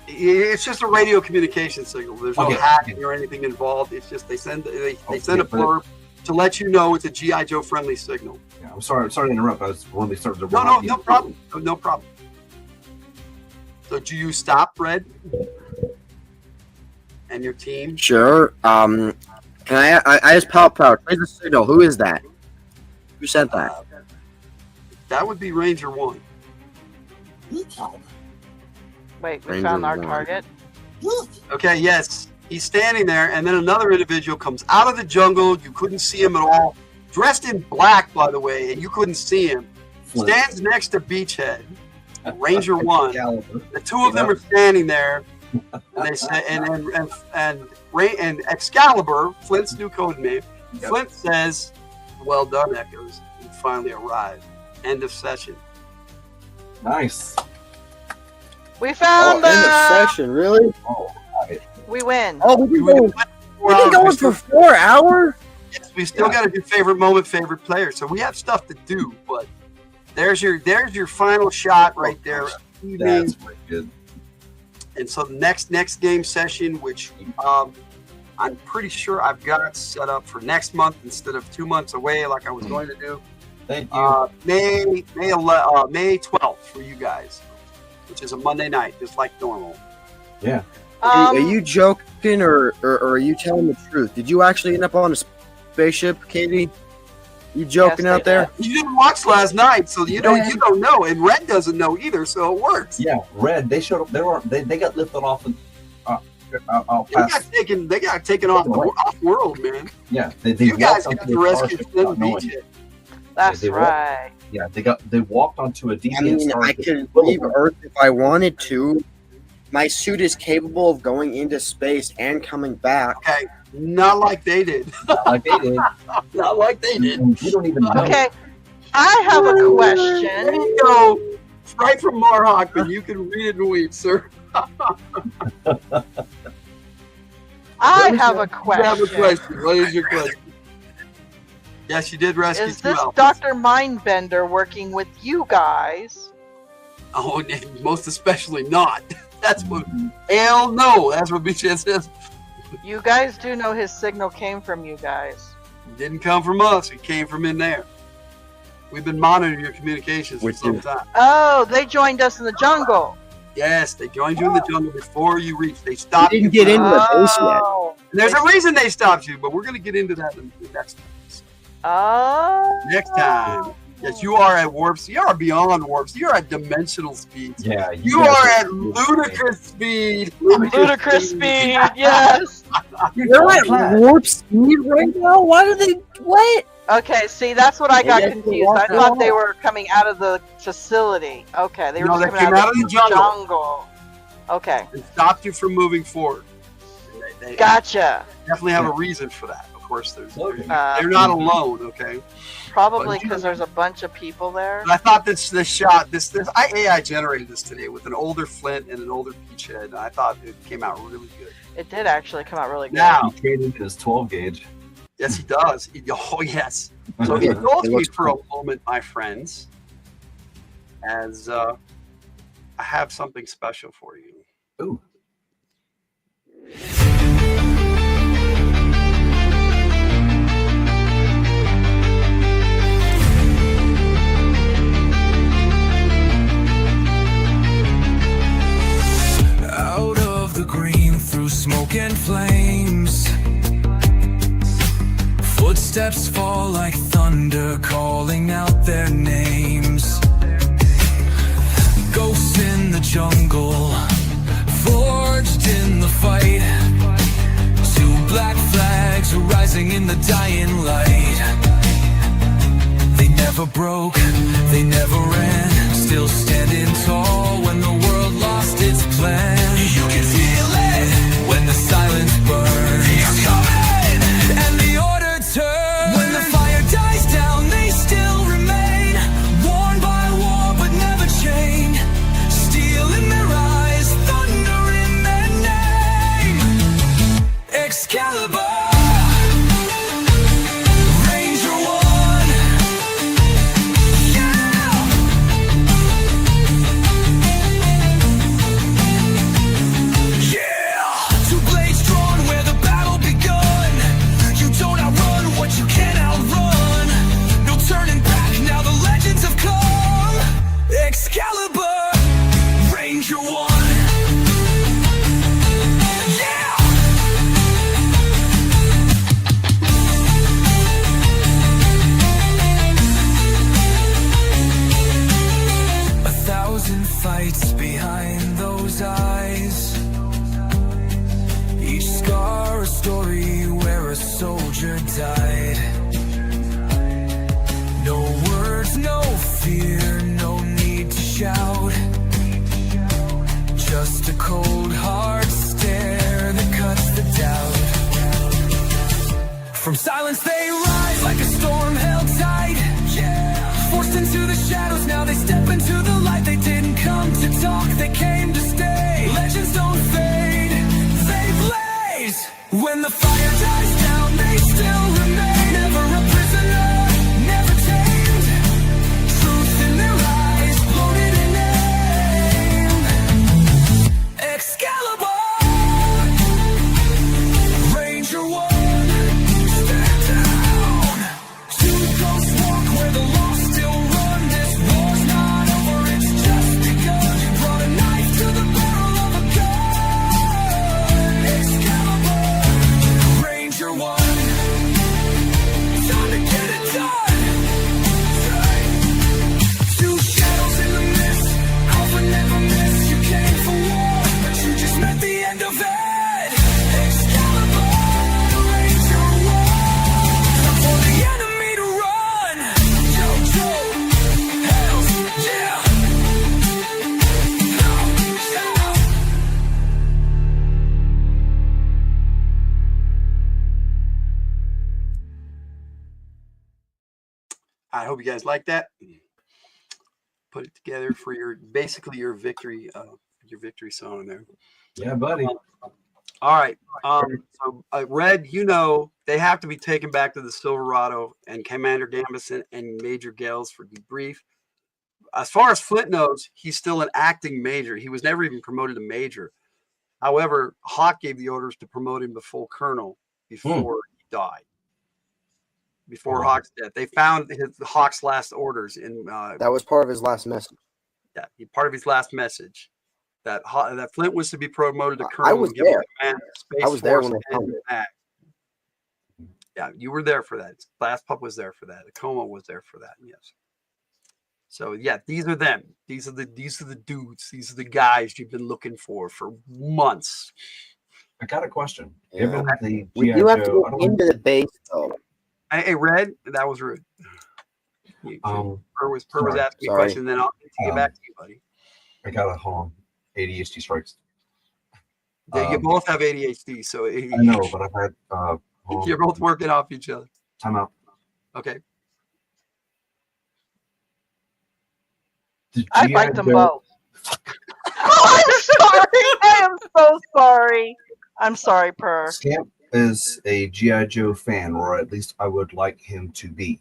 it's just a radio communication signal. There's no hacking or anything involved. It's just they send a blurb to let you know it's a G.I. Joe friendly signal. Yeah, I'm sorry to interrupt. I was when they started to no problem. No problem. So do you stop, Red? And your team? Sure. Can I just pop out? Where's the signal? Who is that? Who sent that? That would be Ranger 1. Wait, we found our target. Okay, yes. He's standing there, and then another individual comes out of the jungle. You couldn't see him at all. Dressed in black, by the way, and you couldn't see him. Stands next to Beachhead, Ranger 1. The two of them are standing there. And they say, and Excalibur, Flint's new code name. Flint says, "Well done, Echoes. You finally arrived. End of session." Nice. We found them. End of session, really? Oh, right. We win. Oh, we've been going for 4 hours. Yes, we still got to do favorite moment, favorite player. So we have stuff to do, but there's your final shot right there. That's pretty good. And so the next game session, which I'm pretty sure I've got set up for next month instead of 2 months away like I was going to do. Thank you. May 12th for you guys, which is a Monday night, just like normal. Yeah. Are you joking or are you telling the truth? Did you actually end up on a spaceship, Katie? You joking out there? You didn't watch last night, so you don't know, and Red doesn't know either, so it works. Yeah, Red. They showed up. They got lifted off. They got taken off world, man. Yeah, they you guys walked got onto to a rescue starship Flynn Beach. That's right. They walked onto a deviant starship. I could leave Earth if I wanted to. My suit is capable of going into space and coming back. Okay, not like they did. Not like they did. Not like they did. You don't even know. Okay, I have a question. There you go. right from Marhawk, but you can read it and weep, sir. I have a You have a question. question. What is your question? Yes, you did rescue Is 2 this elephants. Dr. Mindbender working with you guys? Oh, most especially not. That's what. Hell no. That's what BJ says. You guys do know his signal came from you guys. It didn't come from us. It came from in there. We've been monitoring your communications for some time. Oh, they joined us in the jungle. Yes, they joined you in the jungle before you reached. They stopped you. didn't get into the base yet. Oh. And there's a reason they stopped you, but we're going to get into that in the next time. Oh. Next time. Yes, you are at warps. You are beyond warps. You are at dimensional speeds. Yeah, You guys are at ludicrous speed. Ludicrous speed, yes. They're at warp speed right now? Why do they... What? Okay, see, that's what I got Yeah, confused. I thought they were coming out of the facility. Okay, they were No, just they coming came out of the jungle. Okay, It stopped you from moving forward. They gotcha. definitely have a reason for that. Of course, they're Uh, not alone, okay? Probably because there's a bunch of people there. But I thought this shot, AI generated this today with an older Flint and an older Beachhead, and I thought it came out really good. It did actually come out really good. Now, He traded his 12 gauge. yes, he does. Oh, yes. So indulge me for a moment, my friends, as I have something special for you. Ooh. Out of the green through smoke and flames, footsteps fall like thunder calling out their names. Ghosts in the jungle, forged in the fight. Two black flags are rising in the dying light. They never broke, they never ran, still standing tall when the world lost its plan. You can feel it when the silence burns. He's coming, and the order turns. When the fire dies down, they still remain. Worn by war, but never chained. Steel in their eyes, thunder in their name. Excalibur. Excalibur, Ranger One. Yeah! A thousand fights behind those eyes. Each scar a story where a soldier died. No words, no fear, no need to shout. Just a cold, hard stare that cuts the doubt. From silence they rise like a storm held tight. Yeah. Forced into the shadows, now they step into the light. They didn't come to talk, they came to stay. Legends don't fade, they blaze. When the fire dies down, they still remain. Never a prisoner, never tamed. Truth in their eyes, bloated in name. Excalibur, Ranger One, stand down. Two ghosts walk where the lost still run. This war's not over, it's just begun. Brought a knife to the barrel of a gun. Excalibur, Ranger One, time to get it done. Two shadows in the mist, Alpha never miss. You came for war, but you just met the end of it. Excalibur, Ranger One, time for the enemy to run. Yo, hells, yeah. I hope you guys like that. put it together for basically your victory song there. Yeah, buddy. All right. So Red, they have to be taken back to the Silverado and Commander Gambison and Major Gales for debrief. As far as Flint knows, he's still an acting major. He was never even promoted to major. However, Hawk gave the orders to promote him to full colonel before he died. Before Hawk's death, they found Hawk's last orders in. That was part of his last message. Yeah, part of his last message. That Flint was to be promoted to colonel. I was there. I was there when they found it. Yeah, you were there for that. Last Pup was there for that. The Coma was there for that. Yes. So yeah, these are them. These are the dudes. These are the guys you've been looking for months. I got a question. Yeah. Given We do have to go into the base though. Hey, Red, that was rude. Per was asking me a question, then I'll get back to you, buddy. I got a ADHD strikes. Yeah, you both have ADHD, so I know, but I've had you're both working off each other. Time out. Okay. I fight them both. Oh, I'm sorry. I am so sorry. I'm sorry, Per. Scamp is a G.I. Joe fan, or at least I would like him to be.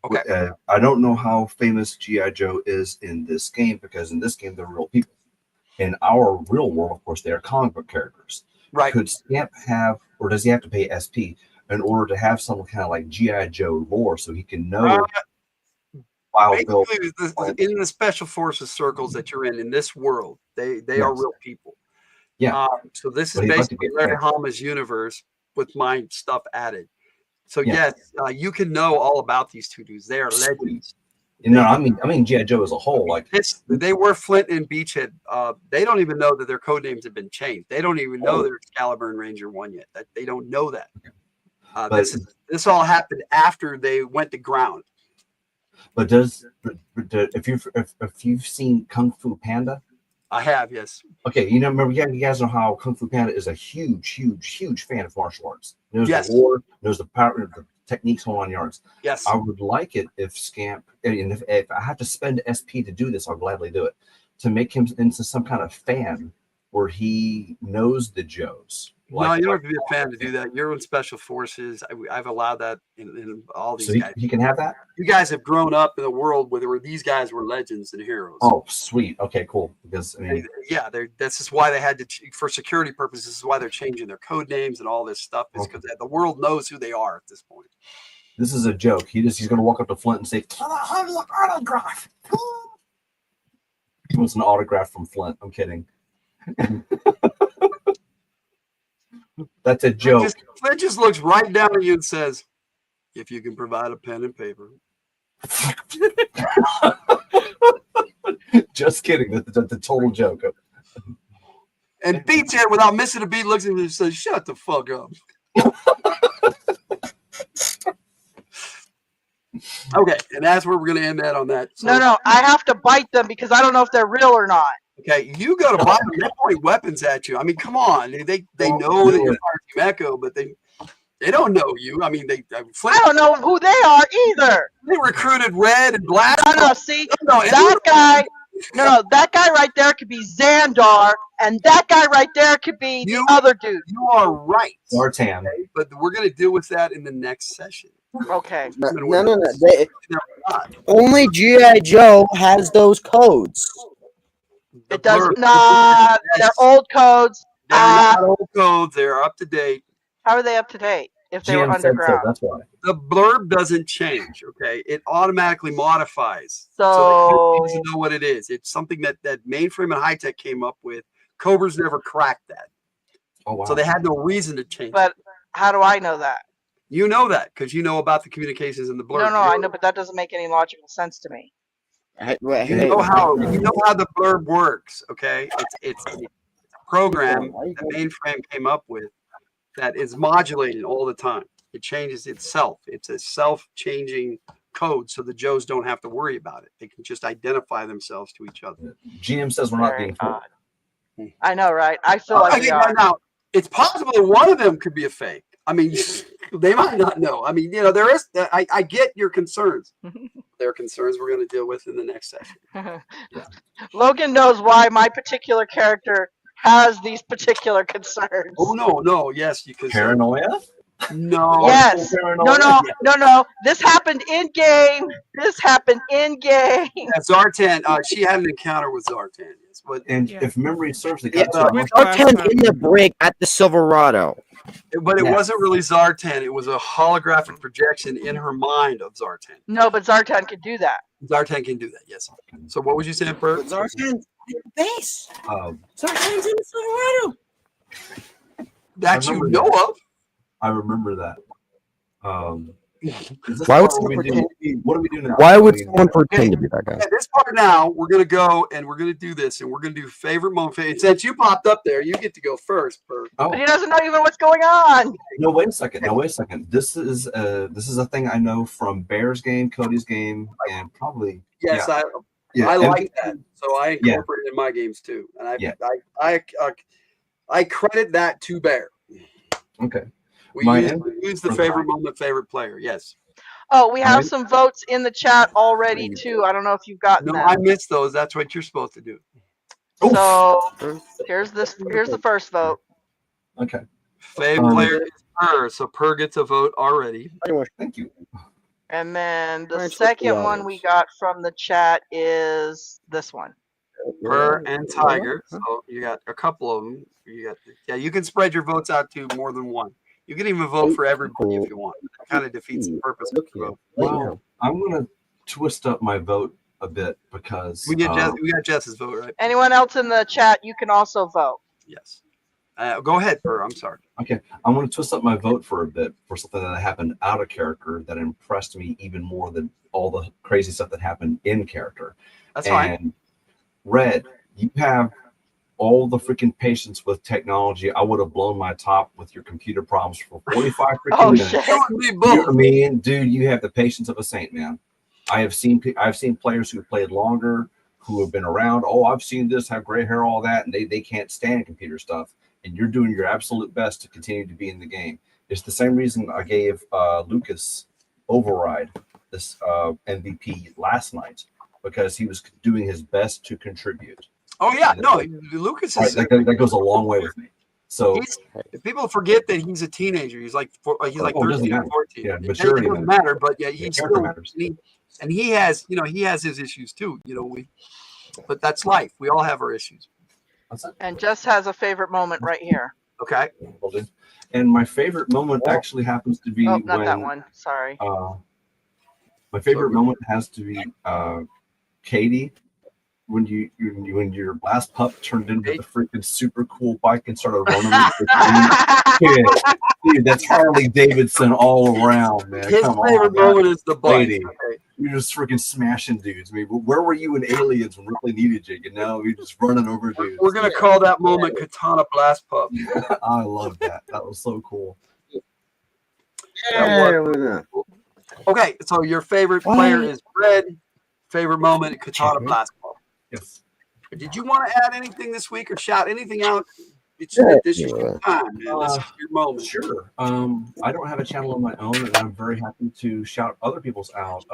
Okay. I don't know how famous G.I. Joe is in this game, because in this game, they're real people. In our real world, of course, they are comic book characters. Right. Could Scamp have, or does he have to pay SP in order to have some kind of like G.I. Joe lore so he can know? Basically, in the special forces circles that you're in this world, they are real people. Yeah. So this is basically Larry Hama's universe with my stuff added. So yes, you can know all about these two dudes. They are legends. I mean G.I. Joe as a whole. Like they were Flint and Beachhead. They don't even know that their code names have been changed. They don't even know they're Excalibur and Ranger 1 yet. They don't know that. This all happened after they went to ground. But if you've seen Kung Fu Panda, I have, yes. Okay, remember, you guys know how Kung Fu Panda is a huge fan of martial arts. Knows yes. the lore, knows the power, the techniques, whole on yards. Yes. I would like it if Scamp, and if I have to spend SP to do this, I'll gladly do it, to make him into some kind of fan where he knows the Joes. No, you don't have to be a fan to do that. You're in special forces. I've allowed that in all these guys. He can have that? You guys have grown up in a world where these guys were legends and heroes. Oh, sweet. Okay, cool. Because that's just why they had to, for security purposes, this is why they're changing their code names and all this stuff, is because the world knows who they are at this point. This is a joke. He's going to walk up to Flint and say, "Can I have your autograph?" He wants an autograph from Flint. I'm kidding. That's a joke. Flint just looks right down at you and says, "If you can provide a pen and paper." Just kidding. That's a total joke. And Beachhead, without missing a beat, looks at me and says, "Shut the fuck up." Okay, and that's where we're going to end that on that. So, No, I have to bite them because I don't know if they're real or not. Okay, you go to buy them. They point weapons at you. I mean, come on. They know that you're Fire Team Echo, but they don't know you. I mean, I don't know who they are either. They recruited Red and Black. No, see, that guy. No, that guy right there could be Xandar, and that guy right there could be the other dude. You are right. Zartan. Okay, but we're going to deal with that in the next session. Okay. No. Only G.I. Joe has those codes. It does not. They're old codes. They're not old codes. They're up to date. How are they up to date if they were underground? That's why. The blurb doesn't change. Okay, it automatically modifies. So that you know what it is. It's something that Mainframe and High Tech came up with. Cobra's never cracked that. Oh wow. So they had no reason to change. But how do I know that? You know that because you know about the communications in the blurb. No, I know, but that doesn't make any logical sense to me. You know how the blurb works, okay? It's a program that Mainframe came up with that is modulated all the time. It changes itself. It's a self-changing code, so the Joes don't have to worry about it. They can just identify themselves to each other. GM says we're not being fooled. I know, right? I feel like we are. Now, it's possible that one of them could be a fake. I mean, they might not know. I mean, there is. I get your concerns. There are concerns we're going to deal with in the next session. Logan knows why my particular character has these particular concerns. Oh no, yes, because Paranoia? no, Yes. Paranoia? No. This happened in game. This happened in game. Yeah, Zartan. She had an encounter with Zartan. Yes, but if memory serves, they Yeah, got Zartan in the break at the Silverado. But it wasn't really Zartan. It was a holographic projection in her mind of Zartan. No, but Zartan can do that. Zartan can do that, yes. So what was you saying, Bert? Zartan's in the base. Zartan's in the Silverado. That you know of. I remember that. Why would someone pretend? What are we doing now? Why would someone pretend to be that guy? At this part now, we're going to go and we're going to do this, and we're going to do favorite moment. And since you popped up there, you get to go first, Bert. But he doesn't know even what's going on. No, wait a second. This is a thing I know from Bear's game, Cody's game, and probably Yes, yeah. I like that. So I incorporate it in my games too, and I credit that to Bear. Okay. We use the favorite moment, favorite player. Yes. Oh, we have some votes in the chat already too. I don't know if you've gotten them. I missed those. That's what you're supposed to do. So here's the first vote. Okay. Favorite player is Per, so Per gets a vote already. Thank you. And then the second one we got from the chat is this one. Per and Tiger. So you got a couple of them. You can spread your votes out to more than one. You can even vote for everybody if you want. That kind of defeats the purpose of the vote. Well, I'm gonna twist up my vote a bit because we got Jess's vote, right? Anyone else in the chat, you can also vote. Yes. Go ahead, Per. I'm sorry. Okay, I'm going to twist up my vote for a bit for something that happened out of character that impressed me even more than all the crazy stuff that happened in character. That's fine. Red, you have all the freaking patience with technology. I would have blown my top with your computer problems for 45 freaking minutes. Shit. You know what I mean, dude, you have the patience of a saint, man. I've seen players who played longer, who have been around. Oh, I've seen this, have gray hair, all that, and they can't stand computer stuff. And you're doing your absolute best to continue to be in the game. It's the same reason I gave Lucas Override this MVP last night, because he was doing his best to contribute. Oh yeah, no, Lucas is that goes a long way with me. So people forget that he's a teenager. He's like 13 or 14. Yeah, maturity doesn't matter, but yeah, he's still matters. And he has his issues too. But that's life. We all have our issues. And Jess has a favorite moment right here. Okay. And my favorite moment actually happens to be not when that one. Sorry. My favorite moment has to be Katie, when your last pup turned into the freaking super cool bike and started running. Dude, that's Harley Davidson all around, man. His favorite moment is the bike. Lady. You're just freaking smashing dudes. I mean, where were you in Aliens when Ripley needed you? You're just running over dudes. We're gonna call that moment Katana Blast Pup. I love that. That was so cool. Okay, so your favorite player is Red. Favorite moment, Katana Blast Pup. Yes. Did you want to add anything this week or shout anything out? This is your time, man. This is your moment. Sure. I don't have a channel of my own, and I'm very happy to shout other people's out.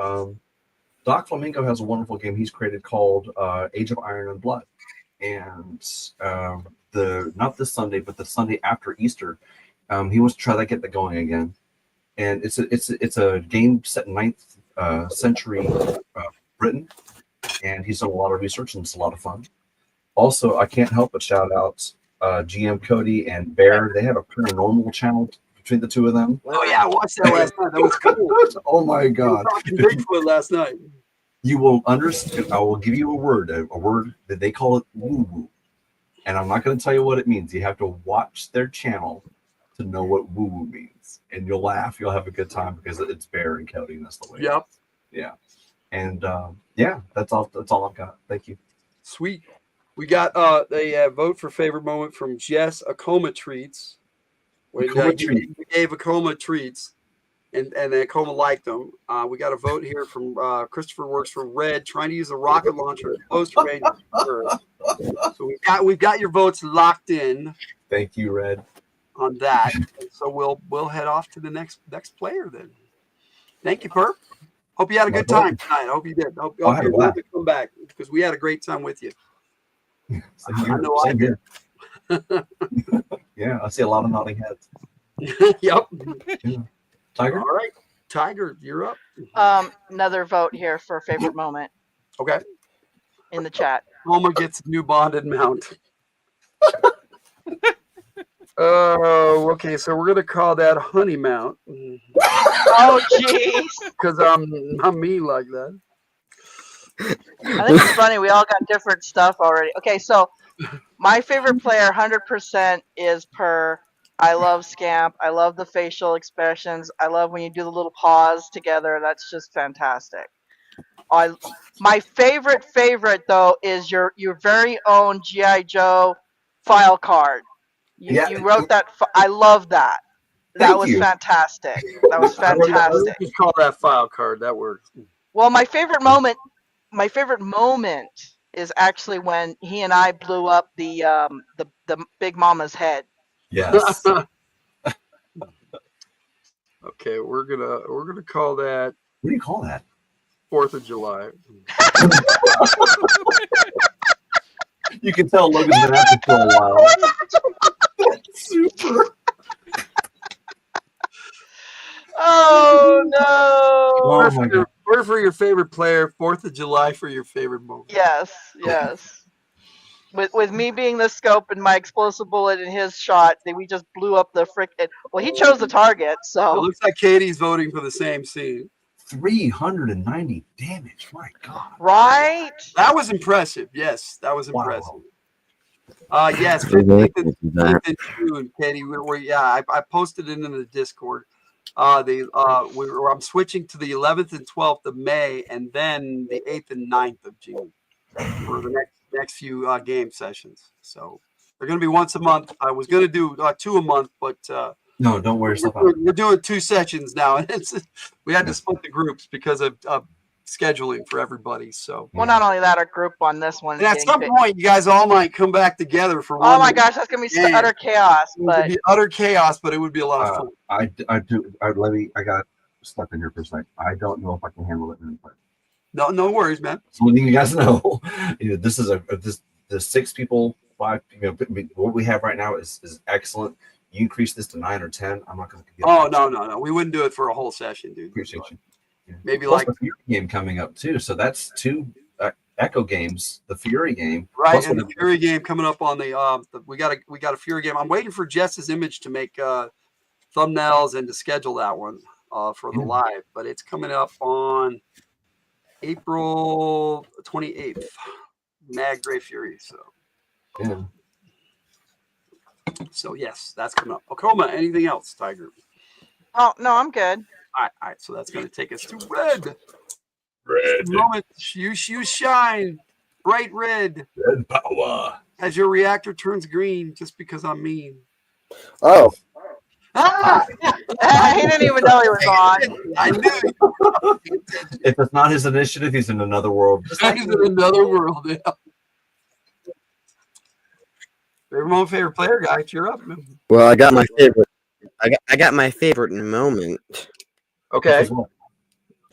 Doc Flamingo has a wonderful game he's created called Age of Iron and Blood, and not this Sunday, but the Sunday after Easter, he wants to try to get that going again. And it's a game set in 9th century Britain, and he's done a lot of research, and it's a lot of fun. Also, I can't help but shout out GM Cody and Bear. They have a paranormal channel between the two of them. Oh yeah, I watched that last night. That was cool. Oh my god! Bigfoot last night. You will understand. I will give you a word that they call it woo woo, and I'm not going to tell you what it means. You have to watch their channel to know what woo woo means, and you'll laugh. You'll have a good time because it's Bear and Cody, and that's the way. Yep. Yeah. And that's all. That's all I've got. Thank you. Sweet. We got a vote for favorite moment from Jess Akoma Treats. We gave Akoma treats, and Akoma liked them. We got a vote here from Christopher Works for Red, trying to use a rocket launcher close to range. So we've got your votes locked in. Thank you, Red. on that. So we'll head off to the next player then. Thank you, Perp. Hope you had a good time tonight. I hope you did. Hope I had a you're blast. glad to come back because we had a great time with you. I know I Same did. here. Yeah, I see a lot of nodding heads. Yep. Yeah. Tiger? All right. Tiger, you're up. Another vote here for favorite moment Okay. in the chat. Homer gets a new bonded mount. Oh, okay. So we're gonna call that Honey Mount. Oh, jeez. Because I'm me like that. I think it's funny. We all got different stuff already. Okay, so my favorite player, 100%, is Per. I love Scamp. I love the facial expressions. I love when you do the little paws together. That's just fantastic. My favorite though is your very own GI Joe file card. You wrote that. I love that. That was fantastic. That was fantastic. Just call that file card. That works. Well, my favorite moment is actually when he and I blew up the Big Mama's head. Yes. Okay, we're gonna call that. What do you call that? 4th of July. You can tell Logan's been at it for a while. That's super. Oh no! Oh, Or for your favorite player, 4th of July for your favorite moment. Yes. With me being the scope and my explosive bullet in his shot, we just blew up the frickin'. Well, he chose the target, It so. looks like Katie's voting for the same scene. 390 damage. My God. Right? That was impressive. Yes, that was impressive. Wow. Yes, 15th and June, Katie. I posted it in the Discord. I'm switching to the 11th and 12th of May, and then the 8th and 9th of June for the next few game sessions. So they're going to be once a month. I was going to do 2 a month, but no, don't wear yourself out. We're doing 2 sessions now, and we had to split the groups because of scheduling for everybody. So well, not only that, our group on this one. And at some point, you guys all might come back together for one. Oh my gosh, that's gonna be utter chaos. It would be utter chaos, but it would be a lot of fun. I got stuck in here for a second. I don't know if I can handle it in play. No worries, man. So letting you guys know, this is the 6 people, 5. What we have right now is excellent. You increase this to 9 or 10. I'm not going to. Oh no. We wouldn't do it for a whole session, dude. Appreciate you. Yeah. Maybe plus like the Fury game coming up too. So that's 2 Echo games. The Fury game, right? And the Fury game coming up on we got a Fury game. I'm waiting for Jess's image to make thumbnails and to schedule that one for the live, but it's coming up on April 28th. Mag Gray Fury. So yeah. So yes, that's coming up. Okoma, anything else, Tiger? Oh no, I'm good. All right. So that's going to take us to red. Red. Moment you shine, bright red. Red power. As your reactor turns green, just because I'm mean. Oh. Ah! He didn't even know he was on. I knew. If it's not his initiative, he's in another world. He's in another world. Yeah. Favorite player, guys. You're up. Well, I got my favorite. I got my favorite moment. Okay.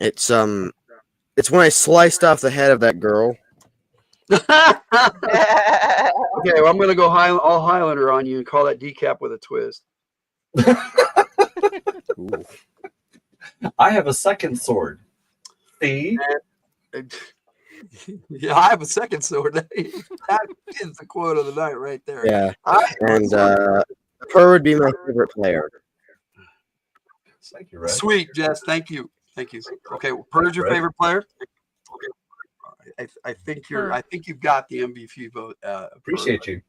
It's when I sliced off the head of that girl. Okay, well, I'm gonna go all Highlander on you and call that decap with a twist. I have a second sword. See? Yeah, I have a second sword. That is the quote of the night right there. Yeah, and Per would be my favorite player. Thank you, Red. Sweet, Jess. Thank you. Okay, Per's your favorite player. Okay, I think you've got the MVP vote. Appreciate you.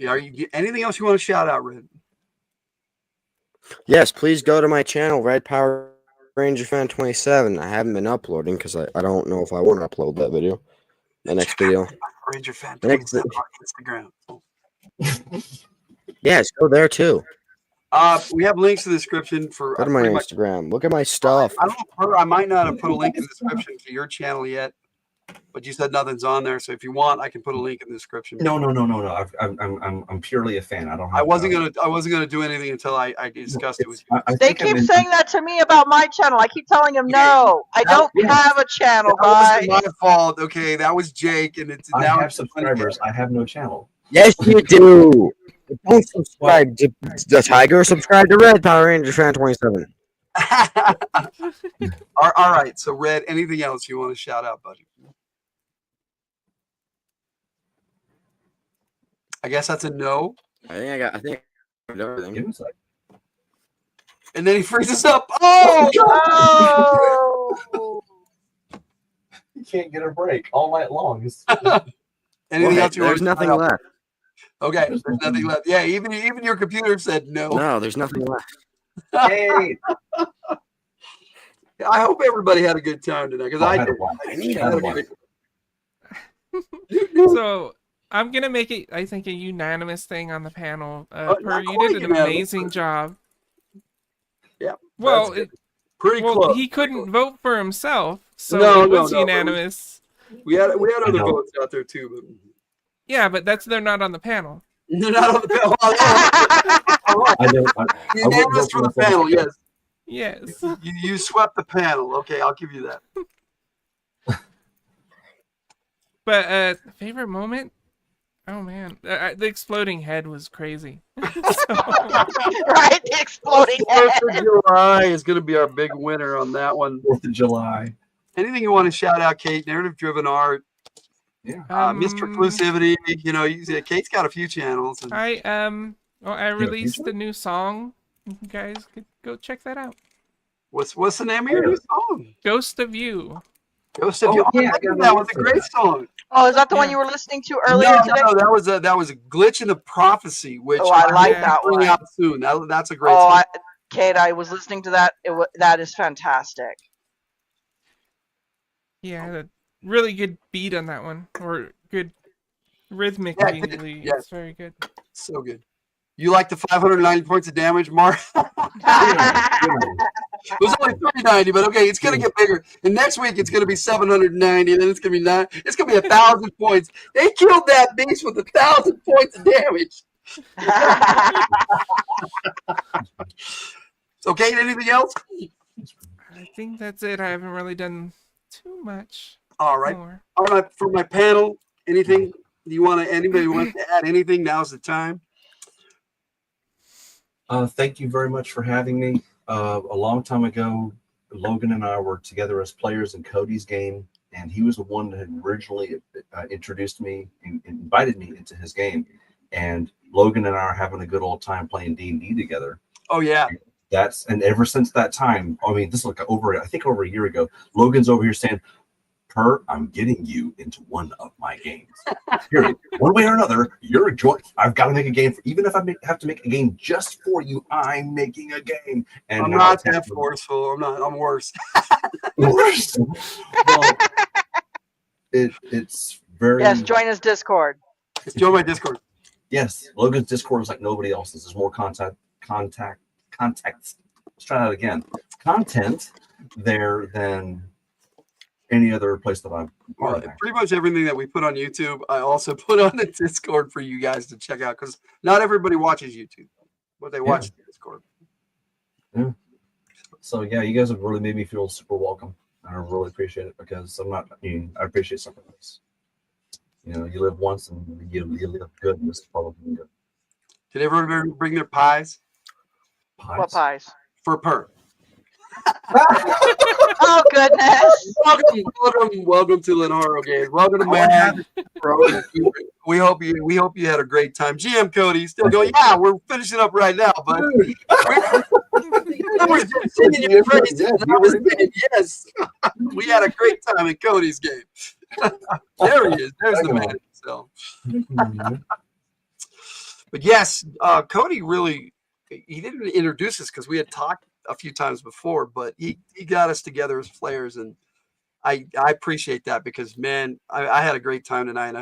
Are you anything else you want to shout out, Red? Yes, please go to my channel, Red Power Ranger Fan 27. I haven't been uploading because I don't know if I want to upload that video. The next video. Ranger Fan 27 on Instagram. Yes, go there too. We have links in the description for. Go to my Instagram. Look at my stuff. I might not have put a link in the description to your channel yet. but you said nothing's on there. So if you want, I can put a link in the description. No. I'm purely a fan. I don't. I Have, wasn't gonna do anything until I discussed it with you. They keep saying that to me about my channel. I keep telling them, no, I don't have a channel, That guys. was my fault. Okay, that was Jake, and it's I now have subscribers. I have no channel. Yes, you do. Don't subscribe to the Tiger. Subscribe to Red Power Ranger Fan 27. All right. So, Red, anything else you want to shout out, buddy? I guess that's a no. I think I got everything. And then he freezes up. Oh! You can't get a break all night long. Anything else you want There's to nothing shout out? left. Okay, there's nothing left. Yeah, even your computer said no. No, there's nothing left. Hey. I hope everybody had a good time tonight because I did. So I'm gonna make it, I think, a unanimous thing on the panel. Per, you quite did an unanimous. amazing job. Yeah. Well, pretty well, close. he couldn't vote for himself, so No, it was no, unanimous. We had other votes out there too, but Yeah, but they're not on the panel. they're not on the panel. Unanimous for the panel, yes. Yes. You swept the panel. Okay, I'll give you that. But favorite moment? Oh man, the exploding head was crazy. Right, the exploding head. 4th of July is going to be our big winner on that one. 4th of July. Anything you want to shout out, Kate? Narrative-driven art. Yeah. Mr. Inclusivity. You know, Kate's got a few channels. And I released the new song. You guys could go check that out. What's the name of your new song? Ghost of You. Ghost of You. Oh, yeah, that was a great song. Oh, is that the one you were listening to earlier today? No, that was a glitch in the prophecy, which I like that one. Out soon. That's a great song. Kate, I was listening to that. That is fantastic. Yeah, a really good beat on that one, or good rhythmically. Yeah. It's very good. So good. You like the 590 points of damage, Mark? It was only 390, but okay, it's gonna get bigger. And next week it's gonna be 790, and then it's gonna be 1,000 points. They killed that beast with 1,000 points of damage. So, Kate, anything else? I think that's it. I haven't really done too much. All right. More. All right. For my panel, anything anybody wants to add anything? Now's the time. Thank you very much for having me. A long time ago, Logan and I were together as players in Cody's game, and he was the one that had originally introduced me and invited me into his game. And Logan and I are having a good old time playing D&D together. Oh yeah. And ever since that time, I mean, this is like over a year ago, Logan's over here saying, Per, I'm getting you into one of my games. Period. One way or another, you're a joint. I've got to make a game. Even if I have to make a game just for you, I'm making a game. And I'm not that forceful. I'm worse. Worse. Well, it's very. Yes, join his Discord. Join my Discord. Yes, Logan's Discord is like nobody else's. There's more context. Let's try that again. Content there than any other place that I've pretty much everything that we put on YouTube, I also put on the Discord for you guys to check out, because not everybody watches YouTube, but they watch the Discord. Yeah. So yeah, you guys have really made me feel super welcome. I really appreciate it, because I appreciate something like this. You know, you live once and you live good, and this is probably good. Did everybody bring their pies? What pies? For Per. Oh goodness! Welcome to Lenharrow Games. Welcome to Mag. We hope you had a great time. GM Cody still going. Yeah, we're finishing up right now, but I was just singing your praises. And I was saying, yes, we had a great time in Cody's game. There he is. There's the man himself. But yes, Cody really. He didn't introduce us because we had talked a few times before, but he got us together as players, and I appreciate that, because man, I had a great time tonight,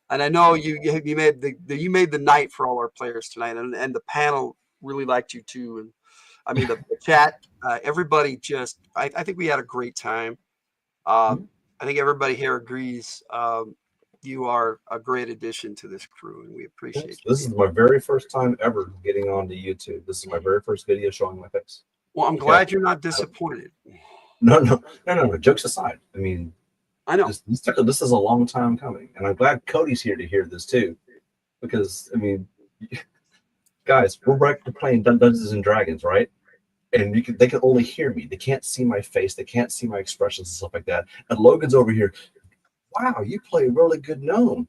and I know you made the night for all our players tonight, and the panel really liked you too, and I mean the chat, everybody just I think we had a great time. I think everybody here agrees. You are a great addition to this crew, and we appreciate you. This is my very first time ever getting onto YouTube. This is my very first video showing my face. Well, I'm glad you're not disappointed. No. Jokes aside, I mean, I know this is a long time coming, and I'm glad Cody's here to hear this too, because I mean, guys, we're back to playing Dungeons and Dragons, right? And they can only hear me. They can't see my face. They can't see my expressions and stuff like that. And Logan's over here. Wow, you play a really good gnome.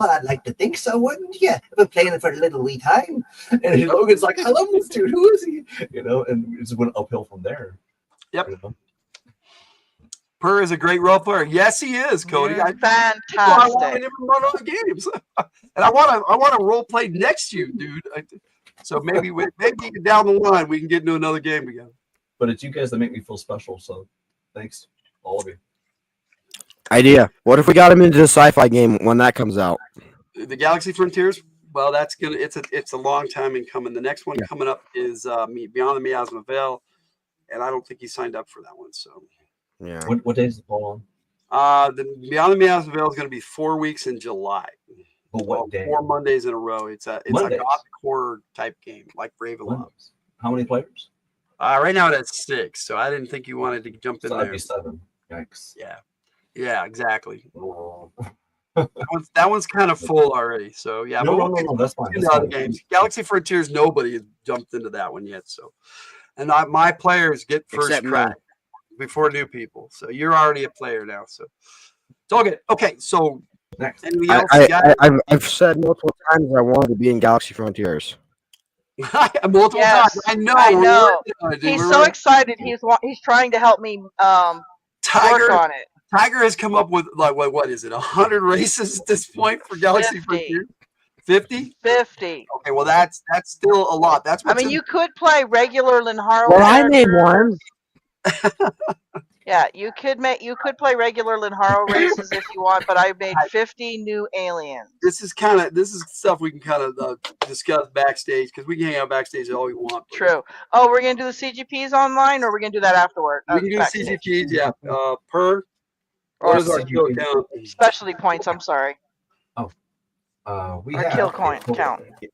Well, I'd like to think so, wouldn't you? I've been playing it for a little wee time. And Logan's like, I love this dude. Who is he? And it just went uphill from there. Yep. Per is a great role player. Yes, he is, Cody. Yeah. Fantastic. I want him to run on games, and I want to role play next to you, dude. So maybe down the line we can get into another game together. But it's you guys that make me feel special. So thanks, all of you. Idea. What if we got him into the sci-fi game when that comes out? The Galaxy Frontiers. Well, that's gonna. It's a long time in coming. The next one coming up is Beyond the Miasma Veil, and I don't think he signed up for that one. So yeah. What days is it fall on? The Beyond the Miasma Veil is going to be 4 weeks in July. But what day? 4 Mondays in a row. It's a gothic horror type game like Ravenloft. How many players? Right now it's 6. So I didn't think you wanted to jump in So there. that'd be 7. Yikes. Yeah, exactly. Oh. that one's kind of full already. So yeah, No, that's fine. That's other fine. games. Galaxy Frontiers, nobody has jumped into that one yet. So, and my players get first Except crack before new people. So you're already a player now. So it's all good. Okay, so next. anything else you got? I've said multiple times I wanted to be in Galaxy Frontiers. Multiple times. I know. He's so excited. He's trying to help me work on it. Tiger has come up with like what is it? 100 races at this point for Galaxy Frontiers. 50? 50. Okay, well that's still a lot. That's what you could play regular Lenharrow. Well, I made one. Yeah, you could play regular Lenharrow races if you want, but I made 50 new aliens. This is stuff we can kind of discuss backstage because we can hang out backstage all we want. True. Oh, we're gonna do the CGPs online, or we're gonna do that afterward? We can do the CGPs, yeah. Per. What is our kill count? Specialty points. I'm sorry. We our have kill count. Okay.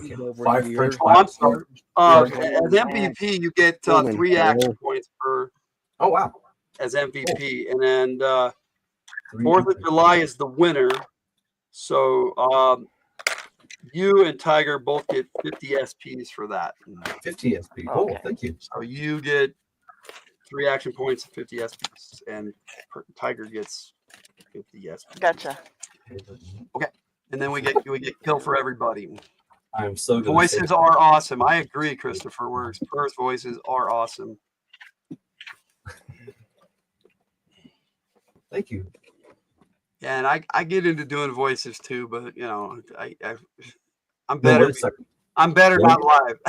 5 French I'm sorry. As MVP, you get 3 action points per. Oh wow! As MVP, and then 4th of July is the winner. So you and Tiger both get 50 SPs for that. 50 SP. Oh, thank you. So you get 3 action points and 50 SPs, and Tiger gets 50 SPs. Gotcha. Okay, and then we get kill for everybody. I'm so good. Voices are awesome. I agree, Christopher Works. First voices are awesome. Thank you. Yeah, and I get into doing voices too, but I'm better. I'm better not live.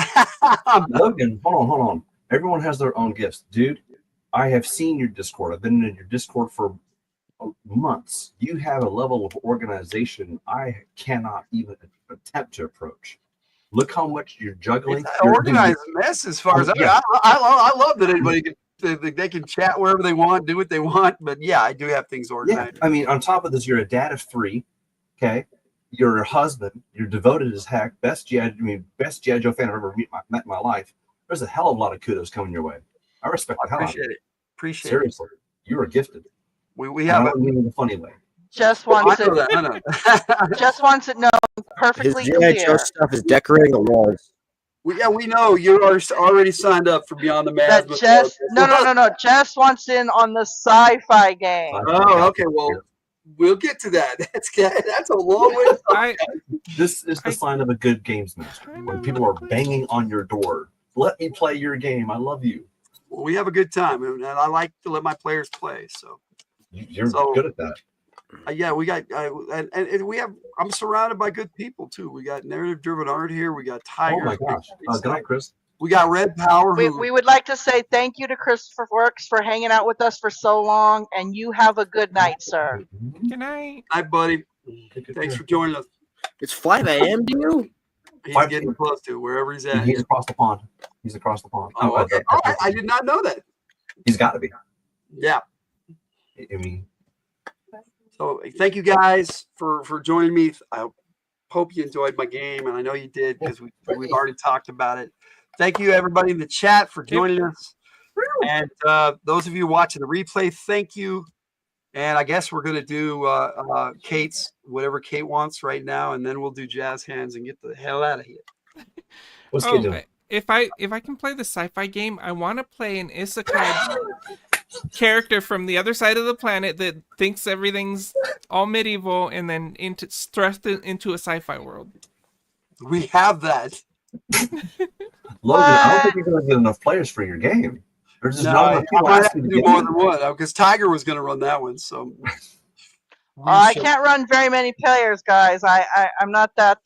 Logan, hold on. Everyone has their own gifts, dude. I have seen your Discord. I've been in your Discord for months. You have a level of organization I cannot even attempt to approach. Look how much you're juggling. It's an organized mess as far as I love that anybody can. They can chat wherever they want, do what they want, but yeah, I do have things organized. Yeah, I mean, on top of this, you're a dad of 3. Okay, you're a husband. You're devoted as heck. Best G.I. Joe fan I've ever met in my life. There's a hell of a lot of kudos coming your way. I respect the hell out of it. Appreciate it. Seriously, you are gifted. We have I don't mean in a funny way. Just wants it. I know. Just wants it known perfectly His clear. Joe stuff is decorating the walls. We know you are already signed up for Beyond the Miasma. No. Jess wants in on the sci-fi game. Oh, okay. Well, we'll get to that. That's a long way. This is the sign of a good games master. When people are banging on your door, let me play your game. I love you. Well, we have a good time, and I like to let my players play. So you're good at that. Yeah, we got and we have. I'm surrounded by good people too. We got narrative-driven art here. We got Tiger. Oh my gosh! Good night, Chris. We got Red Power. We would like to say thank you to Christopher Works for hanging out with us for so long, and you have a good night, sir. Good night. Hi, buddy. Thanks for joining us. It's 5 a.m. to you? He's getting close to wherever he's at. He's across the pond. He's across the pond. Oh, okay. I did not know that. He's got to be. Yeah. I mean, So thank you guys for joining me. I hope you enjoyed my game, and I know you did because we've already talked about it. Thank you everybody in the chat for joining us, and those of you watching the replay, thank you. And I guess we're gonna do Kate's whatever Kate wants right now, and then we'll do jazz hands and get the hell out of here. what's Kate doing? If I can play the sci-fi game, I want to play an isekai character from the other side of the planet that thinks everything's all medieval and then thrust it into a sci-fi world. We have that. Logan, I don't think you're going to get enough players for your game. There's just not enough I people might have asking to to do get more in. than one because Tiger was going to run that one. So I can't run very many players, guys. I'm not that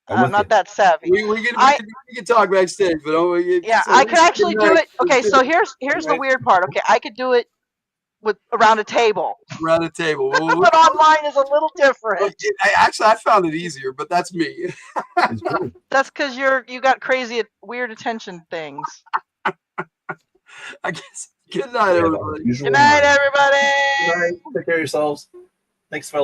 I'm not that savvy. We can talk backstage, but I could actually do it. Okay, so here's the weird part. Okay, I could do it with around a table. Around a table. But online is a little different. I found it easier, but that's me. That's because you got crazy weird attention things. I guess. Good night, everybody. Good night, everybody. Good night. Take care of yourselves. Thanks, fellas.